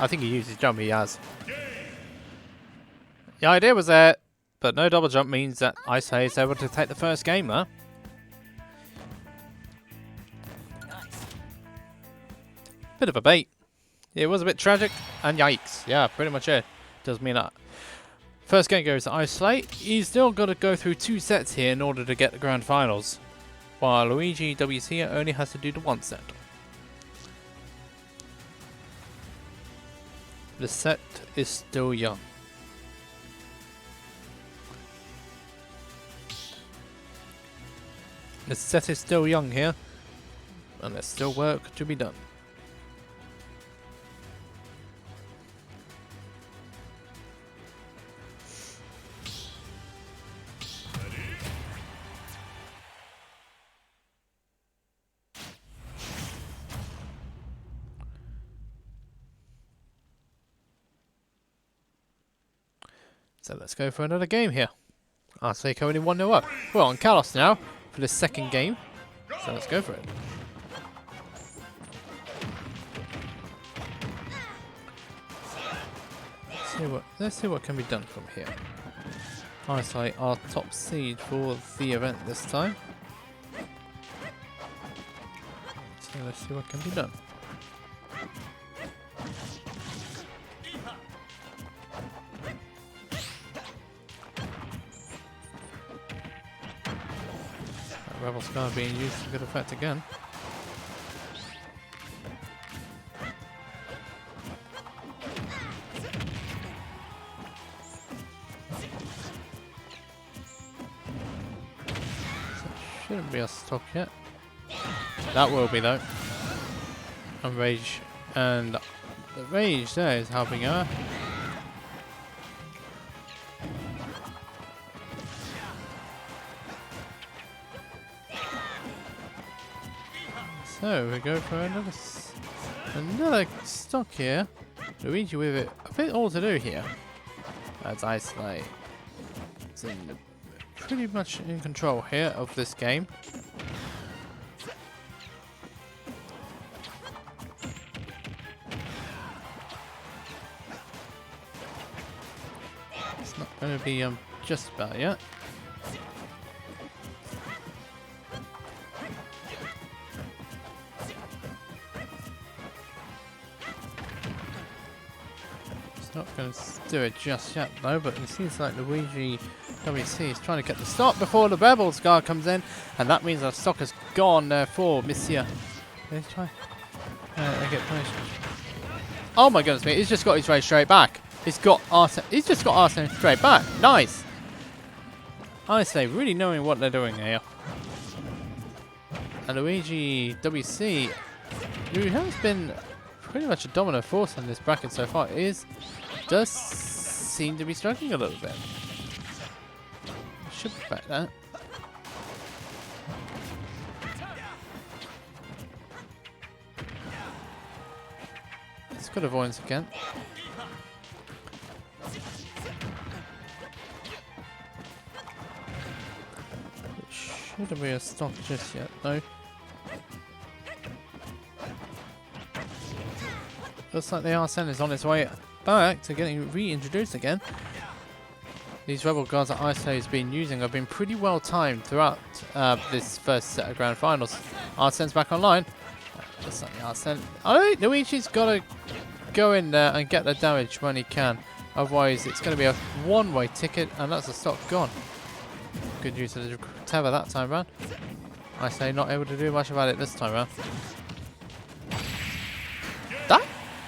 I think he used his jump. He has. The idea was there, but no double jump means that Ice Knight is able to take the first game there. Bit of a bait. It was a bit tragic, and yikes. Yeah, pretty much it. Does mean that. First game goes to Ice Knight. He's still got to go through 2 sets here in order to get the grand finals, while Luigi WC only has to do the 1 set. The set is still young. The set is still young here, and there's still work to be done. So let's go for another game here. I'll take only 1-0 up. We're on Carlos now for the second game. So let's go for it. Let's see what can be done from here. Ice Knight our top seed for the event this time. So let's see what can be done. Rebel Scar being used to good effect again. So shouldn't be a stock yet. That will be though. And Rage, and the Rage there is helping her. So we go for another stock here. Luigi with it a bit all to do here. As Ice Knight is pretty much in control here of this game. It's not going to be just about yet. Not going to do it just yet though, but it seems like Luigi WC is trying to get the stop before the Rebels guard comes in, and that means our stock is gone there for Monsieur. Let's try. Get punished. Oh my goodness me, he's just got his race straight back. He's just got Arsene straight back. Nice! I say, really knowing what they're doing here. And Luigi WC, who has been pretty much a dominant force in this bracket so far, does seem to be struggling a little bit. Should be back that. It's good avoidance again. It shouldn't be a stop just yet though. Looks like the Arsene is on its way back to getting reintroduced again. These rebel guards that ISO has been using have been pretty well timed throughout this first set of grand finals. Arsene's back online. Looks like the Arsene. Oh, Luigi's got to go in there and get the damage when he can. Otherwise, it's going to be a one-way ticket, and that's the stock gone. Good use of the tether that time round. ISO not able to do much about it this time round.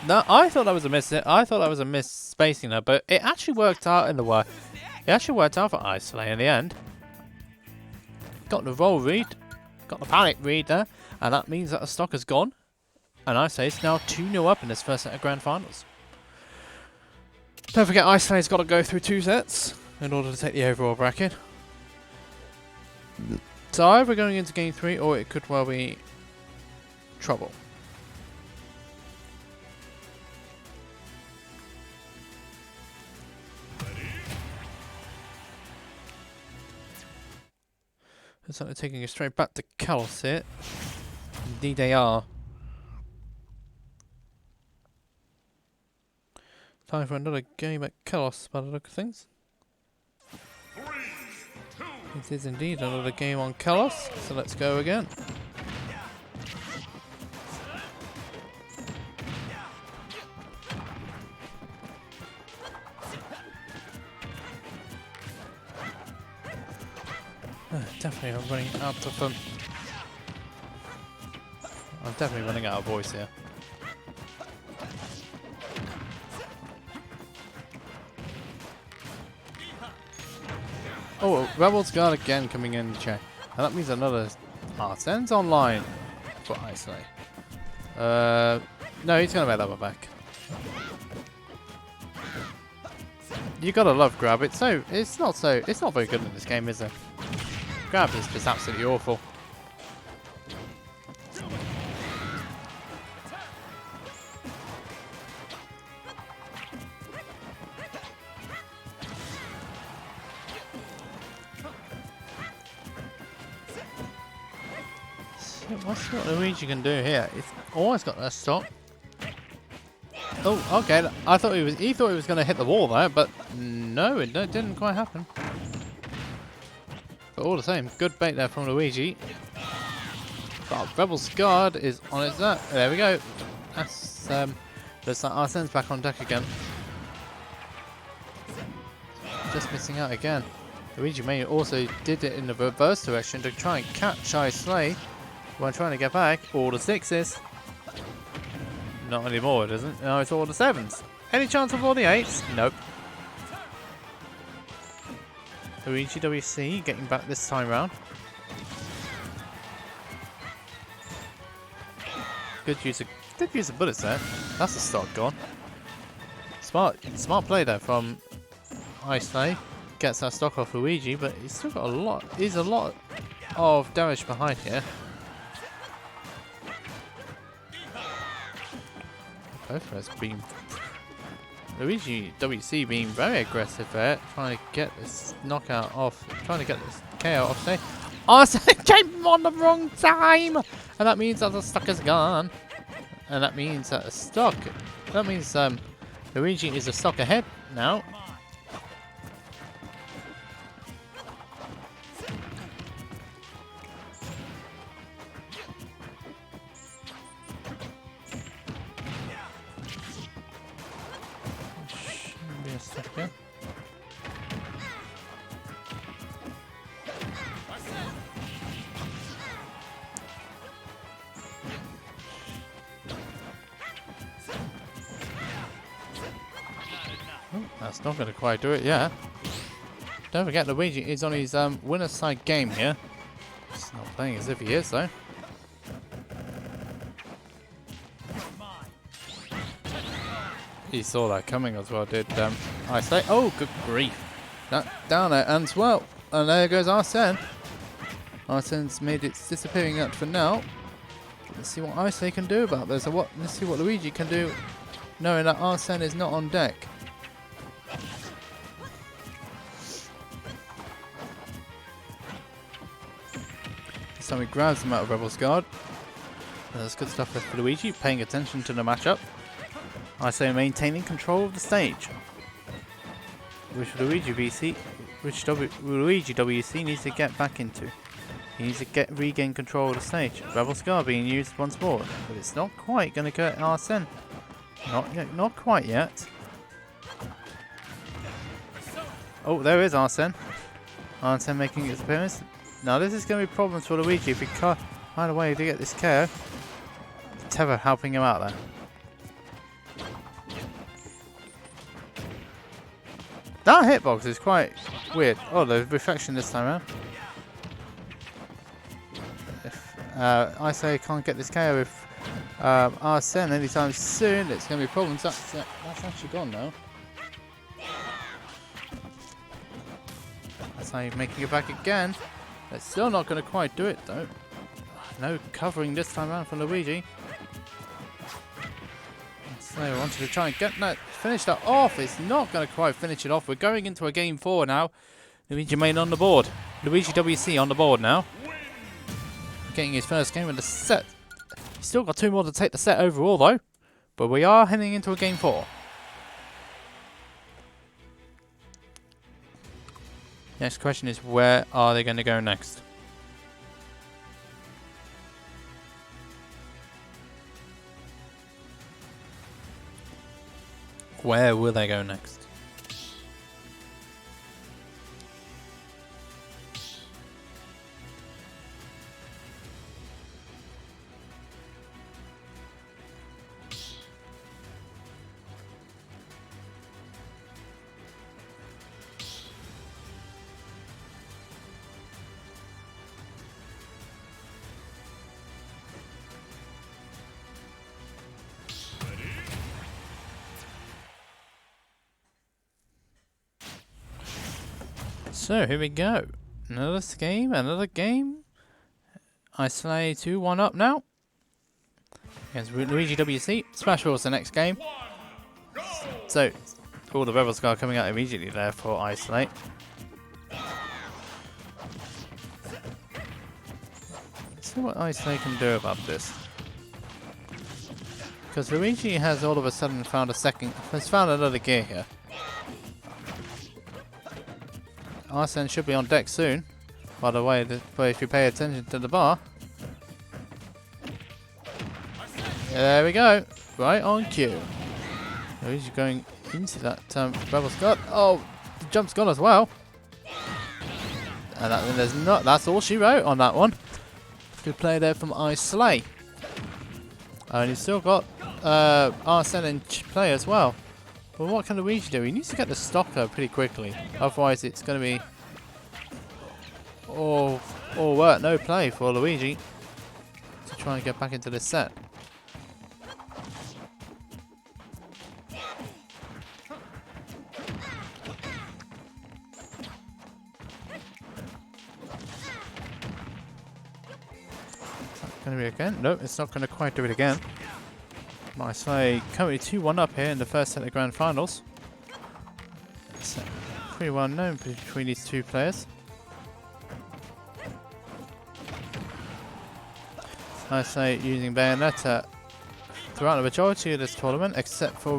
No, I thought that was a miss. I thought that was a miss spacing there, but it actually worked out in the way. It actually worked out for Isolay in the end. Got the roll read, got the panic read there, and that means that the stock is gone. And I say it's now 2-0 up in this first set of grand finals. Don't forget, Isolay's got to go through 2 sets in order to take the overall bracket. So either going into game 3, or it could well be trouble. Looks like they're taking it straight back to Kalos here. Indeed they are. Time for another game at Kalos by the look of things.
3, 2,
It is indeed another game on Kalos, so let's go again. Definitely I'm running out of I'm definitely running out of voice here. Oh, Rebels Guard again coming in the check. And that means another Arsene's online for Isolay. No, he's gonna make that one back. You gotta love grab. It's not very good in this game, is it? Grab is just absolutely awful. What's what Luigi can do here? It's always got that stop. Oh, okay. I thought he thought he was going to hit the wall there, but no, it didn't quite happen. But all the same, good bait there from Luigi. But Rebel's guard is on its back. There we go. That's looks like Arsene's back on deck again. Just missing out again. Luigi may also did it in the reverse direction to try and catch Islay when trying to get back. All the 6s. Not anymore, it isn't. No, it's all the 7s. Any chance of all the 8s? Nope. Luigi WC getting back this time round. Good use of bullets there. That's the stock gone. Smart play there from Islay. Gets that stock off Luigi, but he's still got a lot. He's a lot of damage behind here. Both of us being Luigi WC being very aggressive there, trying to get this knockout off, trying to get this KO off. Say, Arsene came on the wrong time, and that means that the stock is gone, and that means that the stock. That means Luigi is a stock ahead now. That's not going to quite do it yet. Don't forget Luigi is on his winner's side game here. He's not playing as if he is though. He saw that coming as well, did I say? Oh, good grief. That down there and well. And there goes Arsene. Arsene's made its disappearing act for now. Let's see what Ice can do about this. Let's see what Luigi can do knowing that Arsene is not on deck. This time he grabs him out of Rebel's guard. That's good stuff for Luigi, paying attention to the matchup. I say maintaining control of the stage. Which Luigi WC needs to get back into. He needs to regain control of the stage. Rebel Scar being used once more, but it's not quite going to get Arsene. Not quite yet. Oh, there is Arsene. Arsene making his appearance. Now this is going to be problems for Luigi if he can't find a way to get this KO. Tether helping him out there. That hitbox is quite weird. Oh, the reflection this time around. If I say can't get this KO with Arsene anytime soon, it's going to be problems. That's actually gone now. That's how you're making it back again. It's still not going to quite do it though. No covering this time around from Luigi. So I wanted to try and finish that off. It's not going to quite finish it off. We're going into a game 4 now. Luigi Main on the board. Luigi WC on the board now. Getting his first game in the set. He's still got 2 more to take the set overall though. But we are heading into a game 4. Next question is, where are they going to go next? Where will they go next? So here we go. Another game. I slay 2-1 up now. Against Luigi WC. Smash Bros the next game. So all the Rebel Scar coming out immediately there for Isolate. Let's see what Isolate can do about this. Because Luigi has all of a sudden found another gear here. Arsene should be on deck soon. By the way, but if you pay attention to the bar. There we go. Right on cue. Luigi going into that Rebel Scar. Oh, the jump's gone as well. And that's all she wrote on that one. Good play there from Islay. And he's still got Arsene in play as well. But what can Luigi do? He needs to get the stocker pretty quickly. Otherwise it's going to be all work, no play for Luigi to try and get back into this set. Going to be again? No, it's not going to quite do it again. I say currently 2-1 up here in the first set of the Grand Finals. It's pretty well known between these two players. I say using Bayonetta throughout the majority of this tournament, except for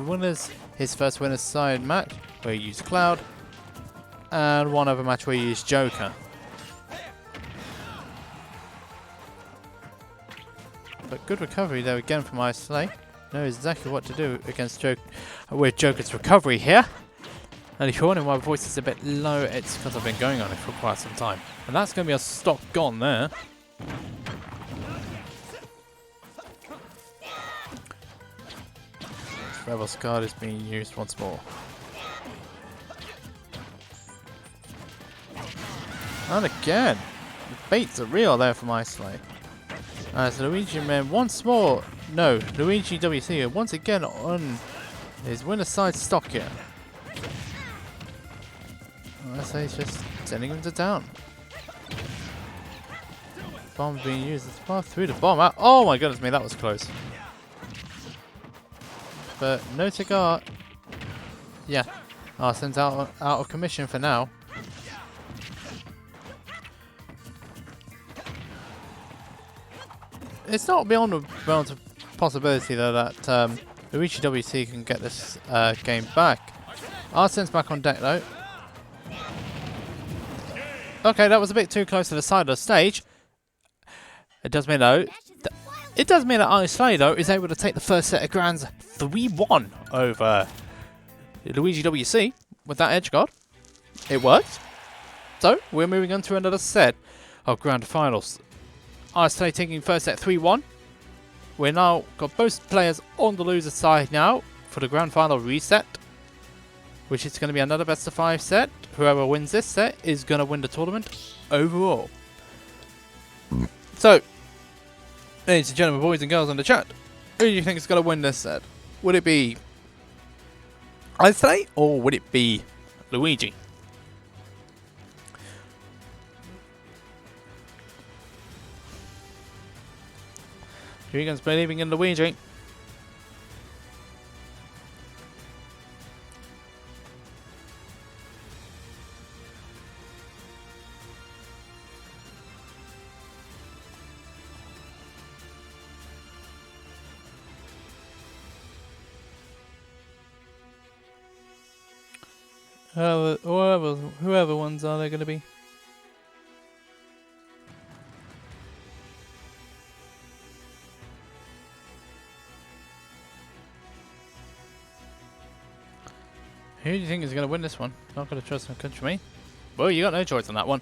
his first winner's side match where he used Cloud, and one other match where he used Joker. But good recovery there again from Islay. Knows exactly what to do against with Joker's recovery here. And if you're wondering why my voice is a bit low, it's because I've been going on it for quite some time. And that's going to be a stock gone there. Rebel Scar is being used once more. And again, the baits are real there from Isolate. As Luigi Man once more, no, Luigi WC once again on his winner side stock here. Isolate's just sending him to down. Bomb being used as far through the bomb. Out. Oh my goodness me, that was close. But no cigar. Yeah. Arson's out of commission for now. It's not beyond the realms of possibility though that Luigi WC can get this game back. Arson's back on deck though. Okay, that was a bit too close to the side of the stage. It does mean though. It does mean that Isolate though is able to take the first set of grands 3-1 over Luigi WC with that edge guard. It worked. So we're moving on to another set of grand finals. Isolate taking first set 3-1. We're now got both players on the loser side now for the grand final reset, which is going to be another best of 5 set. Whoever wins this set is going to win the tournament overall. So, ladies and gentlemen, boys and girls in the chat, who do you think is going to win this set? Would it be Isolate or would it be Luigi? Regen's believing in Luigi. Whoever ones are they going to be? Who do you think is going to win this one? Not going to trust my country, mate. Well, you got no choice on that one.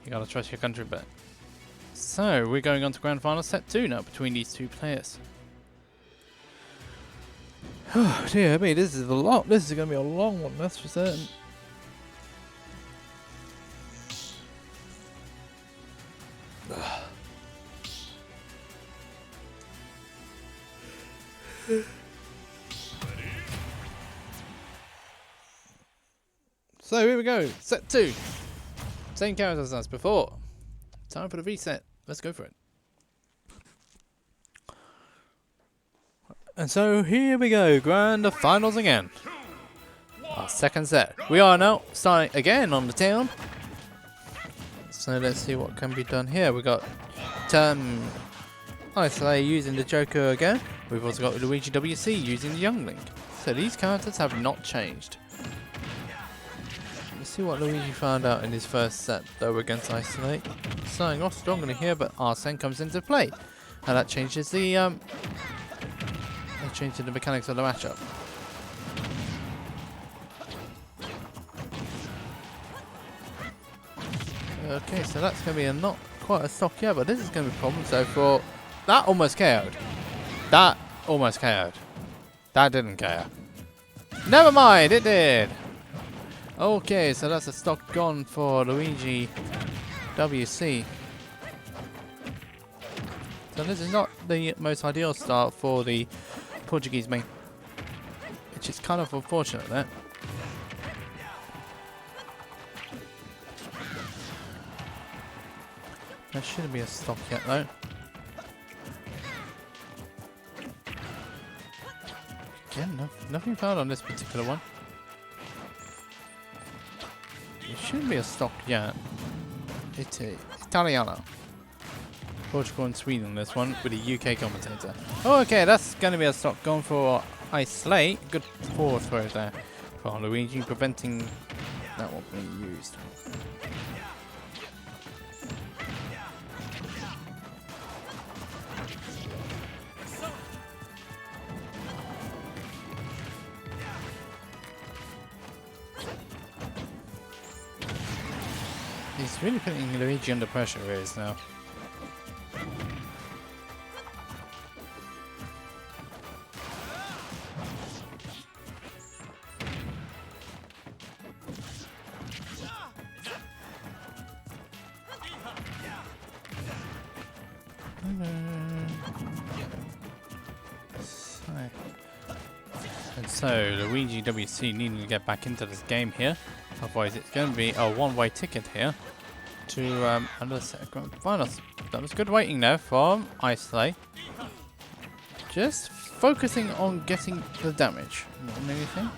You got to trust your country, but. So we're going on to grand final set 2 now between these two players. Oh dear me, this is a lot. This is going to be a long one, that's for certain. So here we go, set 2. Same characters as before. Time for the reset. Let's go for it. And so here we go, grand finals again. Our second set. We are now starting again on the town. So let's see what can be done here. We got Isolate using the Joker again. We've also got Luigi WC using the Youngling. So these characters have not changed. Let's see what Luigi found out in his first set though against Isolate. Starting off strongly here, but Arsene comes into play. And that changes the mechanics of the matchup. Okay, so that's going to be not quite a stock yet, but this is going to be a problem. So for that almost KO'd. That almost KO'd. That didn't KO. Never mind, it did. Okay, so that's a stock gone for Luigi WC. So this is not the most ideal start for the Portuguese main, which is kind of unfortunate there. There shouldn't be a stock yet though. Again, nothing found on this particular one. There shouldn't be a stock yet. It's Italiano. Portugal and Sweden this one with a UK commentator. Oh, okay, that's going to be a stock going for Isolate. Good forward throw there for Luigi, preventing that one being used. He's really putting Luigi under pressure here now. And so Luigi WC needing to get back into this game here. Otherwise it's going to be a one-way ticket here to another set of grand finals. That was good waiting there from Icelay. Just focusing on getting the damage more than anything.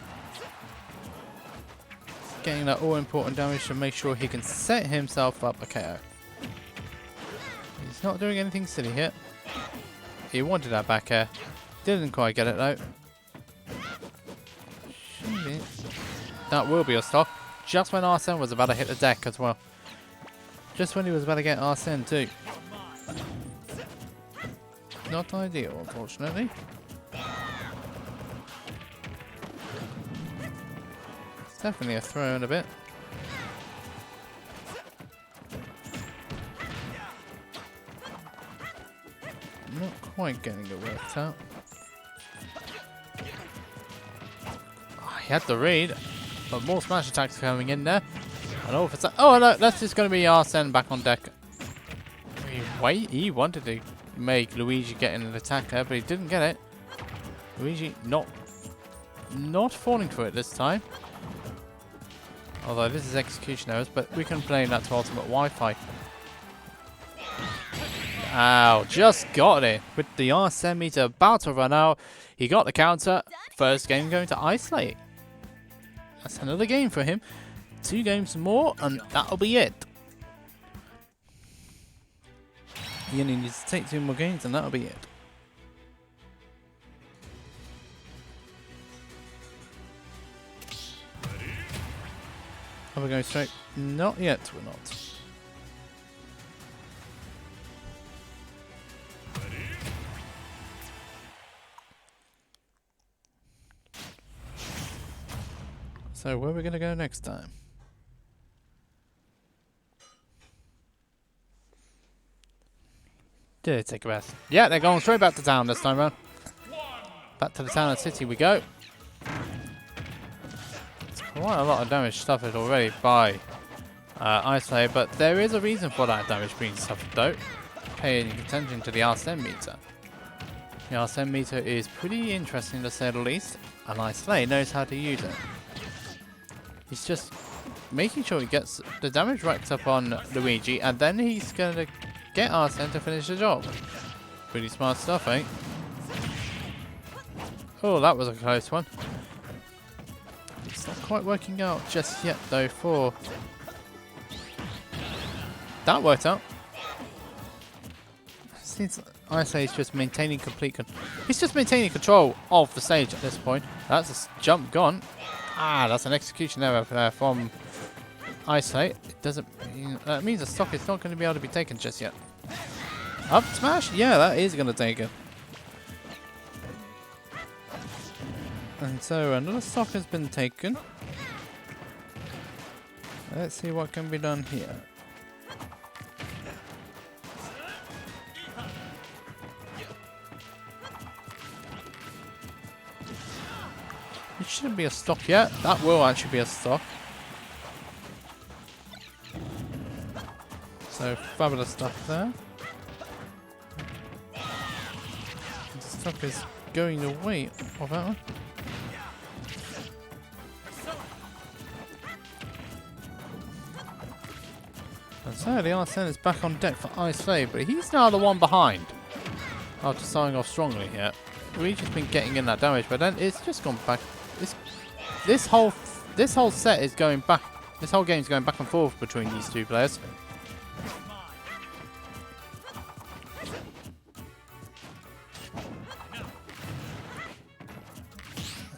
Getting that all-important damage to make sure he can set himself up a KO. He's not doing anything silly here. He wanted that back air. Didn't quite get it though. Should be. That will be a stop. Just when Arsene was about to hit the deck as well. Just when he was about to get Arsene too. Not ideal, unfortunately. It's definitely a throw in a bit. Not quite getting it worked out. Oh, he had the read, but more smash attacks coming in there. And all of a sudden, oh no, that's just going to be Arsene back on deck. He wanted to make Luigi get in an attack there, but he didn't get it. Luigi not falling for it this time. Although this is execution errors, but we can blame that to ultimate Wi-Fi. Ow, just got it. With the Arsene meter about to run out, he got the counter. First game going to Icelay. That's another game for him. 2 games more, and that'll be it. He only needs to take 2 more games, and that'll be it. Are we going straight? Not yet, we're not. So where are we going to go next time? Did it take a rest? Yeah, they're going straight back to town this time around. Back to the town and city we go. It's quite a lot of damage suffered already by Icelay, but there is a reason for that damage being suffered though. Paying attention to the Arsene meter. The Arsene meter is pretty interesting to say the least, and Icelay knows how to use it. He's just making sure he gets the damage racked up on Luigi, and then he's going to get Arsene to finish the job. Pretty smart stuff, eh? Oh, that was a close one. It's not quite working out just yet, though, for... That worked out. Seems Icelay is just maintaining he's just maintaining control of the stage at this point. That's a jump gone. Ah, that's an execution error from Icelay. It doesn't... That means the stock is not going to be able to be taken just yet. Up smash? Yeah, that is going to take it. And so another stock has been taken. Let's see what can be done here. It shouldn't be a stock yet. That will actually be a stock. So fabulous stuff there. The stock is going away of that one. And so the Arsene is back on deck for Icelay, but he's now the one behind. After starting off strongly here. Luigi's been getting in that damage, but then it's just gone back. This whole set is going back. This whole game is going back and forth between these 2 players.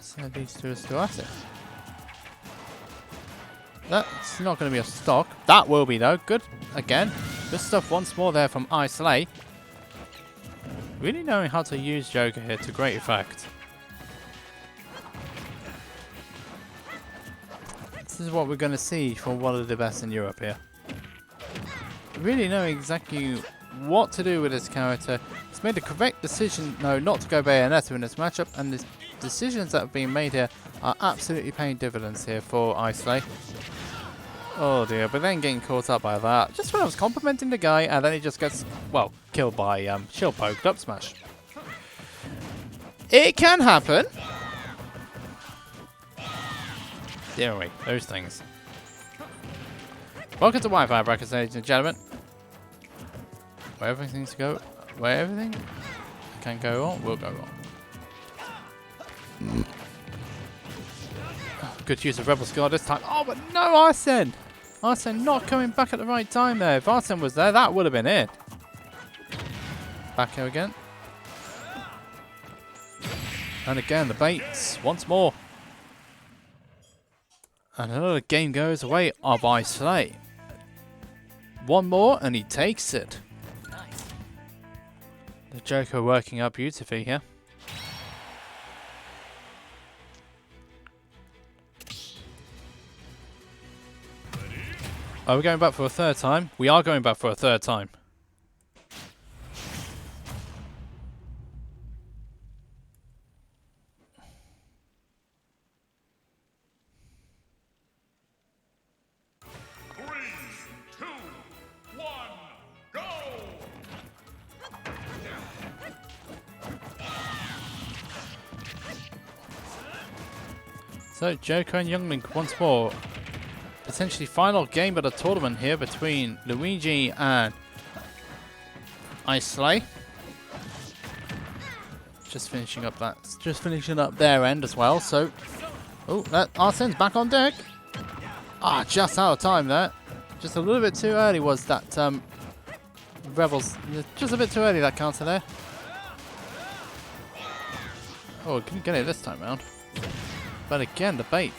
So these 2 are still at it. That's not going to be a stock. That will be though. Good again. Good stuff once more there from Icelay. Really knowing how to use Joker here to great effect. This is what we're going to see from one of the best in Europe here. Really knowing exactly what to do with his character. He's made the correct decision, no, not to go Bayonetta in this matchup, and the decisions that have been made here are absolutely paying dividends here for Icelay. Oh dear, but then getting caught up by that. Just when I was complimenting the guy, and then he just gets, well, killed by shield poked up smash. It can happen. Dare we? Those things. Welcome to Wi-Fi brackets, ladies and gentlemen. Where everything's go, where everything can go on, will go on. Good use of Rebel Scar this time. Oh, but no Arsene! Arsene not coming back at the right time there. If Arsene was there, that would have been it. Back here again. And again, the baits once more. And another game goes away by Slay. One more and he takes it. The Joker working out beautifully here. Are we going back for a third time? We are going back for a third time. So, Joker and Youngling once more. Potentially final game of the tournament here between Luigi and Slay. Just finishing up their end as well. So, oh, that Arsene's back on deck. Ah, just out of time there. Just a little bit too early was that Rebels. Just a bit too early that counter there. Oh, couldn't get it this time round. But again, the bait.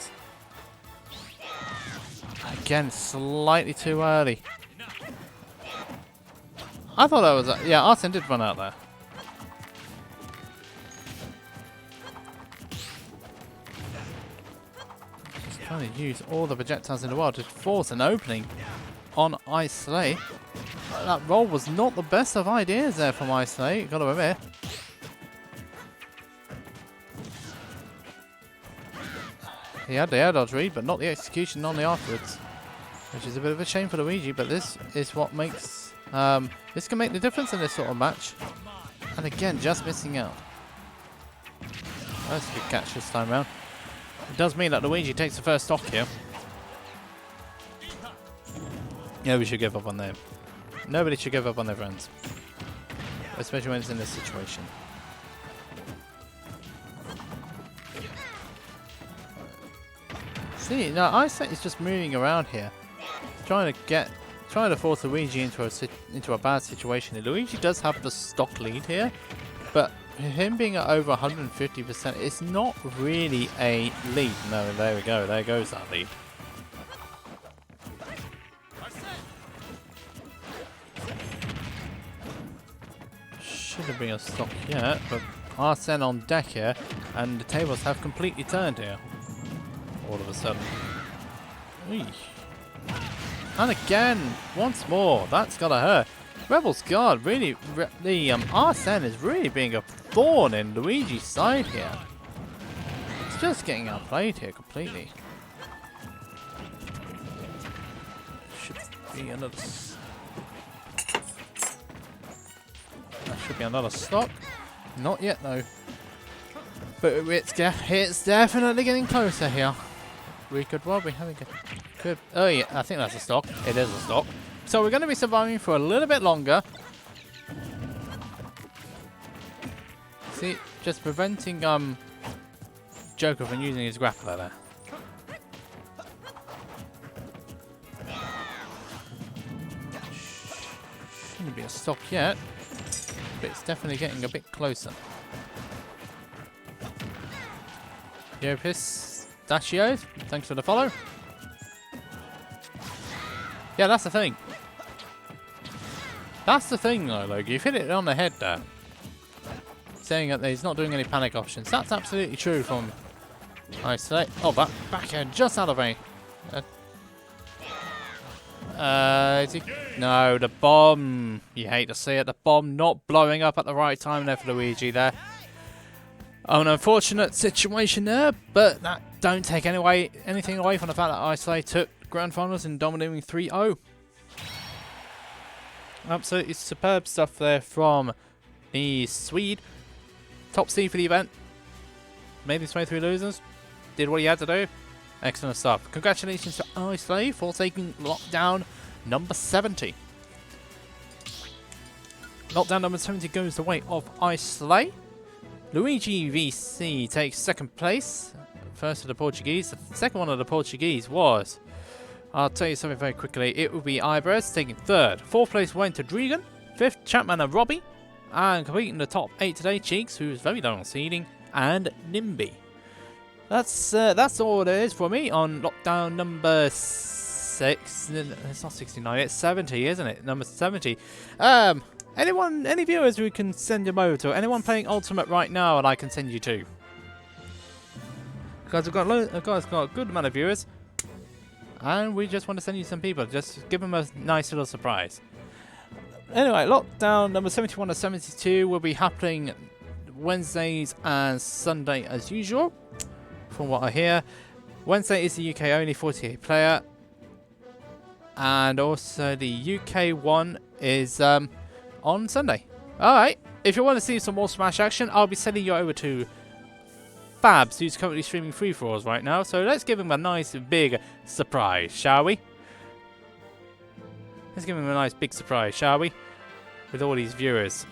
Again, slightly too early. I thought that was... yeah, Arsene did run out there. Just trying to use all the projectiles in the world to force an opening on Slay. That roll was not the best of ideas there from Slay, gotta admit. He had the air dodge read, but not the execution on the afterwards. Which is a bit of a shame for Luigi, but this is what makes... this can make the difference in this sort of match. And again, just missing out. That's a good catch this time round. It does mean that Luigi takes the first stock here. Yeah, we should give up on them. Nobody should give up on their friends. Especially when it's in this situation. See, now Iceland is just moving around here, trying to force Luigi into a bad situation. Luigi does have the stock lead here, but him being at over 150%, it's not really a lead. No, there we go. There goes that lead. Shouldn't be a stock yet, but Arsene on deck here, and the tables have completely turned here. All of a sudden. Eesh. And again, once more, that's gotta hurt. Rebel's guard really, Arsene is really being a thorn in Luigi's side here. It's just getting outplayed here completely. Should be another. That should be another stock. Not yet though. But it's definitely getting closer here. We could well be having a good... oh yeah, I think that's a stock. It is a stock. So we're going to be surviving for a little bit longer. See, just preventing Joker from using his grappler there. Shouldn't be a stock yet, but it's definitely getting a bit closer. Yopis. Dashio, thanks for the follow. Yeah, that's the thing. That's the thing though, Logie. You've hit it on the head there. Saying that he's not doing any panic options. That's absolutely true from Slay. Oh, backhand just out of range. Is he? No, the bomb. You hate to see it. The bomb not blowing up at the right time there for Luigi there. An unfortunate situation there, but that don't take anything away from the fact that Slay took Grand Finals in dominating 3-0. Absolutely superb stuff there from the Swede. Top seed for the event. Made his way through losers. Did what he had to do. Excellent stuff. Congratulations to Islay for taking lockdown number 70. Lockdown number 70 goes the way of Islay. Luigi VC takes second place. First of the Portuguese. The second one of the Portuguese was, I'll tell you something very quickly, it will be Ibers taking third. Fourth place went to Regen. Fifth, Champman and Robbie. And completing the top 8 today, Cheeks, who's very low on seeding, and Nimbi. That's all there is for me on lockdown number 6. It's not 69, it's 70, isn't it? Number 70. Any viewers we can send them over to? Anyone playing Ultimate right now and I can send you to? Because we've got a good amount of viewers. And we just want to send you some people. Just give them a nice little surprise. Anyway, lockdown number 71 to 72 will be happening Wednesdays and Sunday as usual. From what I hear. Wednesday is the UK only 48 player. And also the UK one is on Sunday. Alright, if you want to see some more Smash action, I'll be sending you over to Fabs, who's currently streaming free-for-alls right now. So let's give him a nice big surprise, shall we? Let's give him a nice big surprise, shall we? With all these viewers.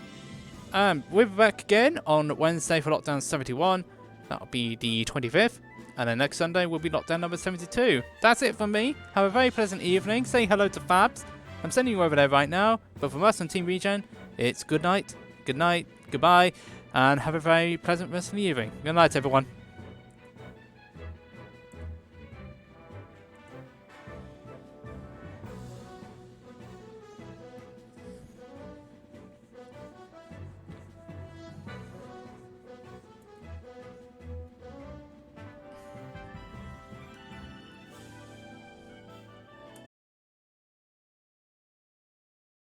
We'll be back again on Wednesday for Lockdown 71. That'll be the 25th. And then next Sunday will be Lockdown number 72. That's it from me. Have a very pleasant evening. Say hello to Fabs. I'm sending you over there right now. But from us on Team Regen, it's good night, goodbye, and have a very pleasant rest of the evening. Good night, everyone.